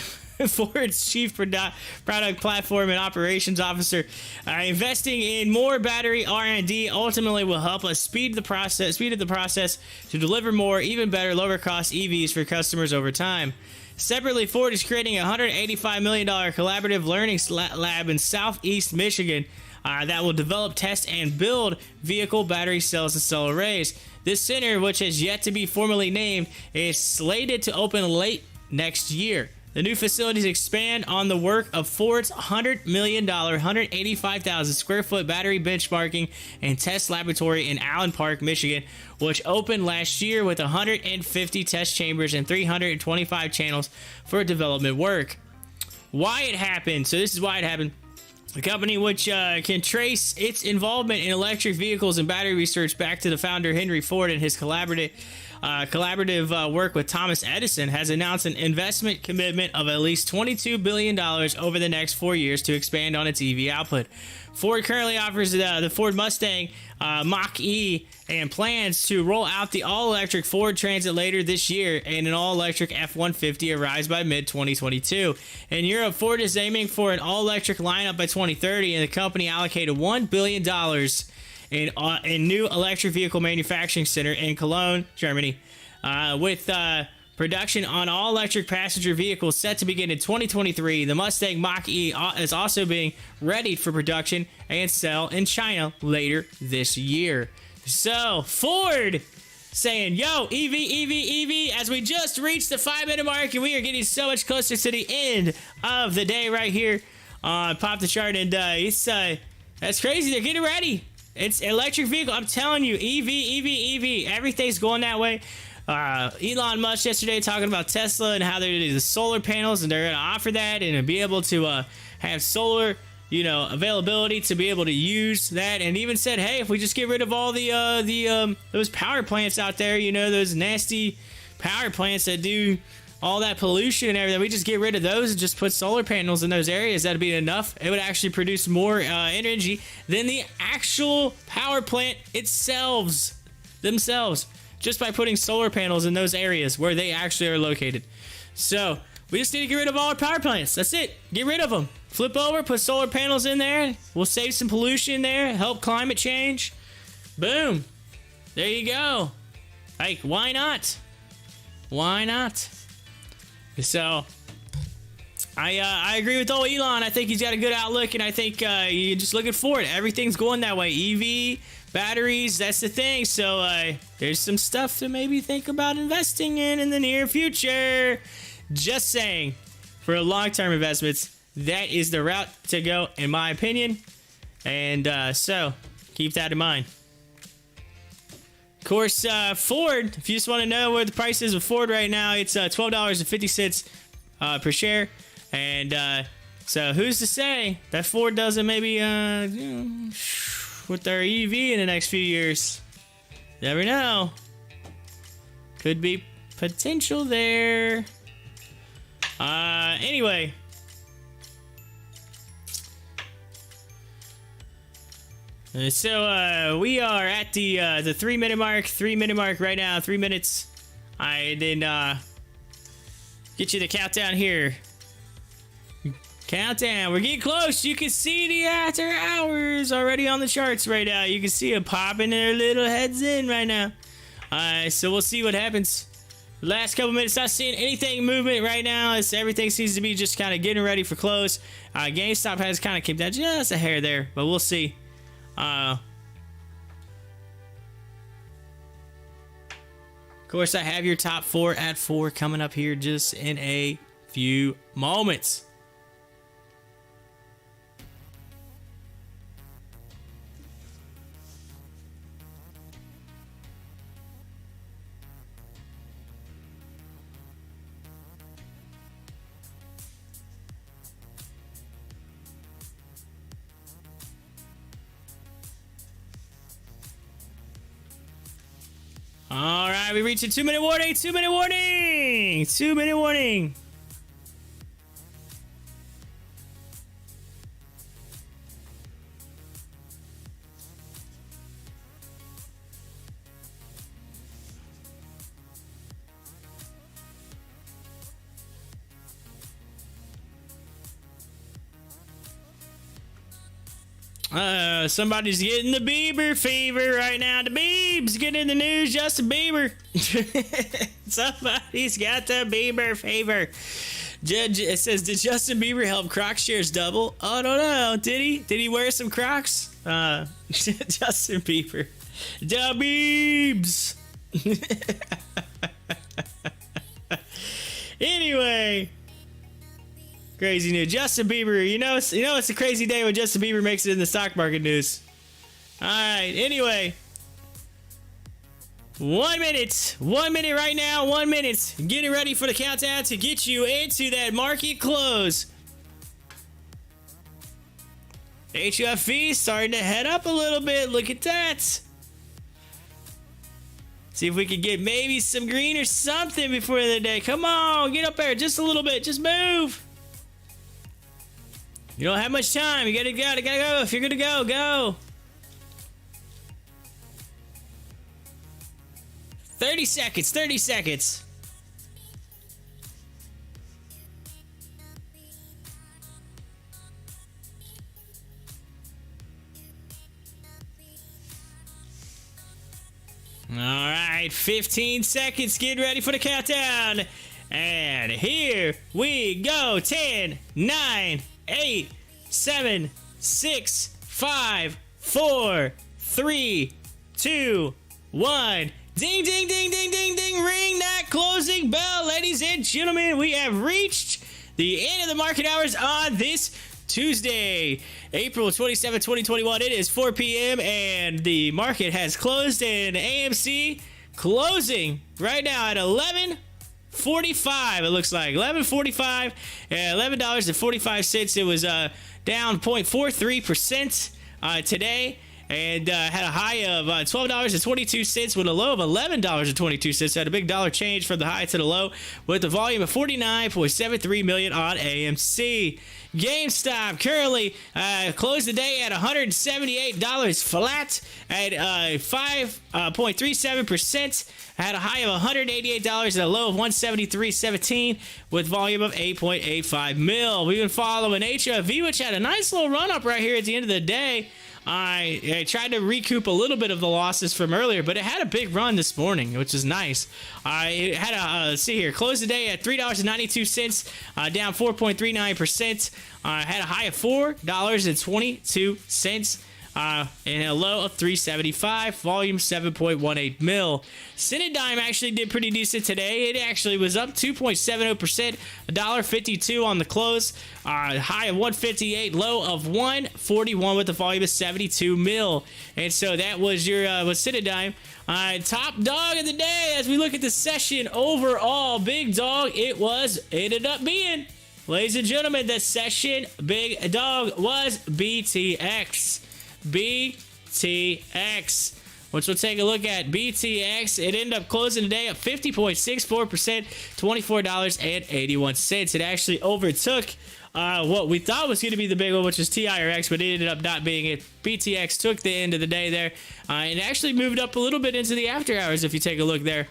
Ford's chief product platform and operations officer. Investing in more battery R&D ultimately will help us speed up the process to deliver more, even better, lower cost EVs for customers over time. Separately, Ford is creating a $185 million collaborative learning lab in Southeast Michigan that will develop, test, and build vehicle battery cells and cell arrays. This center, which has yet to be formally named, is slated to open late next year. The new facilities expand on the work of Ford's $100 million, 185,000 square foot battery benchmarking and test laboratory in Allen Park, Michigan, which opened last year with 150 test chambers and 325 channels for development work. Why it happened? So this is why it happened. The company, which can trace its involvement in electric vehicles and battery research back to the founder Henry Ford and his collaborative work with Thomas Edison, has announced an investment commitment of at least $22 billion over the next 4 years to expand on its EV output. Ford currently offers the Ford Mustang Mach-E and plans to roll out the all-electric Ford Transit later this year and an all-electric F-150 arrives by mid-2022. In Europe, Ford is aiming for an all-electric lineup by 2030, and the company allocated $1 billion in new electric vehicle manufacturing center in Cologne, Germany, with production on all-electric passenger vehicles set to begin in 2023. The Mustang Mach-E is also being readied for production and sell in China later this year. So, Ford saying, yo, EV, EV, EV, as we just reached the 5-minute mark, and we are getting so much closer to the end of the day right here Pop the chart, and it's that's crazy. They're getting ready. It's electric vehicle. I'm telling you, EV. Everything's going that way. Elon Musk yesterday talking about Tesla and how they're going to do the solar panels, and they're going to offer that and be able to have solar, availability to be able to use that. And even said, hey, if we just get rid of all the those power plants out there, those nasty power plants that do all that pollution and everything, we just get rid of those and just put solar panels in those areas. That'd be enough. It would actually produce more energy than the actual power plant themselves, just by putting solar panels in those areas where they actually are located. So we just need to get rid of all our power plants. That's it. Get rid of them. Flip over, put solar panels in there. We'll save some pollution there, help climate change. Boom. There you go. Like, why not? Why not? So, I agree with old Elon. I think he's got a good outlook, and I think you're just looking forward. Everything's going that way. EV, batteries, that's the thing. So, there's some stuff to maybe think about investing in the near future. Just saying, for long-term investments, that is the route to go, in my opinion. And so, keep that in mind. Of course, Ford, if you just want to know where the price is of Ford right now, it's $12.50 per share. And so who's to say that Ford doesn't maybe with their EV in the next few years? Never know. Could be potential there. Anyway. So we are at the 3-minute mark. 3-minute mark right now. 3 minutes. I then get you the countdown here. Countdown. We're getting close. You can see the after hours already on the charts right now. You can see them popping their little heads in right now. So we'll see what happens. Last couple minutes, not seeing anything movement right now. Everything seems to be just kind of getting ready for close. GameStop has kind of kept that just a hair there, but we'll see. Of course, I have your top 4 at 4 coming up here just in a few moments. All right, we reached a 2-minute warning. 2-minute warning. 2-minute warning. Somebody's getting the Bieber fever right now. The Biebs getting in the news. Justin Bieber. Somebody's got the Bieber fever. It says, did Justin Bieber help Crocs shares double? Oh, I don't know. Did he? Did he wear some Crocs? Justin Bieber. The Biebs. Anyway. Crazy news. Justin Bieber, you know it's a crazy day when Justin Bieber makes it in the stock market news. Alright, anyway. 1 minute. 1 minute right now. 1 minute. Getting ready for the countdown to get you into that market close. HOFV starting to head up a little bit. Look at that. See if we can get maybe some green or something before the day. Come on, get up there just a little bit. Just move. You don't have much time. You gotta go. If you're gonna go, go. 30 seconds. 30 seconds. All right, 15 seconds. Get ready for the countdown. And here we go. 10, 9, 8, 7, 6, 5, 4, 3, 2, 1. Ding, ding, ding, ding, ding, ding. Ring that closing bell, ladies and gentlemen. We have reached the end of the market hours on this Tuesday, April 27, 2021. It is 4 p.m. and the market has closed in AMC closing right now at 11.45. It looks like 11.45 and $11.45. It was down 0.43% today. And had a high of $12.22 with a low of $11.22. Had a big dollar change from the high to the low with the volume of 49.73 million on AMC. GameStop currently closed the day at $178 flat at 5.37%. Had a high of $188 and a low of $173.17 with volume of 8.85 mil. We've been following HOFV, which had a nice little run up right here at the end of the day. I tried to recoup a little bit of the losses from earlier, but it had a big run this morning, which is nice. It had a, let's see here, closed the day at $3.92, down 4.39%. Had a high of $4.22. And a low of 375, volume 7.18 mil. CIDM actually did pretty decent today. It actually was up 2.70%, $1.52 on the close, high of 158, low of 141 with the volume of 72 mil. And so that was your CIDM. Top dog of the day as we look at the session overall. Big dog, it ended up being, ladies and gentlemen, the session big dog was BTX. BTX, which we'll take a look at. BTX, it ended up closing today at 50.64%, $24.81. It actually overtook what we thought was going to be the big one, which is TIRX, but it ended up not being it. BTX took the end of the day there, and actually moved up a little bit into the after hours if you take a look there.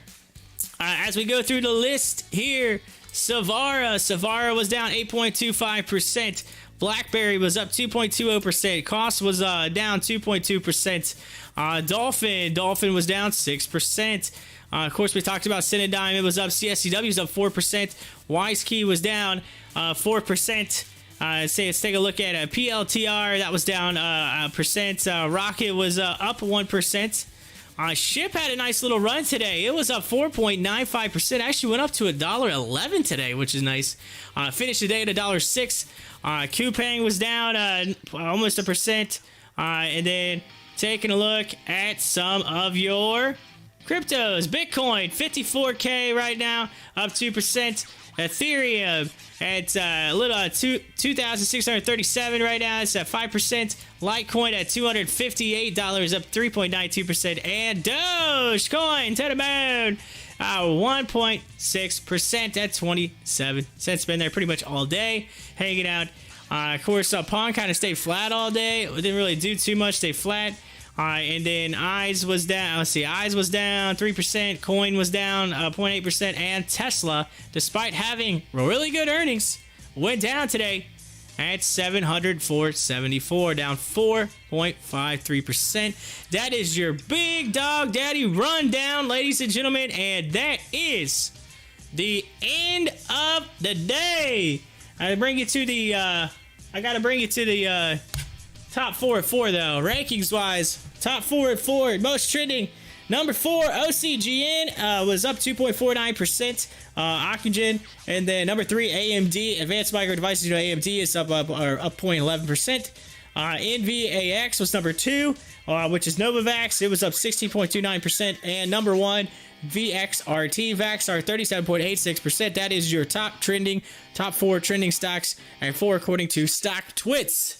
As we go through the list here, Savara was down 8.25%. BlackBerry was up 2.20%. Cost was down 2.2%. Dolphin was down 6%. Of course, we talked about CIDM. It was up. CSCW was up 4%. WiseKey was down 4%. Let's take a look at PLTR. That was down a percent. Rocket was up 1%. Ship had a nice little run today. It was up 4.95%. Actually went up to $1.11 today, which is nice. Finished the day at $1.06. Coupang was down almost 1%. And then taking a look at some of your cryptos. Bitcoin, 54K right now, up 2%. Ethereum at a little 2,637 right now. It's at 5%. Litecoin at $258, up 3.92%. And Dogecoin to the moon, 1.6% at 27 cents. Been there pretty much all day, hanging out. Of course, Pawn kind of stayed flat all day. It didn't really do too much. Stay flat. And then Eyes was down. Let's see. Eyes was down 3%. Coin was down 0.8%. And Tesla, despite having really good earnings, went down today at $704.74, down 4.53%. That is your big dog daddy rundown, ladies and gentlemen. And that is the end of the day. I bring you to the. I gotta bring you to the top 4 at 4 though. Rankings wise, top 4 at 4. Most trending. Number 4, OCGN was up 2.49%. Oxygen, and then number 3, AMD, Advanced Micro Devices. AMD is up 0.11%. NVAX was number 2, which is Novavax. It was up 16.29%. And number 1, VXRT, Vaxar, 37.86%. That is your top 4 trending stocks, and 4 according to Stocktwits.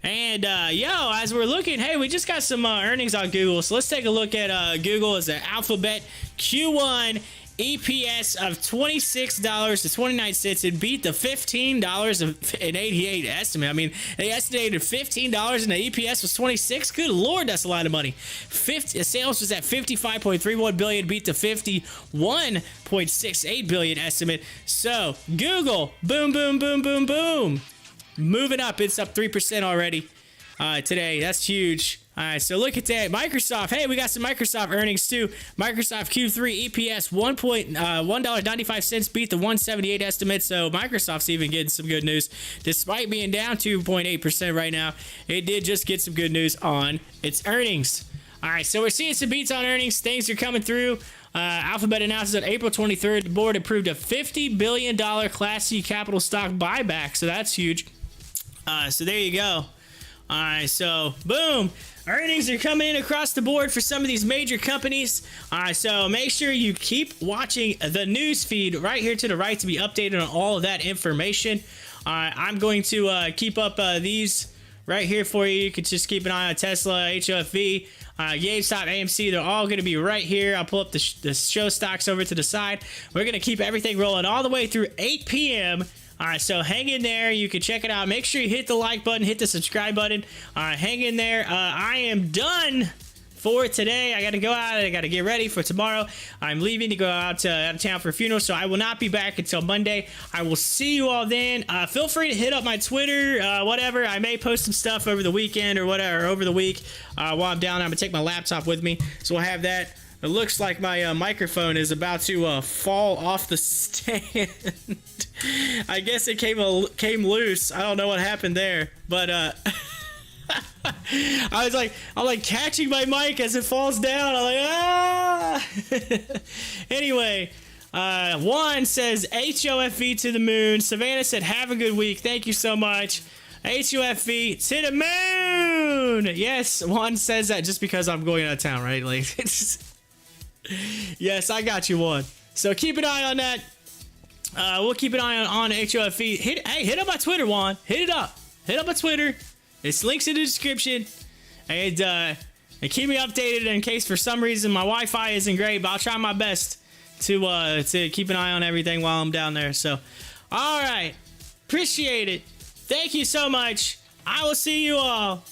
And as we're looking, hey, we just got some earnings on Google, so let's take a look at Google as an Alphabet Q1 EPS of $26.29. It beat the $15.88 estimate. I mean, they estimated $15 and the EPS was 26. Good Lord, that's a lot of money. Sales was at $55.31 billion, beat the $51.68 billion estimate. So Google, boom, boom, boom, boom, boom. Moving up, it's up 3% already today. That's huge. All right, so look at that. Microsoft. Hey, we got some Microsoft earnings too. Microsoft Q3 EPS $1.95 beat the 178 estimate. So Microsoft's even getting some good news, despite being down 2.8% right now. It did just get some good news on its earnings. All right, so we're seeing some beats on earnings. Things are coming through. Alphabet announces on April 23rd, the board approved a $50 billion Class C capital stock buyback. So that's huge. So there you go. All right, so boom. Earnings are coming in across the board for some of these major companies. All right, so make sure you keep watching the news feed right here to the right to be updated on all of that information. All right, I'm going to keep up these right here for you. You can just keep an eye on Tesla, HOFV, GameStop, AMC. They're all going to be right here. I'll pull up the show stocks over to the side. We're going to keep everything rolling all the way through 8 p.m. All right, so hang in there. You can check it out. Make sure you hit the like button, hit the subscribe button. All right, hang in there. I am done for today. I got to go out. I got to get ready for tomorrow. I'm leaving to go out of town for a funeral, so I will not be back until Monday. I will see you all then. Feel free to hit up my Twitter, whatever. I may post some stuff over the weekend or whatever, over the week while I'm down. I'm going to take my laptop with me, so we'll have that. It looks like my microphone is about to fall off the stand. I guess it came loose. I don't know what happened there, but I'm like catching my mic as it falls down. I'm like, ah. Anyway, Juan says HOFV to the moon. Savannah said, have a good week. Thank you so much. HOFV to the moon. Yes, Juan says that just because I'm going out of town, right? Like, it's yes, I got you, Juan. So keep an eye on that. We'll keep an eye on HOFV. Hit up my Twitter, Juan. Hit it up. Hit up my Twitter. It's links in the description. And keep me updated in case for some reason my Wi-Fi isn't great, but I'll try my best to keep an eye on everything while I'm down there. So, all right. Appreciate it. Thank you so much. I will see you all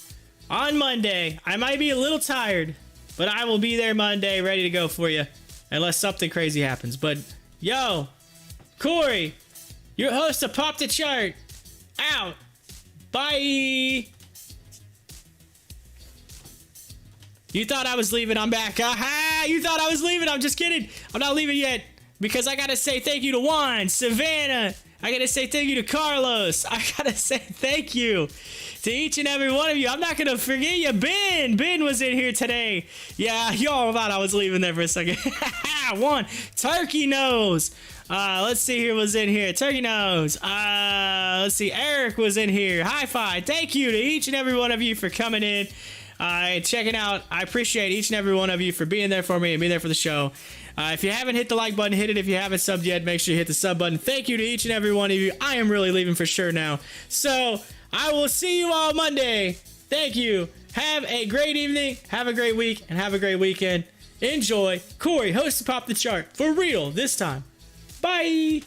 on Monday. I might be a little tired, but I will be there Monday ready to go for you unless something crazy happens. But, yo, Corey, your host of Pop the Chart, out. Bye. You thought I was leaving. I'm back. Aha! You thought I was leaving. I'm just kidding. I'm not leaving yet because I got to say thank you to Juan, Savannah. I got to say thank you to Carlos. I got to say thank you to each and every one of you. I'm not going to forget you. Ben was in here today. Yeah, y'all thought I was leaving there for a second. One, Turkey Nose. Let's see who was in here. Turkey Nose. Let's see. Eric was in here. High five. Thank you to each and every one of you for coming in and checking out. I appreciate each and every one of you for being there for me and being there for the show. If you haven't hit the like button, hit it. If you haven't subbed yet, make sure you hit the sub button. Thank you to each and every one of you. I am really leaving for sure now. So I will see you all Monday. Thank you. Have a great evening. Have a great week. And have a great weekend. Enjoy. Corey, host of Pop the Chart. For real this time. Bye.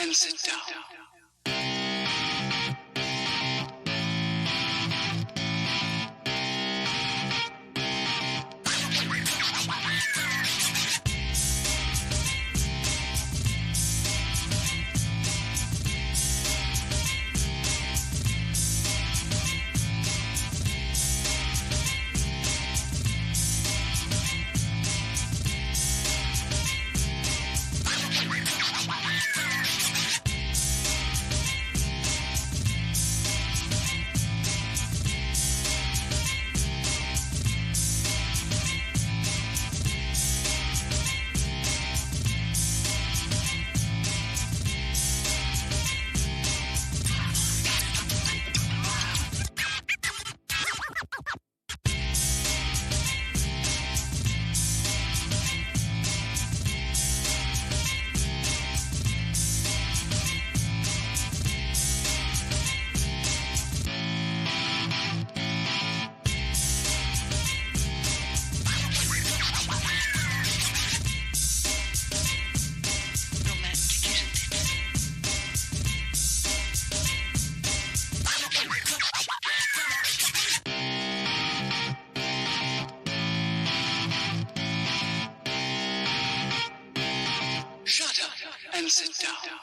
and sit down. Shut up and sit down.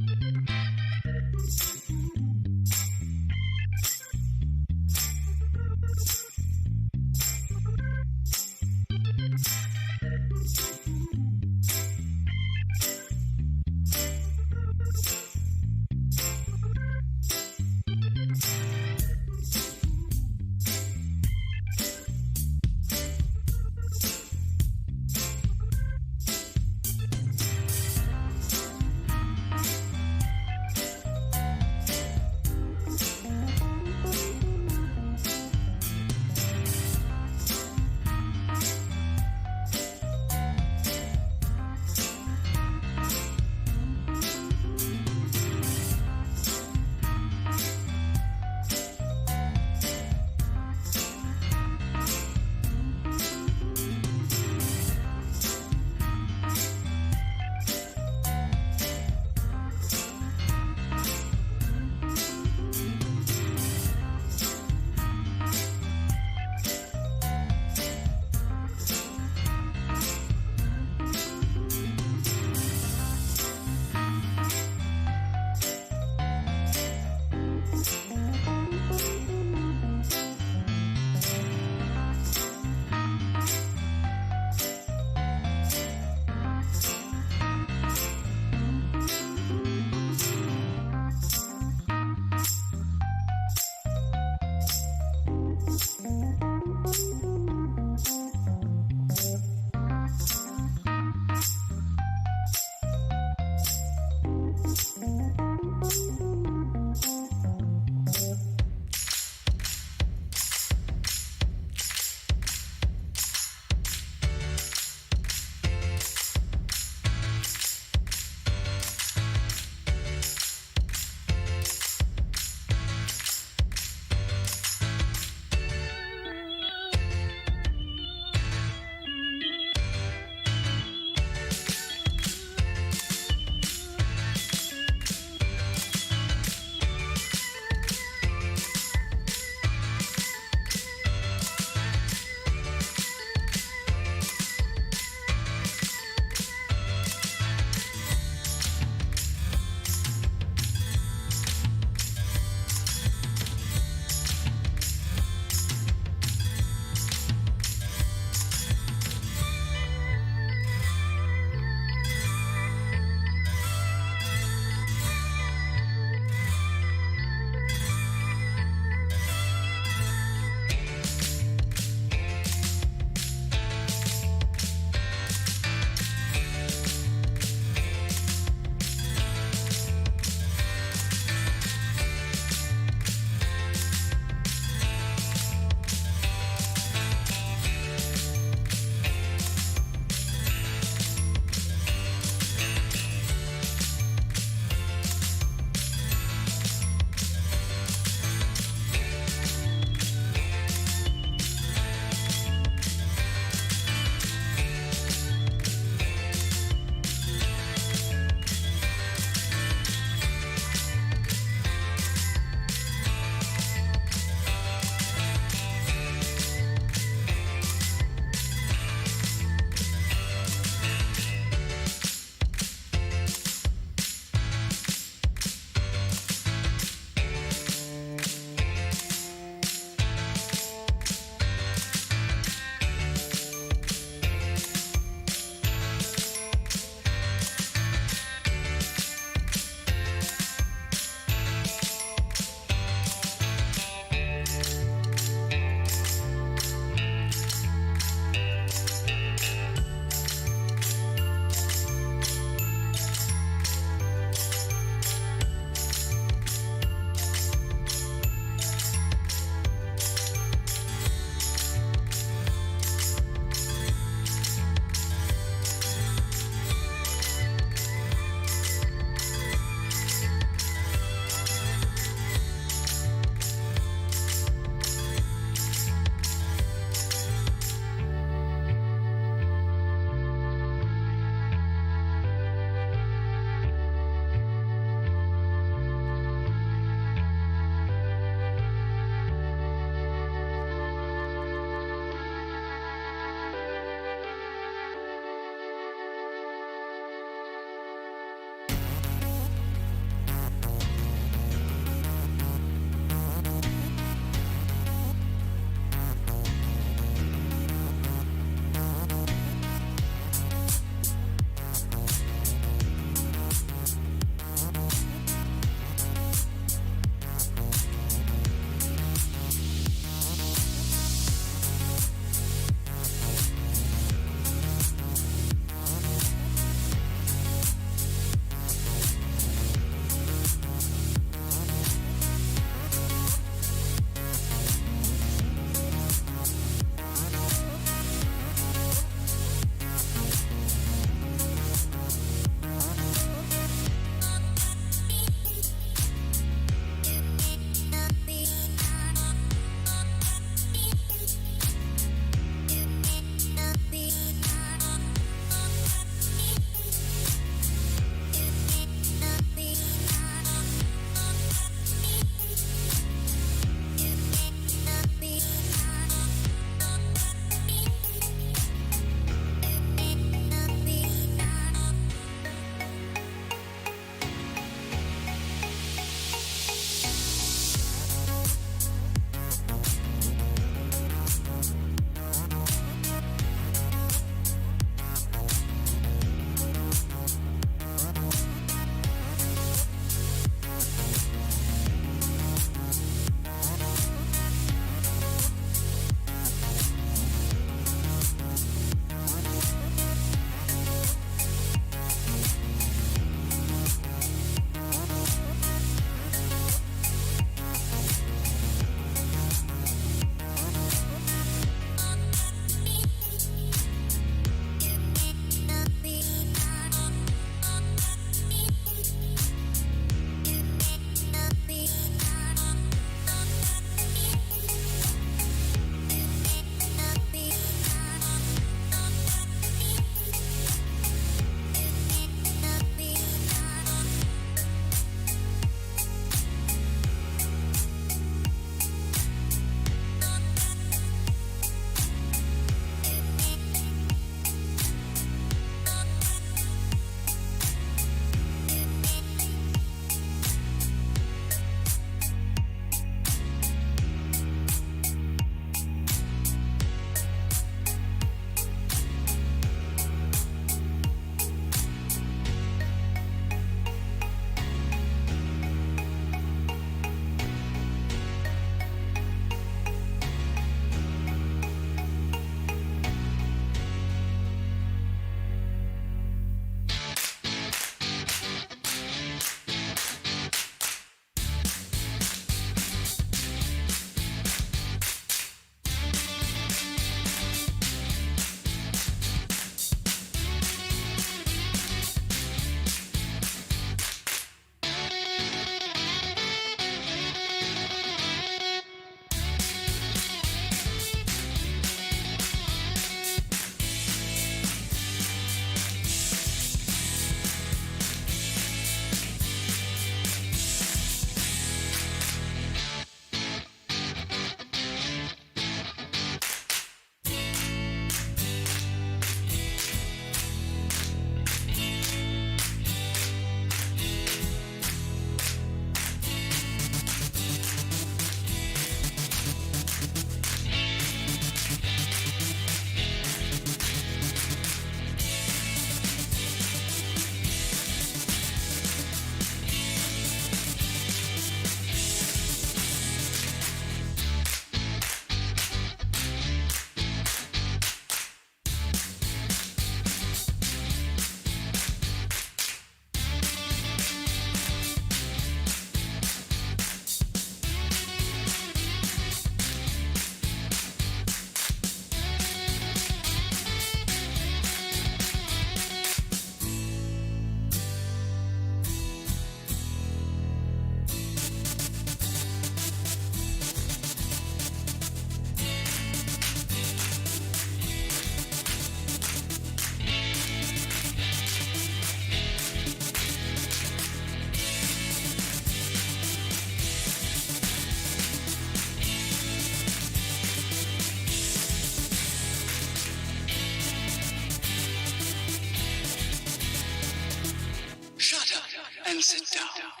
down.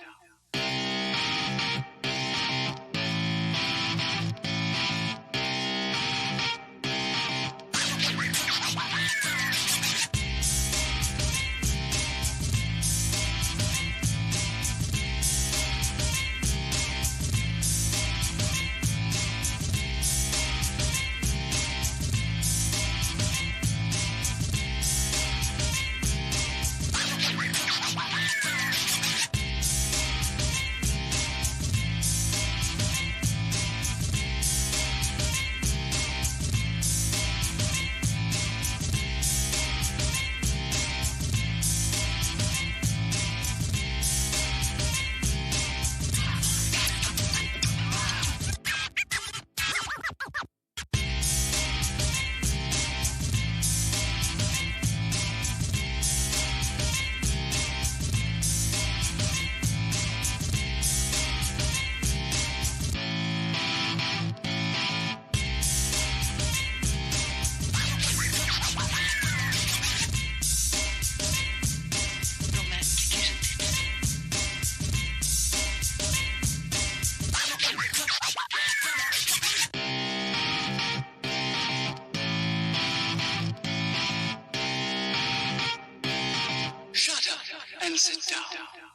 Shut up and sit down.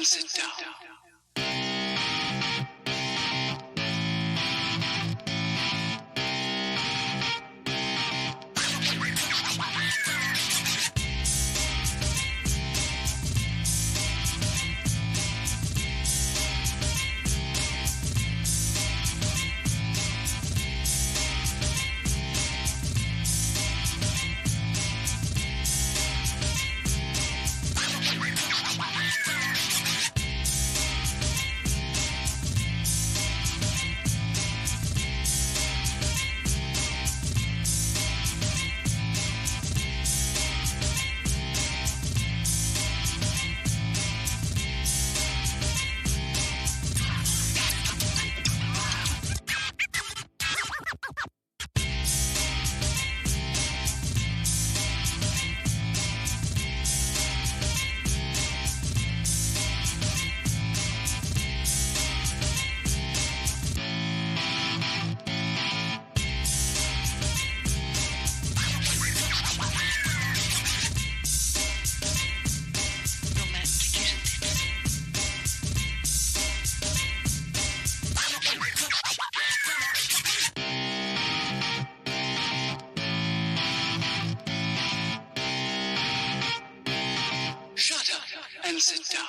and sit down. Shut up and sit down.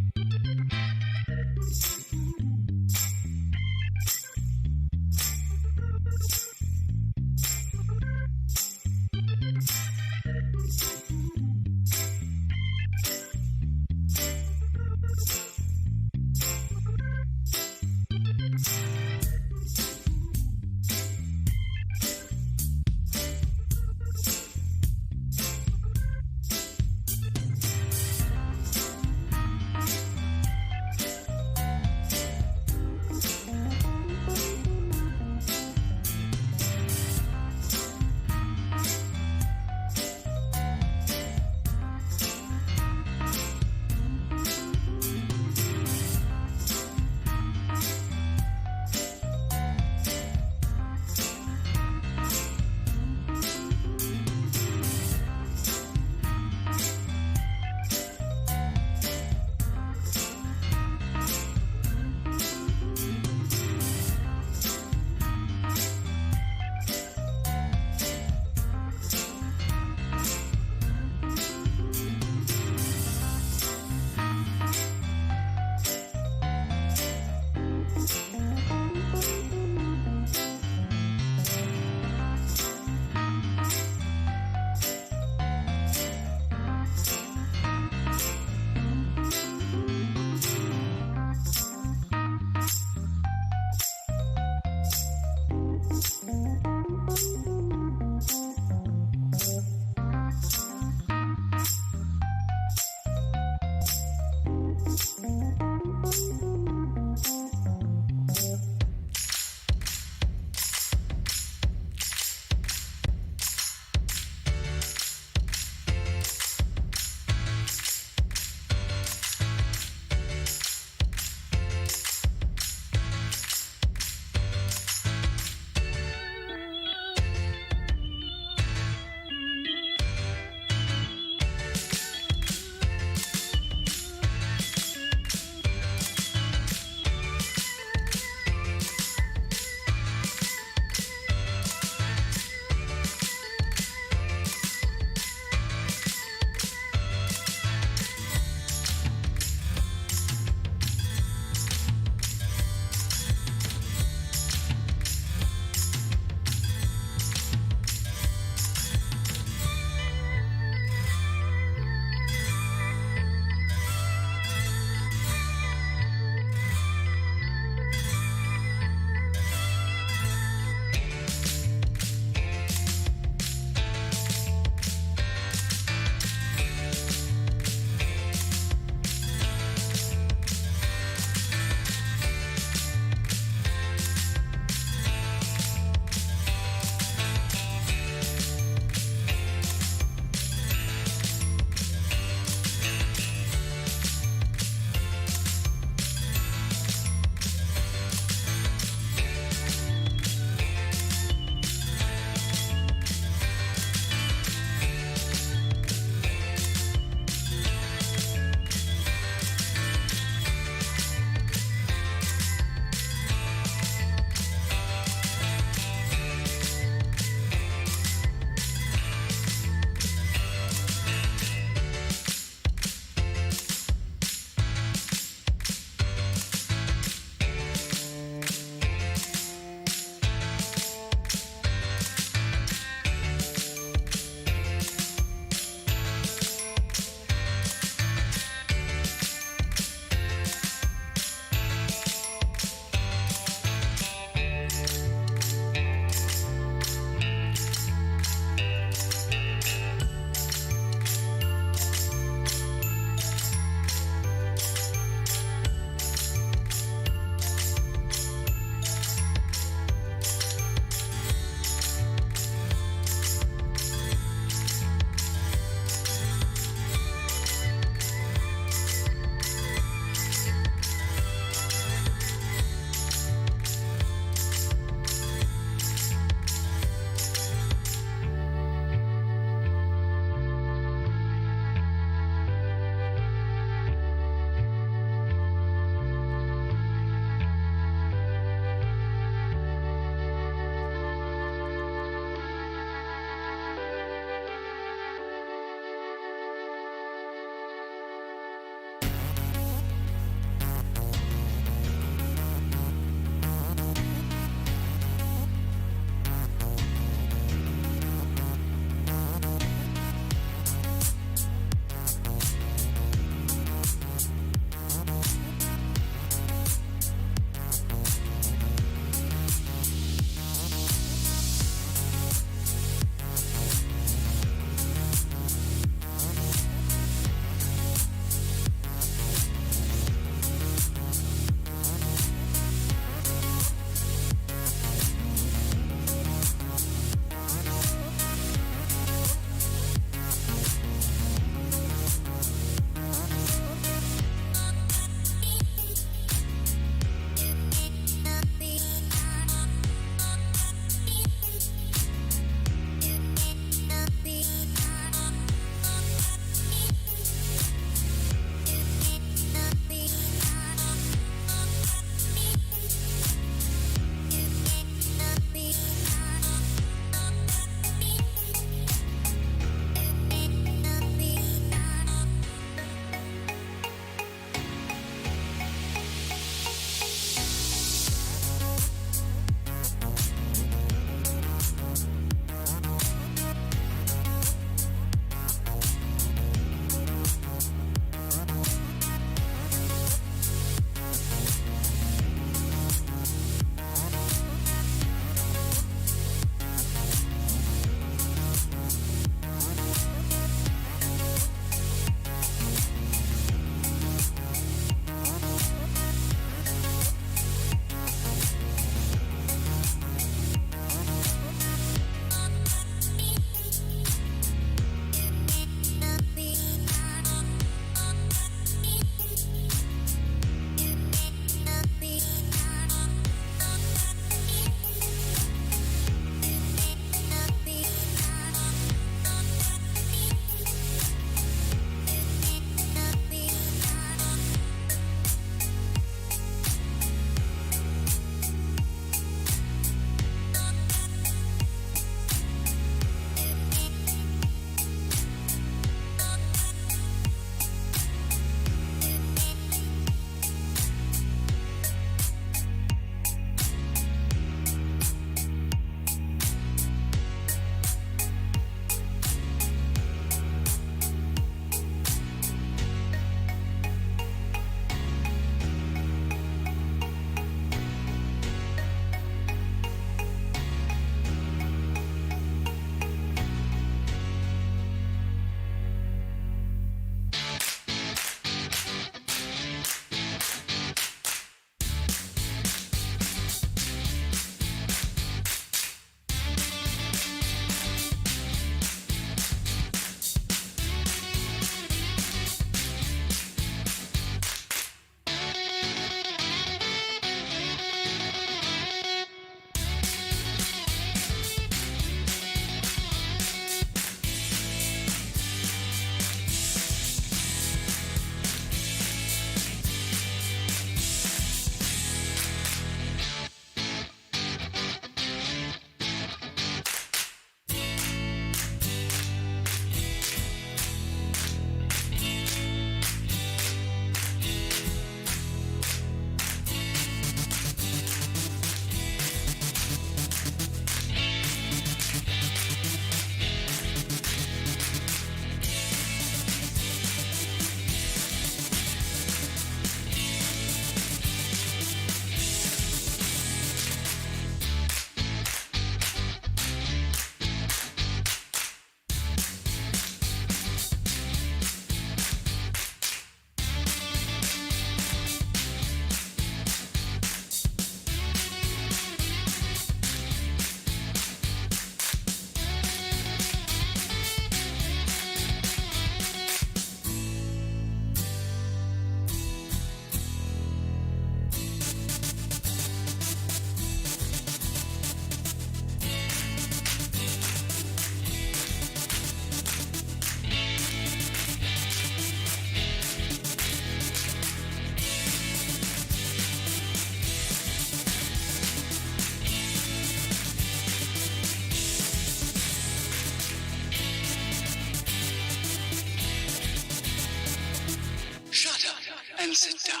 sit down.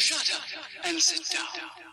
Shut up and sit down.